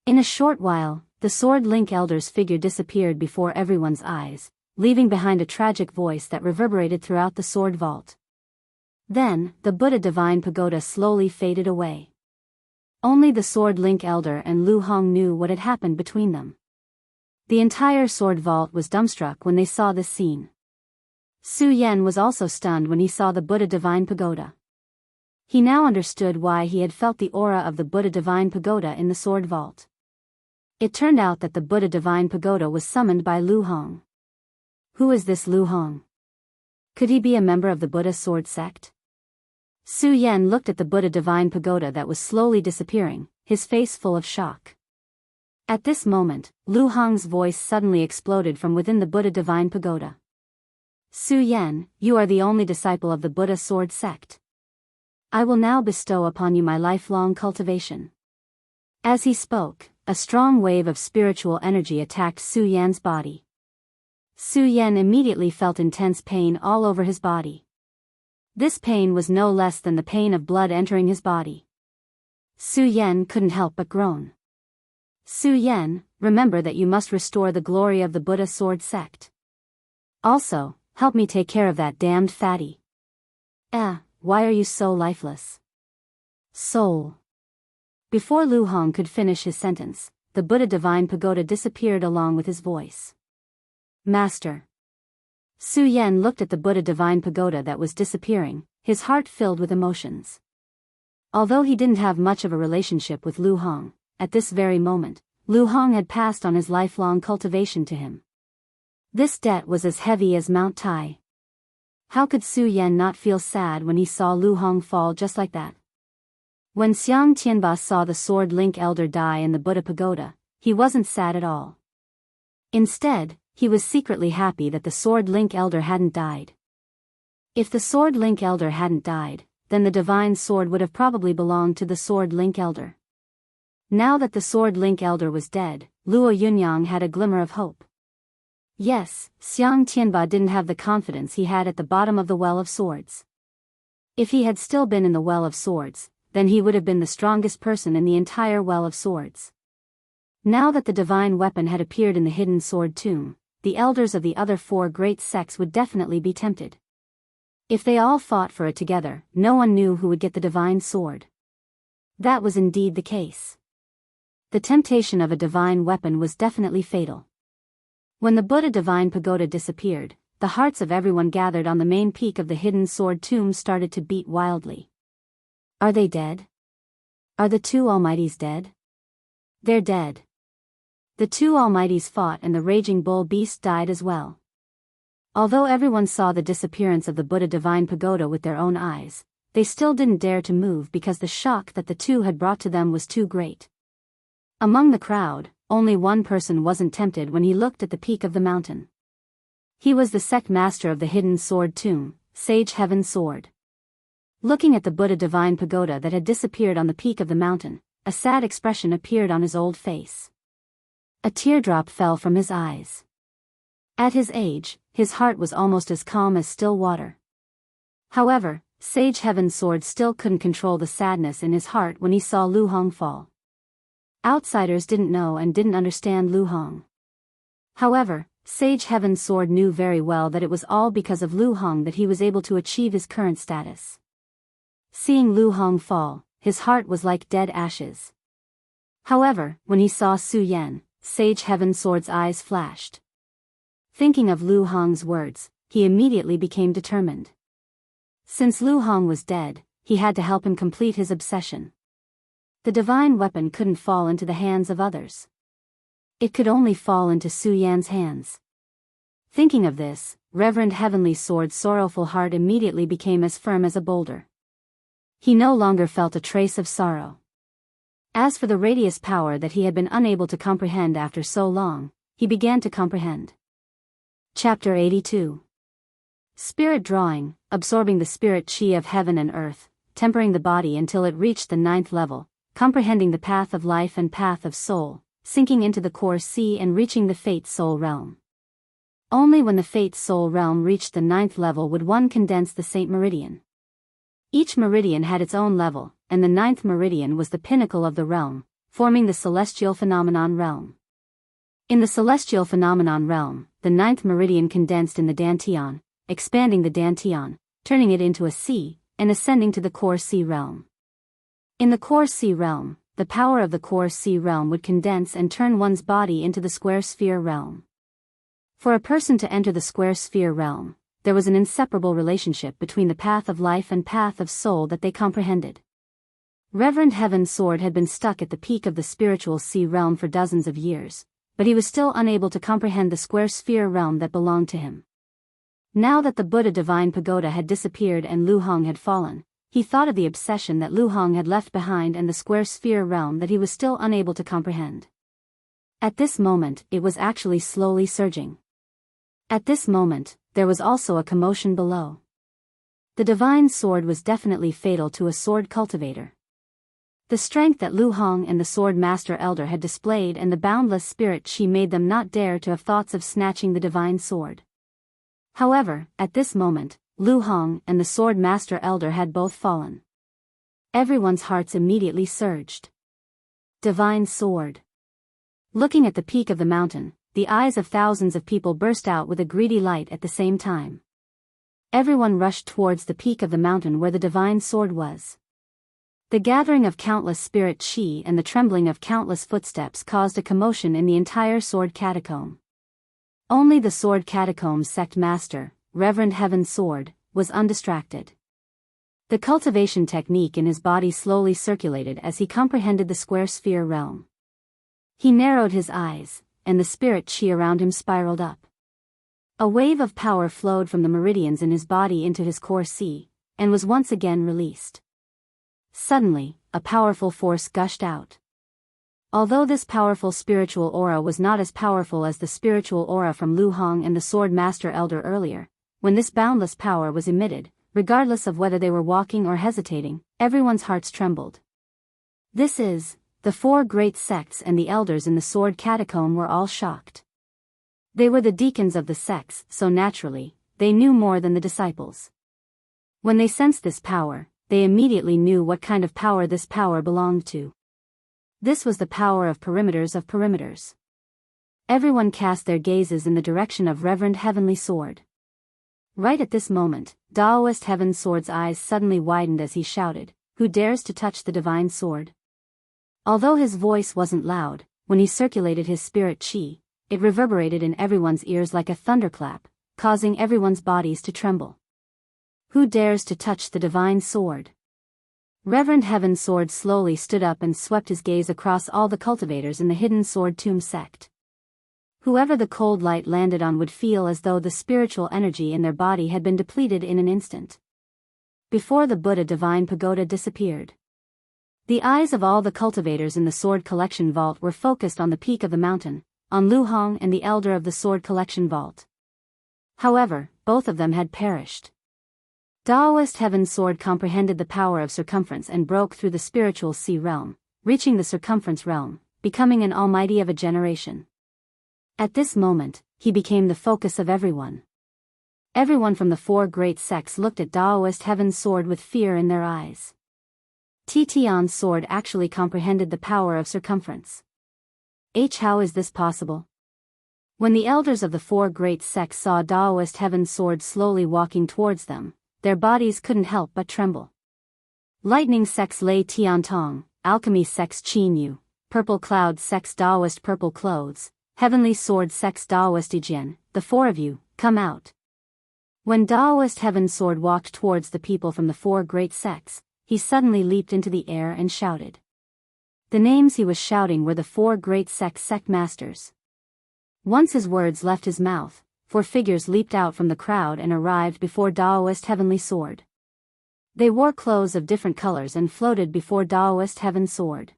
In a short while, the Sword Link Elder's figure disappeared before everyone's eyes, leaving behind a tragic voice that reverberated throughout the sword vault. Then, the Buddha Divine Pagoda slowly faded away. Only the Sword Link Elder and Lu Hong knew what had happened between them. The entire sword vault was dumbstruck when they saw this scene. Su Yan was also stunned when he saw the Buddha Divine Pagoda. He now understood why he had felt the aura of the Buddha Divine Pagoda in the sword vault. It turned out that the Buddha Divine Pagoda was summoned by Lu Hong. Who is this Lu Hong? Could he be a member of the Buddha sword sect? Su Yan looked at the Buddha Divine Pagoda that was slowly disappearing, his face full of shock. At this moment, Lu Hong's voice suddenly exploded from within the Buddha Divine Pagoda. Su Yan, you are the only disciple of the Buddha sword sect. I will now bestow upon you my lifelong cultivation. As he spoke, a strong wave of spiritual energy attacked Su Yan's body. Su Yan immediately felt intense pain all over his body. This pain was no less than the pain of blood entering his body. Su Yan couldn't help but groan. Su Yan, remember that you must restore the glory of the Buddha sword sect. Also, help me take care of that damned fatty. Why are you so lifeless? Soul. Before Lu Hong could finish his sentence, the Buddha Divine Pagoda disappeared along with his voice. Master. Su Yan looked at the Buddha Divine Pagoda that was disappearing, his heart filled with emotions. Although he didn't have much of a relationship with Lu Hong, at this very moment, Lu Hong had passed on his lifelong cultivation to him. This debt was as heavy as Mount Tai. How could Su Yan not feel sad when he saw Lu Hong fall just like that? When Xiang Tianba saw the Sword Link Elder die in the Buddha Pagoda, he wasn't sad at all. Instead, he was secretly happy that the Sword Link Elder hadn't died. If the Sword Link Elder hadn't died, then the divine sword would have probably belonged to the Sword Link Elder. Now that the Sword Link Elder was dead, Luo Yunyang had a glimmer of hope. Yes, Xiang Tianba didn't have the confidence he had at the bottom of the Well of Swords. If he had still been in the Well of Swords, then he would have been the strongest person in the entire Well of Swords. Now that the divine weapon had appeared in the hidden sword tomb, the elders of the other 4 great sects would definitely be tempted. If they all fought for it together, no one knew who would get the divine sword. That was indeed the case. The temptation of a divine weapon was definitely fatal. When the Buddha Divine Pagoda disappeared, the hearts of everyone gathered on the main peak of the hidden sword tomb started to beat wildly. Are they dead? Are the 2 Almighties dead? They're dead. The 2 Almighties fought and the raging bull beast died as well. Although everyone saw the disappearance of the Buddha Divine Pagoda with their own eyes, they still didn't dare to move because the shock that the 2 had brought to them was too great. Among the crowd, only one person wasn't tempted when he looked at the peak of the mountain. He was the sect master of the hidden sword tomb, Sage Heaven Sword. Looking at the Buddha Divine Pagoda that had disappeared on the peak of the mountain, a sad expression appeared on his old face. A teardrop fell from his eyes. At his age, his heart was almost as calm as still water. However, Sage Heaven Sword still couldn't control the sadness in his heart when he saw Lu Hong fall. Outsiders didn't know and didn't understand Lu Hong. However, Sage Heaven Sword knew very well that it was all because of Lu Hong that he was able to achieve his current status. Seeing Lu Hong fall, his heart was like dead ashes. However, when he saw Su Yan, Sage Heaven Sword's eyes flashed. Thinking of Lu Hong's words, he immediately became determined. Since Lu Hong was dead, he had to help him complete his obsession. The divine weapon couldn't fall into the hands of others. It could only fall into Su Yan's hands. Thinking of this, Reverend Heavenly Sword's sorrowful heart immediately became as firm as a boulder. He no longer felt a trace of sorrow. As for the radius power that he had been unable to comprehend after so long, he began to comprehend. Chapter 82. Spirit Drawing, absorbing the spirit chi of heaven and earth, tempering the body until it reached the 9th level, comprehending the path of life and path of soul, sinking into the core sea and reaching the Fate Soul realm. Only when the Fate Soul realm reached the 9th level would one condense the Saint Meridian. Each meridian had its own level, and the 9th meridian was the pinnacle of the realm, forming the Celestial Phenomenon realm. In the Celestial Phenomenon realm, the 9th meridian condensed in the Dantian, expanding the Dantian, turning it into a sea, and ascending to the Core Sea realm. In the Core Sea realm, the power of the Core Sea realm would condense and turn one's body into the Square Sphere realm. For a person to enter the Square Sphere realm, there was an inseparable relationship between the path of life and path of soul that they comprehended. Reverend Heaven Sword had been stuck at the peak of the spiritual sea realm for dozens of years, but he was still unable to comprehend the Square Sphere realm that belonged to him. Now that the Buddha Divine Pagoda had disappeared and Lu Hong had fallen, he thought of the obsession that Lu Hong had left behind and the Square Sphere realm that he was still unable to comprehend. At this moment, it was actually slowly surging. At this moment, there was also a commotion below. The divine sword was definitely fatal to a sword cultivator. The strength that Lu Hong and the Sword Master Elder had displayed and the boundless spirit chi made them not dare to have thoughts of snatching the divine sword. However, at this moment, Lu Hong and the Sword Master Elder had both fallen. Everyone's hearts immediately surged. Divine sword. Looking at the peak of the mountain, the eyes of thousands of people burst out with a greedy light at the same time. Everyone rushed towards the peak of the mountain where the divine sword was. The gathering of countless spirit chi and the trembling of countless footsteps caused a commotion in the entire sword catacomb. Only the sword catacomb sect master, Reverend Heaven Sword, was undistracted. The cultivation technique in his body slowly circulated as he comprehended the Square Sphere realm. He narrowed his eyes, and the spirit chi around him spiraled up. A wave of power flowed from the meridians in his body into his core sea, and was once again released. Suddenly, a powerful force gushed out. Although this powerful spiritual aura was not as powerful as the spiritual aura from Lu Hong and the Sword Master Elder earlier, when this boundless power was emitted, regardless of whether they were walking or hesitating, everyone's hearts trembled. This is, the 4 great sects and the elders in the sword catacomb were all shocked. They were the deacons of the sects, so naturally, they knew more than the disciples. When they sensed this power, they immediately knew what kind of power this power belonged to. This was the power of perimeters. Everyone cast their gazes in the direction of Reverend Heavenly Sword. Right at this moment, Taoist Heaven Sword's eyes suddenly widened as he shouted, "Who dares to touch the divine sword?" Although his voice wasn't loud, when he circulated his spirit chi, it reverberated in everyone's ears like a thunderclap, causing everyone's bodies to tremble. Who dares to touch the divine sword? Reverend Heaven Sword slowly stood up and swept his gaze across all the cultivators in the hidden sword tomb sect. Whoever the cold light landed on would feel as though the spiritual energy in their body had been depleted in an instant. Before the Buddha divine pagoda disappeared, the eyes of all the cultivators in the sword collection vault were focused on the peak of the mountain, on Lu Hong and the elder of the sword collection vault. However, both of them had perished. Taoist Heaven Sword comprehended the power of circumference and broke through the spiritual sea realm, reaching the circumference realm, becoming an almighty of a generation. At this moment, he became the focus of everyone. Everyone from the four great sects looked at Taoist Heaven Sword with fear in their eyes. Tian's sword actually comprehended the power of circumference. How is this possible? When the elders of the four great sects saw Taoist Heaven Sword slowly walking towards them, their bodies couldn't help but tremble. Lightning sects Lei Tian Tong, Alchemy sects Qin Yu, Purple Cloud sects Taoist Purple Clothes, Heavenly Sword sects Taoist Ijian, the four of you, come out. When Taoist Heaven Sword walked towards the people from the four great sects, he suddenly leaped into the air and shouted. The names he was shouting were the four great sect masters. Once his words left his mouth, four figures leaped out from the crowd and arrived before Taoist Heavenly Sword. They wore clothes of different colors and floated before Taoist Heaven Sword.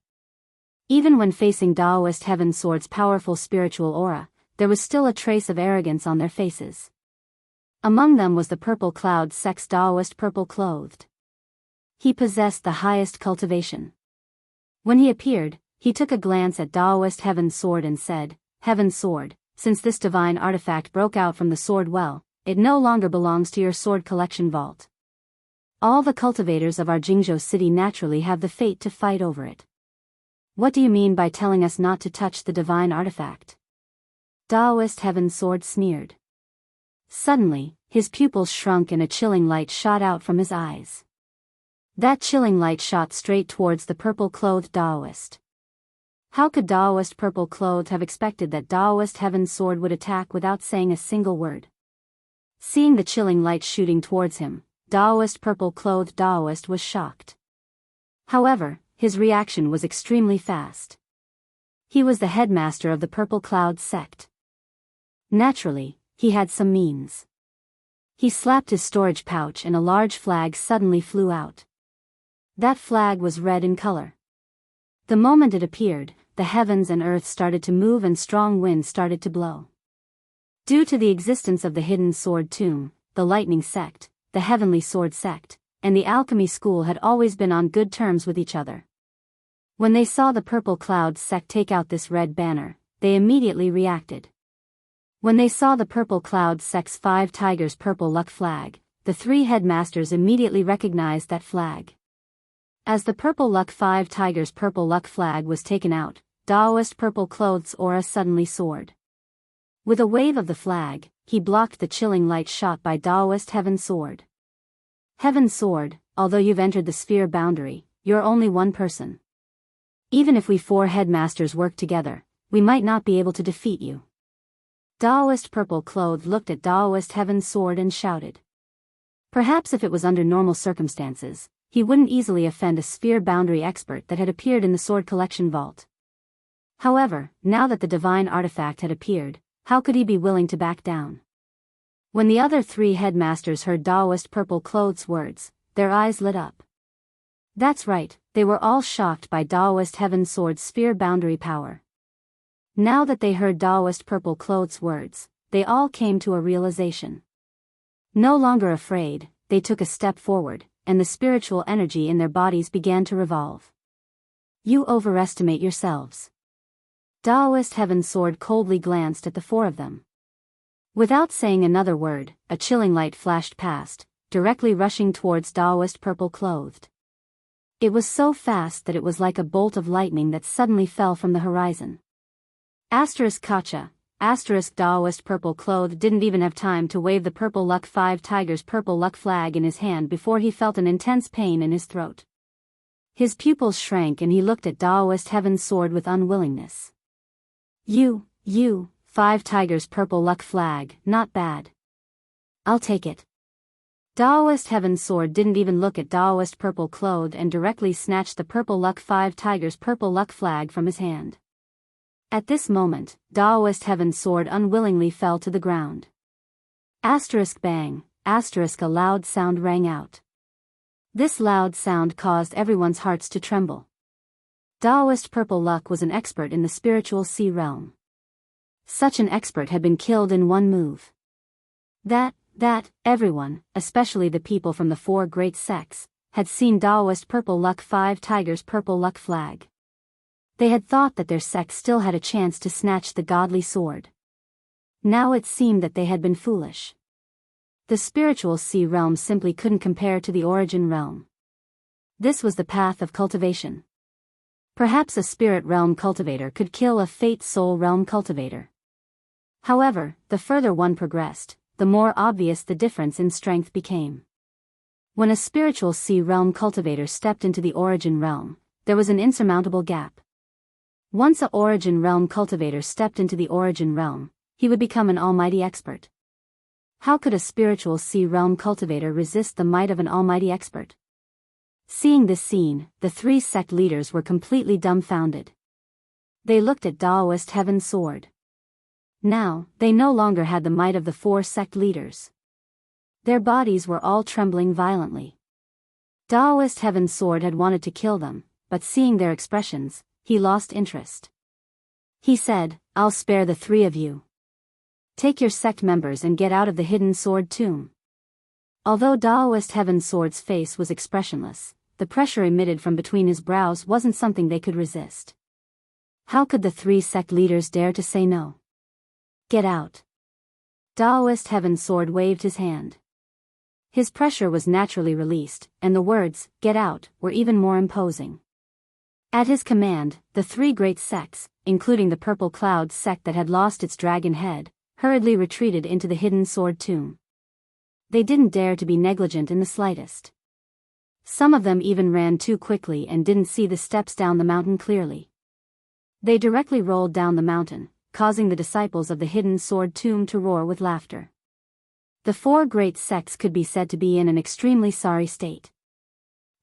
Even when facing Taoist Heaven Sword's powerful spiritual aura, there was still a trace of arrogance on their faces. Among them was the Purple Cloud sect's Taoist Purple Clothed. He possessed the highest cultivation. When he appeared, he took a glance at Taoist Heaven Sword and said, "Heaven Sword, since this divine artifact broke out from the sword well, it no longer belongs to your sword collection vault. All the cultivators of our Jingzhou city naturally have the fate to fight over it. What do you mean by telling us not to touch the divine artifact?" Taoist Heaven Sword sneered. Suddenly, his pupils shrunk and a chilling light shot out from his eyes. That chilling light shot straight towards the purple-clothed Taoist. How could Taoist Purple Clothed have expected that Taoist Heaven Sword would attack without saying a single word? Seeing the chilling light shooting towards him, Taoist Purple Clothed Taoist was shocked. However, his reaction was extremely fast. He was the headmaster of the Purple Cloud sect. Naturally, he had some means. He slapped his storage pouch and a large flag suddenly flew out. That flag was red in color. The moment it appeared, the heavens and earth started to move and strong wind started to blow. Due to the existence of the hidden sword tomb, the lightning sect, the heavenly sword sect, and the alchemy school had always been on good terms with each other. When they saw the Purple Cloud sect take out this red banner, they immediately reacted. When they saw the Purple Cloud sect's 5 tigers purple luck flag, the 3 headmasters immediately recognized that flag. As the Purple Luck 5 tigers purple luck flag was taken out, Taoist Purple Clothes aura suddenly soared. With a wave of the flag, he blocked the chilling light shot by Taoist Heaven Sword. Heaven Sword, although you've entered the sphere boundary, you're only one person. Even if we 4 headmasters work together, we might not be able to defeat you. Taoist Purple Clothed looked at Taoist Heaven Sword and shouted. Perhaps if it was under normal circumstances, he wouldn't easily offend a sphere boundary expert that had appeared in the sword collection vault. However, now that the divine artifact had appeared, how could he be willing to back down? When the other 3 headmasters heard Taoist Purple Clothes' words, their eyes lit up. That's right, they were all shocked by Taoist Heaven Sword's sphere boundary power. Now that they heard Taoist Purple Clothes' words, they all came to a realization. No longer afraid, they took a step forward, and the spiritual energy in their bodies began to revolve. You overestimate yourselves. Taoist Heaven Sword coldly glanced at the 4 of them. Without saying another word, a chilling light flashed past, directly rushing towards Taoist purple-clothed. It was so fast that it was like a bolt of lightning that suddenly fell from the horizon. Kacha, Taoist purple-clothed didn't even have time to wave the purple luck 5 tigers purple luck flag in his hand before he felt an intense pain in his throat. His pupils shrank and he looked at Taoist Heaven's sword with unwillingness. You, 5 tigers purple luck flag, not bad. I'll take it. Taoist Heaven's sword didn't even look at Taoist purple-clothed and directly snatched the purple luck 5 tigers purple luck flag from his hand. At this moment, Taoist Heaven's sword unwillingly fell to the ground. Bang, a loud sound rang out. This loud sound caused everyone's hearts to tremble. Taoist purple luck was an expert in the spiritual sea realm. Such an expert had been killed in one move. That, everyone, especially the people from the 4 great sects, had seen Taoist purple luck 5 tigers purple luck flag. They had thought that their sect still had a chance to snatch the godly sword. Now it seemed that they had been foolish. The spiritual sea realm simply couldn't compare to the origin realm. This was the path of cultivation. Perhaps a spirit realm cultivator could kill a fate soul realm cultivator. However, the further one progressed, the more obvious the difference in strength became. When a spiritual sea realm cultivator stepped into the origin realm, there was an insurmountable gap. Once a origin realm cultivator stepped into the origin realm, he would become an almighty expert. How could a spiritual sea realm cultivator resist the might of an almighty expert? Seeing this scene, the 3 sect leaders were completely dumbfounded. They looked at Taoist Heaven's sword. Now, they no longer had the might of the 4 sect leaders. Their bodies were all trembling violently. Taoist Heaven's sword had wanted to kill them, but seeing their expressions, he lost interest. He said, I'll spare the 3 of you. Take your sect members and get out of the hidden sword tomb. Although Taoist Heaven's sword's face was expressionless, the pressure emitted from between his brows wasn't something they could resist. How could the 3 sect leaders dare to say no? Get out. Taoist Heaven's sword waved his hand. His pressure was naturally released, and the words, get out, were even more imposing. At his command, the 3 great sects, including the Purple Cloud sect that had lost its dragon head, hurriedly retreated into the hidden sword tomb. They didn't dare to be negligent in the slightest. Some of them even ran too quickly and didn't see the steps down the mountain clearly. They directly rolled down the mountain, causing the disciples of the hidden sword tomb to roar with laughter. The 4 great sects could be said to be in an extremely sorry state.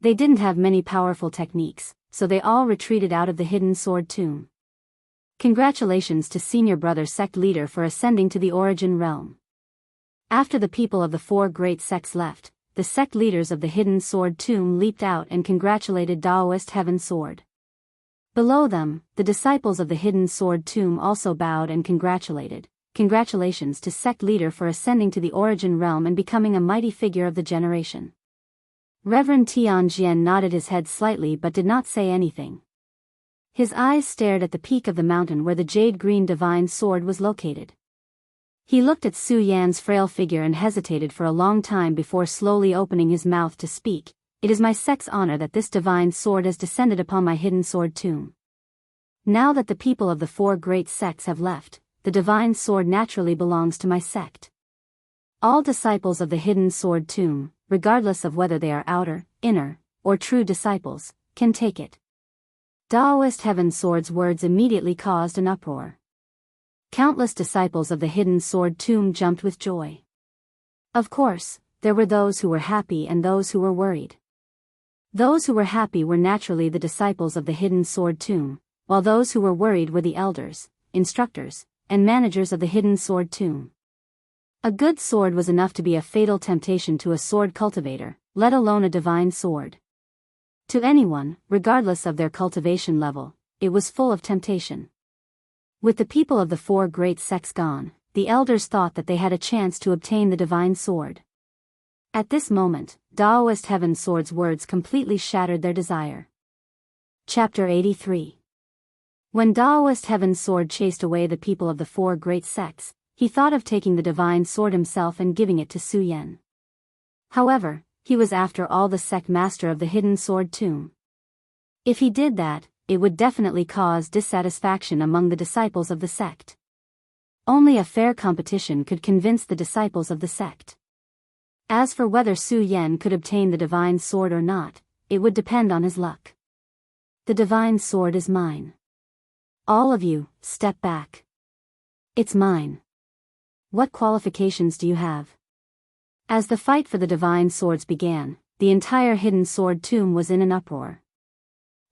They didn't have many powerful techniques, so they all retreated out of the hidden sword tomb. Congratulations to senior brother sect leader for ascending to the origin realm. After the people of the 4 great sects left, the sect leaders of the hidden sword tomb leaped out and congratulated Taoist Heaven's sword. Below them, the disciples of the hidden sword tomb also bowed and congratulated. Congratulations to sect leader for ascending to the origin realm and becoming a mighty figure of the generation. Reverend Tianjian nodded his head slightly but did not say anything. His eyes stared at the peak of the mountain where the jade-green divine sword was located. He looked at Su Yan's frail figure and hesitated for a long time before slowly opening his mouth to speak. It is my sect's honor that this divine sword has descended upon my hidden sword tomb. Now that the people of the 4 great sects have left, the divine sword naturally belongs to my sect. All disciples of the hidden sword tomb, regardless of whether they are outer, inner, or true disciples, can take it. Taoist Heaven's sword's words immediately caused an uproar. Countless disciples of the hidden sword tomb jumped with joy. Of course, there were those who were happy and those who were worried. Those who were happy were naturally the disciples of the hidden sword tomb, while those who were worried were the elders, instructors, and managers of the hidden sword tomb. A good sword was enough to be a fatal temptation to a sword cultivator, let alone a divine sword. To anyone, regardless of their cultivation level, it was full of temptation. With the people of the 4 great sects gone, the elders thought that they had a chance to obtain the divine sword. At this moment, Taoist Heaven's sword's words completely shattered their desire. Chapter 83. When Taoist Heaven's sword chased away the people of the 4 great sects, he thought of taking the divine sword himself and giving it to Su Yan. However, he was after all the sect master of the hidden sword tomb. If he did that, it would definitely cause dissatisfaction among the disciples of the sect. Only a fair competition could convince the disciples of the sect. As for whether Su Yan could obtain the divine sword or not, it would depend on his luck. The divine sword is mine. All of you, step back. It's mine. What qualifications do you have? As the fight for the divine swords began, the entire hidden sword tomb was in an uproar.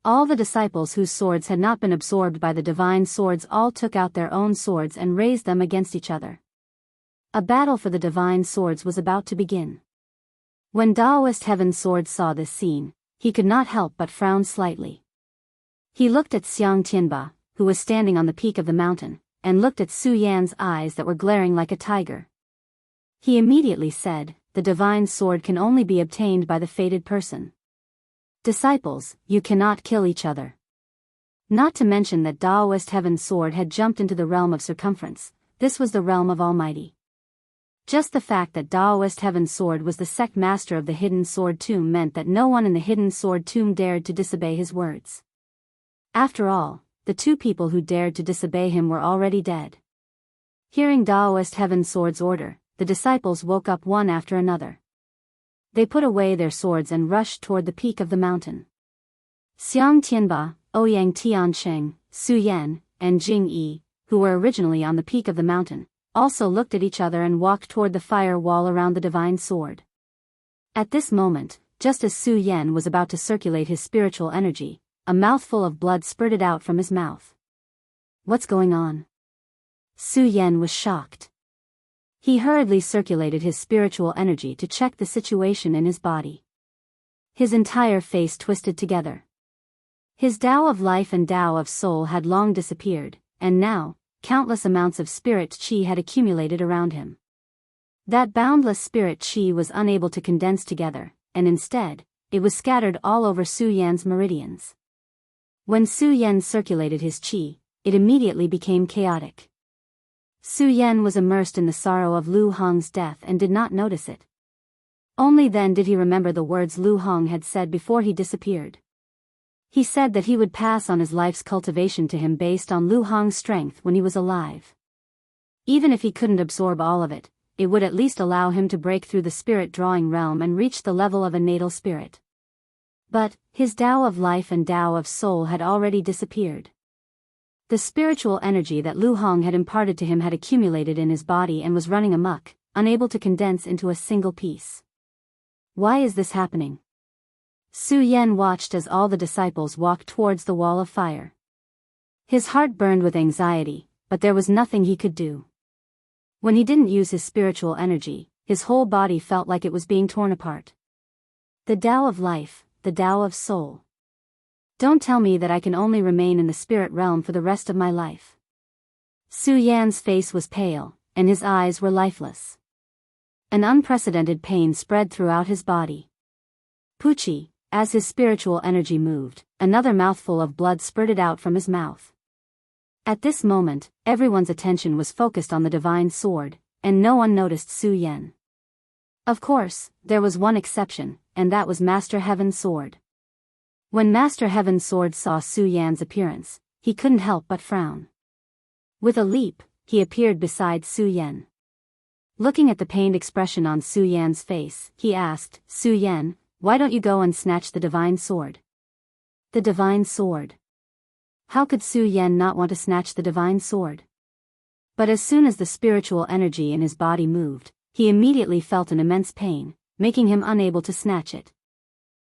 All the disciples whose swords had not been absorbed by the divine swords all took out their own swords and raised them against each other. A battle for the divine swords was about to begin. When Taoist Heaven Sword saw this scene, he could not help but frown slightly. He looked at Xiang Tianba, who was standing on the peak of the mountain, and looked at Su Yan's eyes that were glaring like a tiger. He immediately said, "The divine sword can only be obtained by the fated person. Disciples, you cannot kill each other." Not to mention that Taoist Heaven Sword had jumped into the realm of circumference. This was the realm of Almighty. Just the fact that Taoist Heaven Sword was the sect master of the hidden sword tomb meant that no one in the hidden sword tomb dared to disobey his words. After all, the two people who dared to disobey him were already dead. Hearing Taoist Heaven Sword's order, the disciples woke up one after another. They put away their swords and rushed toward the peak of the mountain. Xiang Tianba, Ouyang Tiansheng, Su Yan, and Jing Yi, who were originally on the peak of the mountain, also looked at each other and walked toward the fire wall around the divine sword. At this moment, just as Su Yan was about to circulate his spiritual energy, a mouthful of blood spurted out from his mouth. What's going on? Su Yan was shocked. He hurriedly circulated his spiritual energy to check the situation in his body. His entire face twisted together. His Tao of life and Tao of soul had long disappeared, and now, countless amounts of spirit qi had accumulated around him. That boundless spirit qi was unable to condense together, and instead, it was scattered all over Su Yan's meridians. When Su Yan circulated his qi, it immediately became chaotic. Su Yan was immersed in the sorrow of Lu Hong's death and did not notice it. Only then did he remember the words Lu Hong had said before he disappeared. He said that he would pass on his life's cultivation to him based on Lu Hong's strength when he was alive. Even if he couldn't absorb all of it, it would at least allow him to break through the spirit-drawing realm and reach the level of a natal spirit. But, his Tao of life and Tao of soul had already disappeared. The spiritual energy that Lu Hong had imparted to him had accumulated in his body and was running amok, unable to condense into a single piece. Why is this happening? Su Yan watched as all the disciples walked towards the wall of fire. His heart burned with anxiety, but there was nothing he could do. When he didn't use his spiritual energy, his whole body felt like it was being torn apart. The Tao of life, the Tao of soul. Don't tell me that I can only remain in the spirit realm for the rest of my life. Su Yan's face was pale, and his eyes were lifeless. An unprecedented pain spread throughout his body. Puchi, as his spiritual energy moved, another mouthful of blood spurted out from his mouth. At this moment, everyone's attention was focused on the divine sword, and no one noticed Su Yan. Of course, there was one exception, and that was Master Heaven's Sword. When Master Heaven's Sword saw Su Yan's appearance, he couldn't help but frown. With a leap, he appeared beside Su Yan. Looking at the pained expression on Su Yan's face, he asked, "Su Yan, why don't you go and snatch the divine sword?" The divine sword. How could Su Yan not want to snatch the divine sword? But as soon as the spiritual energy in his body moved, he immediately felt an immense pain, making him unable to snatch it.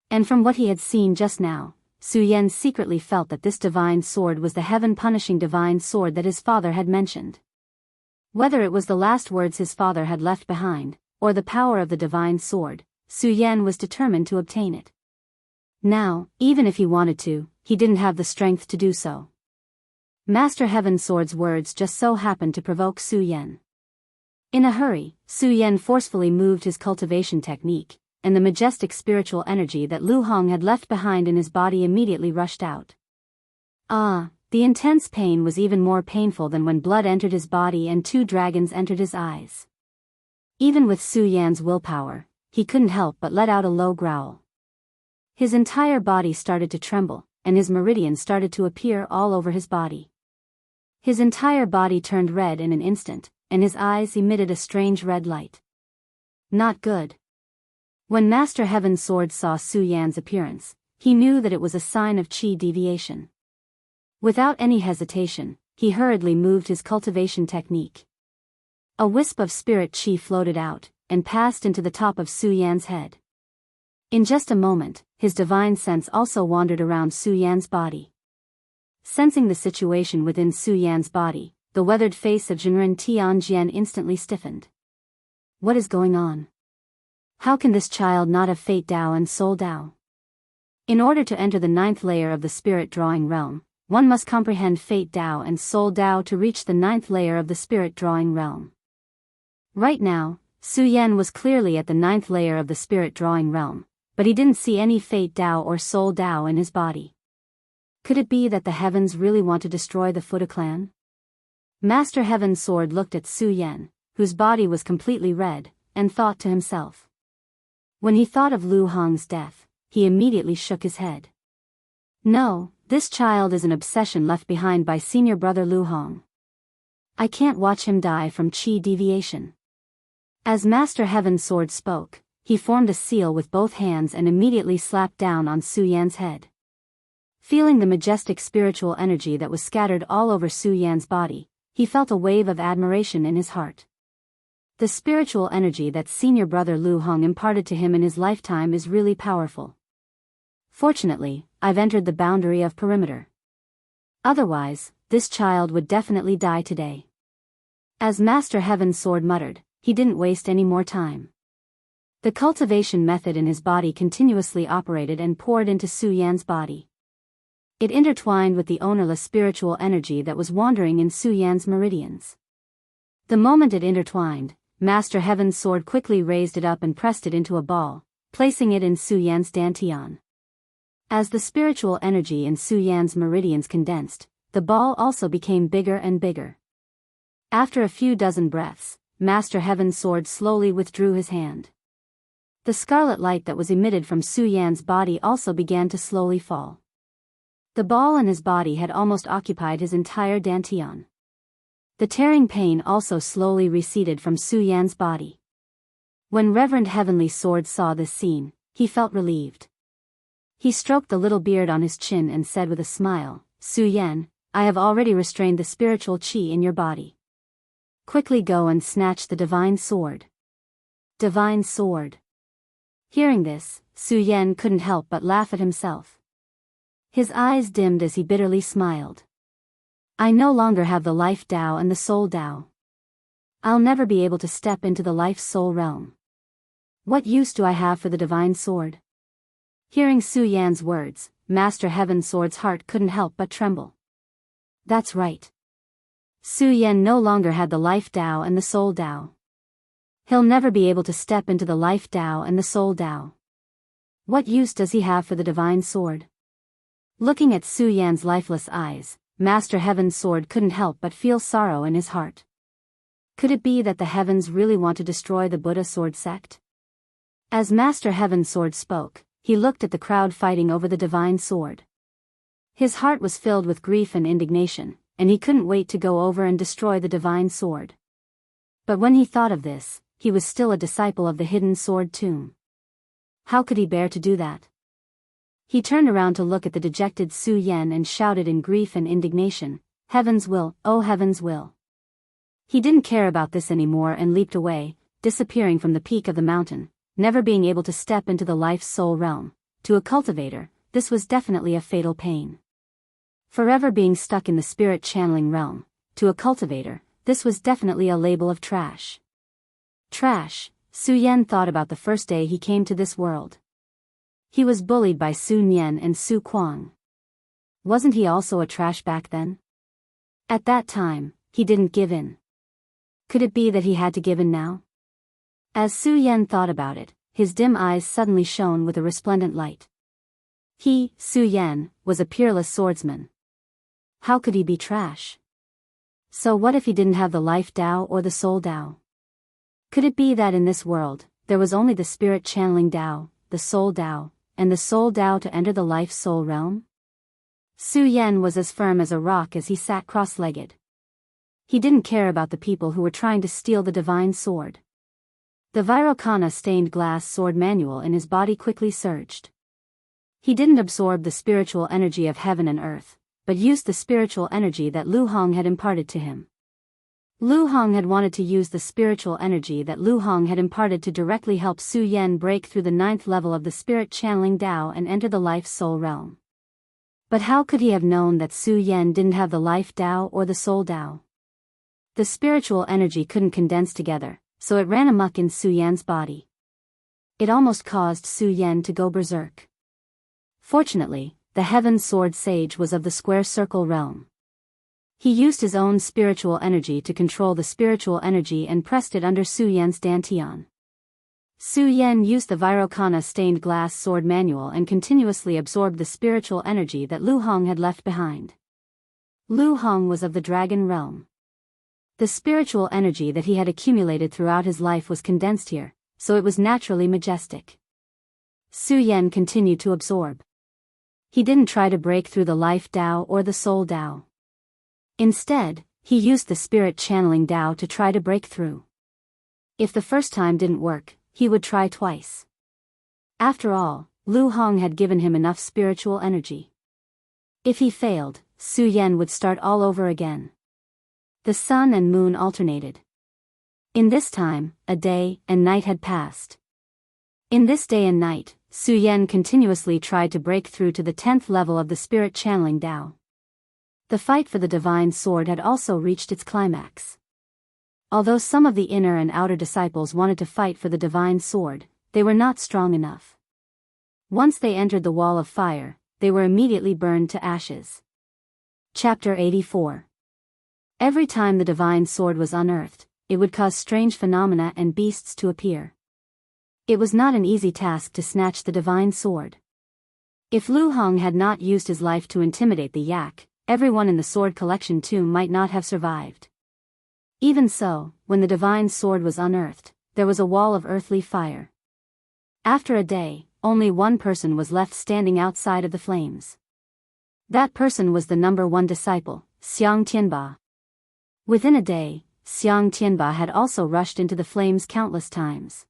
And from what he had seen just now, Su Yan secretly felt that this divine sword was the heaven-punishing divine sword that his father had mentioned. Whether it was the last words his father had left behind, or the power of the divine sword, Su Yan was determined to obtain it. Now, even if he wanted to, he didn't have the strength to do so. Master Heaven's Sword's words just so happened to provoke Su Yan. In a hurry, Su Yan forcefully moved his cultivation technique, and the majestic spiritual energy that Lu Hong had left behind in his body immediately rushed out. The intense pain was even more painful than when blood entered his body and two dragons entered his eyes. Even with Su Yan's willpower, he couldn't help but let out a low growl. His entire body started to tremble, and his meridians started to appear all over his body. His entire body turned red in an instant, and his eyes emitted a strange red light. Not good. When Master Heaven's Sword saw Su Yan's appearance, he knew that it was a sign of qi deviation. Without any hesitation, he hurriedly moved his cultivation technique. A wisp of spirit qi floated out, and passed into the top of Su Yan's head. In just a moment, his divine sense also wandered around Su Yan's body. Sensing the situation within Su Yan's body, the weathered face of Jinren Tianjian instantly stiffened. What is going on? How can this child not have Fate Dao and Soul Dao? In order to enter the 9th layer of the spirit drawing realm, one must comprehend Fate Dao and Soul Dao to reach the 9th layer of the spirit drawing realm. Right now, Su Yan was clearly at the 9th layer of the spirit drawing realm, but he didn't see any Fate Dao or Soul Dao in his body. Could it be that the heavens really want to destroy the Fuda clan? Master Heaven's Sword looked at Su Yan, whose body was completely red, and thought to himself. When he thought of Lu Hong's death, he immediately shook his head. No, this child is an obsession left behind by senior brother Lu Hong. I can't watch him die from qi deviation. As Master Heaven's Sword spoke, he formed a seal with both hands and immediately slapped down on Su Yan's head. Feeling the majestic spiritual energy that was scattered all over Su Yan's body, he felt a wave of admiration in his heart. The spiritual energy that senior brother Lu Hong imparted to him in his lifetime is really powerful. Fortunately, I've entered the boundary of perimeter. Otherwise, this child would definitely die today. As Master Heaven's Sword muttered, he didn't waste any more time. The cultivation method in his body continuously operated and poured into Su Yan's body. It intertwined with the ownerless spiritual energy that was wandering in Su Yan's meridians. The moment it intertwined, Master Heaven's Sword quickly raised it up and pressed it into a ball, placing it in Su Yan's dantian. As the spiritual energy in Su Yan's meridians condensed, the ball also became bigger and bigger. After a few dozen breaths, Master Heaven's Sword slowly withdrew his hand. The scarlet light that was emitted from Su Yan's body also began to slowly fall. The ball in his body had almost occupied his entire dantian. The tearing pain also slowly receded from Su Yan's body. When Reverend Heavenly Sword saw this scene, he felt relieved. He stroked the little beard on his chin and said with a smile, Su Yan, I have already restrained the spiritual qi in your body. Quickly go and snatch the divine sword. Divine sword. Hearing this, Su Yan couldn't help but laugh at himself. His eyes dimmed as he bitterly smiled. I no longer have the life Dao and the soul Dao. I'll never be able to step into the life-soul realm. What use do I have for the divine sword? Hearing Su Yan's words, Master Heaven's Sword's heart couldn't help but tremble. That's right. Su Yan no longer had the life Dao and the soul Dao. He'll never be able to step into the life Dao and the soul Dao. What use does he have for the divine sword? Looking at Su Yan's lifeless eyes, Master Heaven's Sword couldn't help but feel sorrow in his heart. Could it be that the heavens really want to destroy the Buddha sword sect? As Master Heaven's Sword spoke, he looked at the crowd fighting over the divine sword. His heart was filled with grief and indignation, and he couldn't wait to go over and destroy the divine sword. But when he thought of this, he was still a disciple of the hidden sword tomb. How could he bear to do that? He turned around to look at the dejected Su Yan and shouted in grief and indignation, Heaven's will, oh heaven's will. He didn't care about this anymore and leaped away, disappearing from the peak of the mountain, never being able to step into the life-soul realm. To a cultivator, this was definitely a fatal pain. Forever being stuck in the spirit channeling realm, to a cultivator, this was definitely a label of trash. Trash, Su Yan thought about the first day he came to this world. He was bullied by Su Nian and Su Kuang. Wasn't he also a trash back then? At that time, he didn't give in. Could it be that he had to give in now? As Su Yan thought about it, his dim eyes suddenly shone with a resplendent light. He, Su Yan, was a peerless swordsman. How could he be trash? So what if he didn't have the life Dao or the soul Dao? Could it be that in this world, there was only the spirit channeling Tao, the soul Tao, and the soul Tao to enter the life soul realm? Su Yan was as firm as a rock as he sat cross-legged. He didn't care about the people who were trying to steal the divine sword. The Vairocana stained glass sword manual in his body quickly surged. He didn't absorb the spiritual energy of heaven and earth, but used the spiritual energy that Lu Hong had imparted to him. Lu Hong had wanted to use the spiritual energy that Lu Hong had imparted to directly help Su Yan break through the 9th level of the spirit channeling Tao and enter the life soul realm. But how could he have known that Su Yan didn't have the life Tao or the soul Tao? The spiritual energy couldn't condense together, so it ran amok in Su Yan's body. It almost caused Su Yan to go berserk. Fortunately, the Heaven Sword Sage was of the square circle realm. He used his own spiritual energy to control the spiritual energy and pressed it under Su Yan's dantian. Su Yan used the Vairocana stained glass sword manual and continuously absorbed the spiritual energy that Lu Hong had left behind. Lu Hong was of the dragon realm. The spiritual energy that he had accumulated throughout his life was condensed here, so it was naturally majestic. Su Yan continued to absorb. He didn't try to break through the life Tao or the soul Tao. Instead, he used the spirit channeling Tao to try to break through. If the first time didn't work, he would try twice. After all, Lu Hong had given him enough spiritual energy. If he failed, Su Yan would start all over again. The sun and moon alternated. In this time, a day and night had passed. In this day and night, Su Yan continuously tried to break through to the 10th level of the spirit channeling Tao. The fight for the divine sword had also reached its climax. Although some of the inner and outer disciples wanted to fight for the divine sword, they were not strong enough. Once they entered the wall of fire, they were immediately burned to ashes. Chapter 84. Every time the divine sword was unearthed, it would cause strange phenomena and beasts to appear. It was not an easy task to snatch the divine sword. If Lu Hong had not used his life to intimidate the yak, everyone in the sword collection tomb might not have survived. Even so, when the divine sword was unearthed, there was a wall of earthly fire. After a day, only one person was left standing outside of the flames. That person was the number 1 disciple, Xiang Tianba. Within a day, Xiang Tianba had also rushed into the flames countless times.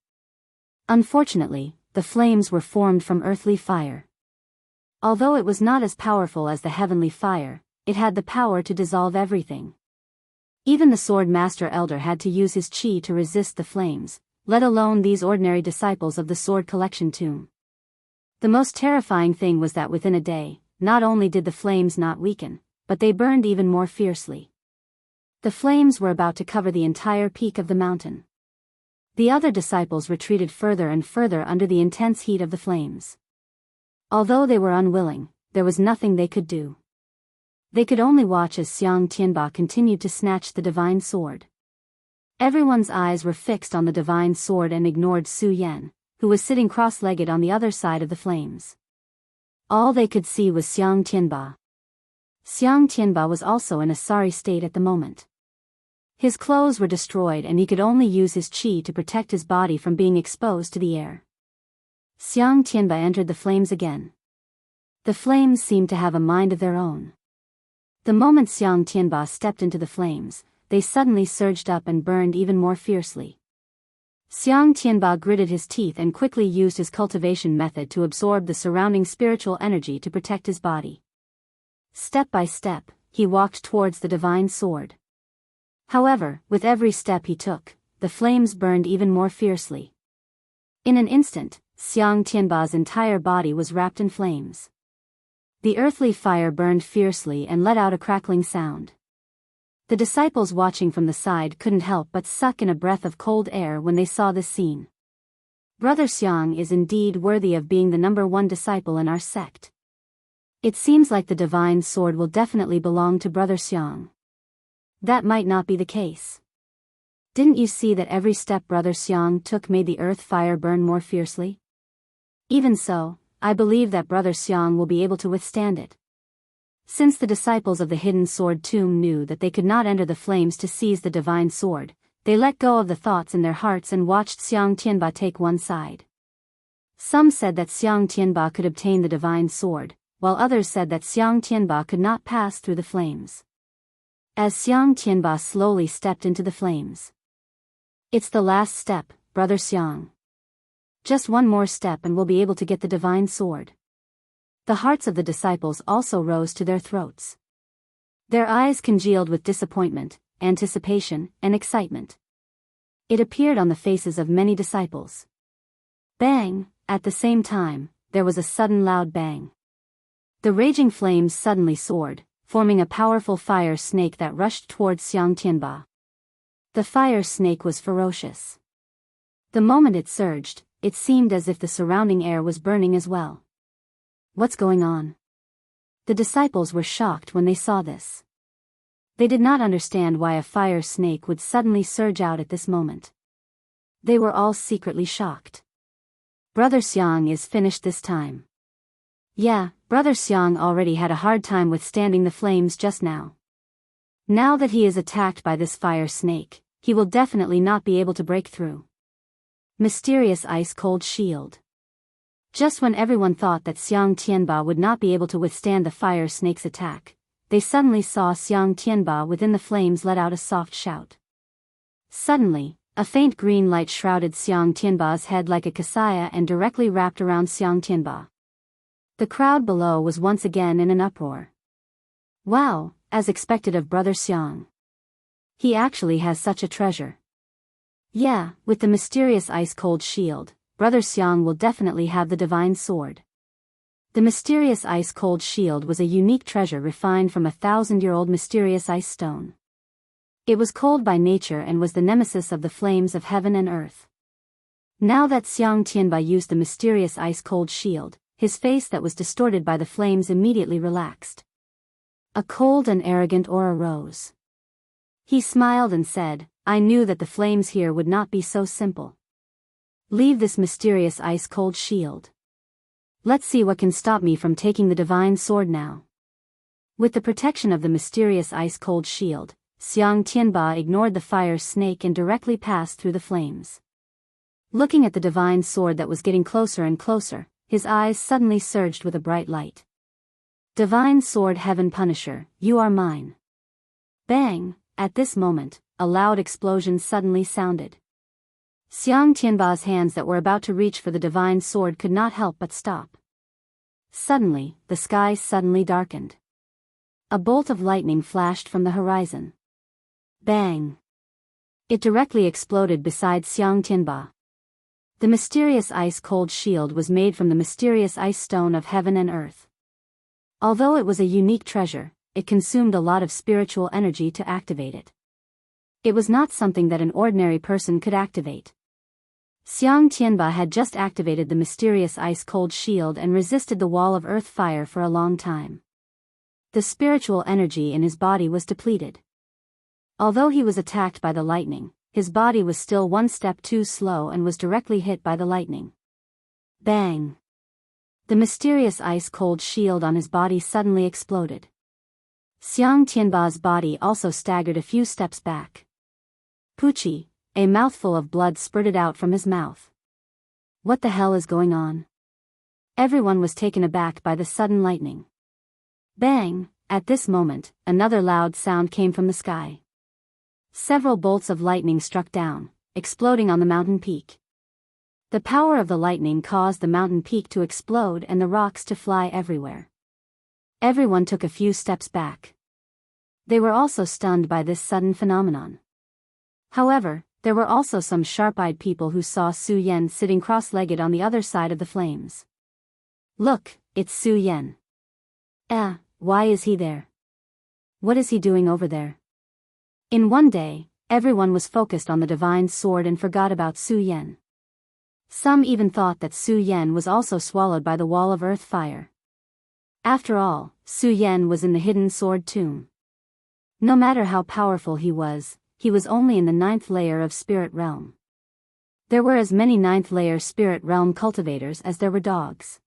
Unfortunately, the flames were formed from earthly fire. Although it was not as powerful as the heavenly fire, it had the power to dissolve everything. Even the sword master elder had to use his chi to resist the flames, let alone these ordinary disciples of the sword collection tomb. The most terrifying thing was that within a day, not only did the flames not weaken, but they burned even more fiercely. The flames were about to cover the entire peak of the mountain. The other disciples retreated further and further under the intense heat of the flames. Although they were unwilling, there was nothing they could do. They could only watch as Xiang Tianba continued to snatch the divine sword. Everyone's eyes were fixed on the divine sword and ignored Su Yan, who was sitting cross-legged on the other side of the flames. All they could see was Xiang Tianba. Xiang Tianba was also in a sorry state at the moment. His clothes were destroyed and he could only use his chi to protect his body from being exposed to the air. Xiang Tianba entered the flames again. The flames seemed to have a mind of their own. The moment Xiang Tianba stepped into the flames, they suddenly surged up and burned even more fiercely. Xiang Tianba gritted his teeth and quickly used his cultivation method to absorb the surrounding spiritual energy to protect his body. Step by step, he walked towards the divine sword. However, with every step he took, the flames burned even more fiercely. In an instant, Xiang Tianba's entire body was wrapped in flames. The earthly fire burned fiercely and let out a crackling sound. The disciples watching from the side couldn't help but suck in a breath of cold air when they saw this scene. Brother Xiang is indeed worthy of being the number 1 disciple in our sect. It seems like the divine sword will definitely belong to Brother Xiang. That might not be the case. Didn't you see that every step Brother Xiang took made the earth fire burn more fiercely? Even so, I believe that Brother Xiang will be able to withstand it. Since the disciples of the hidden sword tomb knew that they could not enter the flames to seize the divine sword, they let go of the thoughts in their hearts and watched Xiang Tianba take one side. Some said that Xiang Tianba could obtain the divine sword, while others said that Xiang Tianba could not pass through the flames. As Xiang Tianba slowly stepped into the flames. "It's the last step, Brother Xiang. Just one more step and we'll be able to get the divine sword." The hearts of the disciples also rose to their throats. Their eyes congealed with disappointment, anticipation, and excitement. It appeared on the faces of many disciples. Bang! At the same time, there was a sudden loud bang. The raging flames suddenly soared, forming a powerful fire snake that rushed towards Xiang Tianba. The fire snake was ferocious. The moment it surged, it seemed as if the surrounding air was burning as well. What's going on? The disciples were shocked when they saw this. They did not understand why a fire snake would suddenly surge out at this moment. They were all secretly shocked. Brother Xiang is finished this time. Yeah, Brother Xiang already had a hard time withstanding the flames just now. Now that he is attacked by this fire snake, he will definitely not be able to break through. Mysterious ice-cold shield. Just when everyone thought that Xiang Tianba would not be able to withstand the fire snake's attack, they suddenly saw Xiang Tianba within the flames let out a soft shout. Suddenly, a faint green light shrouded Xiang Tianba's head like a kasaya and directly wrapped around Xiang Tianba. The crowd below was once again in an uproar. Wow, as expected of Brother Xiang. He actually has such a treasure. Yeah, with the mysterious ice-cold shield, Brother Xiang will definitely have the divine sword. The mysterious ice-cold shield was a unique treasure refined from a 1,000-year-old mysterious ice stone. It was cold by nature and was the nemesis of the flames of heaven and earth. Now that Xiang Tianba used the mysterious ice-cold shield, his face that was distorted by the flames immediately relaxed. A cold and arrogant aura rose. He smiled and said, "I knew that the flames here would not be so simple. Leave this mysterious ice-cold shield. Let's see what can stop me from taking the divine sword now." With the protection of the mysterious ice-cold shield, Xiang Tianba ignored the fire snake and directly passed through the flames. Looking at the divine sword that was getting closer and closer, his eyes suddenly surged with a bright light. "Divine sword Heaven Punisher, you are mine." Bang! At this moment, a loud explosion suddenly sounded. Xiang Tianba's hands that were about to reach for the divine sword could not help but stop. Suddenly, the sky suddenly darkened. A bolt of lightning flashed from the horizon. Bang! It directly exploded beside Xiang Tianba. The mysterious ice-cold shield was made from the mysterious ice stone of heaven and earth. Although it was a unique treasure, it consumed a lot of spiritual energy to activate it. It was not something that an ordinary person could activate. Xiang Tianba had just activated the mysterious ice-cold shield and resisted the wall of earth fire for a long time. The spiritual energy in his body was depleted. Although he was attacked by the lightning, his body was still one step too slow and was directly hit by the lightning. Bang! The mysterious ice-cold shield on his body suddenly exploded. Xiang Tianba's body also staggered a few steps back. Poochie! A mouthful of blood spurted out from his mouth. What the hell is going on? Everyone was taken aback by the sudden lightning. Bang! At this moment, another loud sound came from the sky. Several bolts of lightning struck down, exploding on the mountain peak. The power of the lightning caused the mountain peak to explode and the rocks to fly everywhere. Everyone took a few steps back. They were also stunned by this sudden phenomenon. However, there were also some sharp-eyed people who saw Su Yan sitting cross-legged on the other side of the flames. Look, it's Su Yan. Why is he there? What is he doing over there? In one day, everyone was focused on the divine sword and forgot about Su Yan. Some even thought that Su Yan was also swallowed by the wall of earth fire. After all, Su Yan was in the hidden sword tomb. No matter how powerful he was only in the 9th layer of spirit realm. There were as many 9th layer spirit realm cultivators as there were dogs.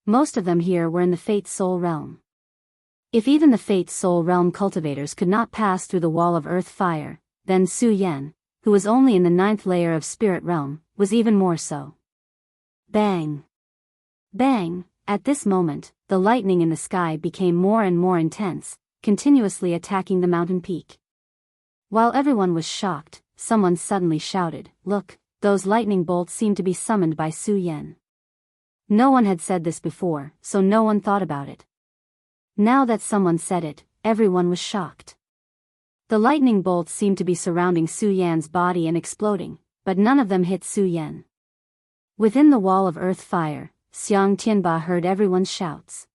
Most of them here were in the Fate Soul realm. If even the Fate Soul realm cultivators could not pass through the wall of earth fire, then Su Yan, who was only in the 9th layer of spirit realm, was even more so. Bang! Bang! At this moment, the lightning in the sky became more and more intense, continuously attacking the mountain peak. While everyone was shocked, someone suddenly shouted, "Look, those lightning bolts seem to be summoned by Su Yan." No one had said this before, so no one thought about it. Now that someone said it, everyone was shocked. The lightning bolts seemed to be surrounding Su Yan's body and exploding, but none of them hit Su Yan. Within the wall of earth fire, Xiang Tianba heard everyone's shouts.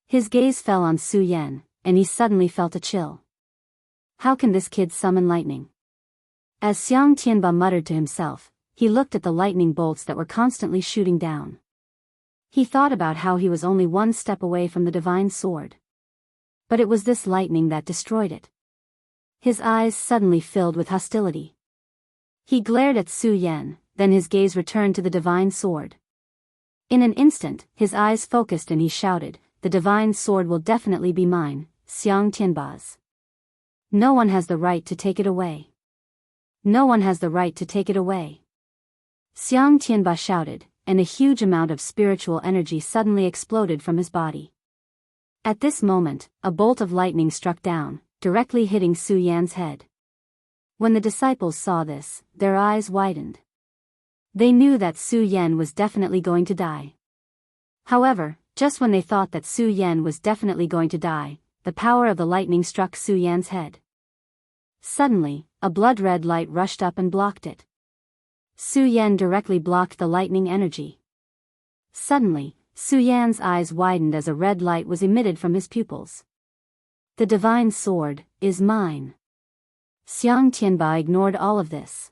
His gaze fell on Su Yan, and he suddenly felt a chill. How can this kid summon lightning? As Xiang Tianba muttered to himself, he looked at the lightning bolts that were constantly shooting down. He thought about how he was only one step away from the divine sword. But it was this lightning that destroyed it. His eyes suddenly filled with hostility. He glared at Su Yan, then his gaze returned to the divine sword. In an instant, his eyes focused and he shouted, "The divine sword will definitely be mine, Xiang Tianba's. No one has the right to take it away. No one has the right to take it away." Xiang Tianba shouted, and a huge amount of spiritual energy suddenly exploded from his body. At this moment, a bolt of lightning struck down, directly hitting Su Yan's head. When the disciples saw this, their eyes widened. They knew that Su Yan was definitely going to die. However, just when they thought that Su Yan was definitely going to die, the power of the lightning struck Su Yan's head. Suddenly, a blood-red light rushed up and blocked it. Su Yan directly blocked the lightning energy. Suddenly, Su Yan's eyes widened as a red light was emitted from his pupils. "The divine sword is mine." Xiang Tianba ignored all of this.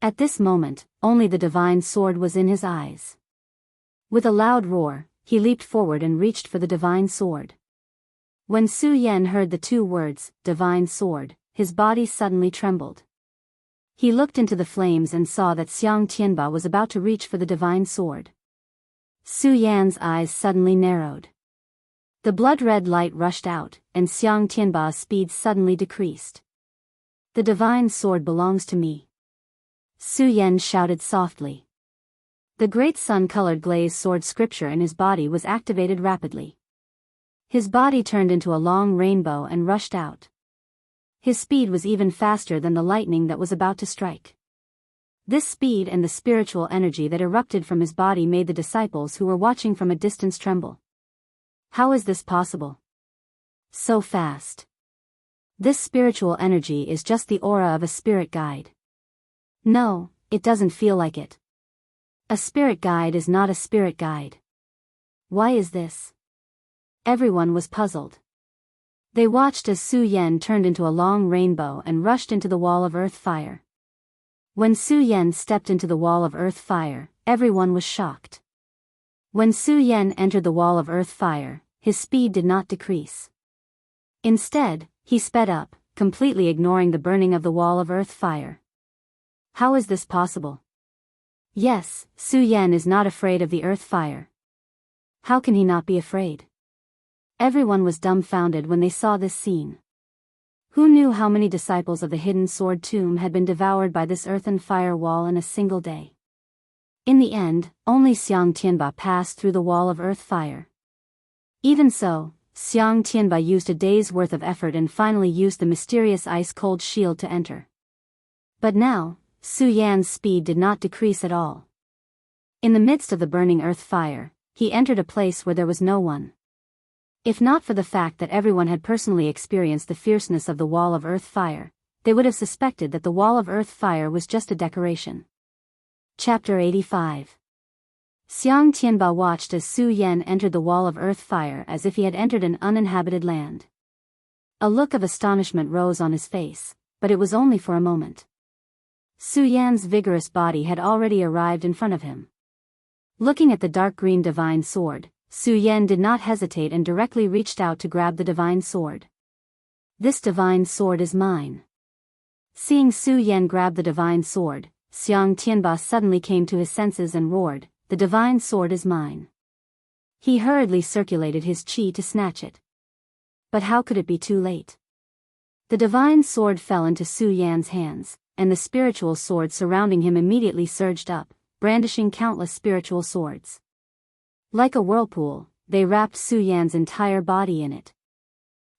At this moment, only the divine sword was in his eyes. With a loud roar, he leaped forward and reached for the divine sword. When Su Yan heard the two words, "divine sword," his body suddenly trembled. He looked into the flames and saw that Xiang Tianba was about to reach for the divine sword. Su Yan's eyes suddenly narrowed. The blood-red light rushed out, and Xiang Tianba's speed suddenly decreased. "The divine sword belongs to me," Su Yan shouted softly. The great sun-colored glazed sword scripture in his body was activated rapidly. His body turned into a long rainbow and rushed out. His speed was even faster than the lightning that was about to strike. This speed and the spiritual energy that erupted from his body made the disciples who were watching from a distance tremble. How is this possible? So fast. This spiritual energy is just the aura of a spirit guide. No, it doesn't feel like it. A spirit guide is not a spirit guide. Why is this? Everyone was puzzled. They watched as Su Yan turned into a long rainbow and rushed into the wall of earth fire. When Su Yan stepped into the wall of earth fire, everyone was shocked. When Su Yan entered the wall of earth fire, his speed did not decrease. Instead, he sped up, completely ignoring the burning of the wall of earth fire. How is this possible? Yes, Su Yan is not afraid of the earth fire. How can he not be afraid? Everyone was dumbfounded when they saw this scene. Who knew how many disciples of the hidden sword tomb had been devoured by this earthen fire wall in a single day? In the end, only Xiang Tianba passed through the wall of earth fire. Even so, Xiang Tianba used a day's worth of effort and finally used the mysterious ice-cold shield to enter. But now, Su Yan's speed did not decrease at all. In the midst of the burning earth fire, he entered a place where there was no one. If not for the fact that everyone had personally experienced the fierceness of the wall of earth fire, they would have suspected that the wall of earth fire was just a decoration. Chapter 85. Xiang Tianba watched as Su Yan entered the wall of earth fire as if he had entered an uninhabited land. A look of astonishment rose on his face, but it was only for a moment. Su Yan's vigorous body had already arrived in front of him. Looking at the dark green divine sword, Su Yan did not hesitate and directly reached out to grab the divine sword. "This divine sword is mine." Seeing Su Yan grab the divine sword, Xiang Tianba suddenly came to his senses and roared, "The divine sword is mine." He hurriedly circulated his qi to snatch it. But how could it be too late? The divine sword fell into Su Yan's hands, and the spiritual swords surrounding him immediately surged up, brandishing countless spiritual swords. Like a whirlpool, they wrapped Su Yan's entire body in it.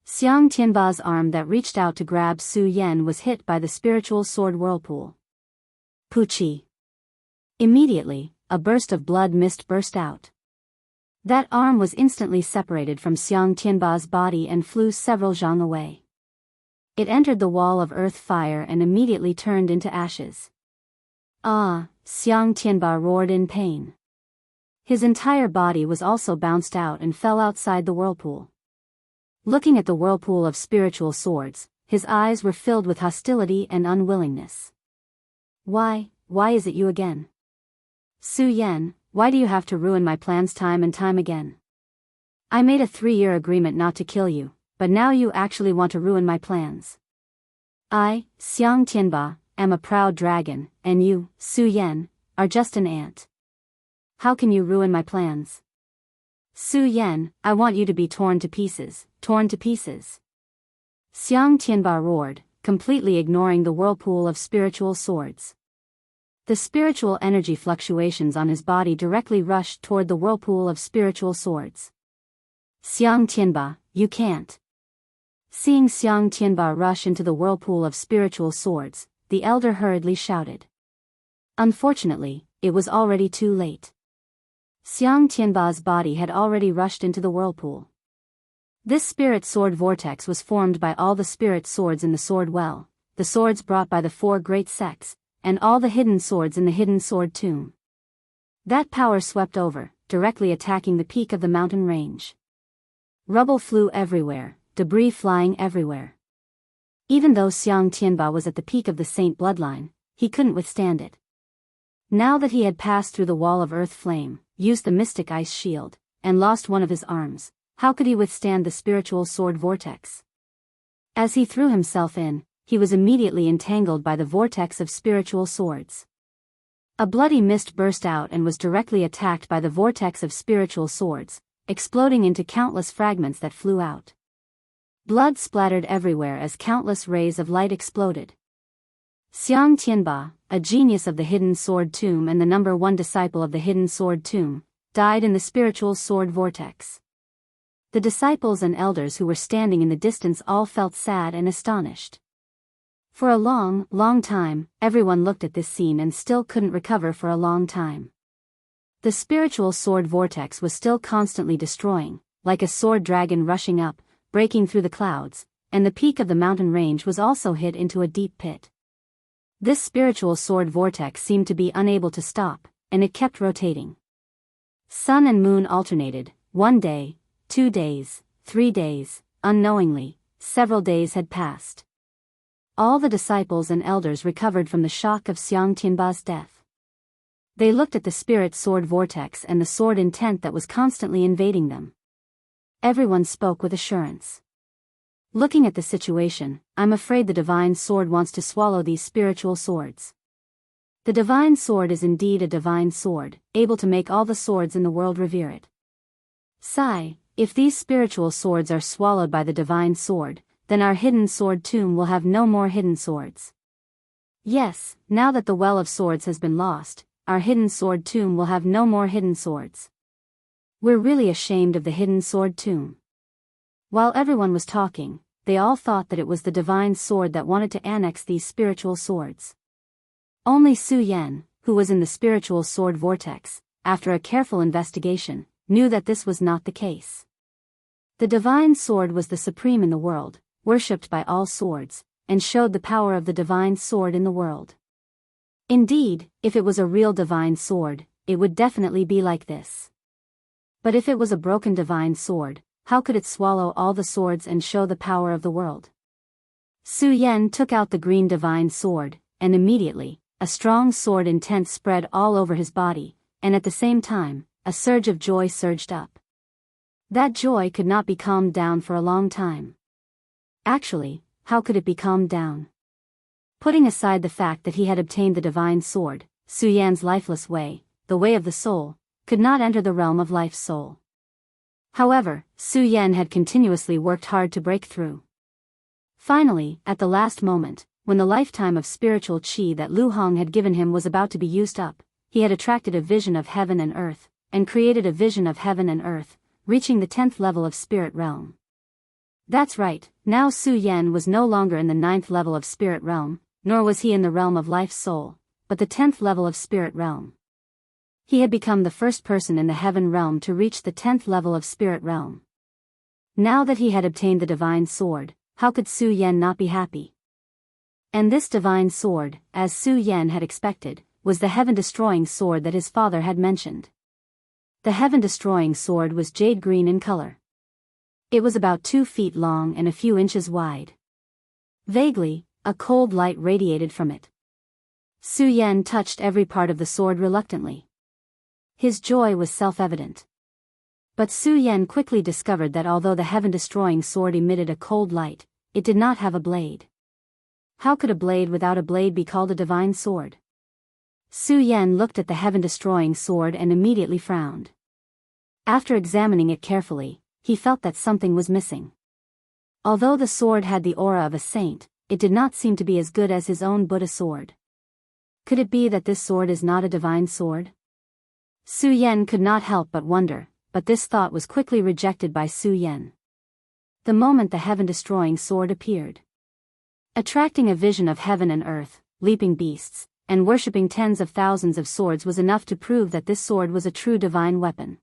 Xiang Tianba's arm that reached out to grab Su Yan was hit by the spiritual sword whirlpool. Puchi. Immediately, a burst of blood mist burst out. That arm was instantly separated from Xiang Tianba's body and flew several zhang away. It entered the wall of earth fire and immediately turned into ashes. Ah! Xiang Tianba roared in pain. His entire body was also bounced out and fell outside the whirlpool. Looking at the whirlpool of spiritual swords, his eyes were filled with hostility and unwillingness. Why is it you again? Su Yan, why do you have to ruin my plans time and time again? I made a 3-year agreement not to kill you, but now you actually want to ruin my plans. I, Xiang Tianba, am a proud dragon, and you, Su Yan, are just an ant. How can you ruin my plans? Su Yan, I want you to be torn to pieces, torn to pieces. Xiang Tianba roared, completely ignoring the whirlpool of spiritual swords. The spiritual energy fluctuations on his body directly rushed toward the whirlpool of spiritual swords. Xiang Tianba, you can't. Seeing Xiang Tianba rush into the whirlpool of spiritual swords, the elder hurriedly shouted. Unfortunately, it was already too late. Xiang Tianba's body had already rushed into the whirlpool. This spirit sword vortex was formed by all the spirit swords in the sword well, the swords brought by the 4 great sects, and all the hidden swords in the hidden sword tomb. That power swept over, directly attacking the peak of the mountain range. Rubble flew everywhere, debris flying everywhere. Even though Xiang Tianba was at the peak of the saint bloodline, he couldn't withstand it. Now that he had passed through the wall of earth flame, used the mystic ice shield, and lost one of his arms, how could he withstand the spiritual sword vortex? As he threw himself in, he was immediately entangled by the vortex of spiritual swords. A bloody mist burst out and was directly attacked by the vortex of spiritual swords, exploding into countless fragments that flew out. Blood splattered everywhere as countless rays of light exploded. Xiang Tianba, a genius of the hidden sword tomb and the number 1 disciple of the hidden sword tomb, died in the spiritual sword vortex. The disciples and elders who were standing in the distance all felt sad and astonished. For a long, long time, everyone looked at this scene and still couldn't recover for a long time. The spiritual sword vortex was still constantly destroying, like a sword dragon rushing up, breaking through the clouds, and the peak of the mountain range was also hit into a deep pit. This spiritual sword vortex seemed to be unable to stop, and it kept rotating. Sun and moon alternated, 1 day, 2 days, 3 days, unknowingly, several days had passed. All the disciples and elders recovered from the shock of Xiang Tianba's death. They looked at the spirit sword vortex and the sword intent that was constantly invading them. Everyone spoke with assurance. Looking at the situation, I'm afraid the divine sword wants to swallow these spiritual swords. The divine sword is indeed a divine sword, able to make all the swords in the world revere it. Sigh, if these spiritual swords are swallowed by the divine sword, then our hidden sword tomb will have no more hidden swords. Yes, now that the well of swords has been lost, our hidden sword tomb will have no more hidden swords. We're really ashamed of the hidden sword tomb. While everyone was talking, they all thought that it was the divine sword that wanted to annex these spiritual swords. Only Su Yan, who was in the spiritual sword vortex, after a careful investigation, knew that this was not the case. The divine sword was the supreme in the world, worshipped by all swords, and showed the power of the divine sword in the world. Indeed, if it was a real divine sword, it would definitely be like this. But if it was a broken divine sword, how could it swallow all the swords and show the power of the world? Su Yan took out the green divine sword, and immediately, a strong sword intent spread all over his body, and at the same time, a surge of joy surged up. That joy could not be calmed down for a long time. Actually, how could it be calmed down? Putting aside the fact that he had obtained the divine sword, Su Yan's lifeless way, the way of the soul, could not enter the realm of life's soul. However, Su Yan had continuously worked hard to break through. Finally, at the last moment, when the lifetime of spiritual qi that Lu Hong had given him was about to be used up, he had attracted a vision of heaven and earth, and created a vision of heaven and earth, reaching the 10th level of spirit realm. That's right, now Su Yan was no longer in the 9th level of spirit realm, nor was he in the realm of life soul, but the 10th level of spirit realm. He had become the first person in the heaven realm to reach the 10th level of spirit realm. Now that he had obtained the divine sword, how could Su Yan not be happy? And this divine sword, as Su Yan had expected, was the heaven-destroying sword that his father had mentioned. The heaven-destroying sword was jade green in color. It was about 2 feet long and a few inches wide. Vaguely, a cold light radiated from it. Su Yan touched every part of the sword reluctantly. His joy was self-evident. But Su Yan quickly discovered that although the heaven-destroying sword emitted a cold light, it did not have a blade. How could a blade without a blade be called a divine sword? Su Yan looked at the heaven-destroying sword and immediately frowned. After examining it carefully, he felt that something was missing. Although the sword had the aura of a saint, it did not seem to be as good as his own Buddha sword. Could it be that this sword is not a divine sword? Su Yan could not help but wonder, but this thought was quickly rejected by Su Yan. The moment the heaven-destroying sword appeared, attracting a vision of heaven and earth, leaping beasts, and worshipping tens of thousands of swords was enough to prove that this sword was a true divine weapon.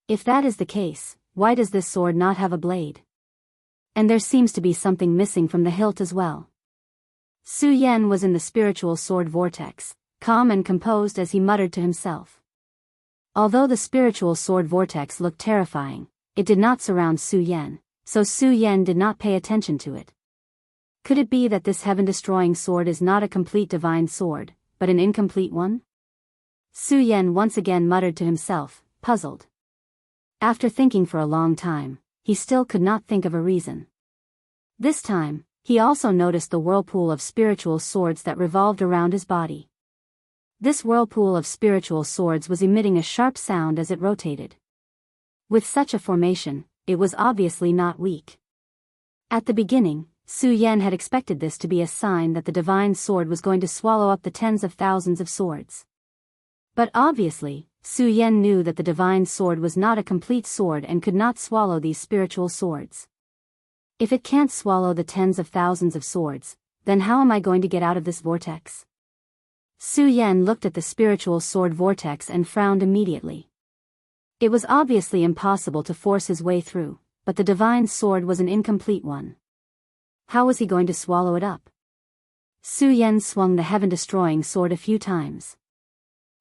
If that is the case, why does this sword not have a blade? And there seems to be something missing from the hilt as well. Su Yan was in the spiritual sword vortex, calm and composed as he muttered to himself. Although the spiritual sword vortex looked terrifying, it did not surround Su Yan, so Su Yan did not pay attention to it. Could it be that this heaven-destroying sword is not a complete divine sword, but an incomplete one? Su Yan once again muttered to himself, puzzled. After thinking for a long time, he still could not think of a reason. This time, he also noticed the whirlpool of spiritual swords that revolved around his body. This whirlpool of spiritual swords was emitting a sharp sound as it rotated. With such a formation, it was obviously not weak. At the beginning, Su Yan had expected this to be a sign that the divine sword was going to swallow up the tens of thousands of swords. But obviously, Su Yan knew that the divine sword was not a complete sword and could not swallow these spiritual swords. If it can't swallow the tens of thousands of swords, then how am I going to get out of this vortex? Su Yan looked at the spiritual sword vortex and frowned immediately. It was obviously impossible to force his way through, but the divine sword was an incomplete one. How was he going to swallow it up? Su Yan swung the heaven-destroying sword a few times.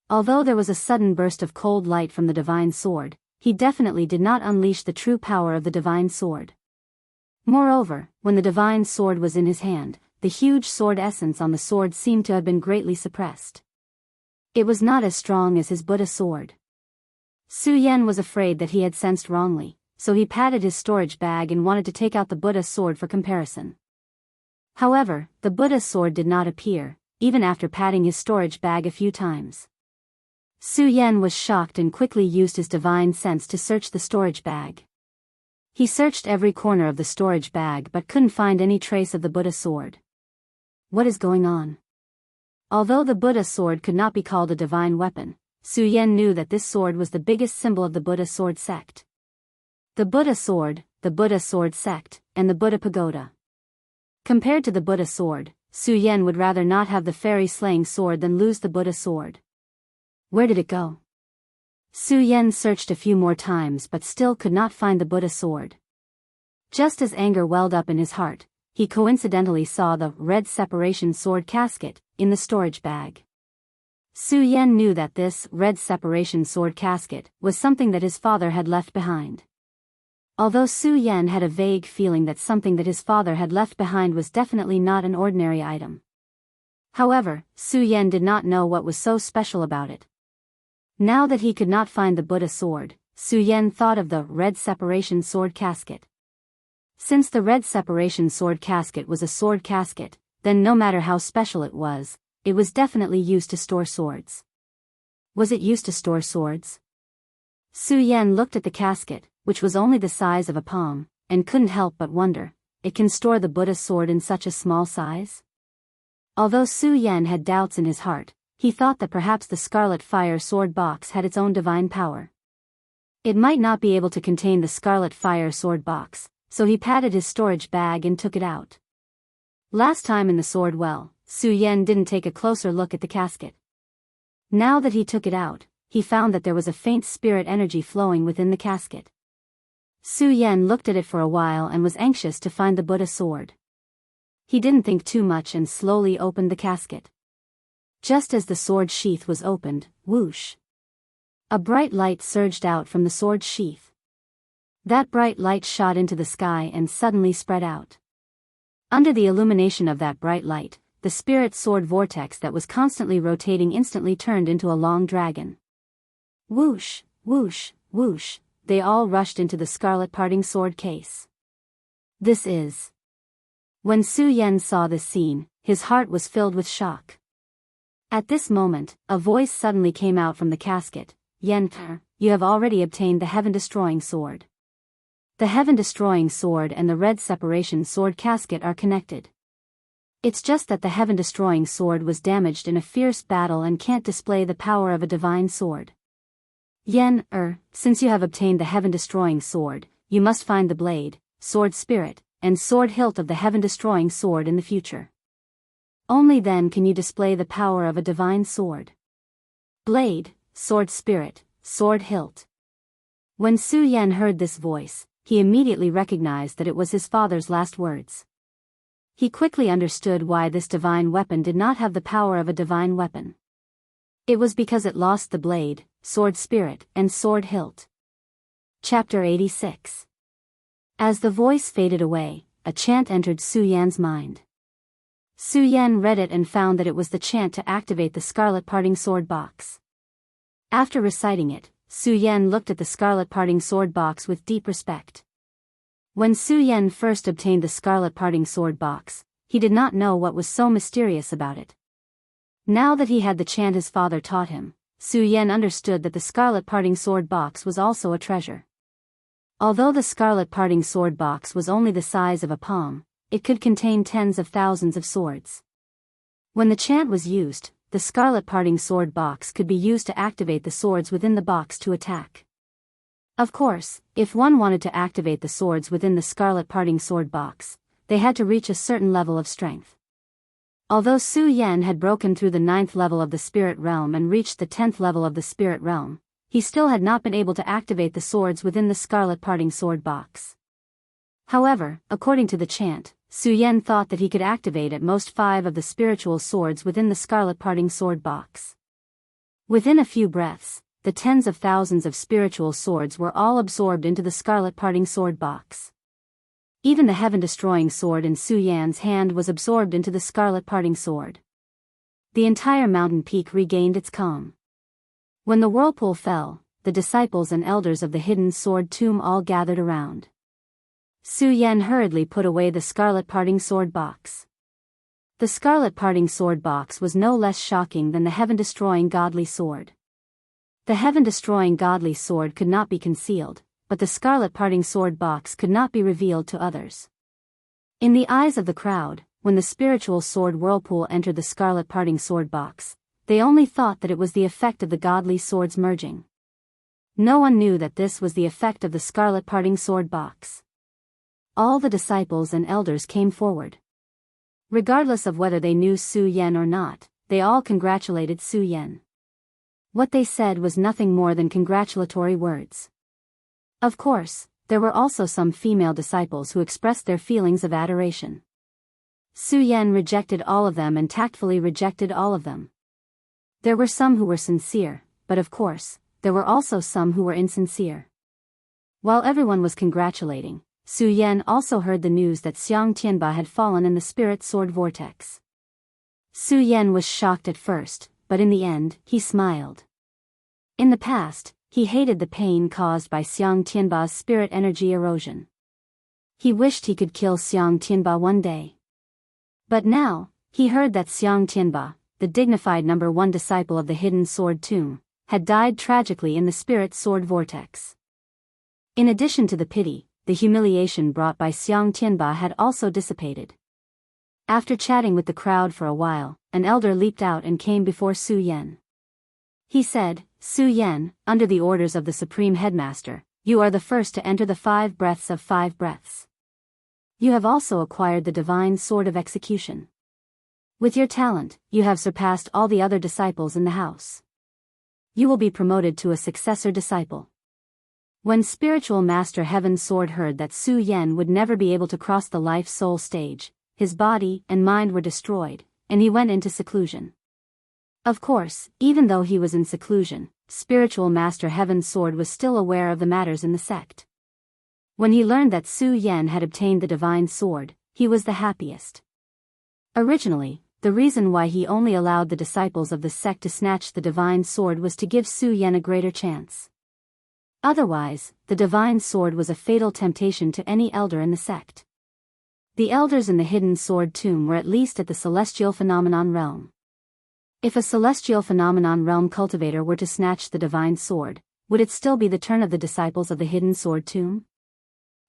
Although there was a sudden burst of cold light from the divine sword, he definitely did not unleash the true power of the divine sword. Moreover, when the divine sword was in his hand, the huge sword essence on the sword seemed to have been greatly suppressed. It was not as strong as his Buddha sword. Su Yan was afraid that he had sensed wrongly, so he patted his storage bag and wanted to take out the Buddha sword for comparison. However, the Buddha sword did not appear, even after patting his storage bag a few times. Su Yan was shocked and quickly used his divine sense to search the storage bag. He searched every corner of the storage bag but couldn't find any trace of the Buddha sword. What is going on? Although the Buddha sword could not be called a divine weapon, Su Yan knew that this sword was the biggest symbol of the Buddha sword sect. The Buddha sword sect, and the Buddha pagoda. Compared to the Buddha sword, Su Yan would rather not have the fairy-slaying sword than lose the Buddha sword. Where did it go? Su Yan searched a few more times but still could not find the Buddha sword. Just as anger welled up in his heart, he coincidentally saw the red separation sword casket in the storage bag. Su Yan knew that this red separation sword casket was something that his father had left behind. Although Su Yan had a vague feeling that something that his father had left behind was definitely not an ordinary item. However, Su Yan did not know what was so special about it. Now that he could not find the Buddha sword, Su Yan thought of the red separation sword casket. Since the red separation sword casket was a sword casket, then no matter how special it was definitely used to store swords. Was it used to store swords? Su Yan looked at the casket, which was only the size of a palm, and couldn't help but wonder, it can store the Buddha sword in such a small size? Although Su Yan had doubts in his heart, he thought that perhaps the Scarlet Fire Sword box had its own divine power. It might not be able to contain the Scarlet Fire Sword box, so he patted his storage bag and took it out. Last time in the sword well, Su Yan didn't take a closer look at the casket. Now that he took it out, he found that there was a faint spirit energy flowing within the casket. Su Yan looked at it for a while and was anxious to find the Buddha sword. He didn't think too much and slowly opened the casket. Just as the sword sheath was opened, whoosh! A bright light surged out from the sword sheath. That bright light shot into the sky and suddenly spread out. Under the illumination of that bright light, the spirit sword vortex that was constantly rotating instantly turned into a long dragon. Whoosh, whoosh, whoosh, they all rushed into the scarlet parting sword case. This is... When Su Yan saw this scene, his heart was filled with shock. At this moment, a voice suddenly came out from the casket. Yan, you have already obtained the heaven-destroying sword. The heaven-destroying sword and the red separation sword casket are connected. It's just that the heaven-destroying sword was damaged in a fierce battle and can't display the power of a divine sword. Yan, since you have obtained the heaven-destroying sword, you must find the blade, sword spirit, and sword hilt of the heaven-destroying sword in the future. Only then can you display the power of a divine sword. Blade, sword spirit, sword hilt. When Su Yan heard this voice, he immediately recognized that it was his father's last words. He quickly understood why this divine weapon did not have the power of a divine weapon. It was because it lost the blade, sword spirit, and sword hilt. Chapter 86. As the voice faded away, a chant entered Su Yan's mind. Su Yan read it and found that it was the chant to activate the scarlet parting sword box. After reciting it, Su Yan looked at the scarlet parting sword box with deep respect. When Su Yan first obtained the scarlet parting sword box, he did not know what was so mysterious about it. Now that he had the chant his father taught him, Su Yan understood that the scarlet parting sword box was also a treasure. Although the scarlet parting sword box was only the size of a palm, it could contain tens of thousands of swords. When the chant was used, the scarlet parting sword box could be used to activate the swords within the box to attack. Of course, if one wanted to activate the swords within the scarlet parting sword box, they had to reach a certain level of strength. Although Su Yan had broken through the 9th level of the spirit realm and reached the 10th level of the spirit realm, he still had not been able to activate the swords within the scarlet parting sword box. However, according to the chant, Su Yan thought that he could activate at most 5 of the spiritual swords within the scarlet parting sword box. Within a few breaths, the tens of thousands of spiritual swords were all absorbed into the scarlet parting sword box. Even the heaven-destroying sword in Su Yan's hand was absorbed into the scarlet parting sword. The entire mountain peak regained its calm. When the whirlpool fell, the disciples and elders of the hidden sword tomb all gathered around. Su Yan hurriedly put away the scarlet parting sword box. The scarlet parting sword box was no less shocking than the heaven-destroying godly sword. The heaven-destroying godly sword could not be concealed, but the scarlet parting sword box could not be revealed to others. In the eyes of the crowd, when the spiritual sword whirlpool entered the scarlet parting sword box, they only thought that it was the effect of the godly swords merging. No one knew that this was the effect of the scarlet parting sword box. All the disciples and elders came forward. Regardless of whether they knew Su Yan or not, they all congratulated Su Yan. What they said was nothing more than congratulatory words. Of course, there were also some female disciples who expressed their feelings of adoration. Su Yan rejected all of them and tactfully rejected all of them. There were some who were sincere, but of course, there were also some who were insincere. While everyone was congratulating, Su Yan also heard the news that Xiang Tianba had fallen in the spirit sword vortex. Su Yan was shocked at first, but in the end, he smiled. In the past, he hated the pain caused by Xiang Tianba's spirit energy erosion. He wished he could kill Xiang Tianba one day. But now, he heard that Xiang Tianba, the dignified number 1 disciple of the hidden sword tomb, had died tragically in the spirit sword vortex. In addition to the pity, the humiliation brought by Xiang Tianba had also dissipated. After chatting with the crowd for a while, an elder leaped out and came before Su Yan. He said, "Su Yan, under the orders of the Supreme Headmaster, you are the first to enter the 5 breaths of 5 breaths. You have also acquired the divine sword of execution. With your talent, you have surpassed all the other disciples in the house. You will be promoted to a successor disciple." When spiritual master Heaven's Sword heard that Su Yan would never be able to cross the life-soul stage, his body and mind were destroyed, and he went into seclusion. Of course, even though he was in seclusion, spiritual master Heaven's Sword was still aware of the matters in the sect. When he learned that Su Yan had obtained the divine sword, he was the happiest. Originally, the reason why he only allowed the disciples of the sect to snatch the divine sword was to give Su Yan a greater chance. Otherwise, the divine sword was a fatal temptation to any elder in the sect. The elders in the hidden sword tomb were at least at the celestial phenomenon realm. If a celestial phenomenon realm cultivator were to snatch the divine sword, would it still be the turn of the disciples of the hidden sword tomb?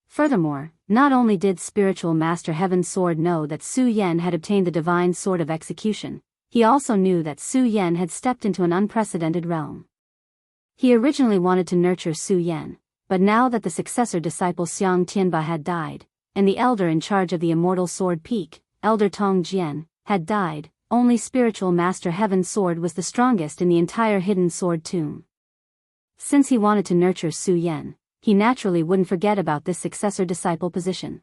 Furthermore, not only did spiritual master Heaven's Sword know that Su Yan had obtained the divine sword of execution, he also knew that Su Yan had stepped into an unprecedented realm. He originally wanted to nurture Su Yan, but now that the successor disciple Xiang Tianba had died, and the elder in charge of the immortal sword peak, Elder Tong Jian, had died, only spiritual master Heaven's Sword was the strongest in the entire hidden sword tomb. Since he wanted to nurture Su Yan, he naturally wouldn't forget about this successor disciple position.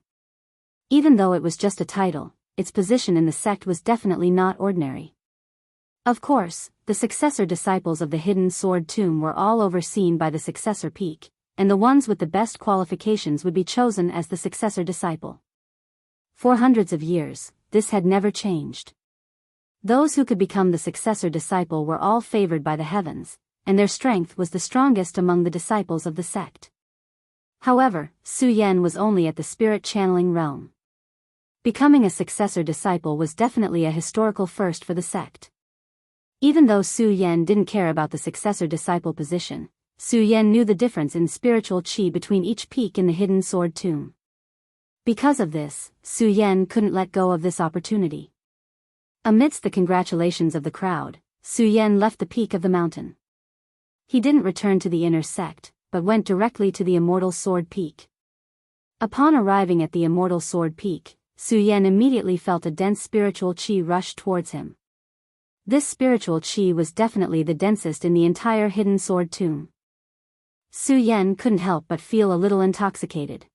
Even though it was just a title, its position in the sect was definitely not ordinary. Of course, the successor disciples of the hidden sword tomb were all overseen by the successor peak, and the ones with the best qualifications would be chosen as the successor disciple. For hundreds of years, this had never changed. Those who could become the successor disciple were all favored by the heavens, and their strength was the strongest among the disciples of the sect. However, Su Yan was only at the spirit channeling realm. Becoming a successor disciple was definitely a historical first for the sect. Even though Su Yan didn't care about the successor disciple position, Su Yan knew the difference in spiritual qi between each peak in the hidden sword tomb. Because of this, Su Yan couldn't let go of this opportunity. Amidst the congratulations of the crowd, Su Yan left the peak of the mountain. He didn't return to the inner sect, but went directly to the immortal sword peak. Upon arriving at the immortal sword peak, Su Yan immediately felt a dense spiritual qi rush towards him. This spiritual qi was definitely the densest in the entire hidden sword tomb. Su Yan couldn't help but feel a little intoxicated.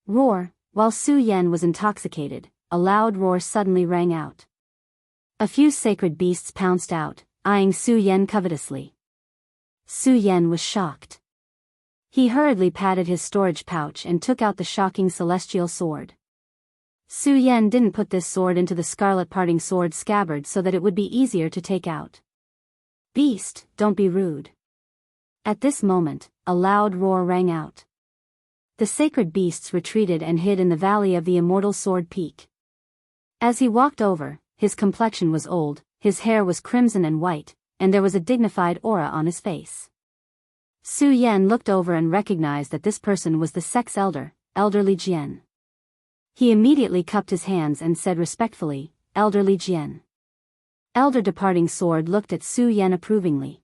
Roar! While Su Yan was intoxicated, a loud roar suddenly rang out. A few sacred beasts pounced out, eyeing Su Yan covetously. Su Yan was shocked. He hurriedly patted his storage pouch and took out the shocking celestial sword. Su Yan didn't put this sword into the scarlet parting sword scabbard so that it would be easier to take out. "Beast, don't be rude." At this moment, a loud roar rang out. The sacred beasts retreated and hid in the valley of the immortal sword peak. As he walked over, his complexion was old, his hair was crimson and white, and there was a dignified aura on his face. Su Yan looked over and recognized that this person was the sect's elder, Elder Li Jian. He immediately cupped his hands and said respectfully, "Elder Li Jian." Elder Departing Sword looked at Su Yan approvingly.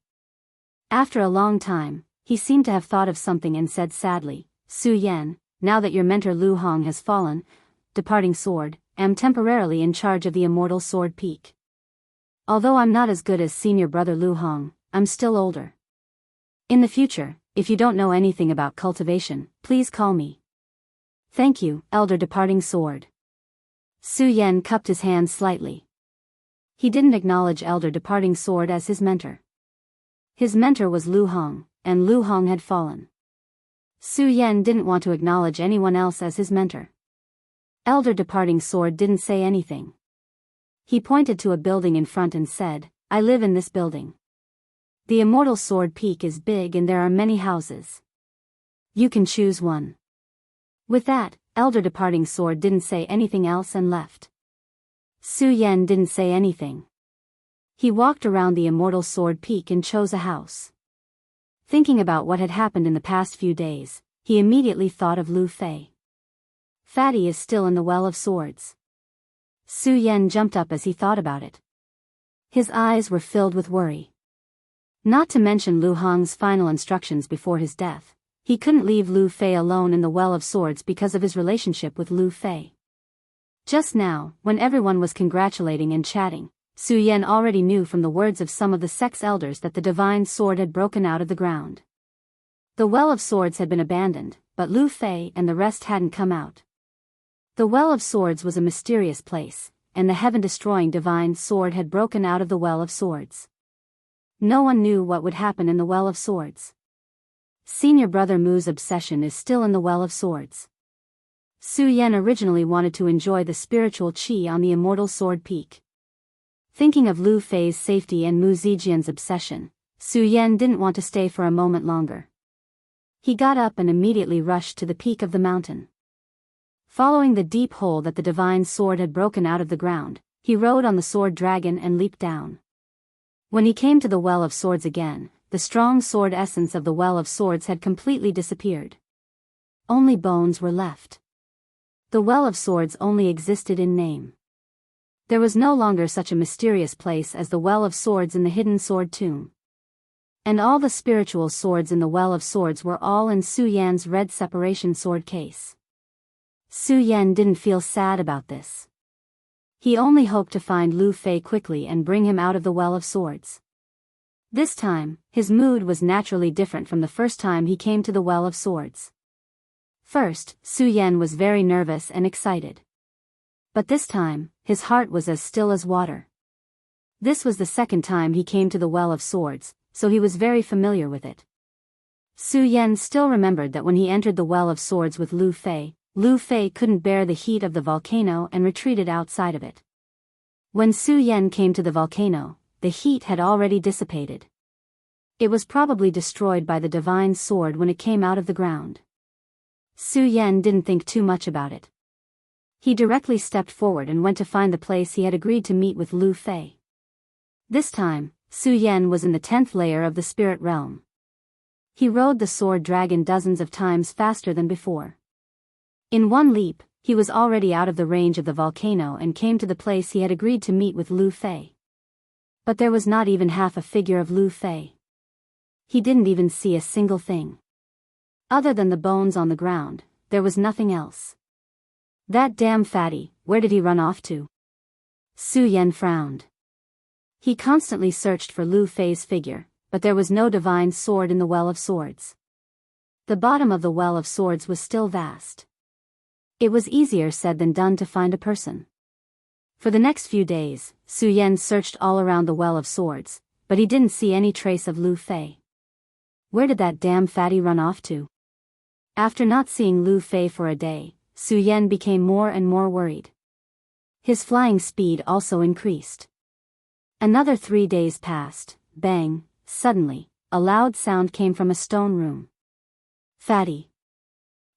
After a long time, he seemed to have thought of something and said sadly, "Su Yan, now that your mentor Lu Hong has fallen, Departing Sword, am temporarily in charge of the immortal sword peak. Although I'm not as good as senior brother Lu Hong, I'm still older. In the future, if you don't know anything about cultivation, please call me." "Thank you, Elder Departing Sword." Su Yan cupped his hands slightly. He didn't acknowledge Elder Departing Sword as his mentor. His mentor was Lu Hong, and Lu Hong had fallen. Su Yan didn't want to acknowledge anyone else as his mentor. Elder Departing Sword didn't say anything. He pointed to a building in front and said, "I live in this building. The immortal sword peak is big and there are many houses. You can choose one." With that, Elder Departing Sword didn't say anything else and left. Su Yan didn't say anything. He walked around the immortal sword peak and chose a house. Thinking about what had happened in the past few days, he immediately thought of Lu Fei. Fatty is still in the Well of Swords. Su Yan jumped up as he thought about it. His eyes were filled with worry. Not to mention Lu Hong's final instructions before his death. He couldn't leave Lu Fei alone in the Well of Swords because of his relationship with Lu Fei. Just now, when everyone was congratulating and chatting, Su Yan already knew from the words of some of the sect's elders that the divine sword had broken out of the ground. The Well of Swords had been abandoned, but Lu Fei and the rest hadn't come out. The Well of Swords was a mysterious place, and the heaven-destroying divine sword had broken out of the Well of Swords. No one knew what would happen in the Well of Swords. Senior brother Mu's obsession is still in the Well of Swords. Su Yan originally wanted to enjoy the spiritual qi on the immortal sword peak. Thinking of Lu Fei's safety and Mu Zijian's obsession, Su Yan didn't want to stay for a moment longer. He got up and immediately rushed to the peak of the mountain. Following the deep hole that the divine sword had broken out of the ground, he rode on the sword dragon and leaped down. When he came to the Well of Swords again, the strong sword essence of the Well of Swords had completely disappeared. Only bones were left. The Well of Swords only existed in name. There was no longer such a mysterious place as the Well of Swords in the hidden sword tomb. And all the spiritual swords in the Well of Swords were all in Su Yan's red separation sword case. Su Yan didn't feel sad about this. He only hoped to find Lu Fei quickly and bring him out of the Well of Swords. This time, his mood was naturally different from the first time he came to the Well of Swords. First, Su Yan was very nervous and excited. But this time, his heart was as still as water. This was the second time he came to the Well of Swords, so he was very familiar with it. Su Yan still remembered that when he entered the Well of Swords with Lu Fei couldn't bear the heat of the volcano and retreated outside of it. When Su Yan came to the volcano, the heat had already dissipated. It was probably destroyed by the divine sword when it came out of the ground. Su Yan didn't think too much about it. He directly stepped forward and went to find the place he had agreed to meet with Lu Fei. This time, Su Yan was in the 10th layer of the spirit realm. He rode the sword dragon dozens of times faster than before. In one leap, he was already out of the range of the volcano and came to the place he had agreed to meet with Lu Fei. But there was not even half a figure of Lu Fei. He didn't even see a single thing. Other than the bones on the ground, there was nothing else. That damn fatty, where did he run off to? Su Yan frowned. He constantly searched for Lu Fei's figure, but there was no divine sword in the Well of Swords. The bottom of the Well of Swords was still vast. It was easier said than done to find a person. For the next few days, Su Yan searched all around the Well of Swords, but he didn't see any trace of Lu Fei. Where did that damn fatty run off to? After not seeing Lu Fei for a day, Su Yan became more and more worried. His flying speed also increased. Another 3 days passed. Bang, suddenly, a loud sound came from a stone room. Fatty.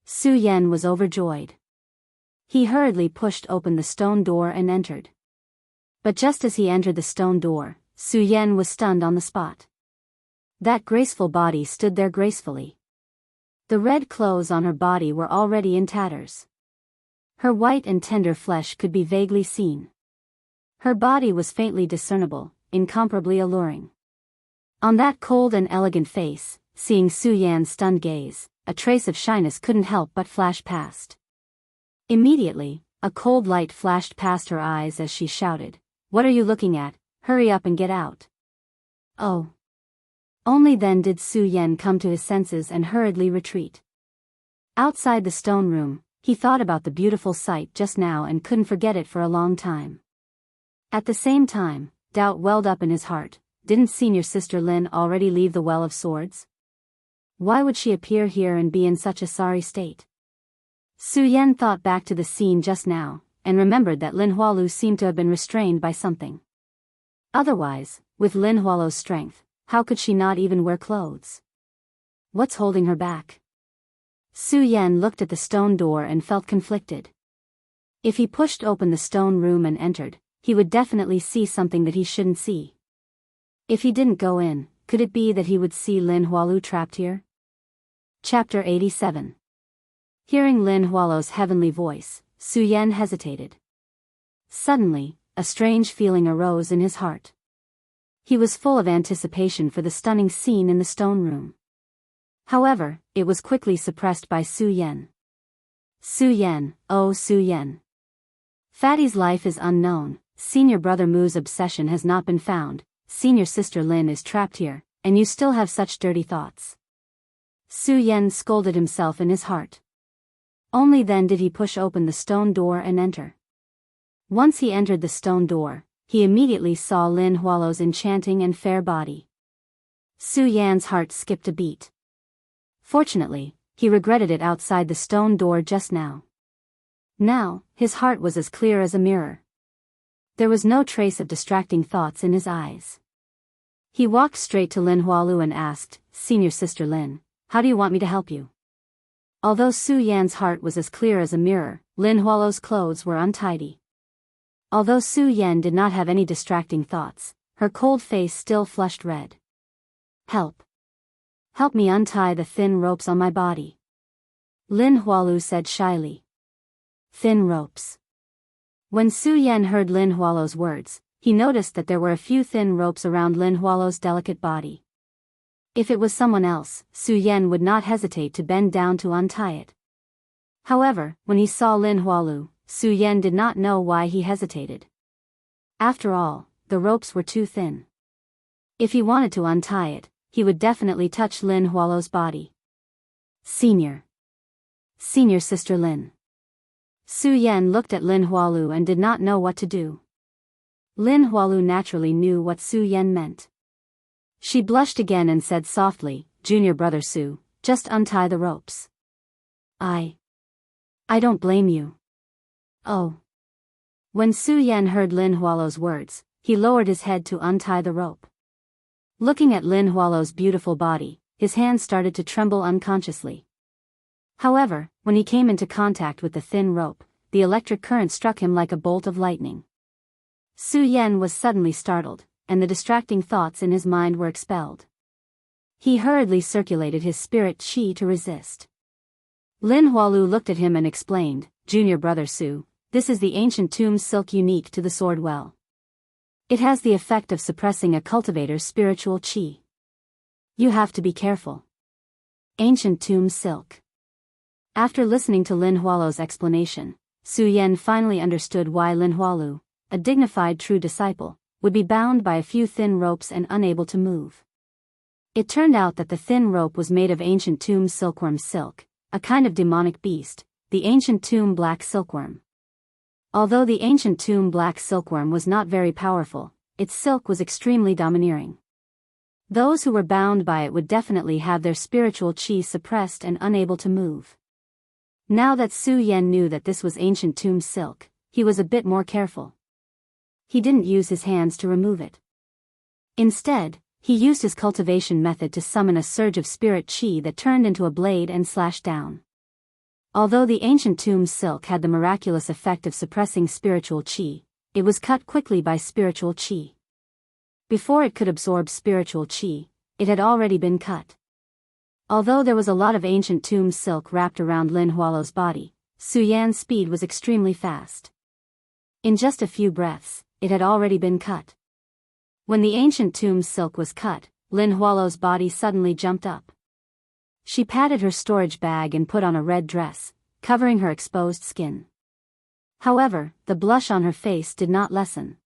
Su Yan was overjoyed. He hurriedly pushed open the stone door and entered. But just as he entered the stone door, Su Yan was stunned on the spot. That graceful body stood there gracefully. The red clothes on her body were already in tatters. Her white and tender flesh could be vaguely seen. Her body was faintly discernible, incomparably alluring. On that cold and elegant face, seeing Su Yan's stunned gaze, a trace of shyness couldn't help but flash past. Immediately, a cold light flashed past her eyes as she shouted, "What are you looking at? Hurry up and get out." Oh. Only then did Su Yan come to his senses and hurriedly retreat. Outside the stone room, he thought about the beautiful sight just now and couldn't forget it for a long time. At the same time, doubt welled up in his heart. Didn't senior sister Lin already leave the Well of Swords? Why would she appear here and be in such a sorry state? Su Yan thought back to the scene just now, and remembered that Lin Hualu seemed to have been restrained by something. Otherwise, with Lin Hualu's strength, how could she not even wear clothes? What's holding her back? Su Yan looked at the stone door and felt conflicted. If he pushed open the stone room and entered, he would definitely see something that he shouldn't see. If he didn't go in, could it be that he would see Lin Hualu trapped here? Chapter 87. Hearing Lin Hualu's heavenly voice, Su Yan hesitated. Suddenly, a strange feeling arose in his heart. He was full of anticipation for the stunning scene in the stone room. However, it was quickly suppressed by Su Yan. Su Yan, oh Su Yan. Fatty's life is unknown, senior brother Mu's obsession has not been found, senior sister Lin is trapped here, and you still have such dirty thoughts. Su Yan scolded himself in his heart. Only then did he push open the stone door and enter. Once he entered the stone door, he immediately saw Lin Hualo's enchanting and fair body. Su Yan's heart skipped a beat. Fortunately, he regretted it outside the stone door just now. Now, his heart was as clear as a mirror. There was no trace of distracting thoughts in his eyes. He walked straight to Lin Hualu and asked, "Senior sister Lin, how do you want me to help you?" Although Su Yan's heart was as clear as a mirror, Lin Hualo's clothes were untidy. Although Su Yan did not have any distracting thoughts, her cold face still flushed red. "Help. Help me untie the thin ropes on my body," Lin Hualu said shyly. Thin ropes. When Su Yan heard Lin Hualo's words, he noticed that there were a few thin ropes around Lin Hualo's delicate body. If it was someone else, Su Yan would not hesitate to bend down to untie it. However, when he saw Lin Hualu, Su Yan did not know why he hesitated. After all, the ropes were too thin. If he wanted to untie it, he would definitely touch Lin Hualo's body. Senior sister Lin. Su Yan looked at Lin Hualu and did not know what to do. Lin Hualu naturally knew what Su Yan meant. She blushed again and said softly, "Junior brother Su, just untie the ropes." I don't blame you." "Oh." When Su Yan heard Lin Hualo's words, he lowered his head to untie the rope. Looking at Lin Hualo's beautiful body, his hands started to tremble unconsciously. However, when he came into contact with the thin rope, the electric current struck him like a bolt of lightning. Su Yan was suddenly startled, and the distracting thoughts in his mind were expelled. He hurriedly circulated his spirit chi to resist. Lin Hualu looked at him and explained, "Junior brother Su, this is the ancient tomb silk unique to the sword well. It has the effect of suppressing a cultivator's spiritual chi. You have to be careful." Ancient tomb silk. After listening to Lin Hualo's explanation, Su Yan finally understood why Lin Hualu, a dignified true disciple, would be bound by a few thin ropes and unable to move. It turned out that the thin rope was made of ancient tomb silkworm silk, a kind of demonic beast, the ancient tomb black silkworm. Although the ancient tomb black silkworm was not very powerful, its silk was extremely domineering. Those who were bound by it would definitely have their spiritual chi suppressed and unable to move. Now that Su Yan knew that this was ancient tomb silk, he was a bit more careful. He didn't use his hands to remove it. Instead, he used his cultivation method to summon a surge of spirit chi that turned into a blade and slashed down. Although the ancient tomb silk had the miraculous effect of suppressing spiritual chi, it was cut quickly by spiritual chi. Before it could absorb spiritual chi, it had already been cut. Although there was a lot of ancient tomb silk wrapped around Lin Hualo's body, Su Yan's speed was extremely fast. In just a few breaths, it had already been cut. When the ancient tomb silk was cut, Lin Hualo's body suddenly jumped up. She patted her storage bag and put on a red dress, covering her exposed skin. However, the blush on her face did not lessen.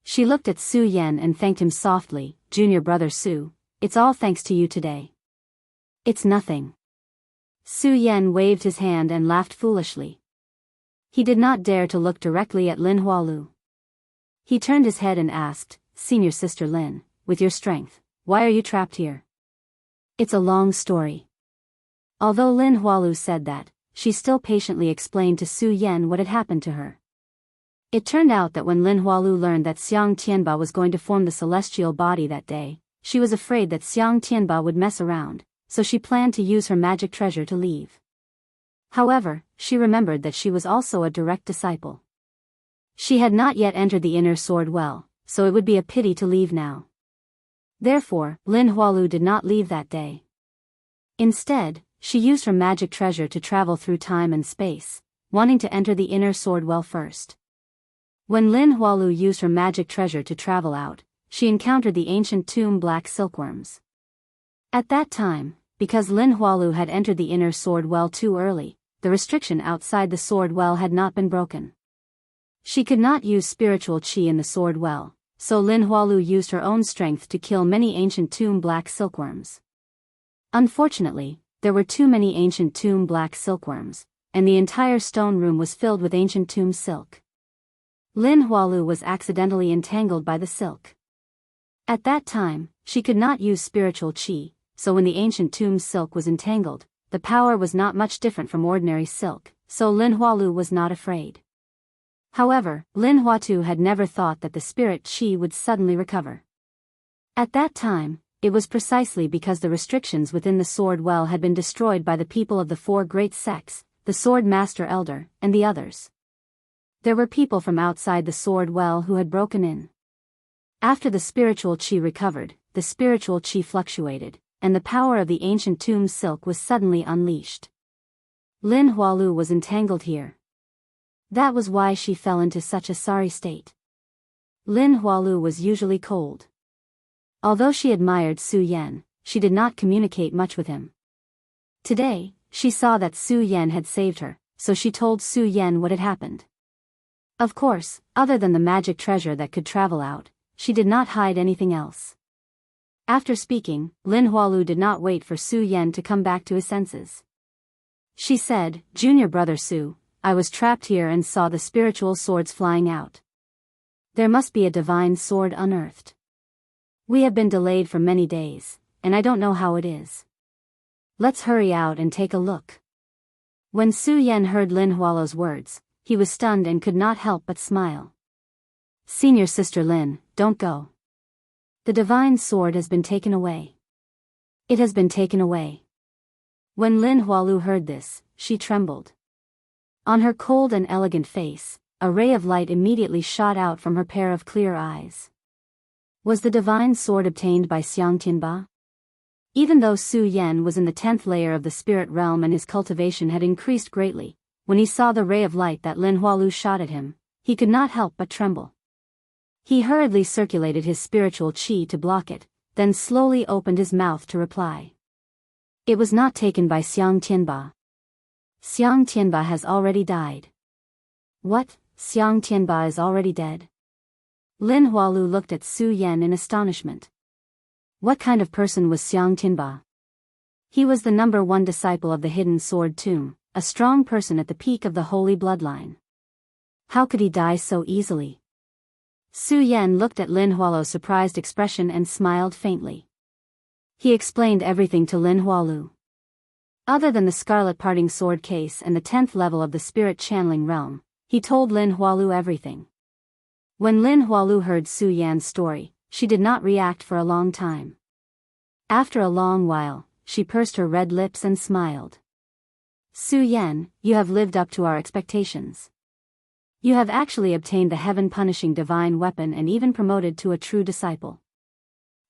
She looked at Su Yan and thanked him softly, "Junior brother Su, it's all thanks to you today." "It's nothing." Su Yan waved his hand and laughed foolishly. He did not dare to look directly at Lin Hualu. He turned his head and asked, "Senior sister Lin, with your strength, why are you trapped here?" "It's a long story." Although Lin Hualu said that, she still patiently explained to Su Yan what had happened to her. It turned out that when Lin Hualu learned that Xiang Tianba was going to form the celestial body that day, she was afraid that Xiang Tianba would mess around, so she planned to use her magic treasure to leave. However, she remembered that she was also a direct disciple. She had not yet entered the inner sword well, so it would be a pity to leave now. Therefore, Lin Hualu did not leave that day. Instead, she used her magic treasure to travel through time and space, wanting to enter the inner sword well first. When Lin Hualu used her magic treasure to travel out, she encountered the ancient tomb black silkworms. At that time, because Lin Hualu had entered the inner sword well too early, the restriction outside the sword well had not been broken. She could not use spiritual qi in the sword well, so Lin Hualu used her own strength to kill many ancient tomb black silkworms. Unfortunately, there were too many ancient tomb black silkworms, and the entire stone room was filled with ancient tomb silk. Lin Hualu was accidentally entangled by the silk. At that time, she could not use spiritual qi, so when the ancient tomb silk was entangled, the power was not much different from ordinary silk, so Lin Hualu was not afraid. However, Lin Huatu had never thought that the spirit qi would suddenly recover. At that time, it was precisely because the restrictions within the sword well had been destroyed by the people of the four great sects, the Sword Master Elder, and the others. There were people from outside the sword well who had broken in. After the spiritual qi recovered, the spiritual qi fluctuated, and the power of the ancient tomb silk was suddenly unleashed. Lin Hualu was entangled here. That was why she fell into such a sorry state. Lin Hualu was usually cold. Although she admired Su Yan, she did not communicate much with him. Today, she saw that Su Yan had saved her, so she told Su Yan what had happened. Of course, other than the magic treasure that could travel out, she did not hide anything else. After speaking, Lin Hualu did not wait for Su Yan to come back to his senses. She said, "Junior brother Su, I was trapped here and saw the spiritual swords flying out. There must be a divine sword unearthed. We have been delayed for many days, and I don't know how it is. Let's hurry out and take a look." When Su Yan heard Lin Hualu's words, he was stunned and could not help but smile. "Senior sister Lin, don't go. The divine sword has been taken away. It has been taken away." When Lin Hualu heard this, she trembled. On her cold and elegant face, a ray of light immediately shot out from her pair of clear eyes. Was the divine sword obtained by Xiang Tianba? Even though Su Yan was in the 10th layer of the spirit realm and his cultivation had increased greatly, when he saw the ray of light that Lin Hualu shot at him, he could not help but tremble. He hurriedly circulated his spiritual qi to block it, then slowly opened his mouth to reply. "It was not taken by Xiang Tianba. Xiang Tianba has already died." "What? Xiang Tianba is already dead?" Lin Hualu looked at Su Yan in astonishment. What kind of person was Xiang Tianba? He was the number one disciple of the hidden sword tomb, a strong person at the peak of the holy bloodline. How could he die so easily? Su Yan looked at Lin Hualu's surprised expression and smiled faintly. He explained everything to Lin Hualu. Other than the scarlet parting sword case and the 10th level of the spirit channeling realm, he told Lin Hualu everything. When Lin Hualu heard Su Yan's story, she did not react for a long time. After a long while, she pursed her red lips and smiled. "Su Yan, you have lived up to our expectations. You have actually obtained the heaven-punishing divine weapon and even promoted to a true disciple."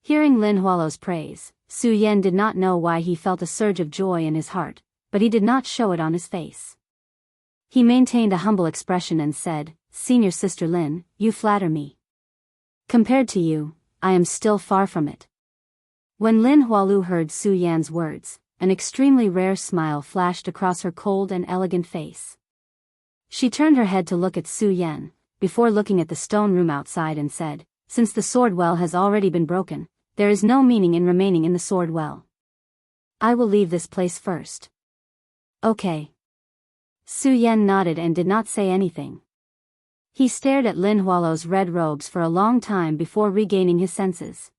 Hearing Lin Hualu's praise, Su Yan did not know why he felt a surge of joy in his heart, but he did not show it on his face. He maintained a humble expression and said, "Senior sister Lin, you flatter me. Compared to you, I am still far from it." When Lin Hualu heard Su Yan's words, an extremely rare smile flashed across her cold and elegant face. She turned her head to look at Su Yan, before looking at the stone room outside and said, "Since the sword well has already been broken, there is no meaning in remaining in the sword well. I will leave this place first." "Okay." Su Yan nodded and did not say anything. He stared at Lin Hualu's red robes for a long time before regaining his senses.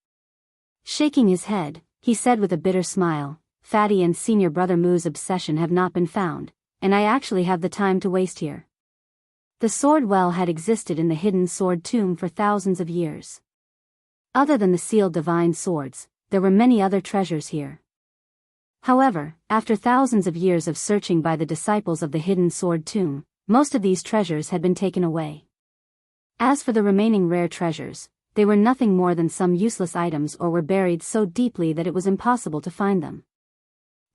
Shaking his head, he said with a bitter smile, "Fatty and senior brother Mu's obsession have not been found, and I actually have the time to waste here." The sword well had existed in the hidden sword tomb for thousands of years. Other than the sealed divine swords, there were many other treasures here. However, after thousands of years of searching by the disciples of the hidden sword tomb, most of these treasures had been taken away. As for the remaining rare treasures, they were nothing more than some useless items or were buried so deeply that it was impossible to find them.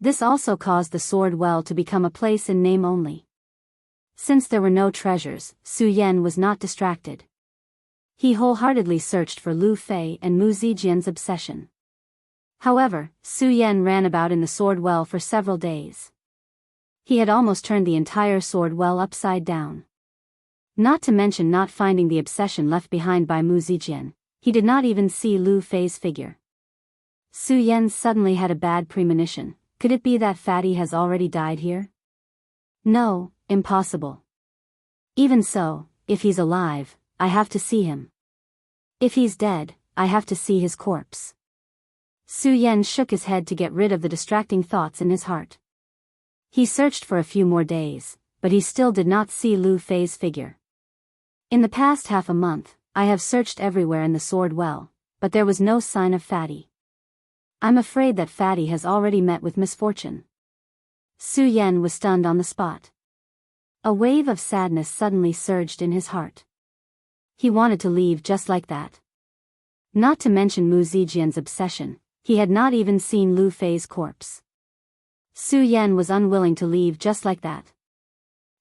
This also caused the sword well to become a place in name only. Since there were no treasures, Su Yan was not distracted. He wholeheartedly searched for Lu Fei and Mu Zijian's obsession. However, Su Yan ran about in the sword well for several days. He had almost turned the entire sword well upside down. Not to mention not finding the obsession left behind by Mu Zijian, he did not even see Lu Fei's figure. Su Yan suddenly had a bad premonition. Could it be that Fatty has already died here? No, impossible. Even so, if he's alive, I have to see him. If he's dead, I have to see his corpse. Su Yan shook his head to get rid of the distracting thoughts in his heart. He searched for a few more days, but he still did not see Lu Fei's figure. In the past half a month, I have searched everywhere in the sword well, but there was no sign of Fatty. I'm afraid that Fatty has already met with misfortune. Su Yan was stunned on the spot. A wave of sadness suddenly surged in his heart. He wanted to leave just like that. Not to mention Mu Zijian's obsession, he had not even seen Lu Fei's corpse. Su Yan was unwilling to leave just like that.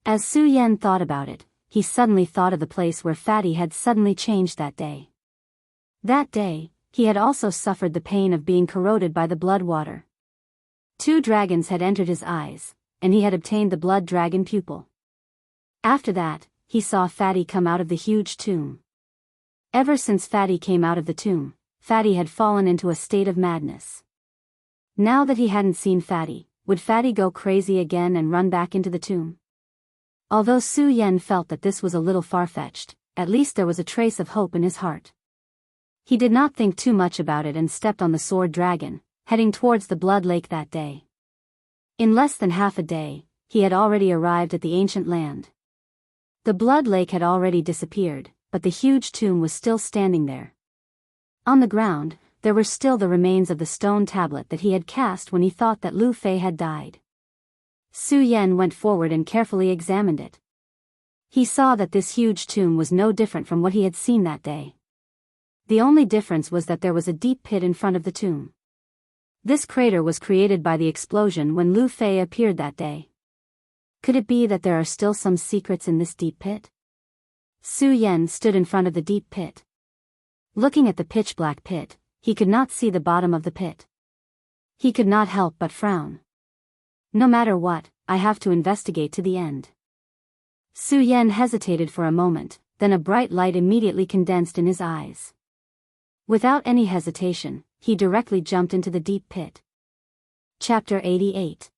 As Su Yan thought about it, he suddenly thought of the place where Fatty had suddenly changed that day. That day, he had also suffered the pain of being corroded by the blood water. 2 dragons had entered his eyes, and he had obtained the blood dragon pupil. After that, he saw Fatty come out of the huge tomb. Ever since Fatty came out of the tomb, Fatty had fallen into a state of madness. Now that he hadn't seen Fatty, would Fatty go crazy again and run back into the tomb? Although Su Yan felt that this was a little far-fetched, at least there was a trace of hope in his heart. He did not think too much about it and stepped on the sword dragon, heading towards the blood lake that day. In less than half a day, he had already arrived at the ancient land. The blood lake had already disappeared, but the huge tomb was still standing there. On the ground, there were still the remains of the stone tablet that he had cast when he thought that Lu Fei had died. Su Yan went forward and carefully examined it. He saw that this huge tomb was no different from what he had seen that day. The only difference was that there was a deep pit in front of the tomb. This crater was created by the explosion when Lu Fei appeared that day. Could it be that there are still some secrets in this deep pit? Su Yan stood in front of the deep pit. Looking at the pitch-black pit, he could not see the bottom of the pit. He could not help but frown. No matter what, I have to investigate to the end. Su Yan hesitated for a moment, then a bright light immediately condensed in his eyes. Without any hesitation, he directly jumped into the deep pit. Chapter 88.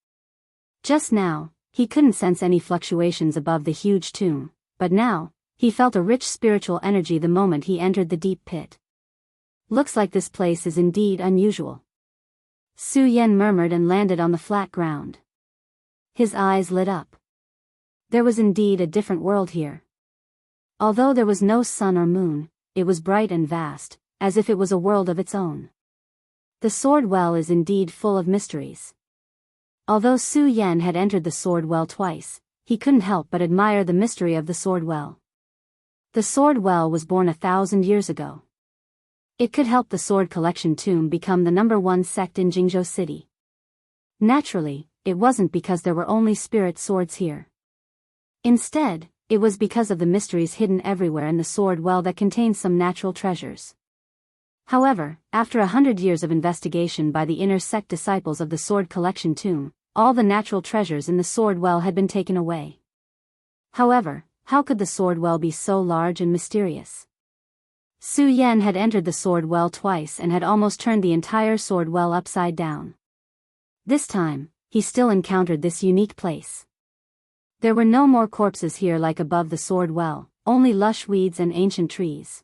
Just now, he couldn't sense any fluctuations above the huge tomb, but now, he felt a rich spiritual energy the moment he entered the deep pit. Looks like this place is indeed unusual. Su Yan murmured and landed on the flat ground. His eyes lit up. There was indeed a different world here. Although there was no sun or moon, it was bright and vast, as if it was a world of its own. The sword well is indeed full of mysteries. Although Su Yan had entered the sword well twice, he couldn't help but admire the mystery of the sword well. The sword well was born 1,000 years ago. It could help the sword collection tomb become the #1 sect in Jingzhou City. Naturally, it wasn't because there were only spirit swords here. Instead, it was because of the mysteries hidden everywhere in the sword well that contained some natural treasures. However, after 100 years of investigation by the inner sect disciples of the sword collection tomb, all the natural treasures in the sword well had been taken away. However, how could the sword well be so large and mysterious? Su Yan had entered the sword well twice and had almost turned the entire sword well upside down. This time, he still encountered this unique place. There were no more corpses here like above the sword well, only lush weeds and ancient trees.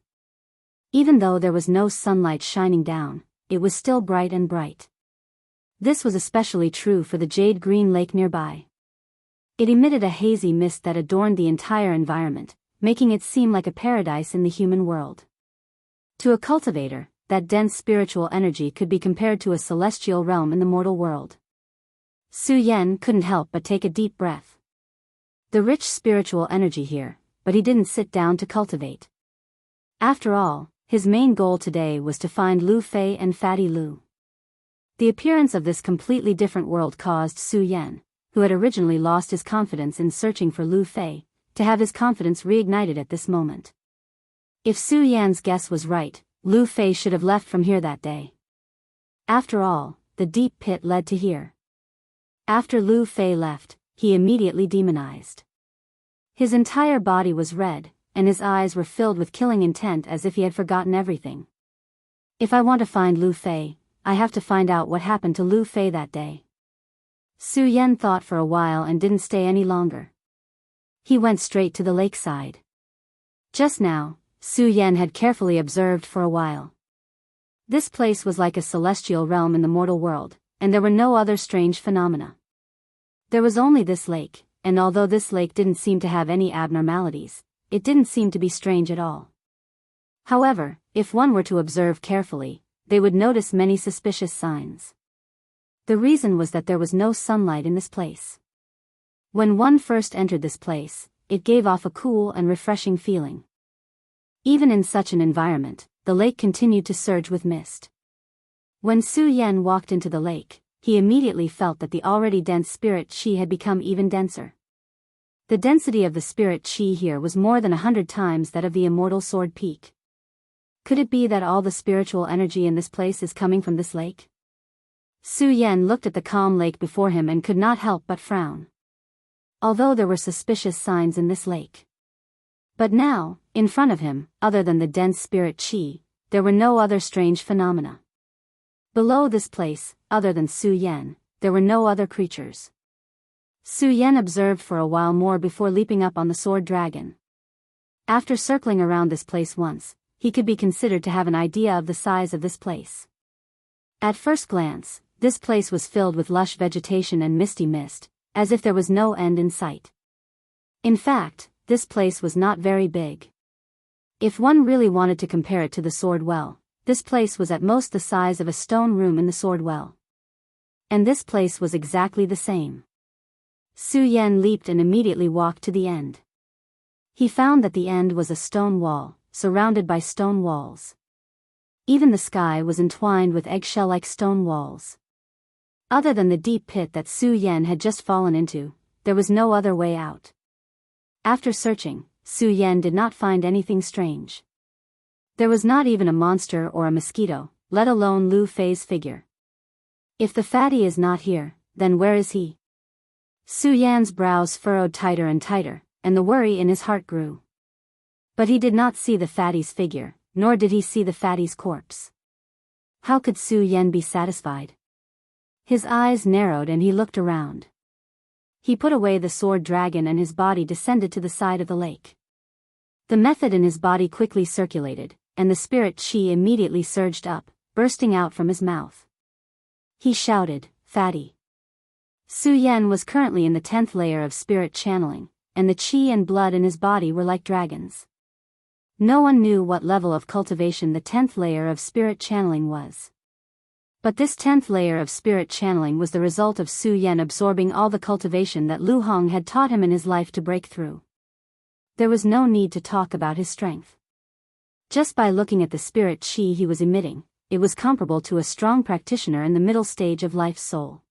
Even though there was no sunlight shining down, it was still bright and bright. This was especially true for the jade green lake nearby. It emitted a hazy mist that adorned the entire environment, making it seem like a paradise in the human world. To a cultivator, that dense spiritual energy could be compared to a celestial realm in the mortal world. Su Yan couldn't help but take a deep breath. The rich spiritual energy here, but he didn't sit down to cultivate. After all, his main goal today was to find Lu Fei and Fatty Lu. The appearance of this completely different world caused Su Yan, who had originally lost his confidence in searching for Lu Fei, to have his confidence reignited at this moment. If Su Yan's guess was right, Lu Fei should have left from here that day. After all, the deep pit led to here. After Lu Fei left, he immediately demonized. His entire body was red, and his eyes were filled with killing intent as if he had forgotten everything. If I want to find Lu Fei, I have to find out what happened to Lu Fei that day. Su Yan thought for a while and didn't stay any longer. He went straight to the lakeside. Just now, Su Yan had carefully observed for a while. This place was like a celestial realm in the mortal world, and there were no other strange phenomena. There was only this lake, and although this lake didn't seem to have any abnormalities, it didn't seem to be strange at all. However, if one were to observe carefully, they would notice many suspicious signs. The reason was that there was no sunlight in this place. When one first entered this place, it gave off a cool and refreshing feeling. Even in such an environment, the lake continued to surge with mist. When Su Yan walked into the lake, he immediately felt that the already dense spirit qi had become even denser. The density of the spirit qi here was more than 100 times that of the immortal sword peak. Could it be that all the spiritual energy in this place is coming from this lake? Su Yan looked at the calm lake before him and could not help but frown. Although there were suspicious signs in this lake. But now, in front of him, other than the dense spirit qi, there were no other strange phenomena. Below this place, other than Su Yan, there were no other creatures. Su Yan observed for a while more before leaping up on the sword dragon. After circling around this place once, he could be considered to have an idea of the size of this place. At first glance, this place was filled with lush vegetation and misty mist, as if there was no end in sight. In fact, this place was not very big. If one really wanted to compare it to the sword well, this place was at most the size of a stone room in the sword well. And this place was exactly the same. Su Yan leaped and immediately walked to the end. He found that the end was a stone wall, surrounded by stone walls. Even the sky was entwined with eggshell-like stone walls. Other than the deep pit that Su Yan had just fallen into, there was no other way out. After searching, Su Yan did not find anything strange. There was not even a monster or a mosquito, let alone Lu Fei's figure. If the fatty is not here, then where is he? Su Yan's brows furrowed tighter and tighter, and the worry in his heart grew. But he did not see the fatty's figure, nor did he see the fatty's corpse. How could Su Yan be satisfied? His eyes narrowed and he looked around. He put away the sword dragon and his body descended to the side of the lake. The method in his body quickly circulated, and the spirit qi immediately surged up, bursting out from his mouth. He shouted, "Fatty!" Su Yan was currently in the 10th layer of spirit channeling, and the qi and blood in his body were like dragons. No one knew what level of cultivation the 10th layer of spirit channeling was. But this 10th layer of spirit channeling was the result of Su Yan absorbing all the cultivation that Lu Hong had taught him in his life to break through. There was no need to talk about his strength. Just by looking at the spirit qi he was emitting, it was comparable to a strong practitioner in the middle stage of life's soul.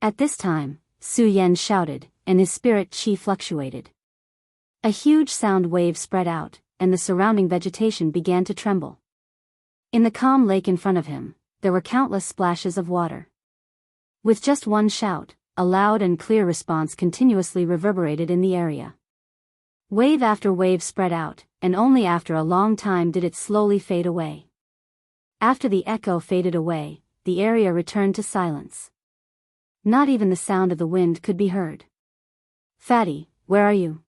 At this time, Su Yan shouted, and his spirit qi fluctuated. A huge sound wave spread out, and the surrounding vegetation began to tremble. In the calm lake in front of him, there were countless splashes of water. With just one shout, a loud and clear response continuously reverberated in the area. Wave after wave spread out, and only after a long time did it slowly fade away. After the echo faded away, the area returned to silence. Not even the sound of the wind could be heard. "Fatty, where are you?"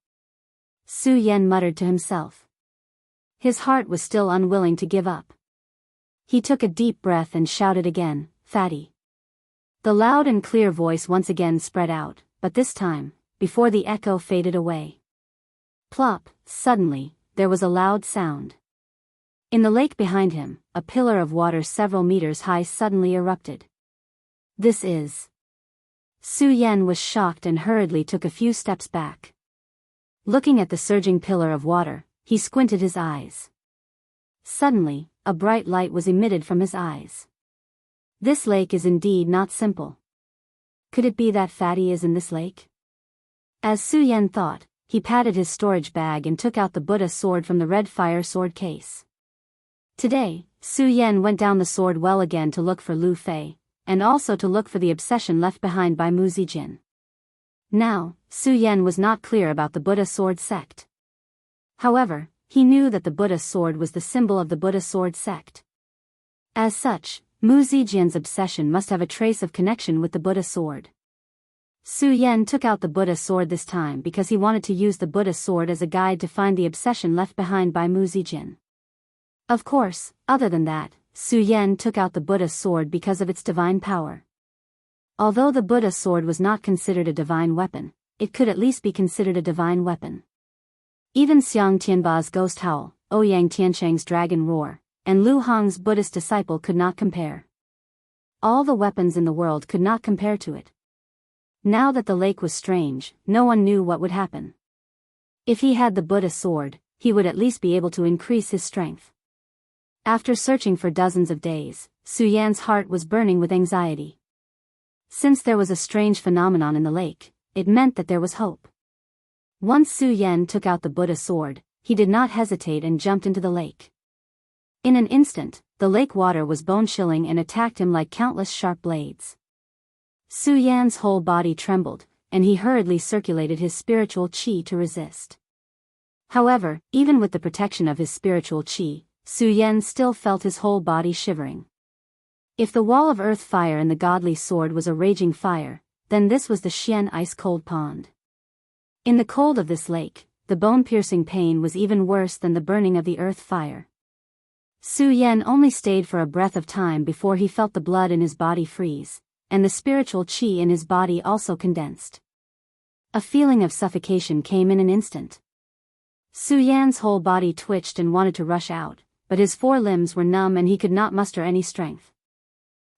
Su Yan muttered to himself. His heart was still unwilling to give up. He took a deep breath and shouted again, "Fatty." The loud and clear voice once again spread out, but this time, before the echo faded away. Plop, suddenly, there was a loud sound. In the lake behind him, a pillar of water several meters high suddenly erupted. "This is..." Su Yan was shocked and hurriedly took a few steps back. Looking at the surging pillar of water, he squinted his eyes. Suddenly, a bright light was emitted from his eyes. This lake is indeed not simple. Could it be that Fatty is in this lake? As Su Yan thought, he patted his storage bag and took out the Buddha sword from the red fire sword case. Today, Su Yan went down the sword well again to look for Lu Fei, and also to look for the obsession left behind by Mu Zijin. Now, Su Yan was not clear about the Buddha sword sect. However, he knew that the Buddha sword was the symbol of the Buddha sword sect. As such, Mu Zijin's obsession must have a trace of connection with the Buddha sword. Su Yan took out the Buddha sword this time because he wanted to use the Buddha sword as a guide to find the obsession left behind by Mu Zijin. Of course, other than that, Su Yan took out the Buddha sword because of its divine power. Although the Buddha sword was not considered a divine weapon, it could at least be considered a divine weapon. Even Xiang Tianba's ghost howl, Ouyang Tiancheng's dragon roar, and Lu Hong's Buddhist disciple could not compare. All the weapons in the world could not compare to it. Now that the lake was strange, no one knew what would happen. If he had the Buddha sword, he would at least be able to increase his strength. After searching for dozens of days, Su Yan's heart was burning with anxiety. Since there was a strange phenomenon in the lake, it meant that there was hope. Once Su Yan took out the Buddha sword, he did not hesitate and jumped into the lake. In an instant, the lake water was bone-chilling and attacked him like countless sharp blades. Su Yan's whole body trembled, and he hurriedly circulated his spiritual qi to resist. However, even with the protection of his spiritual qi, Su Yan still felt his whole body shivering. If the wall of earth fire in the godly sword was a raging fire, then this was the Xian ice-cold pond. In the cold of this lake, the bone-piercing pain was even worse than the burning of the earth fire. Su Yan only stayed for a breath of time before he felt the blood in his body freeze, and the spiritual qi in his body also condensed. A feeling of suffocation came in an instant. Su Yan's whole body twitched and wanted to rush out, but his four limbs were numb and he could not muster any strength.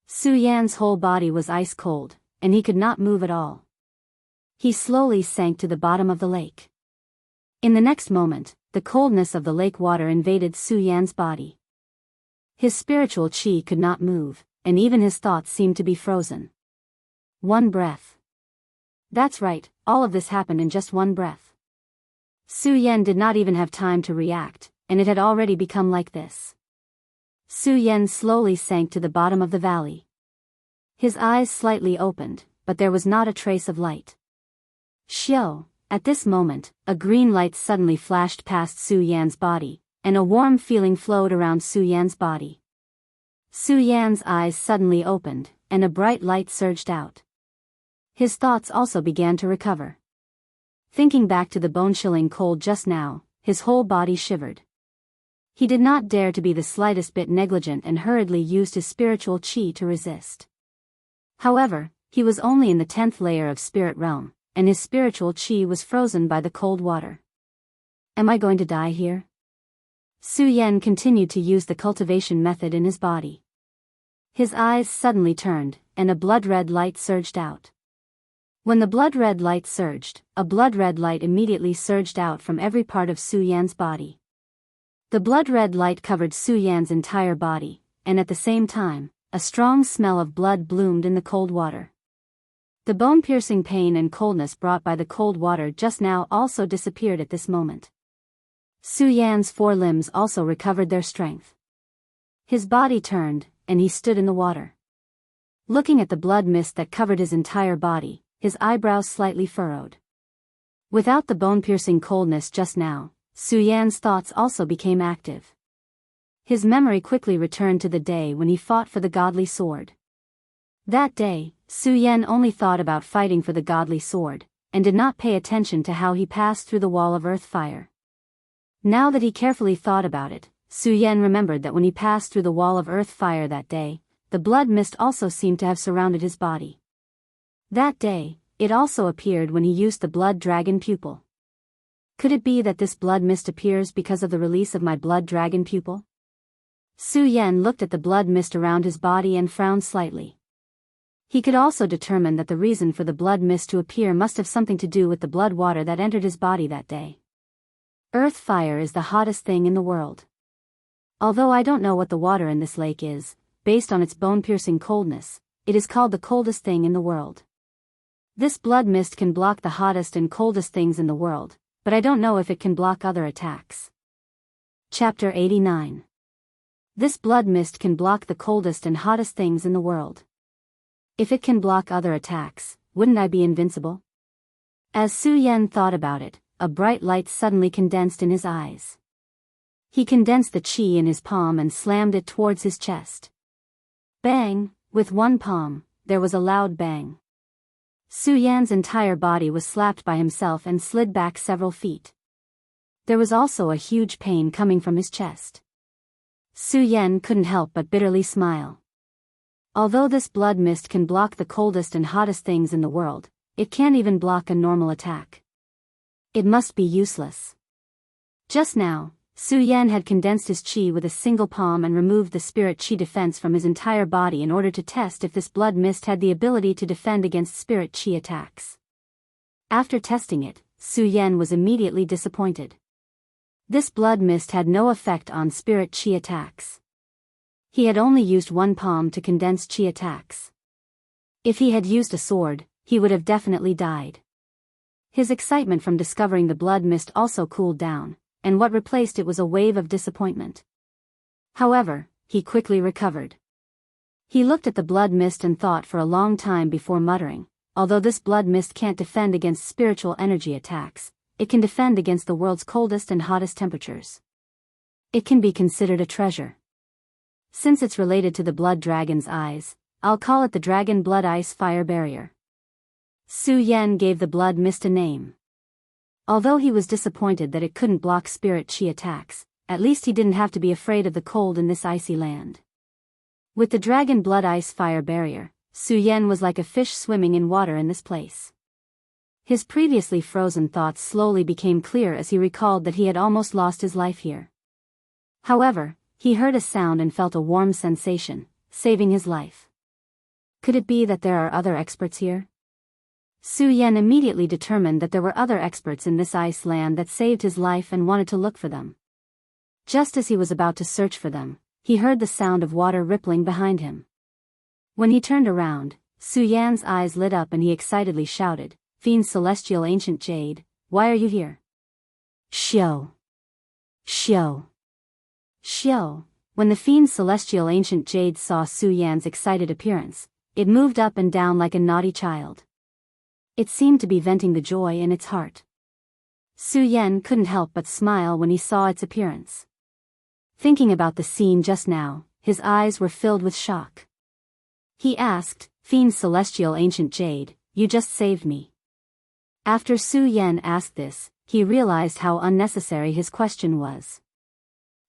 Su Yan's whole body was ice cold, and he could not move at all. He slowly sank to the bottom of the lake. In the next moment, the coldness of the lake water invaded Su Yan's body. His spiritual qi could not move, and even his thoughts seemed to be frozen. One breath. That's right, all of this happened in just one breath. Su Yan did not even have time to react, and it had already become like this. Su Yan slowly sank to the bottom of the valley. His eyes slightly opened, but there was not a trace of light. Xiao, at this moment, a green light suddenly flashed past Su Yan's body, and a warm feeling flowed around Su Yan's body. Su Yan's eyes suddenly opened, and a bright light surged out. His thoughts also began to recover. Thinking back to the bone-chilling cold just now, his whole body shivered. He did not dare to be the slightest bit negligent and hurriedly used his spiritual qi to resist. However, he was only in the 10th layer of spirit realm, and his spiritual qi was frozen by the cold water. Am I going to die here? Su Yan continued to use the cultivation method in his body. His eyes suddenly turned, and a blood-red light surged out. When the blood-red light surged, a blood-red light immediately surged out from every part of Su Yan's body. The blood-red light covered Su Yan's entire body, and at the same time, a strong smell of blood bloomed in the cold water. The bone-piercing pain and coldness brought by the cold water just now also disappeared at this moment. Su Yan's four limbs also recovered their strength. His body turned, and he stood in the water. Looking at the blood mist that covered his entire body, his eyebrows slightly furrowed. Without the bone-piercing coldness just now, Su Yan's thoughts also became active. His memory quickly returned to the day when he fought for the godly sword. That day, Su Yan only thought about fighting for the godly sword, and did not pay attention to how he passed through the wall of earth fire. Now that he carefully thought about it, Su Yan remembered that when he passed through the wall of earth fire that day, the blood mist also seemed to have surrounded his body. That day, it also appeared when he used the blood dragon pupil. Could it be that this blood mist appears because of the release of my blood dragon pupil? Su Yan looked at the blood mist around his body and frowned slightly. He could also determine that the reason for the blood mist to appear must have something to do with the blood water that entered his body that day. Earth fire is the hottest thing in the world. Although I don't know what the water in this lake is, based on its bone-piercing coldness, it is called the coldest thing in the world. This blood mist can block the hottest and coldest things in the world, but I don't know if it can block other attacks. Chapter 89. This blood mist can block the coldest and hottest things in the world. If it can block other attacks, wouldn't I be invincible? As Su Yan thought about it, a bright light suddenly condensed in his eyes. He condensed the chi in his palm and slammed it towards his chest. Bang! With one palm, there was a loud bang. Su Yan's entire body was slapped by himself and slid back several feet. There was also a huge pain coming from his chest. Su Yan couldn't help but bitterly smile. Although this blood mist can block the coldest and hottest things in the world, it can't even block a normal attack. It must be useless. Just now, Su Yan had condensed his chi with a single palm and removed the spirit chi defense from his entire body in order to test if this blood mist had the ability to defend against spirit chi attacks. After testing it, Su Yan was immediately disappointed. This blood mist had no effect on spirit chi attacks. He had only used one palm to condense chi attacks. If he had used a sword, he would have definitely died. His excitement from discovering the blood mist also cooled down, and what replaced it was a wave of disappointment. However, he quickly recovered. He looked at the blood mist and thought for a long time before muttering, although this blood mist can't defend against spiritual energy attacks, it can defend against the world's coldest and hottest temperatures. It can be considered a treasure. Since it's related to the blood dragon's eyes, I'll call it the Dragon Blood Ice Fire Barrier. Su Yan gave the blood mist a name. Although he was disappointed that it couldn't block spirit chi attacks, at least he didn't have to be afraid of the cold in this icy land. With the Dragon Blood Ice Fire Barrier, Su Yan was like a fish swimming in water in this place. His previously frozen thoughts slowly became clear as he recalled that he had almost lost his life here. However, he heard a sound and felt a warm sensation, saving his life. Could it be that there are other experts here? Su Yan immediately determined that there were other experts in this ice land that saved his life and wanted to look for them. Just as he was about to search for them, he heard the sound of water rippling behind him. When he turned around, Su Yan's eyes lit up and he excitedly shouted, "Fiend Celestial Ancient Jade, why are you here?" Xiao! Xiao! Xiao! When the Fiend Celestial Ancient Jade saw Su Yan's excited appearance, it moved up and down like a naughty child. It seemed to be venting the joy in its heart. Su Yan couldn't help but smile when he saw its appearance. Thinking about the scene just now, his eyes were filled with shock. He asked, "Fiend Celestial Ancient Jade, you just saved me." After Su Yan asked this, he realized how unnecessary his question was.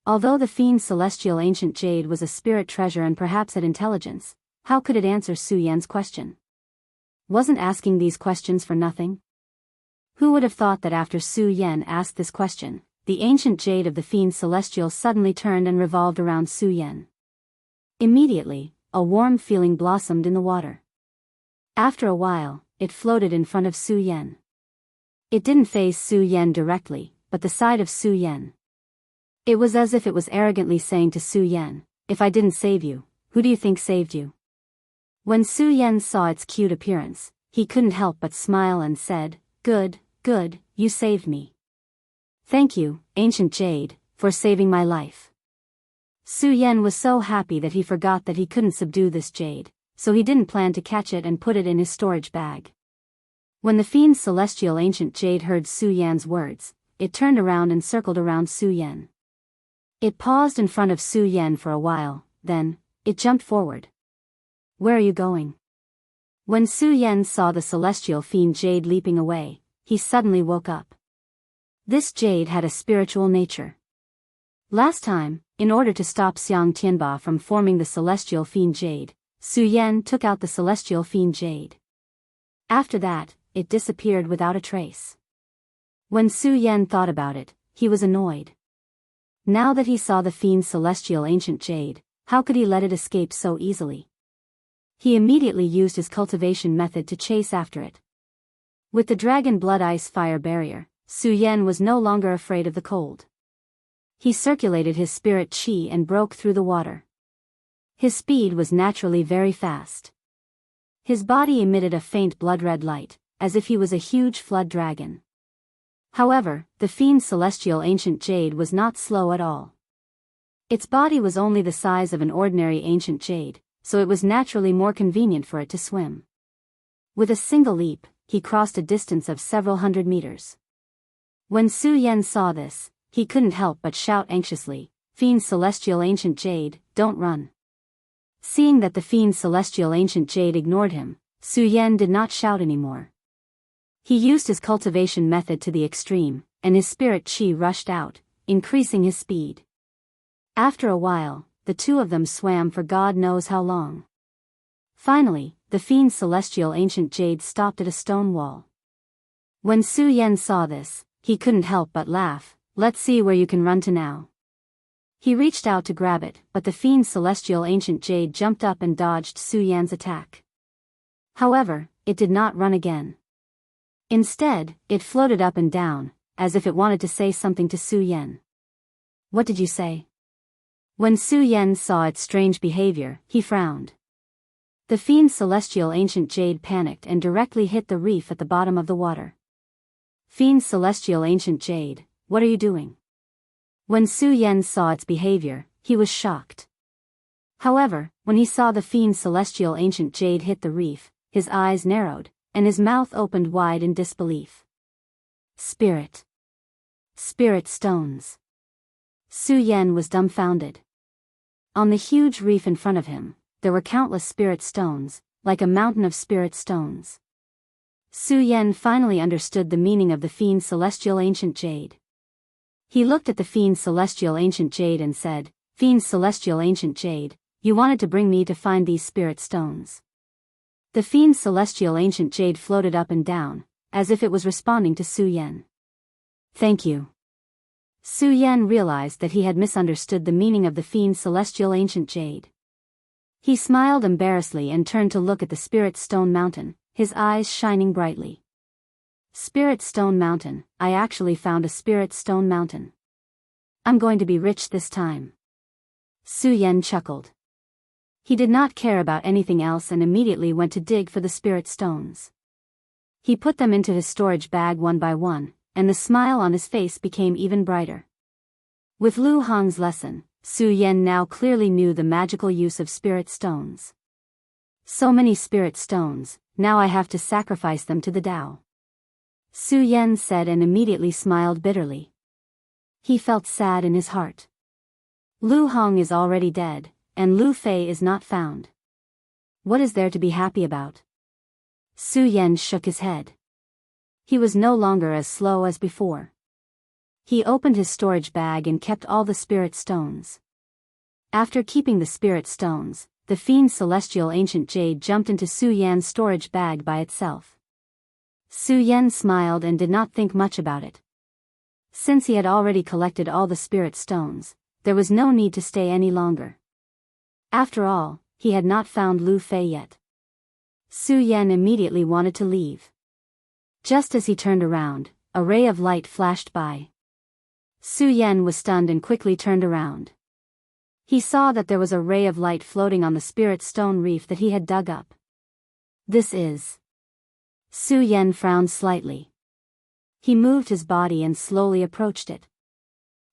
Although the Fiend Celestial Ancient Jade was a spirit treasure and perhaps had intelligence, how could it answer Su Yan's question? Wasn't asking these questions for nothing? Who would have thought that after Su Yan asked this question, the ancient jade of the Fiend Celestial suddenly turned and revolved around Su Yan. Immediately, a warm feeling blossomed in the water. After a while, it floated in front of Su Yan. It didn't face Su Yan directly, but the side of Su Yan. It was as if it was arrogantly saying to Su Yan, "If I didn't save you, who do you think saved you?" When Su Yan saw its cute appearance, he couldn't help but smile and said, Good, you saved me. Thank you, ancient jade, for saving my life." Su Yan was so happy that he forgot that he couldn't subdue this jade, so he didn't plan to catch it and put it in his storage bag. When the Fiend Celestial Ancient Jade heard Su Yan's words, it turned around and circled around Su Yan. It paused in front of Su Yan for a while, then, it jumped forward. "Where are you going?" When Su Yan saw the celestial fiend jade leaping away, he suddenly woke up. This jade had a spiritual nature. Last time, in order to stop Xiang Tianba from forming the celestial fiend jade, Su Yan took out the celestial fiend jade. After that, it disappeared without a trace. When Su Yan thought about it, he was annoyed. Now that he saw the fiend's celestial ancient jade, how could he let it escape so easily? He immediately used his cultivation method to chase after it. With the Dragon Blood Ice Fire Barrier, Su Yan was no longer afraid of the cold. He circulated his spirit chi and broke through the water. His speed was naturally very fast. His body emitted a faint blood-red light, as if he was a huge flood dragon. However, the fiend's celestial ancient jade was not slow at all. Its body was only the size of an ordinary ancient jade, so it was naturally more convenient for it to swim. With a single leap, he crossed a distance of several hundred meters. When Su Yan saw this, he couldn't help but shout anxiously, "Fiend's celestial ancient jade, don't run." Seeing that the fiend's celestial ancient jade ignored him, Su Yan did not shout anymore. He used his cultivation method to the extreme, and his spirit chi rushed out, increasing his speed. After a while, the two of them swam for God knows how long. Finally, the fiend's celestial ancient jade stopped at a stone wall. When Su Yan saw this, he couldn't help but laugh. "Let's see where you can run to now." He reached out to grab it, but the fiend's celestial ancient jade jumped up and dodged Su Yan's attack. However, it did not run again. Instead, it floated up and down, as if it wanted to say something to Su Yan. "What did you say?" When Su Yan saw its strange behavior, he frowned. The fiend's celestial ancient jade panicked and directly hit the reef at the bottom of the water. "Fiend's celestial ancient jade, what are you doing?" When Su Yan saw its behavior, he was shocked. However, when he saw the fiend's celestial ancient jade hit the reef, his eyes narrowed, and his mouth opened wide in disbelief. Spirit stones. Su Yan was dumbfounded. On the huge reef in front of him, there were countless spirit stones, like a mountain of spirit stones. Su Yan finally understood the meaning of the fiend's celestial ancient jade. He looked at the fiend's celestial ancient jade and said, "Fiend's celestial ancient jade, you wanted to bring me to find these spirit stones." The fiend's celestial ancient jade floated up and down, as if it was responding to Su Yan. "Thank you." Su Yan realized that he had misunderstood the meaning of the fiend's celestial ancient jade. He smiled embarrassedly and turned to look at the Spirit Stone Mountain, his eyes shining brightly. "Spirit Stone Mountain, I actually found a Spirit Stone Mountain. I'm going to be rich this time." Su Yan chuckled. He did not care about anything else and immediately went to dig for the spirit stones. He put them into his storage bag one by one, and the smile on his face became even brighter. With Lu Hong's lesson, Su Yan now clearly knew the magical use of spirit stones. "So many spirit stones, now I have to sacrifice them to the Tao," Su Yan said and immediately smiled bitterly. He felt sad in his heart. Lu Hong is already dead, and Lu Fei is not found. What is there to be happy about? Su Yan shook his head. He was no longer as slow as before. He opened his storage bag and kept all the spirit stones. After keeping the spirit stones, the fiend's celestial ancient jade jumped into Su Yan's storage bag by itself. Su Yan smiled and did not think much about it. Since he had already collected all the spirit stones, there was no need to stay any longer. After all, he had not found Lu Fei yet. Su Yan immediately wanted to leave. Just as he turned around, a ray of light flashed by. Su Yan was stunned and quickly turned around. He saw that there was a ray of light floating on the spirit stone reef that he had dug up. "This is..." Su Yan frowned slightly. He moved his body and slowly approached it.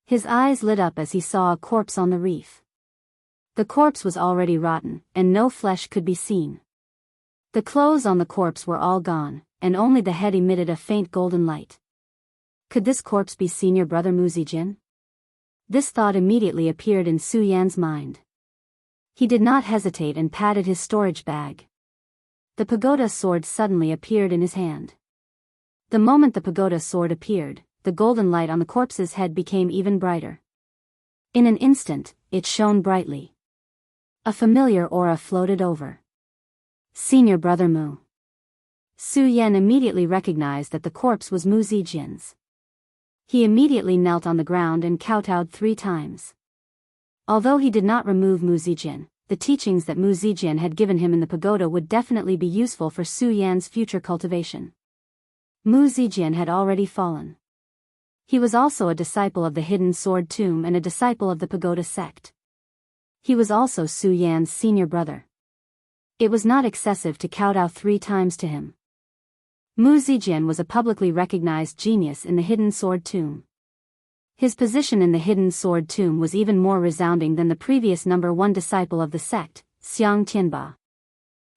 His eyes lit up as he saw a corpse on the reef. The corpse was already rotten, and no flesh could be seen. The clothes on the corpse were all gone, and only the head emitted a faint golden light. Could this corpse be senior brother Mu Zijin? This thought immediately appeared in Su Yan's mind. He did not hesitate and patted his storage bag. The pagoda sword suddenly appeared in his hand. The moment the pagoda sword appeared, the golden light on the corpse's head became even brighter. In an instant, it shone brightly. A familiar aura floated over. Senior brother Mu. Su Yan immediately recognized that the corpse was Mu Zijin's. He immediately knelt on the ground and kowtowed 3 times. Although he did not remove Mu Zijin, the teachings that Mu Zijin had given him in the pagoda would definitely be useful for Su Yan's future cultivation. Mu Zijin had already fallen. He was also a disciple of the Hidden Sword Tomb and a disciple of the pagoda sect. He was also Su Yan's senior brother. It was not excessive to kowtow 3 times to him. Mu Zijian was a publicly recognized genius in the Hidden Sword Tomb. His position in the Hidden Sword Tomb was even more resounding than the previous number one disciple of the sect, Xiang Tianba.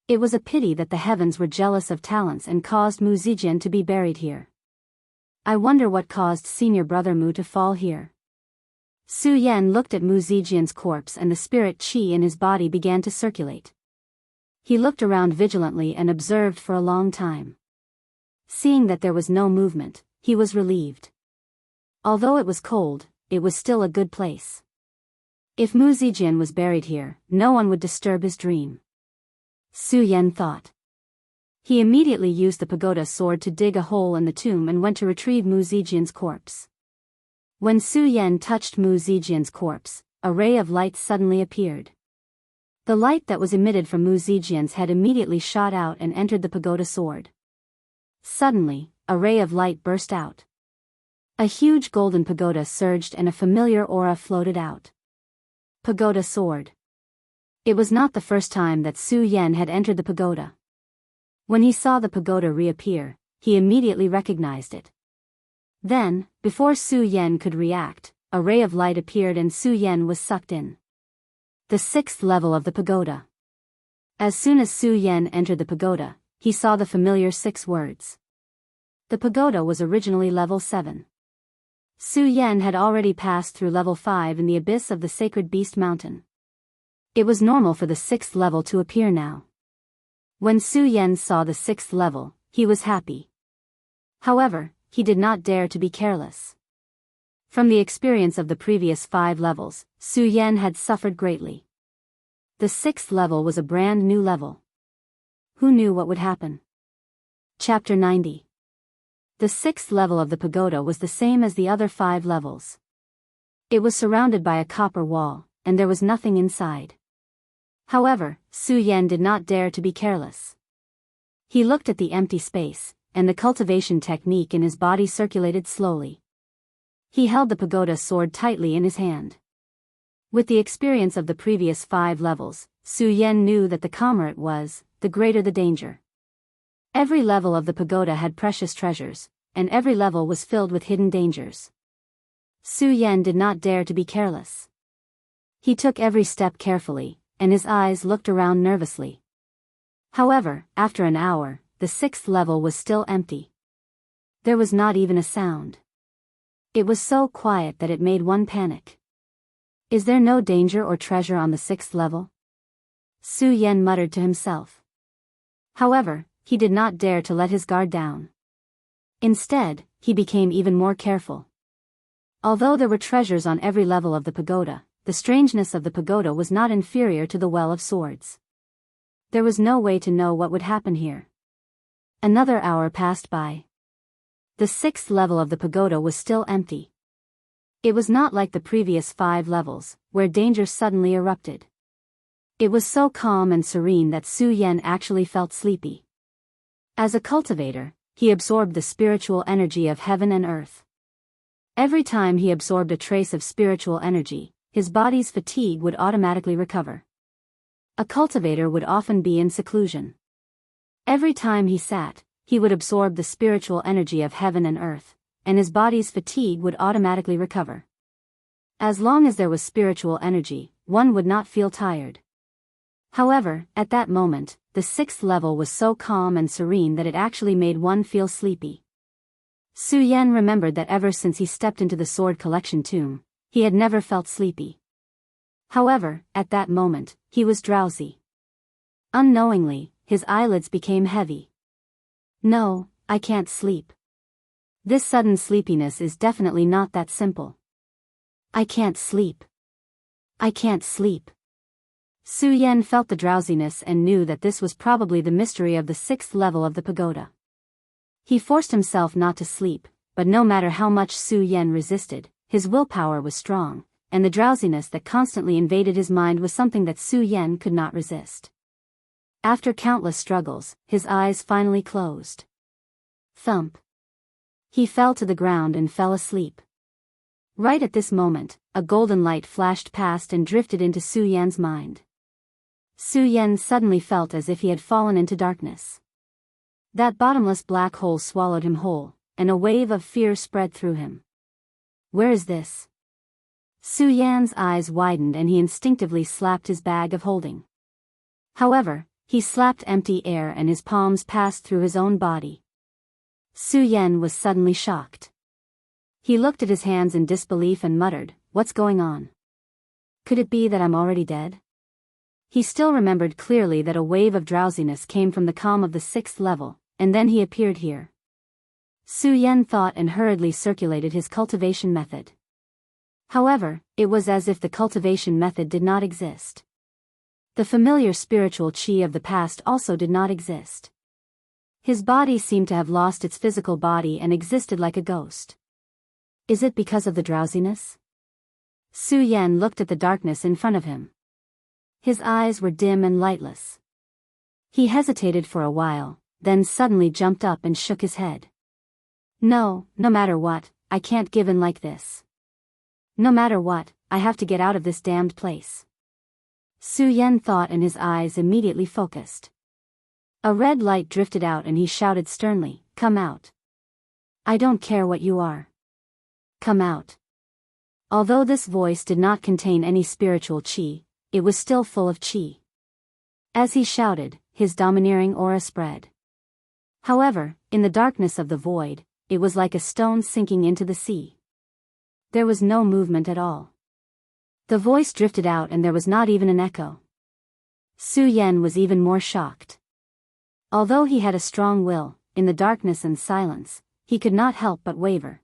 It was a pity that the heavens were jealous of talents and caused Mu Zijian to be buried here. I wonder what caused senior brother Mu to fall here. Su Yan looked at Mu Zijian's corpse and the spirit qi in his body began to circulate. He looked around vigilantly and observed for a long time. Seeing that there was no movement, he was relieved. Although it was cold, it was still a good place. If Mu Zijian was buried here, no one would disturb his dream. Su Yan thought. He immediately used the pagoda sword to dig a hole in the tomb and went to retrieve Mu Zijian's corpse. When Su Yan touched Mu Zijian's corpse, a ray of light suddenly appeared. The light that was emitted from Mu Zijian's head immediately shot out and entered the pagoda sword. Suddenly, a ray of light burst out. A huge golden pagoda surged and a familiar aura floated out. Pagoda sword. It was not the first time that Su Yan had entered the pagoda. When he saw the pagoda reappear, he immediately recognized it. Then, before Su Yan could react, a ray of light appeared and Su Yan was sucked in. The 6th level of the pagoda. As soon as Su Yan entered the pagoda, he saw the familiar 6 words. The pagoda was originally level 7. Su Yan had already passed through level 5 in the abyss of the Sacred Beast Mountain. It was normal for the 6th level to appear now. When Su Yan saw the 6th level, he was happy. However, he did not dare to be careless. From the experience of the previous 5 levels, Su Yan had suffered greatly. The 6th level was a brand new level. Who knew what would happen? Chapter 90. The 6th level of the pagoda was the same as the other 5 levels. It was surrounded by a copper wall, and there was nothing inside. However, Su Yan did not dare to be careless. He looked at the empty space, and the cultivation technique in his body circulated slowly. He held the pagoda sword tightly in his hand. With the experience of the previous 5 levels, Su Yan knew that the calmer it was, the greater the danger. Every level of the pagoda had precious treasures, and every level was filled with hidden dangers. Su Yan did not dare to be careless. He took every step carefully, and his eyes looked around nervously. However, after an hour, the 6th level was still empty. There was not even a sound. It was so quiet that it made one panic. Is there no danger or treasure on the 6th level? Su Yan muttered to himself. However, he did not dare to let his guard down. Instead, he became even more careful. Although there were treasures on every level of the pagoda, the strangeness of the pagoda was not inferior to the Well of Swords. There was no way to know what would happen here. Another hour passed by. The 6th level of the pagoda was still empty. It was not like the previous 5 levels, where danger suddenly erupted. It was so calm and serene that Su Yan actually felt sleepy. As a cultivator, he absorbed the spiritual energy of heaven and earth. Every time he absorbed a trace of spiritual energy, his body's fatigue would automatically recover. A cultivator would often be in seclusion. Every time he sat, he would absorb the spiritual energy of heaven and earth, and his body's fatigue would automatically recover. As long as there was spiritual energy, one would not feel tired. However, at that moment, the 6th level was so calm and serene that it actually made one feel sleepy. Su Yan remembered that ever since he stepped into the sword collection tomb, he had never felt sleepy. However, at that moment, he was drowsy. Unknowingly, his eyelids became heavy. No, I can't sleep. This sudden sleepiness is definitely not that simple. I can't sleep. I can't sleep. Su Yan felt the drowsiness and knew that this was probably the mystery of the 6th level of the pagoda. He forced himself not to sleep, but no matter how much Su Yan resisted, his willpower was strong, and the drowsiness that constantly invaded his mind was something that Su Yan could not resist. After countless struggles, his eyes finally closed. Thump. He fell to the ground and fell asleep. Right at this moment, a golden light flashed past and drifted into Su Yan's mind. Su Yan suddenly felt as if he had fallen into darkness. That bottomless black hole swallowed him whole, and a wave of fear spread through him. Where is this? Su Yan's eyes widened and he instinctively slapped his bag of holding. However, he slapped empty air and his palms passed through his own body. Su Yan was suddenly shocked. He looked at his hands in disbelief and muttered, "What's going on? Could it be that I'm already dead?" He still remembered clearly that a wave of drowsiness came from the calm of the 6th level, and then he appeared here. Su Yan thought and hurriedly circulated his cultivation method. However, it was as if the cultivation method did not exist. The familiar spiritual qi of the past also did not exist. His body seemed to have lost its physical body and existed like a ghost. Is it because of the drowsiness? Su Yan looked at the darkness in front of him. His eyes were dim and lightless. He hesitated for a while, then suddenly jumped up and shook his head. No matter what, I can't give in like this. No matter what, I have to get out of this damned place. Su Yan thought and his eyes immediately focused. A red light drifted out and he shouted sternly, "Come out. I don't care what you are. Come out." Although this voice did not contain any spiritual qi, it was still full of qi. As he shouted, his domineering aura spread. However, in the darkness of the void, it was like a stone sinking into the sea. There was no movement at all. The voice drifted out and there was not even an echo. Su Yan was even more shocked. Although he had a strong will, in the darkness and silence, he could not help but waver.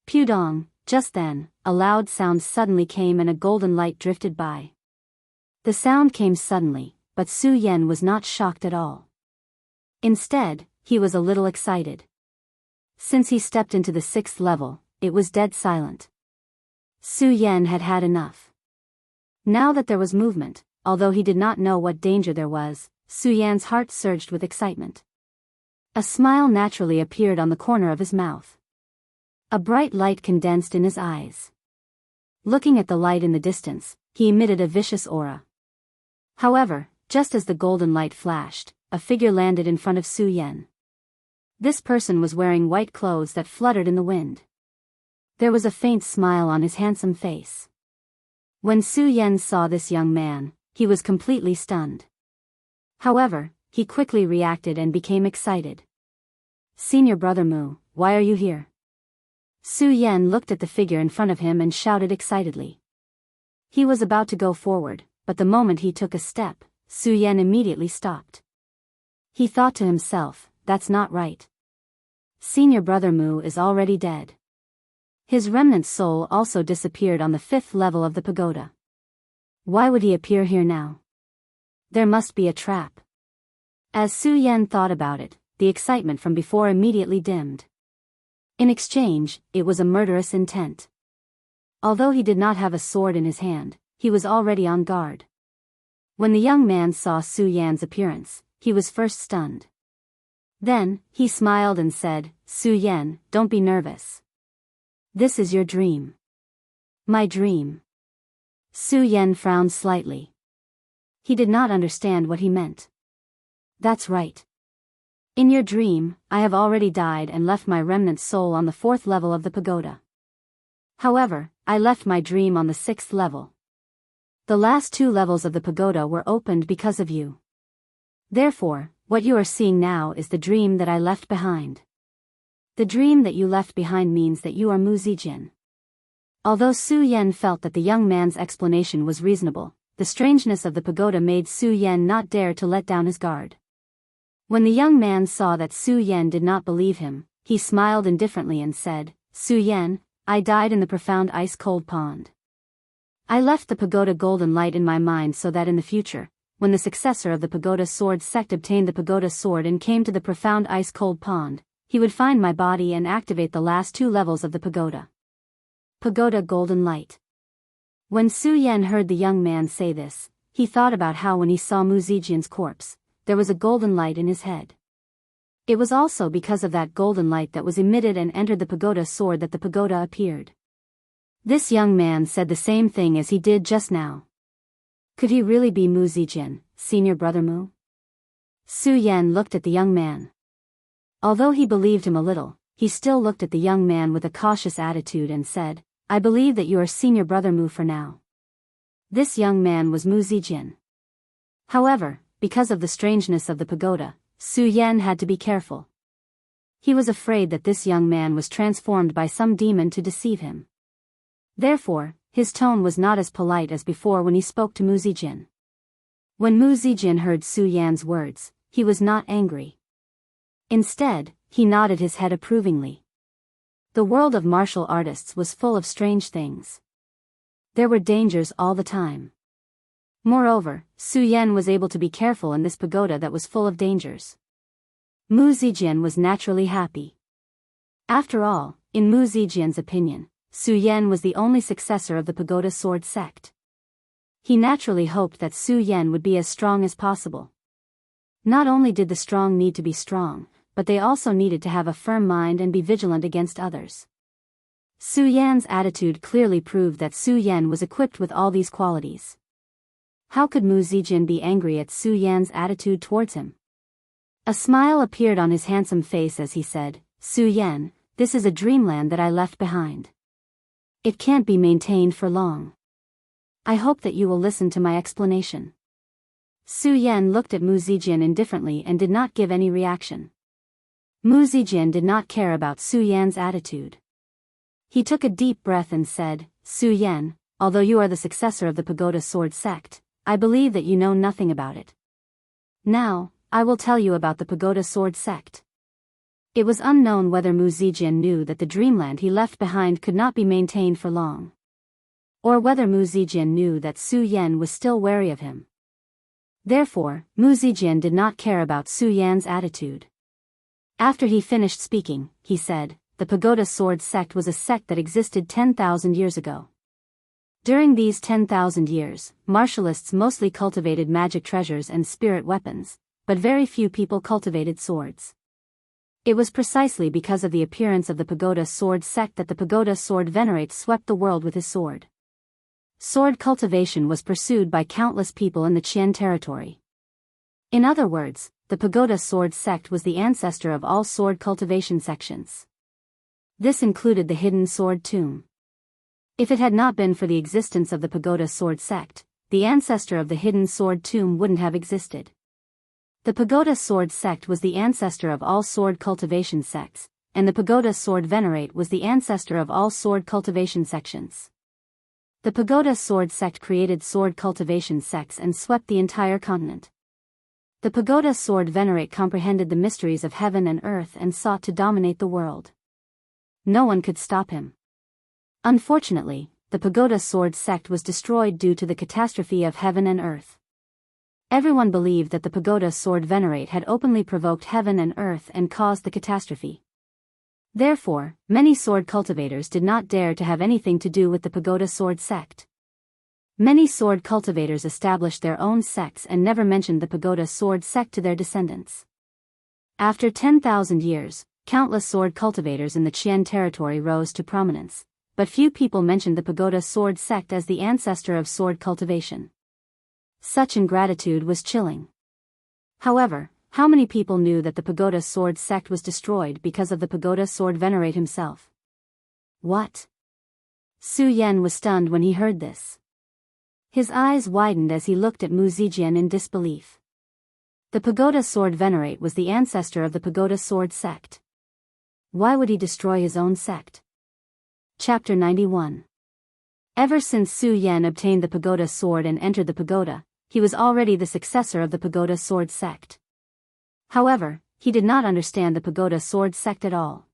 Pudong, just then, a loud sound suddenly came and a golden light drifted by. The sound came suddenly, but Su Yan was not shocked at all. Instead, he was a little excited. Since he stepped into the 6th level, it was dead silent. Su Yan had had enough. Now that there was movement, although he did not know what danger there was, Su Yan's heart surged with excitement. A smile naturally appeared on the corner of his mouth. A bright light condensed in his eyes. Looking at the light in the distance, he emitted a vicious aura. However, just as the golden light flashed, a figure landed in front of Su Yan. This person was wearing white clothes that fluttered in the wind. There was a faint smile on his handsome face. When Su Yan saw this young man, he was completely stunned. However, he quickly reacted and became excited. "Senior Brother Mu, why are you here?" Su Yan looked at the figure in front of him and shouted excitedly. He was about to go forward, but the moment he took a step, Su Yan immediately stopped. He thought to himself, "That's not right. Senior Brother Mu is already dead." His remnant soul also disappeared on the 5th level of the pagoda. Why would he appear here now? There must be a trap. As Su Yan thought about it, the excitement from before immediately dimmed. In exchange, it was a murderous intent. Although he did not have a sword in his hand, he was already on guard. When the young man saw Su Yan's appearance, he was first stunned. Then, he smiled and said, "Su Yan, don't be nervous. This is your dream." "My dream?" Su Yan frowned slightly. He did not understand what he meant. "That's right. In your dream, I have already died and left my remnant soul on the 4th level of the pagoda. However, I left my dream on the 6th level. The last 2 levels of the pagoda were opened because of you. Therefore, what you are seeing now is the dream that I left behind. The dream that you left behind means that you are Mu Zijin." Although Su Yan felt that the young man's explanation was reasonable, the strangeness of the pagoda made Su Yan not dare to let down his guard. When the young man saw that Su Yan did not believe him, he smiled indifferently and said, "Su Yan, I died in the profound ice-cold pond. I left the pagoda golden light in my mind so that in the future, when the successor of the pagoda sword sect obtained the pagoda sword and came to the profound ice-cold pond, he would find my body and activate the last 2 levels of the pagoda." Pagoda golden light. When Su Yan heard the young man say this, he thought about how when he saw Mu Zijin's corpse, there was a golden light in his head. It was also because of that golden light that was emitted and entered the pagoda sword that the pagoda appeared. This young man said the same thing as he did just now. Could he really be Mu Zijin, Senior Brother Mu? Su Yan looked at the young man. Although he believed him a little, he still looked at the young man with a cautious attitude and said, "I believe that you are senior brother Mu for now." This young man was Mu Zijin. However, because of the strangeness of the pagoda, Su Yan had to be careful. He was afraid that this young man was transformed by some demon to deceive him. Therefore, his tone was not as polite as before when he spoke to Mu Zijin. When Mu Zijin heard Su Yan's words, he was not angry. Instead, he nodded his head approvingly. The world of martial artists was full of strange things. There were dangers all the time. Moreover, Su Yan was able to be careful in this pagoda that was full of dangers. Mu Zijin was naturally happy. After all, in Mu Zijin's opinion, Su Yan was the only successor of the pagoda sword sect. He naturally hoped that Su Yan would be as strong as possible. Not only did the strong need to be strong, but they also needed to have a firm mind and be vigilant against others. Su Yan's attitude clearly proved that Su Yan was equipped with all these qualities. How could Mu Zijin be angry at Su Yan's attitude towards him? A smile appeared on his handsome face as he said, "Su Yan, this is a dreamland that I left behind. It can't be maintained for long. I hope that you will listen to my explanation." Su Yan looked at Mu Zijin indifferently and did not give any reaction. Mu Zijin did not care about Su Yan's attitude. He took a deep breath and said, "Su Yan, although you are the successor of the pagoda sword sect, I believe that you know nothing about it. Now, I will tell you about the pagoda sword sect." It was unknown whether Mu Zijin knew that the dreamland he left behind could not be maintained for long, or whether Mu Zijin knew that Su Yan was still wary of him. Therefore, Mu Zijin did not care about Su Yan's attitude. After he finished speaking, he said, "The pagoda sword sect was a sect that existed 10,000 years ago. During these 10,000 years, martialists mostly cultivated magic treasures and spirit weapons, but very few people cultivated swords. It was precisely because of the appearance of the pagoda sword sect that the pagoda sword venerate swept the world with his sword. Sword cultivation was pursued by countless people in the Qian territory. In other words, the pagoda sword sect was the ancestor of all sword cultivation sections. This included the hidden sword tomb. If it had not been for the existence of the pagoda sword sect, the ancestor of the hidden sword tomb wouldn't have existed. The pagoda sword sect was the ancestor of all sword cultivation sects, and the pagoda sword venerate was the ancestor of all sword cultivation sections. The pagoda sword sect created sword cultivation sects and swept the entire continent. The pagoda sword venerate comprehended the mysteries of heaven and earth and sought to dominate the world. No one could stop him. Unfortunately, the pagoda sword sect was destroyed due to the catastrophe of heaven and earth. Everyone believed that the pagoda sword venerate had openly provoked heaven and earth and caused the catastrophe. Therefore, many sword cultivators did not dare to have anything to do with the pagoda sword sect. Many sword cultivators established their own sects and never mentioned the pagoda sword sect to their descendants. After 10,000 years, countless sword cultivators in the Qian territory rose to prominence, but few people mentioned the pagoda sword sect as the ancestor of sword cultivation. Such ingratitude was chilling. However, how many people knew that the pagoda sword sect was destroyed because of the pagoda sword venerate himself? What? Su Yan was stunned when he heard this. His eyes widened as he looked at Mu Zijin in disbelief. The pagoda sword venerate was the ancestor of the pagoda sword sect. Why would he destroy his own sect? Chapter 91. Ever since Su Yan obtained the pagoda sword and entered the pagoda, he was already the successor of the pagoda sword sect. However, he did not understand the pagoda sword sect at all.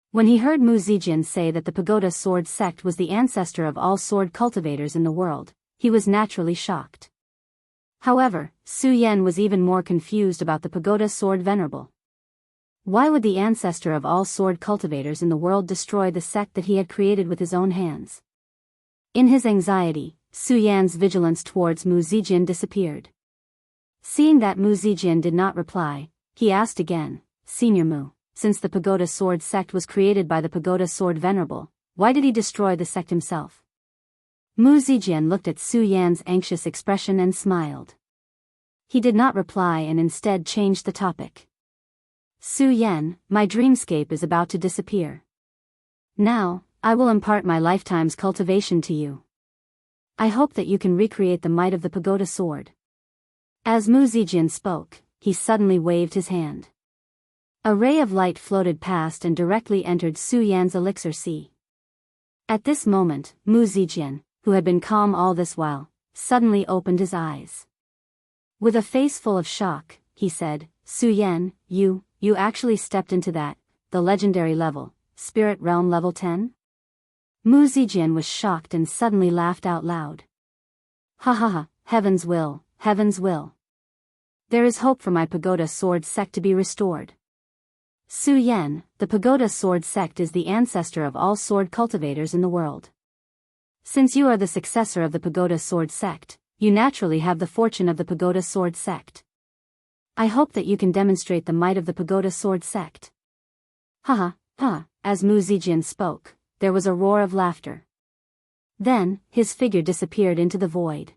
When he heard Mu Zijin say that the pagoda sword sect was the ancestor of all sword cultivators in the world, he was naturally shocked. However, Su Yan was even more confused about the pagoda sword venerable. Why would the ancestor of all sword cultivators in the world destroy the sect that he had created with his own hands? In his anxiety, Su Yan's vigilance towards Mu Zijin disappeared. Seeing that Mu Zijin did not reply, he asked again, "Senior Mu, since the pagoda sword sect was created by the pagoda sword venerable, why did he destroy the sect himself?" Mu Zijin looked at Su Yan's anxious expression and smiled. He did not reply and instead changed the topic. Su Yan, my dreamscape is about to disappear. Now, I will impart my lifetime's cultivation to you. I hope that you can recreate the might of the pagoda sword. As Mu Zijian spoke, he suddenly waved his hand. A ray of light floated past and directly entered Su Yan's elixir sea. At this moment, Mu Zijian, who had been calm all this while, suddenly opened his eyes. With a face full of shock, he said, Su Yan, you actually stepped into that, the legendary level, spirit realm level 10? Mu Zijian was shocked and suddenly laughed out loud. Ha ha ha, heaven's will, heaven's will. There is hope for my pagoda sword sect to be restored. Su Yan, the pagoda sword sect is the ancestor of all sword cultivators in the world. Since you are the successor of the pagoda sword sect, you naturally have the fortune of the pagoda sword sect. I hope that you can demonstrate the might of the pagoda sword sect. Ha ha, ha, as Mu Zijian spoke, there was a roar of laughter. Then, his figure disappeared into the void.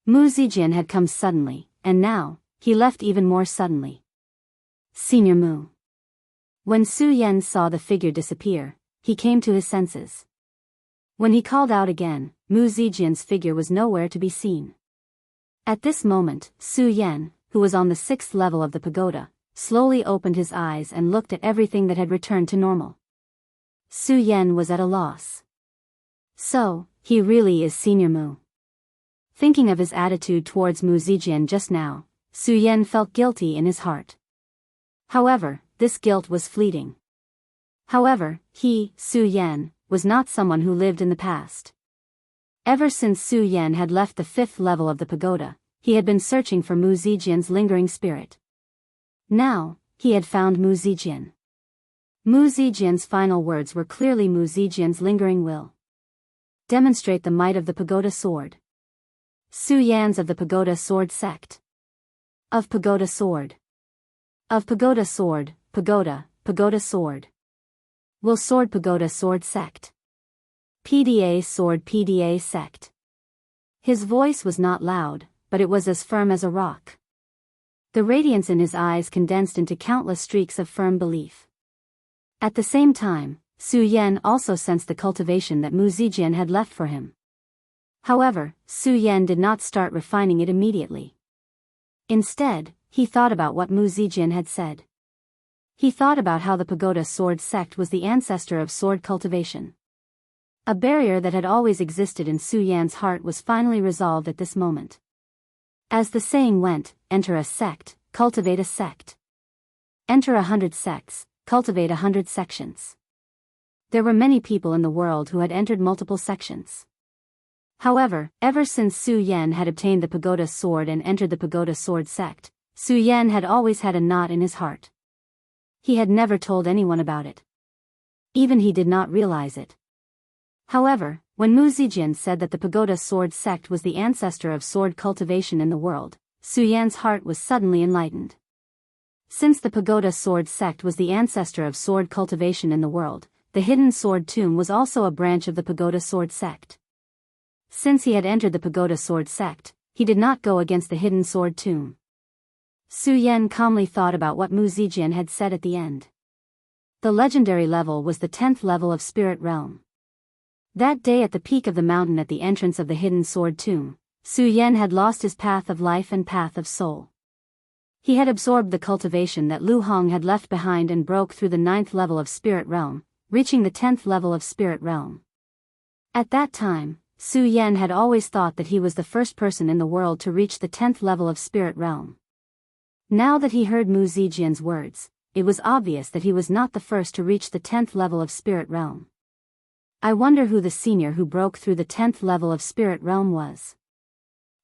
Mu Zijian had come suddenly, and now, he left even more suddenly. Senior Mu. When Su Yan saw the figure disappear, he came to his senses. When he called out again, Mu Zijian's figure was nowhere to be seen. At this moment, Su Yan, who was on the 6th level of the pagoda, slowly opened his eyes and looked at everything that had returned to normal. Su Yan was at a loss. So, he really is Senior Mu. Thinking of his attitude towards Mu Zijian just now, Su Yan felt guilty in his heart. However, this guilt was fleeting. However, he, Su Yan, was not someone who lived in the past. Ever since Su Yan had left the 5th level of the pagoda, he had been searching for Mu Zijian's lingering spirit. Now, he had found Mu Zijian. Mu Zijian's final words were clearly Mu Zijian's lingering will. Demonstrate the might of the pagoda sword. Su Yan's of the pagoda sword sect. Of pagoda sword. Of pagoda sword, pagoda sword. Will sword pagoda sword sect. PDA sword PDA sect. His voice was not loud, but it was as firm as a rock. The radiance in his eyes condensed into countless streaks of firm belief. At the same time, Su Yan also sensed the cultivation that Mu Zijian had left for him. However, Su Yan did not start refining it immediately. Instead, he thought about what Mu Zijian had said. He thought about how the pagoda sword sect was the ancestor of sword cultivation. A barrier that had always existed in Su Yan's heart was finally resolved at this moment. As the saying went, enter a sect, cultivate a sect. Enter 100 sects, cultivate 100 sections. There were many people in the world who had entered multiple sections. However, ever since Su Yan had obtained the pagoda sword and entered the pagoda sword sect, Su Yan had always had a knot in his heart. He had never told anyone about it. Even he did not realize it. However, when Mu Zijian said that the pagoda sword sect was the ancestor of sword cultivation in the world, Su Yan's heart was suddenly enlightened. Since the pagoda sword sect was the ancestor of sword cultivation in the world, the hidden sword tomb was also a branch of the pagoda sword sect. Since he had entered the pagoda sword sect, he did not go against the hidden sword tomb. Su Yan calmly thought about what Mu Zijian had said at the end. The legendary level was the 10th level of spirit realm. That day at the peak of the mountain at the entrance of the hidden sword tomb, Su Yan had lost his path of life and path of soul. He had absorbed the cultivation that Lu Hong had left behind and broke through the 9th level of spirit realm, reaching the 10th level of spirit realm. At that time, Su Yan had always thought that he was the first person in the world to reach the 10th level of spirit realm. Now that he heard Mu Zijian's words, it was obvious that he was not the first to reach the 10th level of spirit realm. I wonder who the senior who broke through the 10th level of spirit realm was.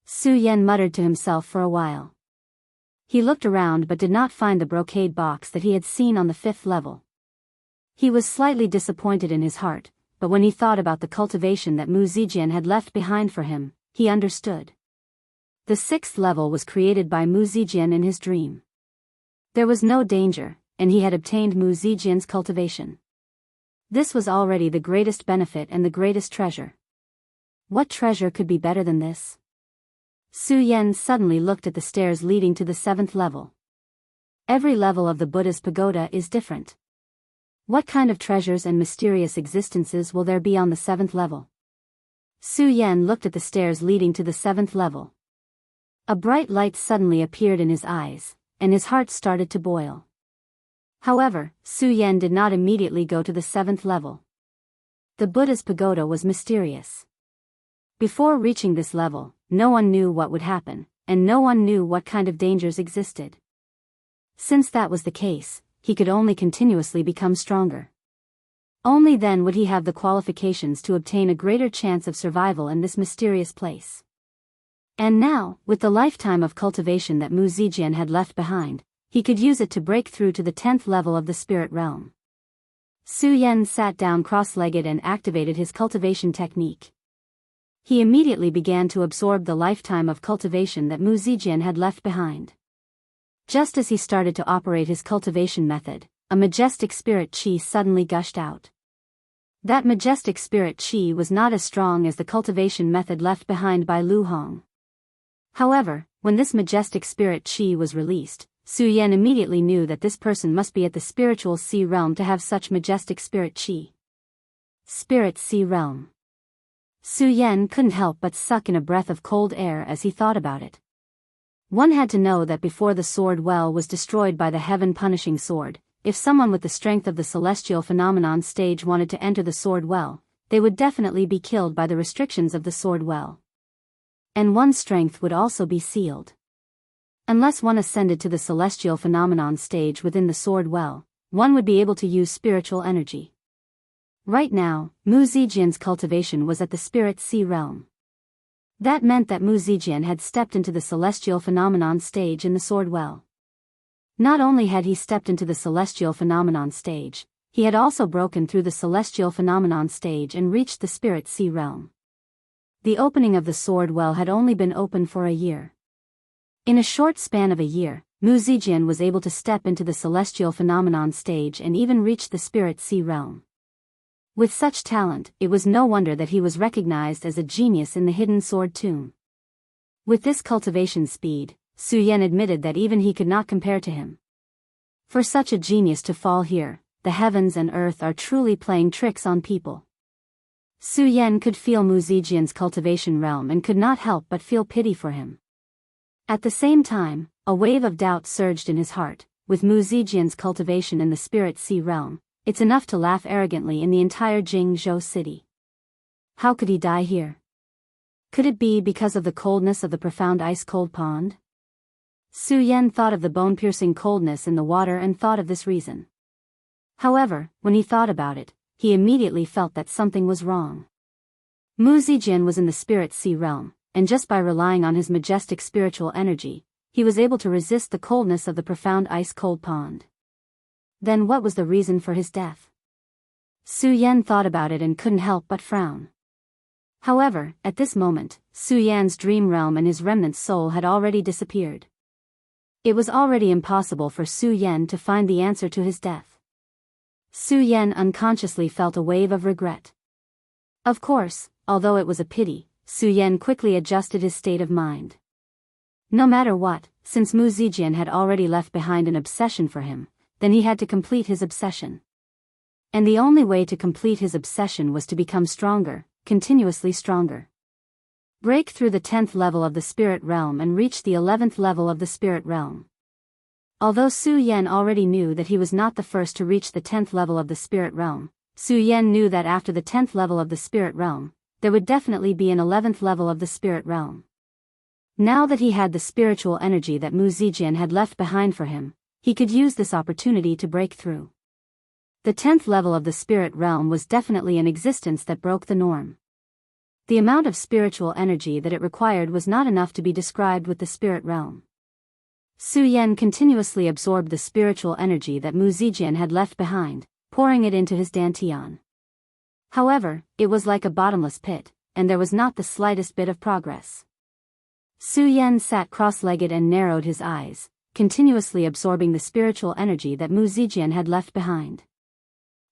Su Yan muttered to himself for a while. He looked around but did not find the brocade box that he had seen on the 5th level. He was slightly disappointed in his heart, but when he thought about the cultivation that Mu Zijian had left behind for him, he understood. The 6th level was created by Mu Zijian in his dream. There was no danger, and he had obtained Mu Zijian's cultivation. This was already the greatest benefit and the greatest treasure. What treasure could be better than this? Su Yan suddenly looked at the stairs leading to the 7th level. Every level of the Buddha's pagoda is different. What kind of treasures and mysterious existences will there be on the 7th level? Su Yan looked at the stairs leading to the 7th level. A bright light suddenly appeared in his eyes, and his heart started to boil. However, Su Yan did not immediately go to the 7th level. The Buddha's pagoda was mysterious. Before reaching this level, no one knew what would happen, and no one knew what kind of dangers existed. Since that was the case, he could only continuously become stronger. Only then would he have the qualifications to obtain a greater chance of survival in this mysterious place. And now, with the lifetime of cultivation that Mu Zijian had left behind, he could use it to break through to the 10th level of the spirit realm. Su Yan sat down cross-legged and activated his cultivation technique. He immediately began to absorb the lifetime of cultivation that Mu Zijian had left behind. Just as he started to operate his cultivation method, a majestic spirit qi suddenly gushed out. That majestic spirit qi was not as strong as the cultivation method left behind by Lu Hong. However, when this majestic spirit qi was released, Su Yan immediately knew that this person must be at the spiritual sea realm to have such majestic spirit qi. Spirit sea realm. Su Yan couldn't help but suck in a breath of cold air as he thought about it. One had to know that before the sword well was destroyed by the heaven-punishing sword, if someone with the strength of the celestial phenomenon stage wanted to enter the sword well, they would definitely be killed by the restrictions of the sword well. And one's strength would also be sealed. Unless one ascended to the celestial phenomenon stage within the sword well, one would be able to use spiritual energy. Right now, Mu Zijian's cultivation was at the spirit sea realm. That meant that Mu Zijian had stepped into the celestial phenomenon stage in the sword well. Not only had he stepped into the celestial phenomenon stage, he had also broken through the celestial phenomenon stage and reached the spirit sea realm. The opening of the sword well had only been open for a year. In a short span of a year, Mu Zijian was able to step into the celestial phenomenon stage and even reach the spirit sea realm. With such talent, it was no wonder that he was recognized as a genius in the hidden sword tomb. With this cultivation speed, Su Yan admitted that even he could not compare to him. For such a genius to fall here, the heavens and earth are truly playing tricks on people. Su Yan could feel Mu Zijian's cultivation realm and could not help but feel pity for him. At the same time, a wave of doubt surged in his heart. With Mu Zijian's cultivation in the spirit sea realm, it's enough to laugh arrogantly in the entire Jingzhou city. How could he die here? Could it be because of the coldness of the profound ice-cold pond? Su Yan thought of the bone-piercing coldness in the water and thought of this reason. However, when he thought about it, he immediately felt that something was wrong. Mu Zijian was in the spirit sea realm, and just by relying on his majestic spiritual energy, he was able to resist the coldness of the profound ice-cold pond. Then what was the reason for his death? Su Yan thought about it and couldn't help but frown. However, at this moment, Su Yan's dream realm and his remnant soul had already disappeared. It was already impossible for Su Yan to find the answer to his death. Su Yan unconsciously felt a wave of regret. Of course, although it was a pity, Su Yan quickly adjusted his state of mind. No matter what, since Mu Zijian had already left behind an obsession for him, then he had to complete his obsession. And the only way to complete his obsession was to become stronger, continuously stronger. Break through the 10th level of the spirit realm and reach the 11th level of the spirit realm. Although Su Yan already knew that he was not the first to reach the 10th level of the spirit realm, Su Yan knew that after the 10th level of the spirit realm, there would definitely be an 11th level of the spirit realm. Now that he had the spiritual energy that Mu Zijian had left behind for him, he could use this opportunity to break through. The 10th level of the spirit realm was definitely an existence that broke the norm. The amount of spiritual energy that it required was not enough to be described with the spirit realm. Su Yan continuously absorbed the spiritual energy that Mu Zijian had left behind, pouring it into his dantian. However, it was like a bottomless pit, and there was not the slightest bit of progress. Su Yan sat cross-legged and narrowed his eyes, continuously absorbing the spiritual energy that Mu Zijian had left behind.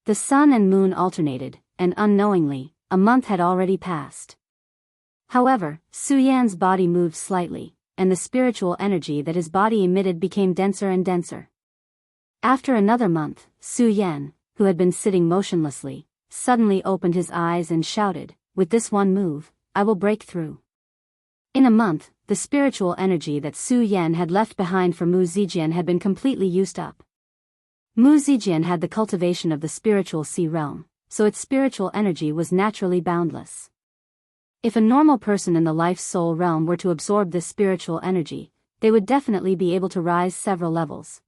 The sun and moon alternated, and unknowingly, a month had already passed. However, Su Yan's body moved slightly, and the spiritual energy that his body emitted became denser and denser. After another month, Su Yan, who had been sitting motionlessly, suddenly opened his eyes and shouted, "With this one move, I will break through." In a month, the spiritual energy that Su Yan had left behind for Mu Zijian had been completely used up. Mu Zijian had the cultivation of the spiritual sea realm, so its spiritual energy was naturally boundless. If a normal person in the life-soul realm were to absorb this spiritual energy, they would definitely be able to rise several levels.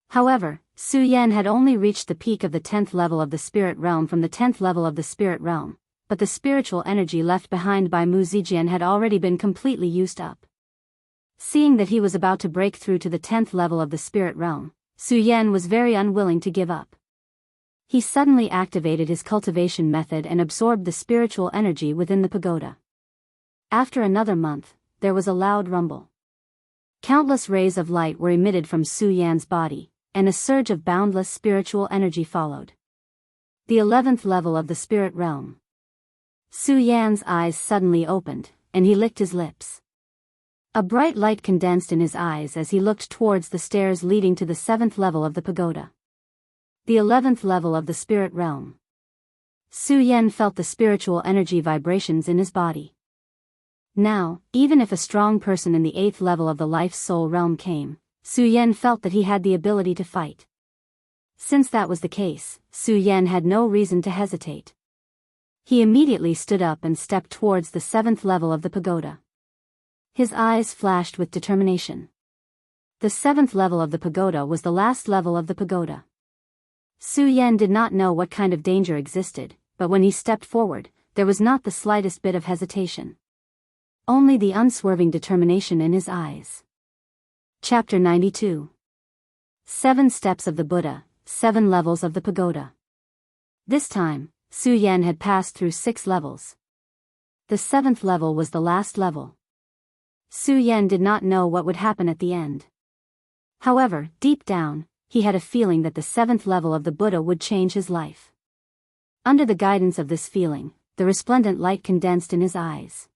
However, Su Yan had only reached the peak of the 10th level of the spirit realm from the 10th level of the spirit realm, but the spiritual energy left behind by Mu Zijian had already been completely used up. Seeing that he was about to break through to the 10th level of the spirit realm, Su Yan was very unwilling to give up. He suddenly activated his cultivation method and absorbed the spiritual energy within the pagoda. After another month, there was a loud rumble. Countless rays of light were emitted from Su Yan's body, and a surge of boundless spiritual energy followed. The 11th level of the spirit realm. Su Yan's eyes suddenly opened, and he licked his lips. A bright light condensed in his eyes as he looked towards the stairs leading to the 7th level of the pagoda. The 11th level of the spirit realm. Su Yan felt the spiritual energy vibrations in his body. Now, even if a strong person in the 8th level of the life-soul realm came, Su Yan felt that he had the ability to fight. Since that was the case, Su Yan had no reason to hesitate. He immediately stood up and stepped towards the 7th level of the pagoda. His eyes flashed with determination. The 7th level of the pagoda was the last level of the pagoda. Su Yan did not know what kind of danger existed, but when he stepped forward, there was not the slightest bit of hesitation. Only the unswerving determination in his eyes. Chapter 92. 7 Steps of the Buddha, 7 Levels of the Pagoda. This time, Su Yan had passed through 6 levels. The 7th level was the last level. Su Yan did not know what would happen at the end. However, deep down, he had a feeling that the 7th level of the Buddha would change his life. Under the guidance of this feeling, the resplendent light condensed in his eyes.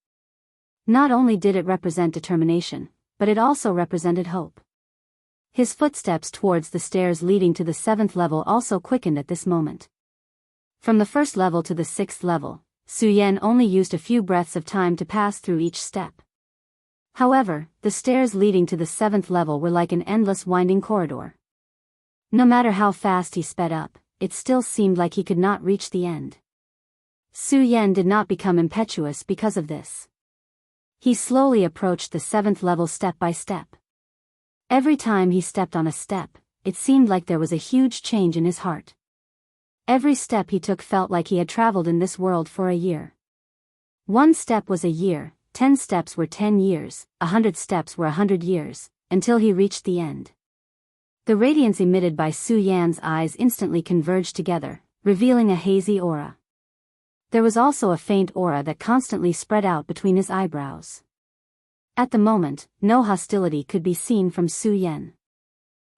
Not only did it represent determination, but it also represented hope. His footsteps towards the stairs leading to the 7th level also quickened at this moment. From the 1st level to the 6th level, Su Yan only used a few breaths of time to pass through each step. However, the stairs leading to the 7th level were like an endless winding corridor. No matter how fast he sped up, it still seemed like he could not reach the end. Su Yan did not become impetuous because of this. He slowly approached the 7th level step by step. Every time he stepped on a step, it seemed like there was a huge change in his heart. Every step he took felt like he had traveled in this world for a year. 1 step was a year, 10 steps were 10 years, 100 steps were 100 years, until he reached the end. The radiance emitted by Su Yan's eyes instantly converged together, revealing a hazy aura. There was also a faint aura that constantly spread out between his eyebrows. At the moment, no hostility could be seen from Su Yan.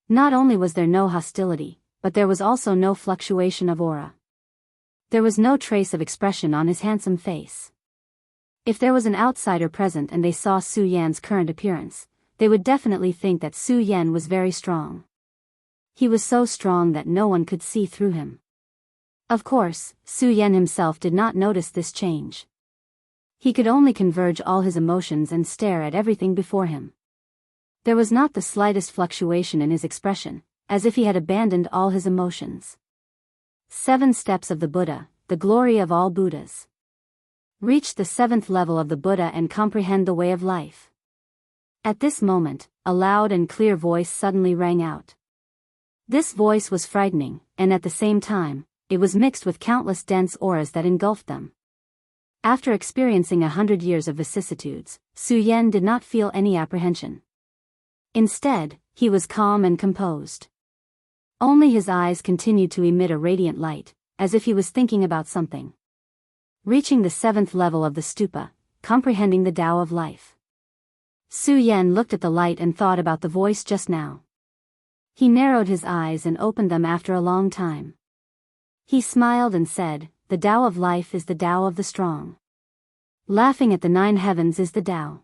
Not only was there no hostility, but there was also no fluctuation of aura. There was no trace of expression on his handsome face. If there was an outsider present and they saw Su Yan's current appearance, they would definitely think that Su Yan was very strong. He was so strong that no one could see through him. Of course, Su Yan himself did not notice this change. He could only converge all his emotions and stare at everything before him. There was not the slightest fluctuation in his expression, as if he had abandoned all his emotions. 7 Steps of the Buddha, the glory of all Buddhas. Reach the 7th level of the Buddha and comprehend the way of life. At this moment, a loud and clear voice suddenly rang out. This voice was frightening, and at the same time, it was mixed with countless dense auras that engulfed them. After experiencing 100 years of vicissitudes, Su Yan did not feel any apprehension. Instead, he was calm and composed. Only his eyes continued to emit a radiant light, as if he was thinking about something. Reaching the 7th level of the stupa, comprehending the Tao of life. Su Yan looked at the light and thought about the voice just now. He narrowed his eyes and opened them after a long time. He smiled and said, "The Tao of life is the Tao of the strong. Laughing at the 9 heavens is the Tao."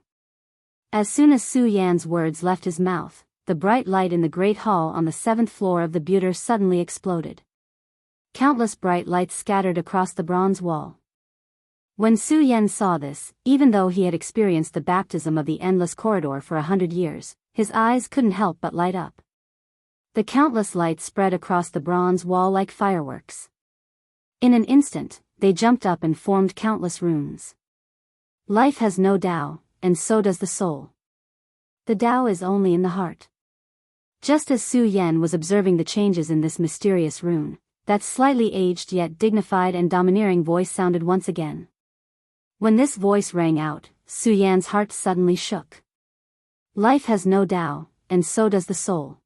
As soon as Su Yan's words left his mouth, the bright light in the great hall on the 7th floor of the Buter suddenly exploded. Countless bright lights scattered across the bronze wall. When Su Yan saw this, even though he had experienced the baptism of the endless corridor for 100 years, his eyes couldn't help but light up. The countless lights spread across the bronze wall like fireworks. In an instant, they jumped up and formed countless runes. Life has no Tao, and so does the soul. The Tao is only in the heart. Just as Su Yan was observing the changes in this mysterious rune, that slightly aged yet dignified and domineering voice sounded once again. When this voice rang out, Su Yan's heart suddenly shook. Life has no Tao, and so does the soul.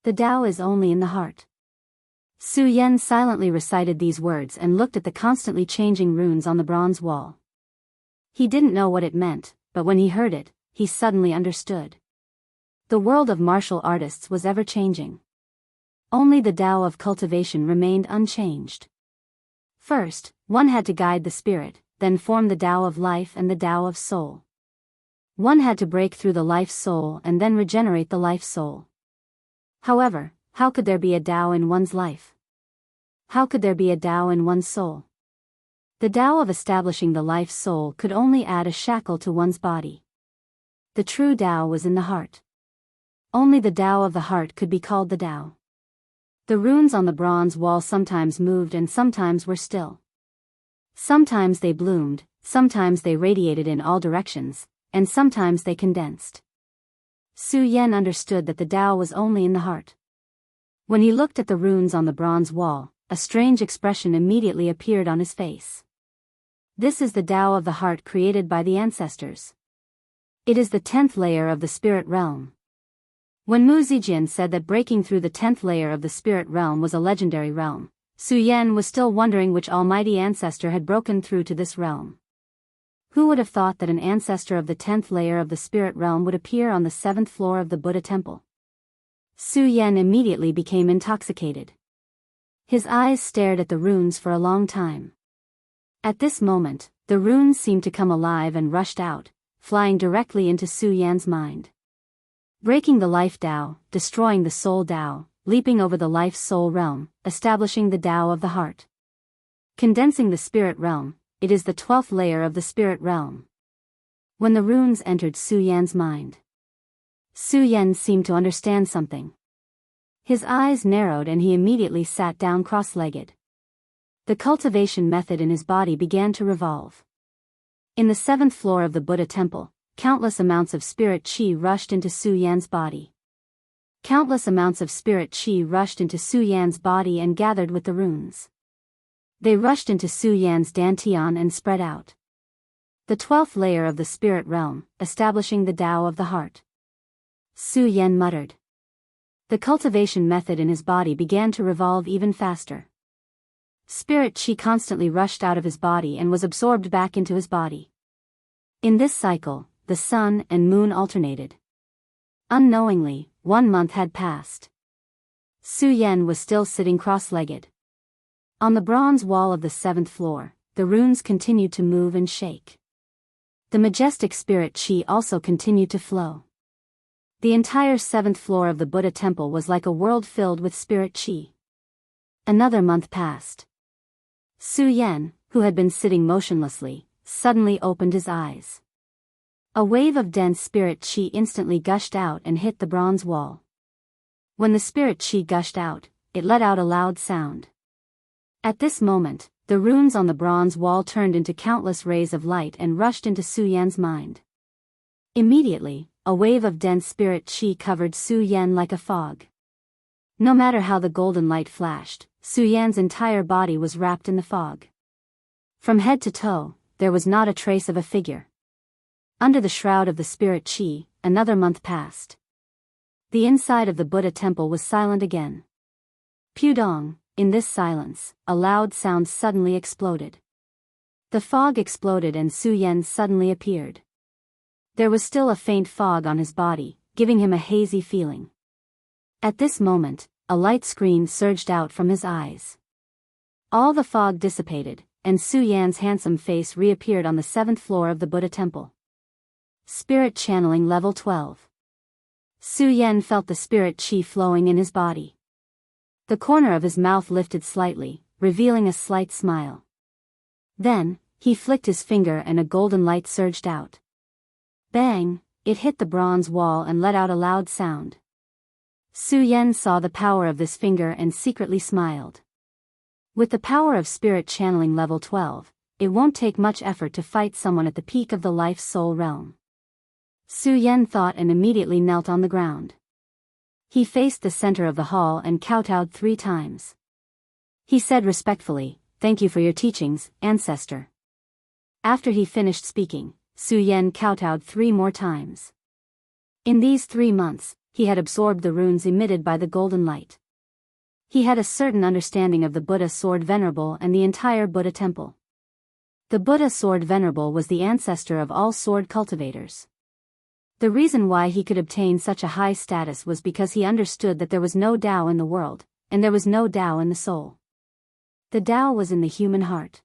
The Tao is only in the heart. Su Yan silently recited these words and looked at the constantly changing runes on the bronze wall. He didn't know what it meant, but when he heard it, he suddenly understood. The world of martial artists was ever-changing. Only the Tao of cultivation remained unchanged. First, one had to guide the spirit, then form the Tao of life and the Tao of soul. One had to break through the life soul and then regenerate the life soul. However, how could there be a Tao in one's life? How could there be a Tao in one's soul? The Tao of establishing the life soul could only add a shackle to one's body. The true Tao was in the heart. Only the Tao of the heart could be called the Tao. The runes on the bronze wall sometimes moved and sometimes were still. Sometimes they bloomed, sometimes they radiated in all directions, and sometimes they condensed. Su Yan understood that the Tao was only in the heart. When he looked at the runes on the bronze wall, a strange expression immediately appeared on his face. This is the Tao of the heart created by the ancestors. It is the 10th layer of the spirit realm. When Mu Zijian said that breaking through the 10th layer of the spirit realm was a legendary realm, Su Yan was still wondering which almighty ancestor had broken through to this realm. Who would have thought that an ancestor of the 10th layer of the spirit realm would appear on the 7th floor of the Buddha temple? Su Yan immediately became intoxicated. His eyes stared at the runes for a long time. At this moment, the runes seemed to come alive and rushed out, flying directly into Su Yan's mind. Breaking the life Tao, destroying the soul Tao, leaping over the life-soul realm, establishing the Tao of the heart. Condensing the spirit realm, it is the 12th layer of the spirit realm. When the runes entered Su Yan's mind, Su Yan seemed to understand something. His eyes narrowed and he immediately sat down cross-legged. The cultivation method in his body began to revolve. In the 7th floor of the Buddha temple, countless amounts of spirit qi rushed into Su Yan's body. Countless amounts of spirit qi rushed into Su Yan's body and gathered with the runes. They rushed into Su Yan's dantian and spread out. The 12th layer of the spirit realm, establishing the Tao of the heart. Su Yan muttered. The cultivation method in his body began to revolve even faster. Spirit qi constantly rushed out of his body and was absorbed back into his body. In this cycle, the sun and moon alternated. Unknowingly, 1 month had passed. Su Yan was still sitting cross-legged. On the bronze wall of the 7th floor, the runes continued to move and shake. The majestic spirit qi also continued to flow. The entire 7th floor of the Buddha temple was like a world filled with spirit qi. Another month passed. Su Yan, who had been sitting motionlessly, suddenly opened his eyes. A wave of dense spirit qi instantly gushed out and hit the bronze wall. When the spirit qi gushed out, it let out a loud sound. At this moment, the runes on the bronze wall turned into countless rays of light and rushed into Su Yan's mind. Immediately, a wave of dense spirit qi covered Su Yan like a fog. No matter how the golden light flashed, Su Yan's entire body was wrapped in the fog. From head to toe, there was not a trace of a figure. Under the shroud of the spirit qi, another month passed. The inside of the Buddha temple was silent again. Pudong, in this silence, a loud sound suddenly exploded. The fog exploded and Su Yan suddenly appeared. There was still a faint fog on his body, giving him a hazy feeling. At this moment, a light screen surged out from his eyes. All the fog dissipated, and Su Yan's handsome face reappeared on the 7th floor of the Buddha temple. Spirit channeling level 12. Su Yan felt the spirit chi flowing in his body. The corner of his mouth lifted slightly, revealing a slight smile. Then, he flicked his finger and a golden light surged out. Bang! It hit the bronze wall and let out a loud sound. Su Yan saw the power of this finger and secretly smiled. With the power of spirit channeling level 12, it won't take much effort to fight someone at the peak of the life-soul realm. Su Yan thought and immediately knelt on the ground. He faced the center of the hall and kowtowed 3 times. He said respectfully, "Thank you for your teachings, ancestor." After he finished speaking, Su Yan kowtowed 3 more times. In these 3 months, he had absorbed the runes emitted by the golden light. He had a certain understanding of the Buddha Sword Venerable and the entire Buddha Temple. The Buddha Sword Venerable was the ancestor of all sword cultivators. The reason why he could obtain such a high status was because he understood that there was no Tao in the world, and there was no Tao in the soul. The Tao was in the human heart.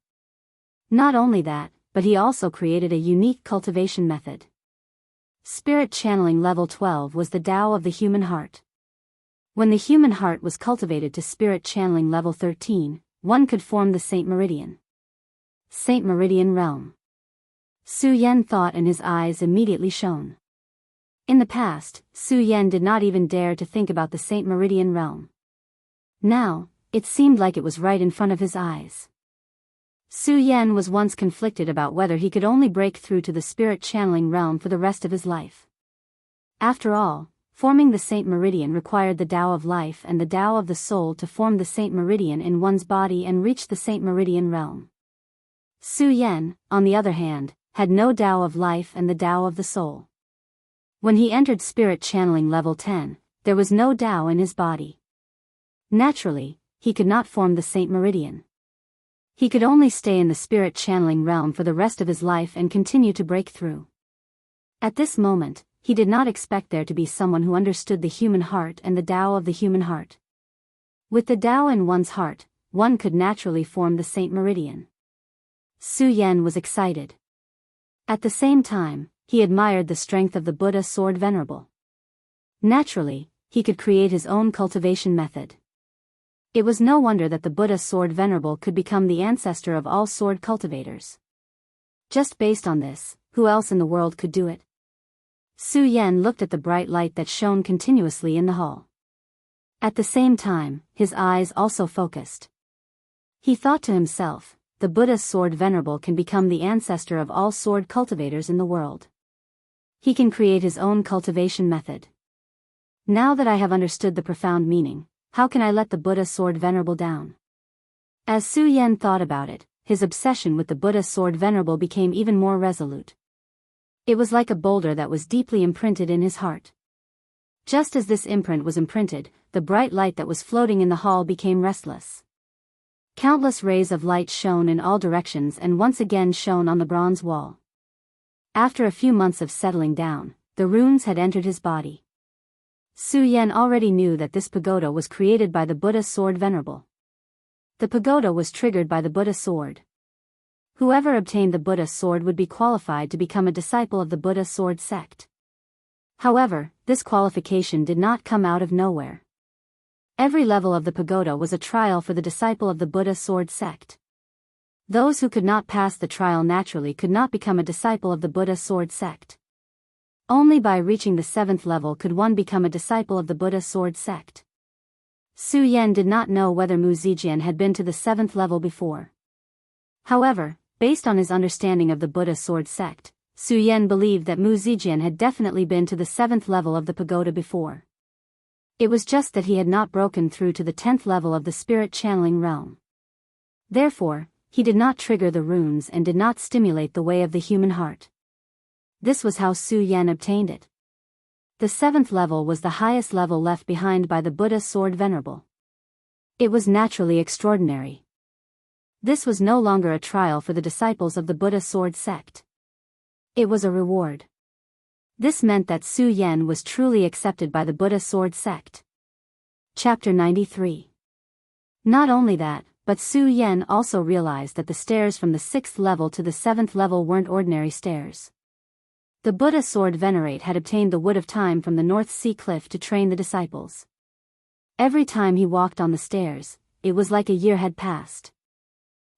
Not only that, but he also created a unique cultivation method. Spirit channeling level 12 was the Tao of the human heart. When the human heart was cultivated to spirit channeling level 13, one could form the Saint Meridian. Saint Meridian realm. Su Yan thought and his eyes immediately shone. In the past, Su Yan did not even dare to think about the Saint Meridian realm. Now, it seemed like it was right in front of his eyes. Su Yan was once conflicted about whether he could only break through to the spirit channeling realm for the rest of his life. After all, forming the Saint Meridian required the Tao of life and the Tao of the soul to form the Saint Meridian in one's body and reach the Saint Meridian realm. Su Yan, on the other hand, had no Tao of life and the Tao of the soul. When he entered spirit channeling level 10, there was no Tao in his body. Naturally, he could not form the Saint Meridian. He could only stay in the spirit channeling realm for the rest of his life and continue to break through. At this moment, he did not expect there to be someone who understood the human heart and the Tao of the human heart. With the Tao in one's heart, one could naturally form the Saint Meridian. Su Yan was excited. At the same time, he admired the strength of the Buddha Sword Venerable. Naturally, he could create his own cultivation method. It was no wonder that the Buddha Sword Venerable could become the ancestor of all sword cultivators. Just based on this, who else in the world could do it? Su Yan looked at the bright light that shone continuously in the hall. At the same time, his eyes also focused. He thought to himself, the Buddha Sword Venerable can become the ancestor of all sword cultivators in the world. He can create his own cultivation method. Now that I have understood the profound meaning, how can I let the Buddha Sword Venerable down? As Su Yan thought about it, his obsession with the Buddha Sword Venerable became even more resolute. It was like a boulder that was deeply imprinted in his heart. Just as this imprint was imprinted, the bright light that was floating in the hall became restless. Countless rays of light shone in all directions and once again shone on the bronze wall. After a few months of settling down, the runes had entered his body. Su Yan already knew that this pagoda was created by the Buddha Sword Venerable. The pagoda was triggered by the Buddha Sword. Whoever obtained the Buddha Sword would be qualified to become a disciple of the Buddha Sword sect. However, this qualification did not come out of nowhere. Every level of the pagoda was a trial for the disciple of the Buddha Sword sect. Those who could not pass the trial naturally could not become a disciple of the Buddha Sword sect. Only by reaching the 7th level could one become a disciple of the Buddha Sword sect. Su Yan did not know whether Mu Zijian had been to the 7th level before. However, based on his understanding of the Buddha Sword sect, Su Yan believed that Mu Zijian had definitely been to the 7th level of the pagoda before. It was just that he had not broken through to the 10th level of the spirit channeling realm. Therefore, he did not trigger the runes and did not stimulate the way of the human heart. This was how Su Yan obtained it. The 7th level was the highest level left behind by the Buddha Sword Venerable. It was naturally extraordinary. This was no longer a trial for the disciples of the Buddha Sword sect. It was a reward. This meant that Su Yan was truly accepted by the Buddha Sword sect. Chapter 93. Not only that, but Su Yan also realized that the stairs from the 6th level to the 7th level weren't ordinary stairs. The Buddha sword venerate had obtained the wood of time from the North Sea cliff to train the disciples. Every time he walked on the stairs, it was like a year had passed.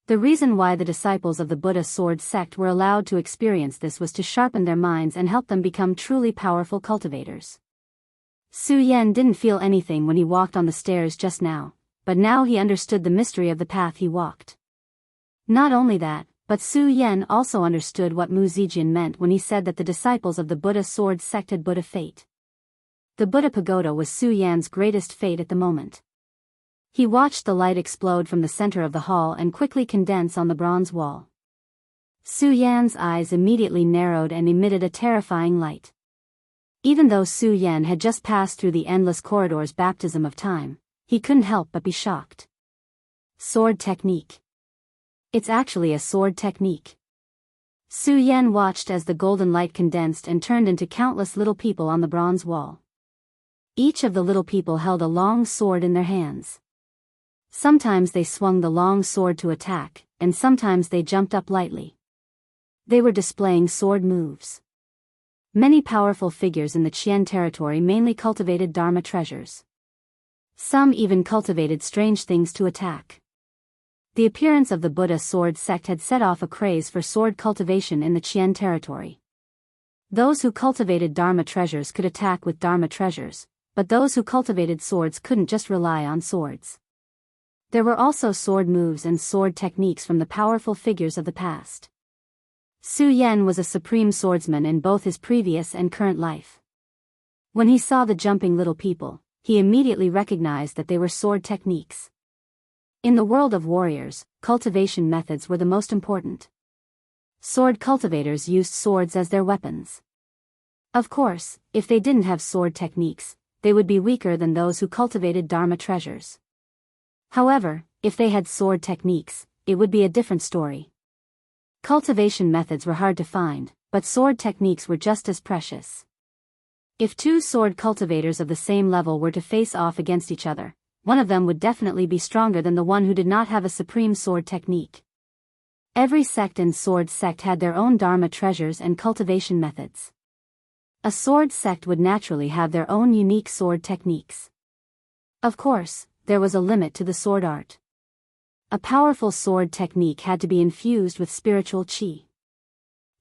The reason why the disciples of the Buddha sword sect were allowed to experience this was to sharpen their minds and help them become truly powerful cultivators. Su Yan didn't feel anything when he walked on the stairs just now, but now he understood the mystery of the path he walked. Not only that, but Su Yan also understood what Mu Zijian meant when he said that the disciples of the Buddha sword sect had Buddha fate. The Buddha pagoda was Su Yan's greatest fate at the moment. He watched the light explode from the center of the hall and quickly condense on the bronze wall. Su Yan's eyes immediately narrowed and emitted a terrifying light. Even though Su Yan had just passed through the endless corridor's baptism of time, he couldn't help but be shocked. Sword technique. It's actually a sword technique. Su Yan watched as the golden light condensed and turned into countless little people on the bronze wall. Each of the little people held a long sword in their hands. Sometimes they swung the long sword to attack, and sometimes they jumped up lightly. They were displaying sword moves. Many powerful figures in the Qian territory mainly cultivated Dharma treasures. Some even cultivated strange things to attack. The appearance of the Buddha sword sect had set off a craze for sword cultivation in the Qian territory. Those who cultivated Dharma treasures could attack with Dharma treasures, but those who cultivated swords couldn't just rely on swords. There were also sword moves and sword techniques from the powerful figures of the past. Su Yan was a supreme swordsman in both his previous and current life. When he saw the jumping little people, he immediately recognized that they were sword techniques. In the world of warriors, cultivation methods were the most important. Sword cultivators used swords as their weapons. Of course, if they didn't have sword techniques, they would be weaker than those who cultivated Dharma treasures. However, if they had sword techniques, it would be a different story. Cultivation methods were hard to find, but sword techniques were just as precious. If two sword cultivators of the same level were to face off against each other, one of them would definitely be stronger than the one who did not have a supreme sword technique. Every sect and sword sect had their own Dharma treasures and cultivation methods. A sword sect would naturally have their own unique sword techniques. Of course, there was a limit to the sword art. A powerful sword technique had to be infused with spiritual qi.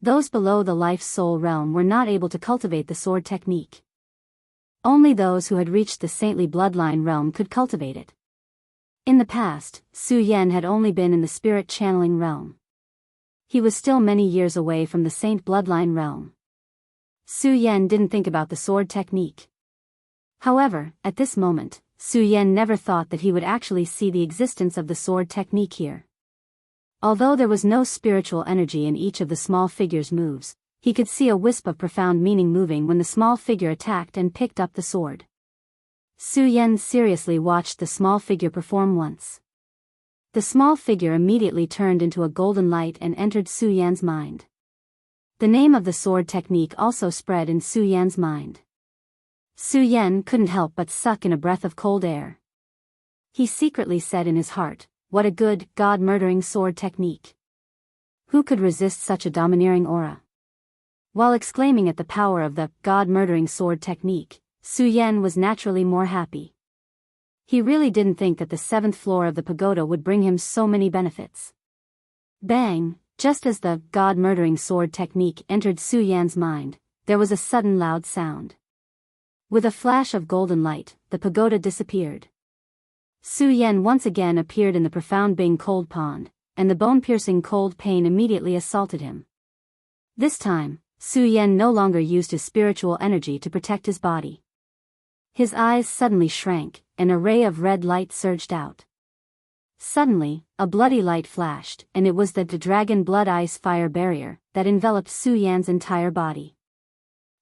Those below the life-soul realm were not able to cultivate the sword technique. Only those who had reached the saintly bloodline realm could cultivate it. In the past, Su Yan had only been in the spirit channeling realm. He was still many years away from the saint bloodline realm. Su Yan didn't think about the sword technique. However, at this moment, Su Yan never thought that he would actually see the existence of the sword technique here. Although there was no spiritual energy in each of the small figure's moves, he could see a wisp of profound meaning moving when the small figure attacked and picked up the sword. Su Yan seriously watched the small figure perform once. The small figure immediately turned into a golden light and entered Su Yan's mind. The name of the sword technique also spread in Su Yan's mind. Su Yan couldn't help but suck in a breath of cold air. He secretly said in his heart, "What a good, God-murdering sword technique. Who could resist such a domineering aura?" While exclaiming at the power of the God-murdering sword technique, Su Yan was naturally more happy. He really didn't think that the 7th floor of the pagoda would bring him so many benefits. Bang! Just as the God-murdering sword technique entered Su Yan's mind, there was a sudden loud sound. With a flash of golden light, the pagoda disappeared. Su Yan once again appeared in the profound Bing cold pond, and the bone-piercing cold pain immediately assaulted him. This time, Su Yan no longer used his spiritual energy to protect his body. His eyes suddenly shrank, and a ray of red light surged out. Suddenly, a bloody light flashed, and it was the dragon blood ice fire barrier that enveloped Su Yan's entire body.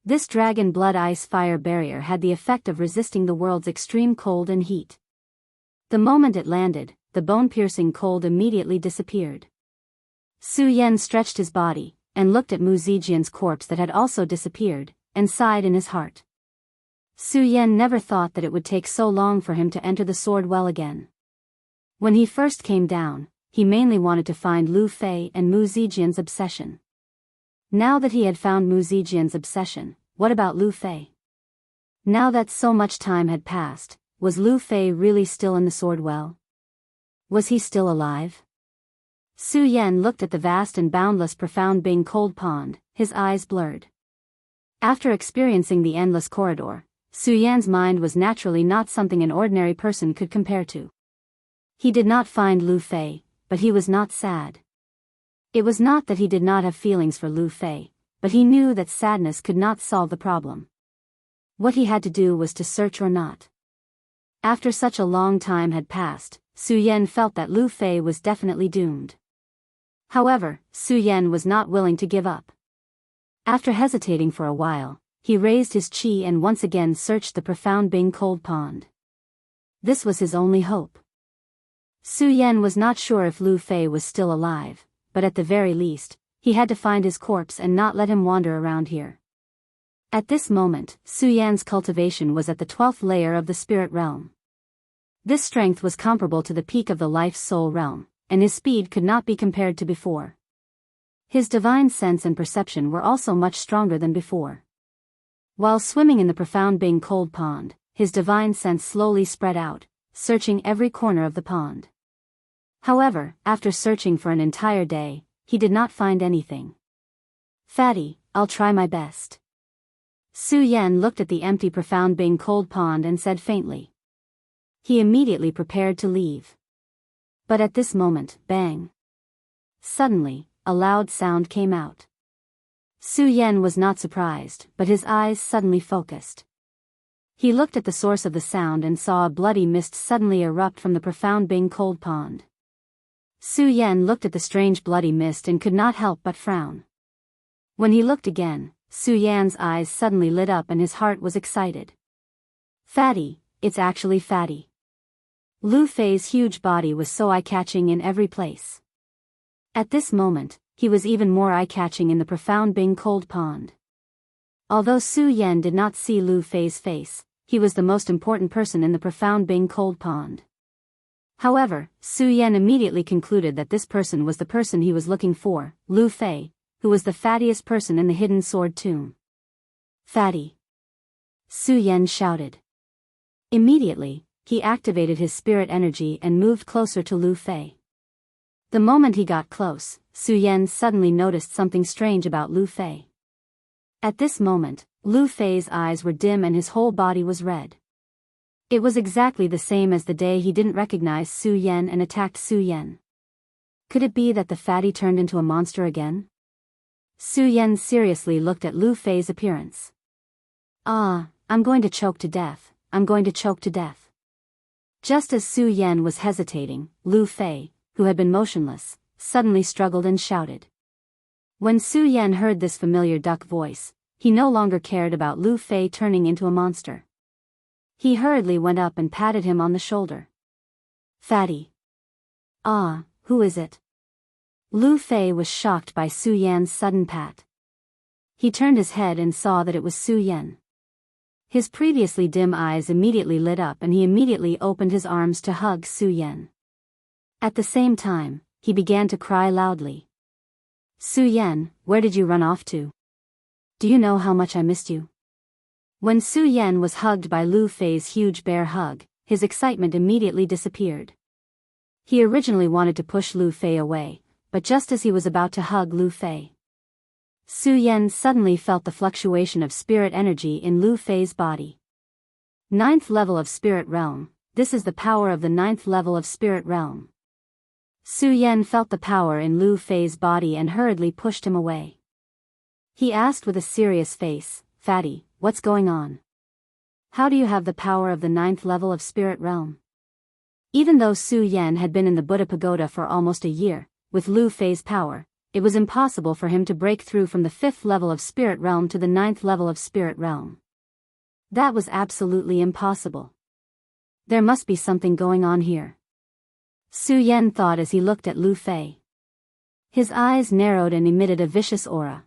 This dragon blood ice fire barrier had the effect of resisting the world's extreme cold and heat. The moment it landed, the bone-piercing cold immediately disappeared. Su Yan stretched his body, and looked at Mu Zijian's corpse that had also disappeared, and sighed in his heart. Su Yan never thought that it would take so long for him to enter the sword well again. When he first came down, he mainly wanted to find Lu Fei and Mu Zijian's obsession. Now that he had found Mu Zijian's obsession, what about Lu Fei? Now that so much time had passed, was Lu Fei really still in the sword well? Was he still alive? Su Yan looked at the vast and boundless profound Bing cold pond, his eyes blurred. After experiencing the endless corridor, Su Yan's mind was naturally not something an ordinary person could compare to. He did not find Lu Fei, but he was not sad. It was not that he did not have feelings for Lu Fei, but he knew that sadness could not solve the problem. What he had to do was to search or not. After such a long time had passed, Su Yan felt that Lu Fei was definitely doomed. However, Su Yan was not willing to give up. After hesitating for a while, he raised his qi and once again searched the profound Bing cold pond. This was his only hope. Su Yan was not sure if Lu Fei was still alive, but at the very least, he had to find his corpse and not let him wander around here. At this moment, Su Yan's cultivation was at the 12th layer of the spirit realm. This strength was comparable to the peak of the life-soul realm, and his speed could not be compared to before. His divine sense and perception were also much stronger than before. While swimming in the profound Bing cold pond, his divine sense slowly spread out, searching every corner of the pond. However, after searching for an entire day, he did not find anything. "Fatty, I'll try my best." Su Yan looked at the empty profound Bing cold pond and said faintly. He immediately prepared to leave. But at this moment, bang! Suddenly, a loud sound came out. Su Yan was not surprised, but his eyes suddenly focused. He looked at the source of the sound and saw a bloody mist suddenly erupt from the profound Bing cold pond. Su Yan looked at the strange bloody mist and could not help but frown. When he looked again, Su Yan's eyes suddenly lit up and his heart was excited. "Fatty, it's actually Fatty." Lu Fei's huge body was so eye-catching in every place. At this moment, he was even more eye-catching in the profound Bing cold pond. Although Su Yan did not see Lu Fei's face, he was the most important person in the profound Bing cold pond. However, Su Yan immediately concluded that this person was the person he was looking for, Lu Fei, who was the fattiest person in the hidden sword tomb. "Fatty!" Su Yan shouted. Immediately, he activated his spirit energy and moved closer to Lu Fei. The moment he got close, Su Yan suddenly noticed something strange about Lu Fei. At this moment, Lu Fei's eyes were dim and his whole body was red. It was exactly the same as the day he didn't recognize Su Yan and attacked Su Yan. Could it be that the fatty turned into a monster again? Su Yan seriously looked at Lu Fei's appearance. I'm going to choke to death, I'm going to choke to death." Just as Su Yan was hesitating, Lu Fei, who had been motionless, suddenly struggled and shouted. When Su Yan heard this familiar duck voice, he no longer cared about Lu Fei turning into a monster. He hurriedly went up and patted him on the shoulder. "Fatty." Who is it?" Lu Fei was shocked by Su Yan's sudden pat. He turned his head and saw that it was Su Yan. His previously dim eyes immediately lit up and he immediately opened his arms to hug Su Yan. At the same time, he began to cry loudly. "Su Yan, where did you run off to? Do you know how much I missed you?" When Su Yan was hugged by Lu Fei's huge bear hug, his excitement immediately disappeared. He originally wanted to push Lu Fei away, but just as he was about to hug Lu Fei, Su Yan suddenly felt the fluctuation of spirit energy in Lu Fei's body. 9th level of spirit realm, this is the power of the 9th level of spirit realm. Su Yan felt the power in Lu Fei's body and hurriedly pushed him away. He asked with a serious face, "Fatty, what's going on? How do you have the power of the 9th level of spirit realm?" Even though Su Yan had been in the Buddha Pagoda for almost a year, with Lu Fei's power, it was impossible for him to break through from the 5th level of spirit realm to the 9th level of spirit realm. That was absolutely impossible. There must be something going on here. Su Yan thought as he looked at Lu Fei. His eyes narrowed and emitted a vicious aura.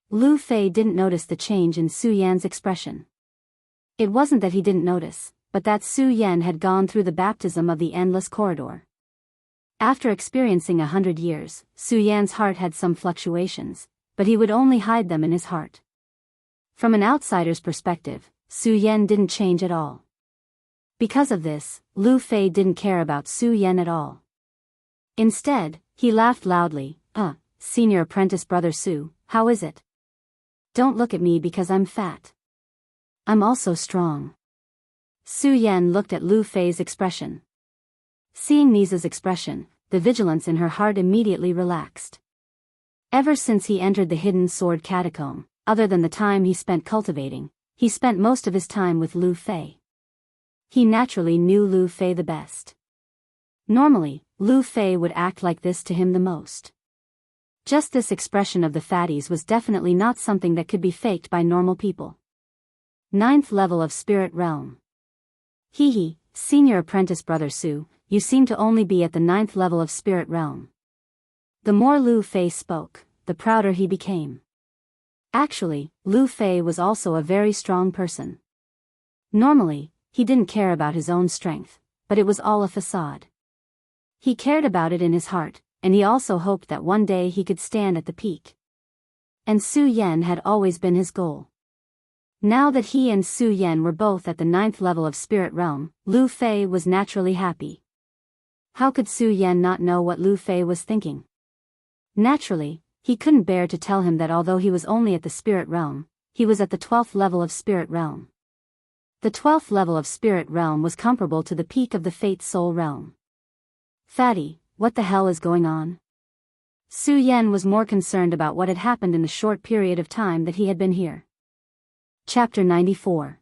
Lu Fei didn't notice the change in Su Yan's expression. It wasn't that he didn't notice, but that Su Yan had gone through the baptism of the endless corridor. After experiencing 100 years, Su Yan's heart had some fluctuations, but he would only hide them in his heart. From an outsider's perspective, Su Yan didn't change at all. Because of this, Lu Fei didn't care about Su Yan at all. Instead, he laughed loudly. Senior apprentice brother Su, how is it? Don't look at me because I'm fat. I'm also strong. Su Yan looked at Lu Fei's expression. Seeing Nisa's expression, the vigilance in her heart immediately relaxed. Ever since he entered the hidden sword catacomb, other than the time he spent cultivating, he spent most of his time with Lu Fei. He naturally knew Lu Fei the best. Normally, Lu Fei would act like this to him the most. Just this expression of the fatties was definitely not something that could be faked by normal people. 9th level of spirit realm. Hee, senior apprentice brother Su, you seem to only be at the 9th level of spirit realm. The more Lu Fei spoke, the prouder he became. Actually, Lu Fei was also a very strong person. Normally, he didn't care about his own strength, but it was all a facade. He cared about it in his heart, and he also hoped that one day he could stand at the peak. And Su Yan had always been his goal. Now that he and Su Yan were both at the 9th level of spirit realm, Lu Fei was naturally happy. How could Su Yan not know what Lu Fei was thinking? Naturally, he couldn't bear to tell him that although he was only at the spirit realm, he was at the 12th level of spirit realm. The 12th level of spirit realm was comparable to the peak of the fate soul realm. Fatty, what the hell is going on? Su Yan was more concerned about what had happened in the short period of time that he had been here. Chapter 94.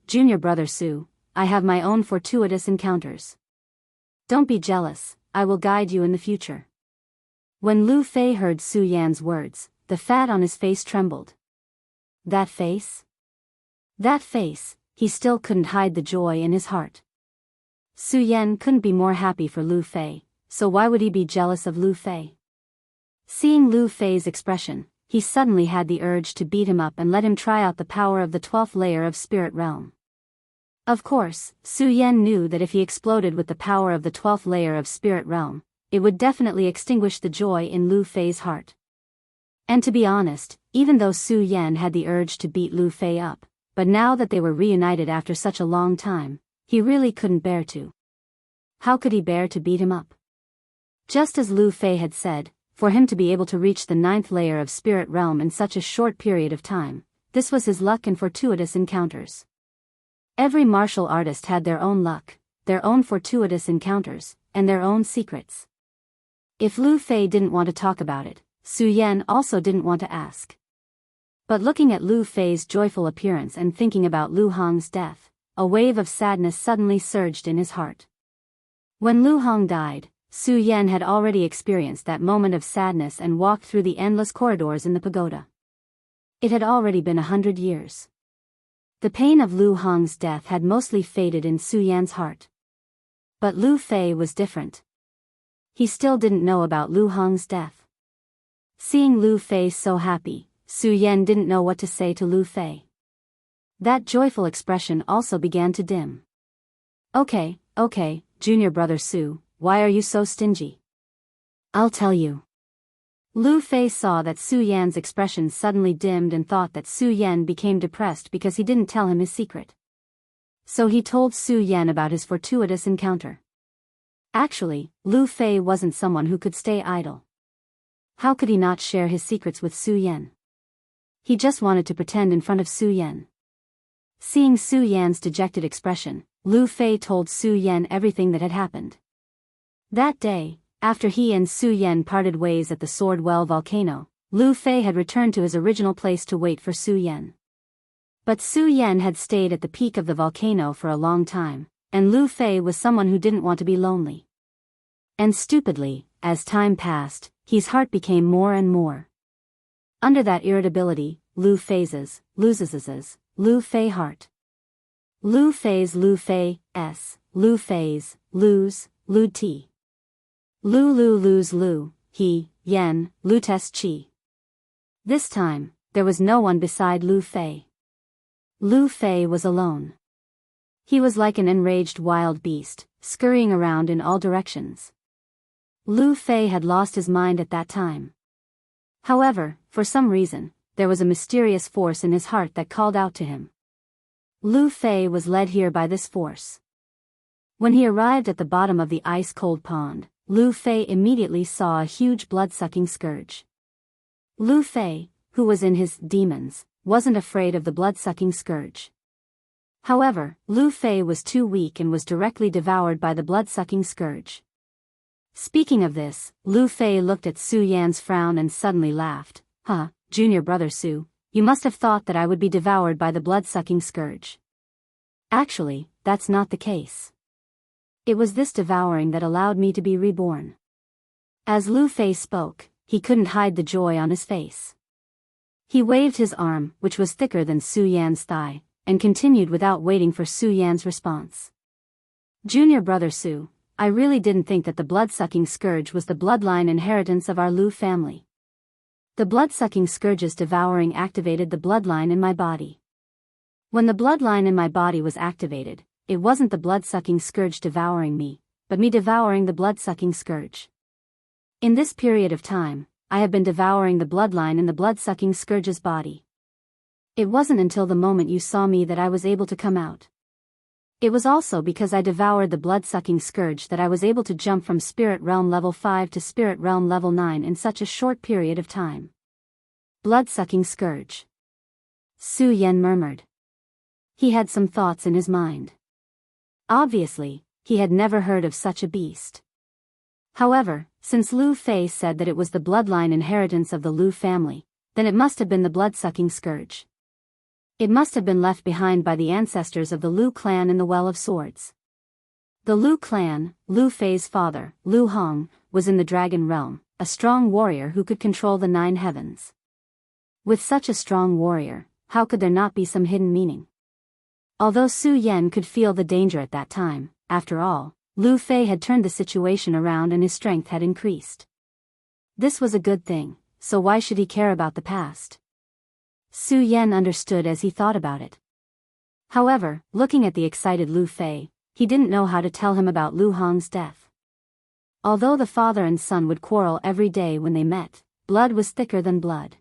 Junior brother Su, I have my own fortuitous encounters. Don't be jealous, I will guide you in the future. When Lu Fei heard Su Yan's words, the fat on his face trembled. That face? That face, he still couldn't hide the joy in his heart. Su Yan couldn't be more happy for Lu Fei, so why would he be jealous of Lu Fei? Seeing Lu Fei's expression, he suddenly had the urge to beat him up and let him try out the power of the 12th layer of spirit realm. Of course, Su Yan knew that if he exploded with the power of the 12th layer of spirit realm, it would definitely extinguish the joy in Lu Fei's heart. And to be honest, even though Su Yan had the urge to beat Lu Fei up, but now that they were reunited after such a long time, he really couldn't bear to. How could he bear to beat him up? Just as Lu Fei had said, for him to be able to reach the 9th layer of spirit realm in such a short period of time, this was his luck and fortuitous encounters. Every martial artist had their own luck, their own fortuitous encounters, and their own secrets. If Lu Fei didn't want to talk about it, Su Yan also didn't want to ask. But looking at Lu Fei's joyful appearance and thinking about Lu Hong's death, a wave of sadness suddenly surged in his heart. When Lu Hong died, Su Yan had already experienced that moment of sadness and walked through the endless corridors in the pagoda. It had already been 100 years. The pain of Lu Hong's death had mostly faded in Su Yan's heart. But Lu Fei was different. He still didn't know about Lu Hong's death. Seeing Lu Fei so happy, Su Yan didn't know what to say to Lu Fei. That joyful expression also began to dim. Okay, junior brother Su, why are you so stingy? I'll tell you. Lu Fei saw that Su Yan's expression suddenly dimmed and thought that Su Yan became depressed because he didn't tell him his secret. So he told Su Yan about his fortuitous encounter. Actually, Lu Fei wasn't someone who could stay idle. How could he not share his secrets with Su Yan? He just wanted to pretend in front of Su Yan. Seeing Su Yan's dejected expression, Lu Fei told Su Yan everything that had happened. That day, after he and Su Yan parted ways at the Sword Well volcano, Lu Fei had returned to his original place to wait for Su Yan. But Su Yan had stayed at the peak of the volcano for a long time, and Lu Fei was someone who didn't want to be lonely. And stupidly, as time passed, his heart became more and more. Under that irritability, Lu Fei's heart. Lu Fei's, lose, Lu T. Lose Lu, he, Yen, Lu Test Chi. This time, there was no one beside Lu Fei. Lu Fei was alone. He was like an enraged wild beast, scurrying around in all directions. Lu Fei had lost his mind at that time. However, for some reason, there was a mysterious force in his heart that called out to him. Lu Fei was led here by this force. When he arrived at the bottom of the ice-cold pond, Lu Fei immediately saw a huge blood-sucking scourge. Lu Fei, who was in his demons, wasn't afraid of the blood-sucking scourge. However, Lu Fei was too weak and was directly devoured by the blood-sucking scourge. Speaking of this, Lu Fei looked at Su Yan's frown and suddenly laughed. Huh, junior brother Su, you must have thought that I would be devoured by the blood-sucking scourge. Actually, that's not the case. It was this devouring that allowed me to be reborn. As Lu Fei spoke, he couldn't hide the joy on his face. He waved his arm, which was thicker than Su Yan's thigh, and continued without waiting for Su Yan's response. Junior brother Su, I really didn't think that the blood-sucking scourge was the bloodline inheritance of our Lu family. The blood-sucking scourge's devouring activated the bloodline in my body. When the bloodline in my body was activated, it wasn't the blood-sucking scourge devouring me, but me devouring the blood-sucking scourge. In this period of time, I have been devouring the bloodline in the blood-sucking scourge's body. It wasn't until the moment you saw me that I was able to come out. It was also because I devoured the blood-sucking scourge that I was able to jump from Spirit Realm Level 5 to Spirit Realm Level 9 in such a short period of time. Blood-sucking scourge. Su Yan murmured. He had some thoughts in his mind. Obviously, he had never heard of such a beast. However, since Lu Fei said that it was the bloodline inheritance of the Lu family, then it must have been the blood-sucking scourge. It must have been left behind by the ancestors of the Lu clan in the Well of Swords. The Lu clan, Lu Fei's father, Lu Hong, was in the Dragon Realm, a strong warrior who could control the 9 heavens. With such a strong warrior, how could there not be some hidden meaning? Although Su Yan could feel the danger at that time, after all, Lu Fei had turned the situation around and his strength had increased. This was a good thing, so why should he care about the past? Su Yan understood as he thought about it. However, looking at the excited Lu Fei, he didn't know how to tell him about Lu Hong's death. Although the father and son would quarrel every day when they met, blood was thicker than blood.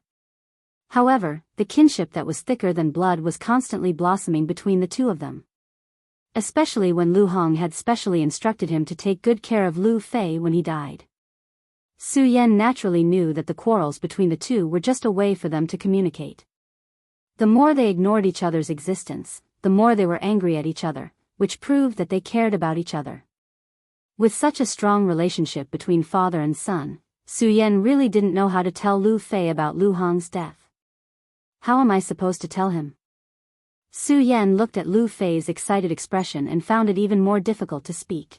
However, the kinship that was thicker than blood was constantly blossoming between the two of them. Especially when Lu Hong had specially instructed him to take good care of Lu Fei when he died. Su Yan naturally knew that the quarrels between the two were just a way for them to communicate. The more they ignored each other's existence, the more they were angry at each other, which proved that they cared about each other. With such a strong relationship between father and son, Su Yan really didn't know how to tell Lu Fei about Lu Hong's death. How am I supposed to tell him? Su Yan looked at Lu Fei's excited expression and found it even more difficult to speak.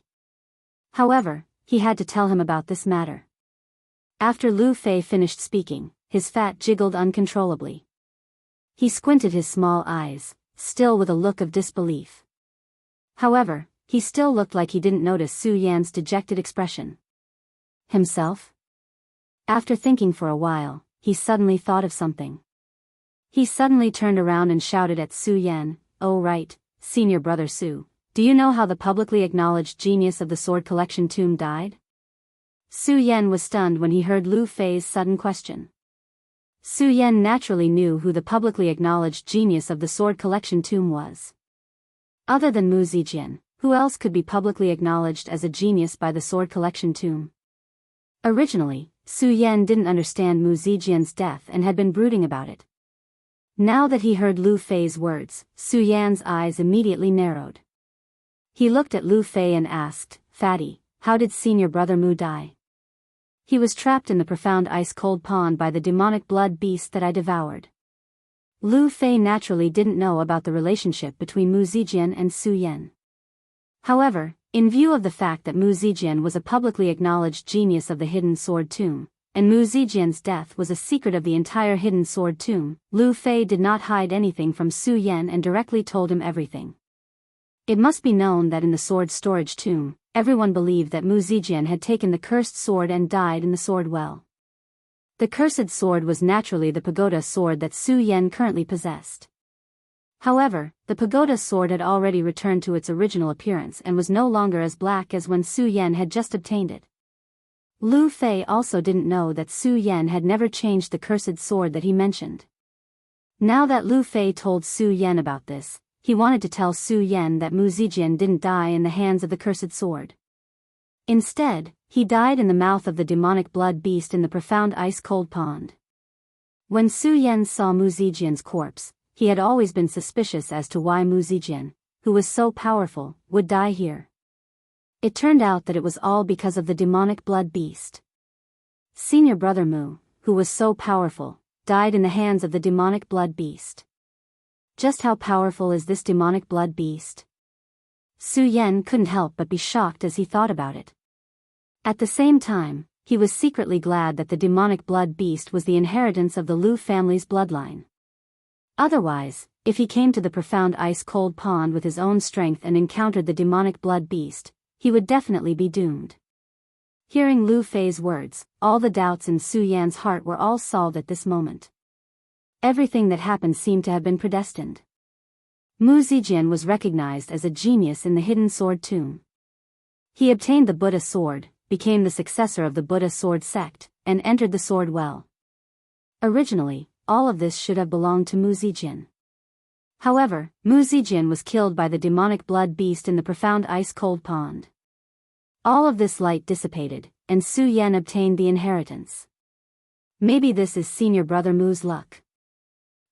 However, he had to tell him about this matter. After Lu Fei finished speaking, his fat jiggled uncontrollably. He squinted his small eyes, still with a look of disbelief. However, he still looked like he didn't notice Su Yan's dejected expression. Himself? After thinking for a while, he suddenly thought of something. He suddenly turned around and shouted at Su Yan, "Oh right, senior brother Su, do you know how the publicly acknowledged genius of the sword collection tomb died?" Su Yan was stunned when he heard Lu Fei's sudden question. Su Yan naturally knew who the publicly acknowledged genius of the sword collection tomb was. Other than Mu Zijian, who else could be publicly acknowledged as a genius by the sword collection tomb? Originally, Su Yan didn't understand Mu Zijian's death and had been brooding about it. Now that he heard Lu Fei's words, Su Yan's eyes immediately narrowed. He looked at Lu Fei and asked, "Fatty, how did senior brother Mu die?" "He was trapped in the profound ice-cold pond by the demonic blood beast that I devoured." Lu Fei naturally didn't know about the relationship between Mu Zijian and Su Yan. However, in view of the fact that Mu Zijian was a publicly acknowledged genius of the hidden sword tomb, and Mu Zijian's death was a secret of the entire hidden sword tomb, Lu Fei did not hide anything from Su Yan and directly told him everything. It must be known that in the sword storage tomb, everyone believed that Mu Zijian had taken the cursed sword and died in the sword well. The cursed sword was naturally the pagoda sword that Su Yan currently possessed. However, the pagoda sword had already returned to its original appearance and was no longer as black as when Su Yan had just obtained it. Lu Fei also didn't know that Su Yan had never changed the cursed sword that he mentioned. Now that Lu Fei told Su Yan about this, he wanted to tell Su Yan that Mu Zijian didn't die in the hands of the cursed sword. Instead, he died in the mouth of the demonic blood beast in the profound ice-cold pond. When Su Yan saw Mu Zijian's corpse, he had always been suspicious as to why Mu Zijian, who was so powerful, would die here. It turned out that it was all because of the demonic blood beast. Senior brother Mu, who was so powerful, died in the hands of the demonic blood beast. Just how powerful is this demonic blood beast? Su Yan couldn't help but be shocked as he thought about it. At the same time, he was secretly glad that the demonic blood beast was the inheritance of the Lu family's bloodline. Otherwise, if he came to the profound ice-cold pond with his own strength and encountered the demonic blood beast, he would definitely be doomed. Hearing Lu Fei's words, all the doubts in Su Yan's heart were all solved at this moment. Everything that happened seemed to have been predestined. Mu Zijian was recognized as a genius in the hidden sword tomb. He obtained the Buddha sword, became the successor of the Buddha sword sect, and entered the sword well. Originally, all of this should have belonged to Mu Zijian. However, Mu Zijian was killed by the demonic blood beast in the profound ice-cold pond. All of this light dissipated, and Su Yan obtained the inheritance. Maybe this is senior brother Mu's luck.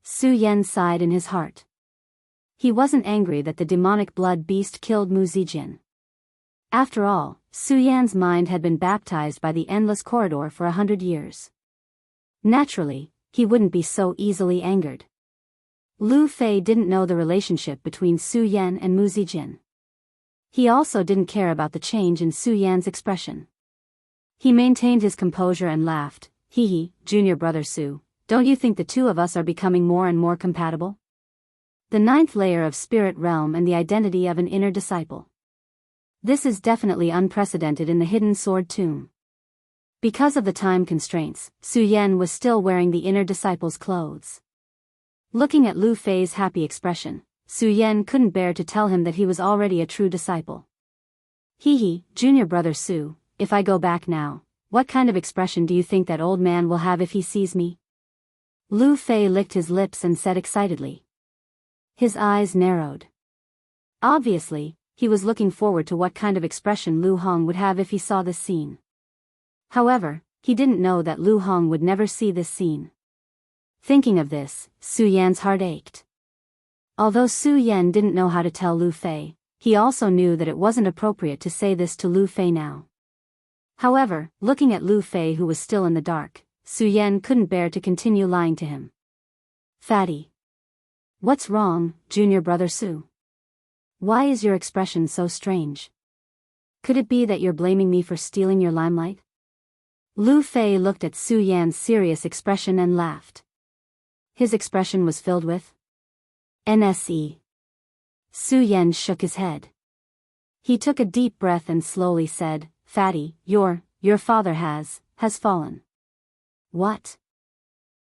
Su Yan sighed in his heart. He wasn't angry that the demonic blood beast killed Mu Zijian. After all, Su Yan's mind had been baptized by the endless corridor for 100 years. Naturally, he wouldn't be so easily angered. Lu Fei didn't know the relationship between Su Yan and Mu Zijian. He also didn't care about the change in Su Yan's expression. He maintained his composure and laughed. Hee, junior brother Su, don't you think the two of us are becoming more and more compatible? The 9th layer of spirit realm and the identity of an inner disciple. This is definitely unprecedented in the hidden sword tomb. Because of the time constraints, Su Yan was still wearing the inner disciple's clothes. Looking at Lu Fei's happy expression, Su Yan couldn't bear to tell him that he was already a true disciple. Hee, junior brother Su, if I go back now, what kind of expression do you think that old man will have if he sees me? Lu Fei licked his lips and said excitedly. His eyes narrowed. Obviously, he was looking forward to what kind of expression Lu Hong would have if he saw this scene. However, he didn't know that Lu Hong would never see this scene. Thinking of this, Su Yan's heart ached. Although Su Yan didn't know how to tell Lu Fei, he also knew that it wasn't appropriate to say this to Lu Fei now. However, looking at Lu Fei who was still in the dark, Su Yan couldn't bear to continue lying to him. Fatty. What's wrong, junior brother Su? Why is your expression so strange? Could it be that you're blaming me for stealing your limelight? Lu Fei looked at Su Yan's serious expression and laughed. His expression was filled with NSE. Su Yan shook his head. He took a deep breath and slowly said, Fatty, your father has fallen. What?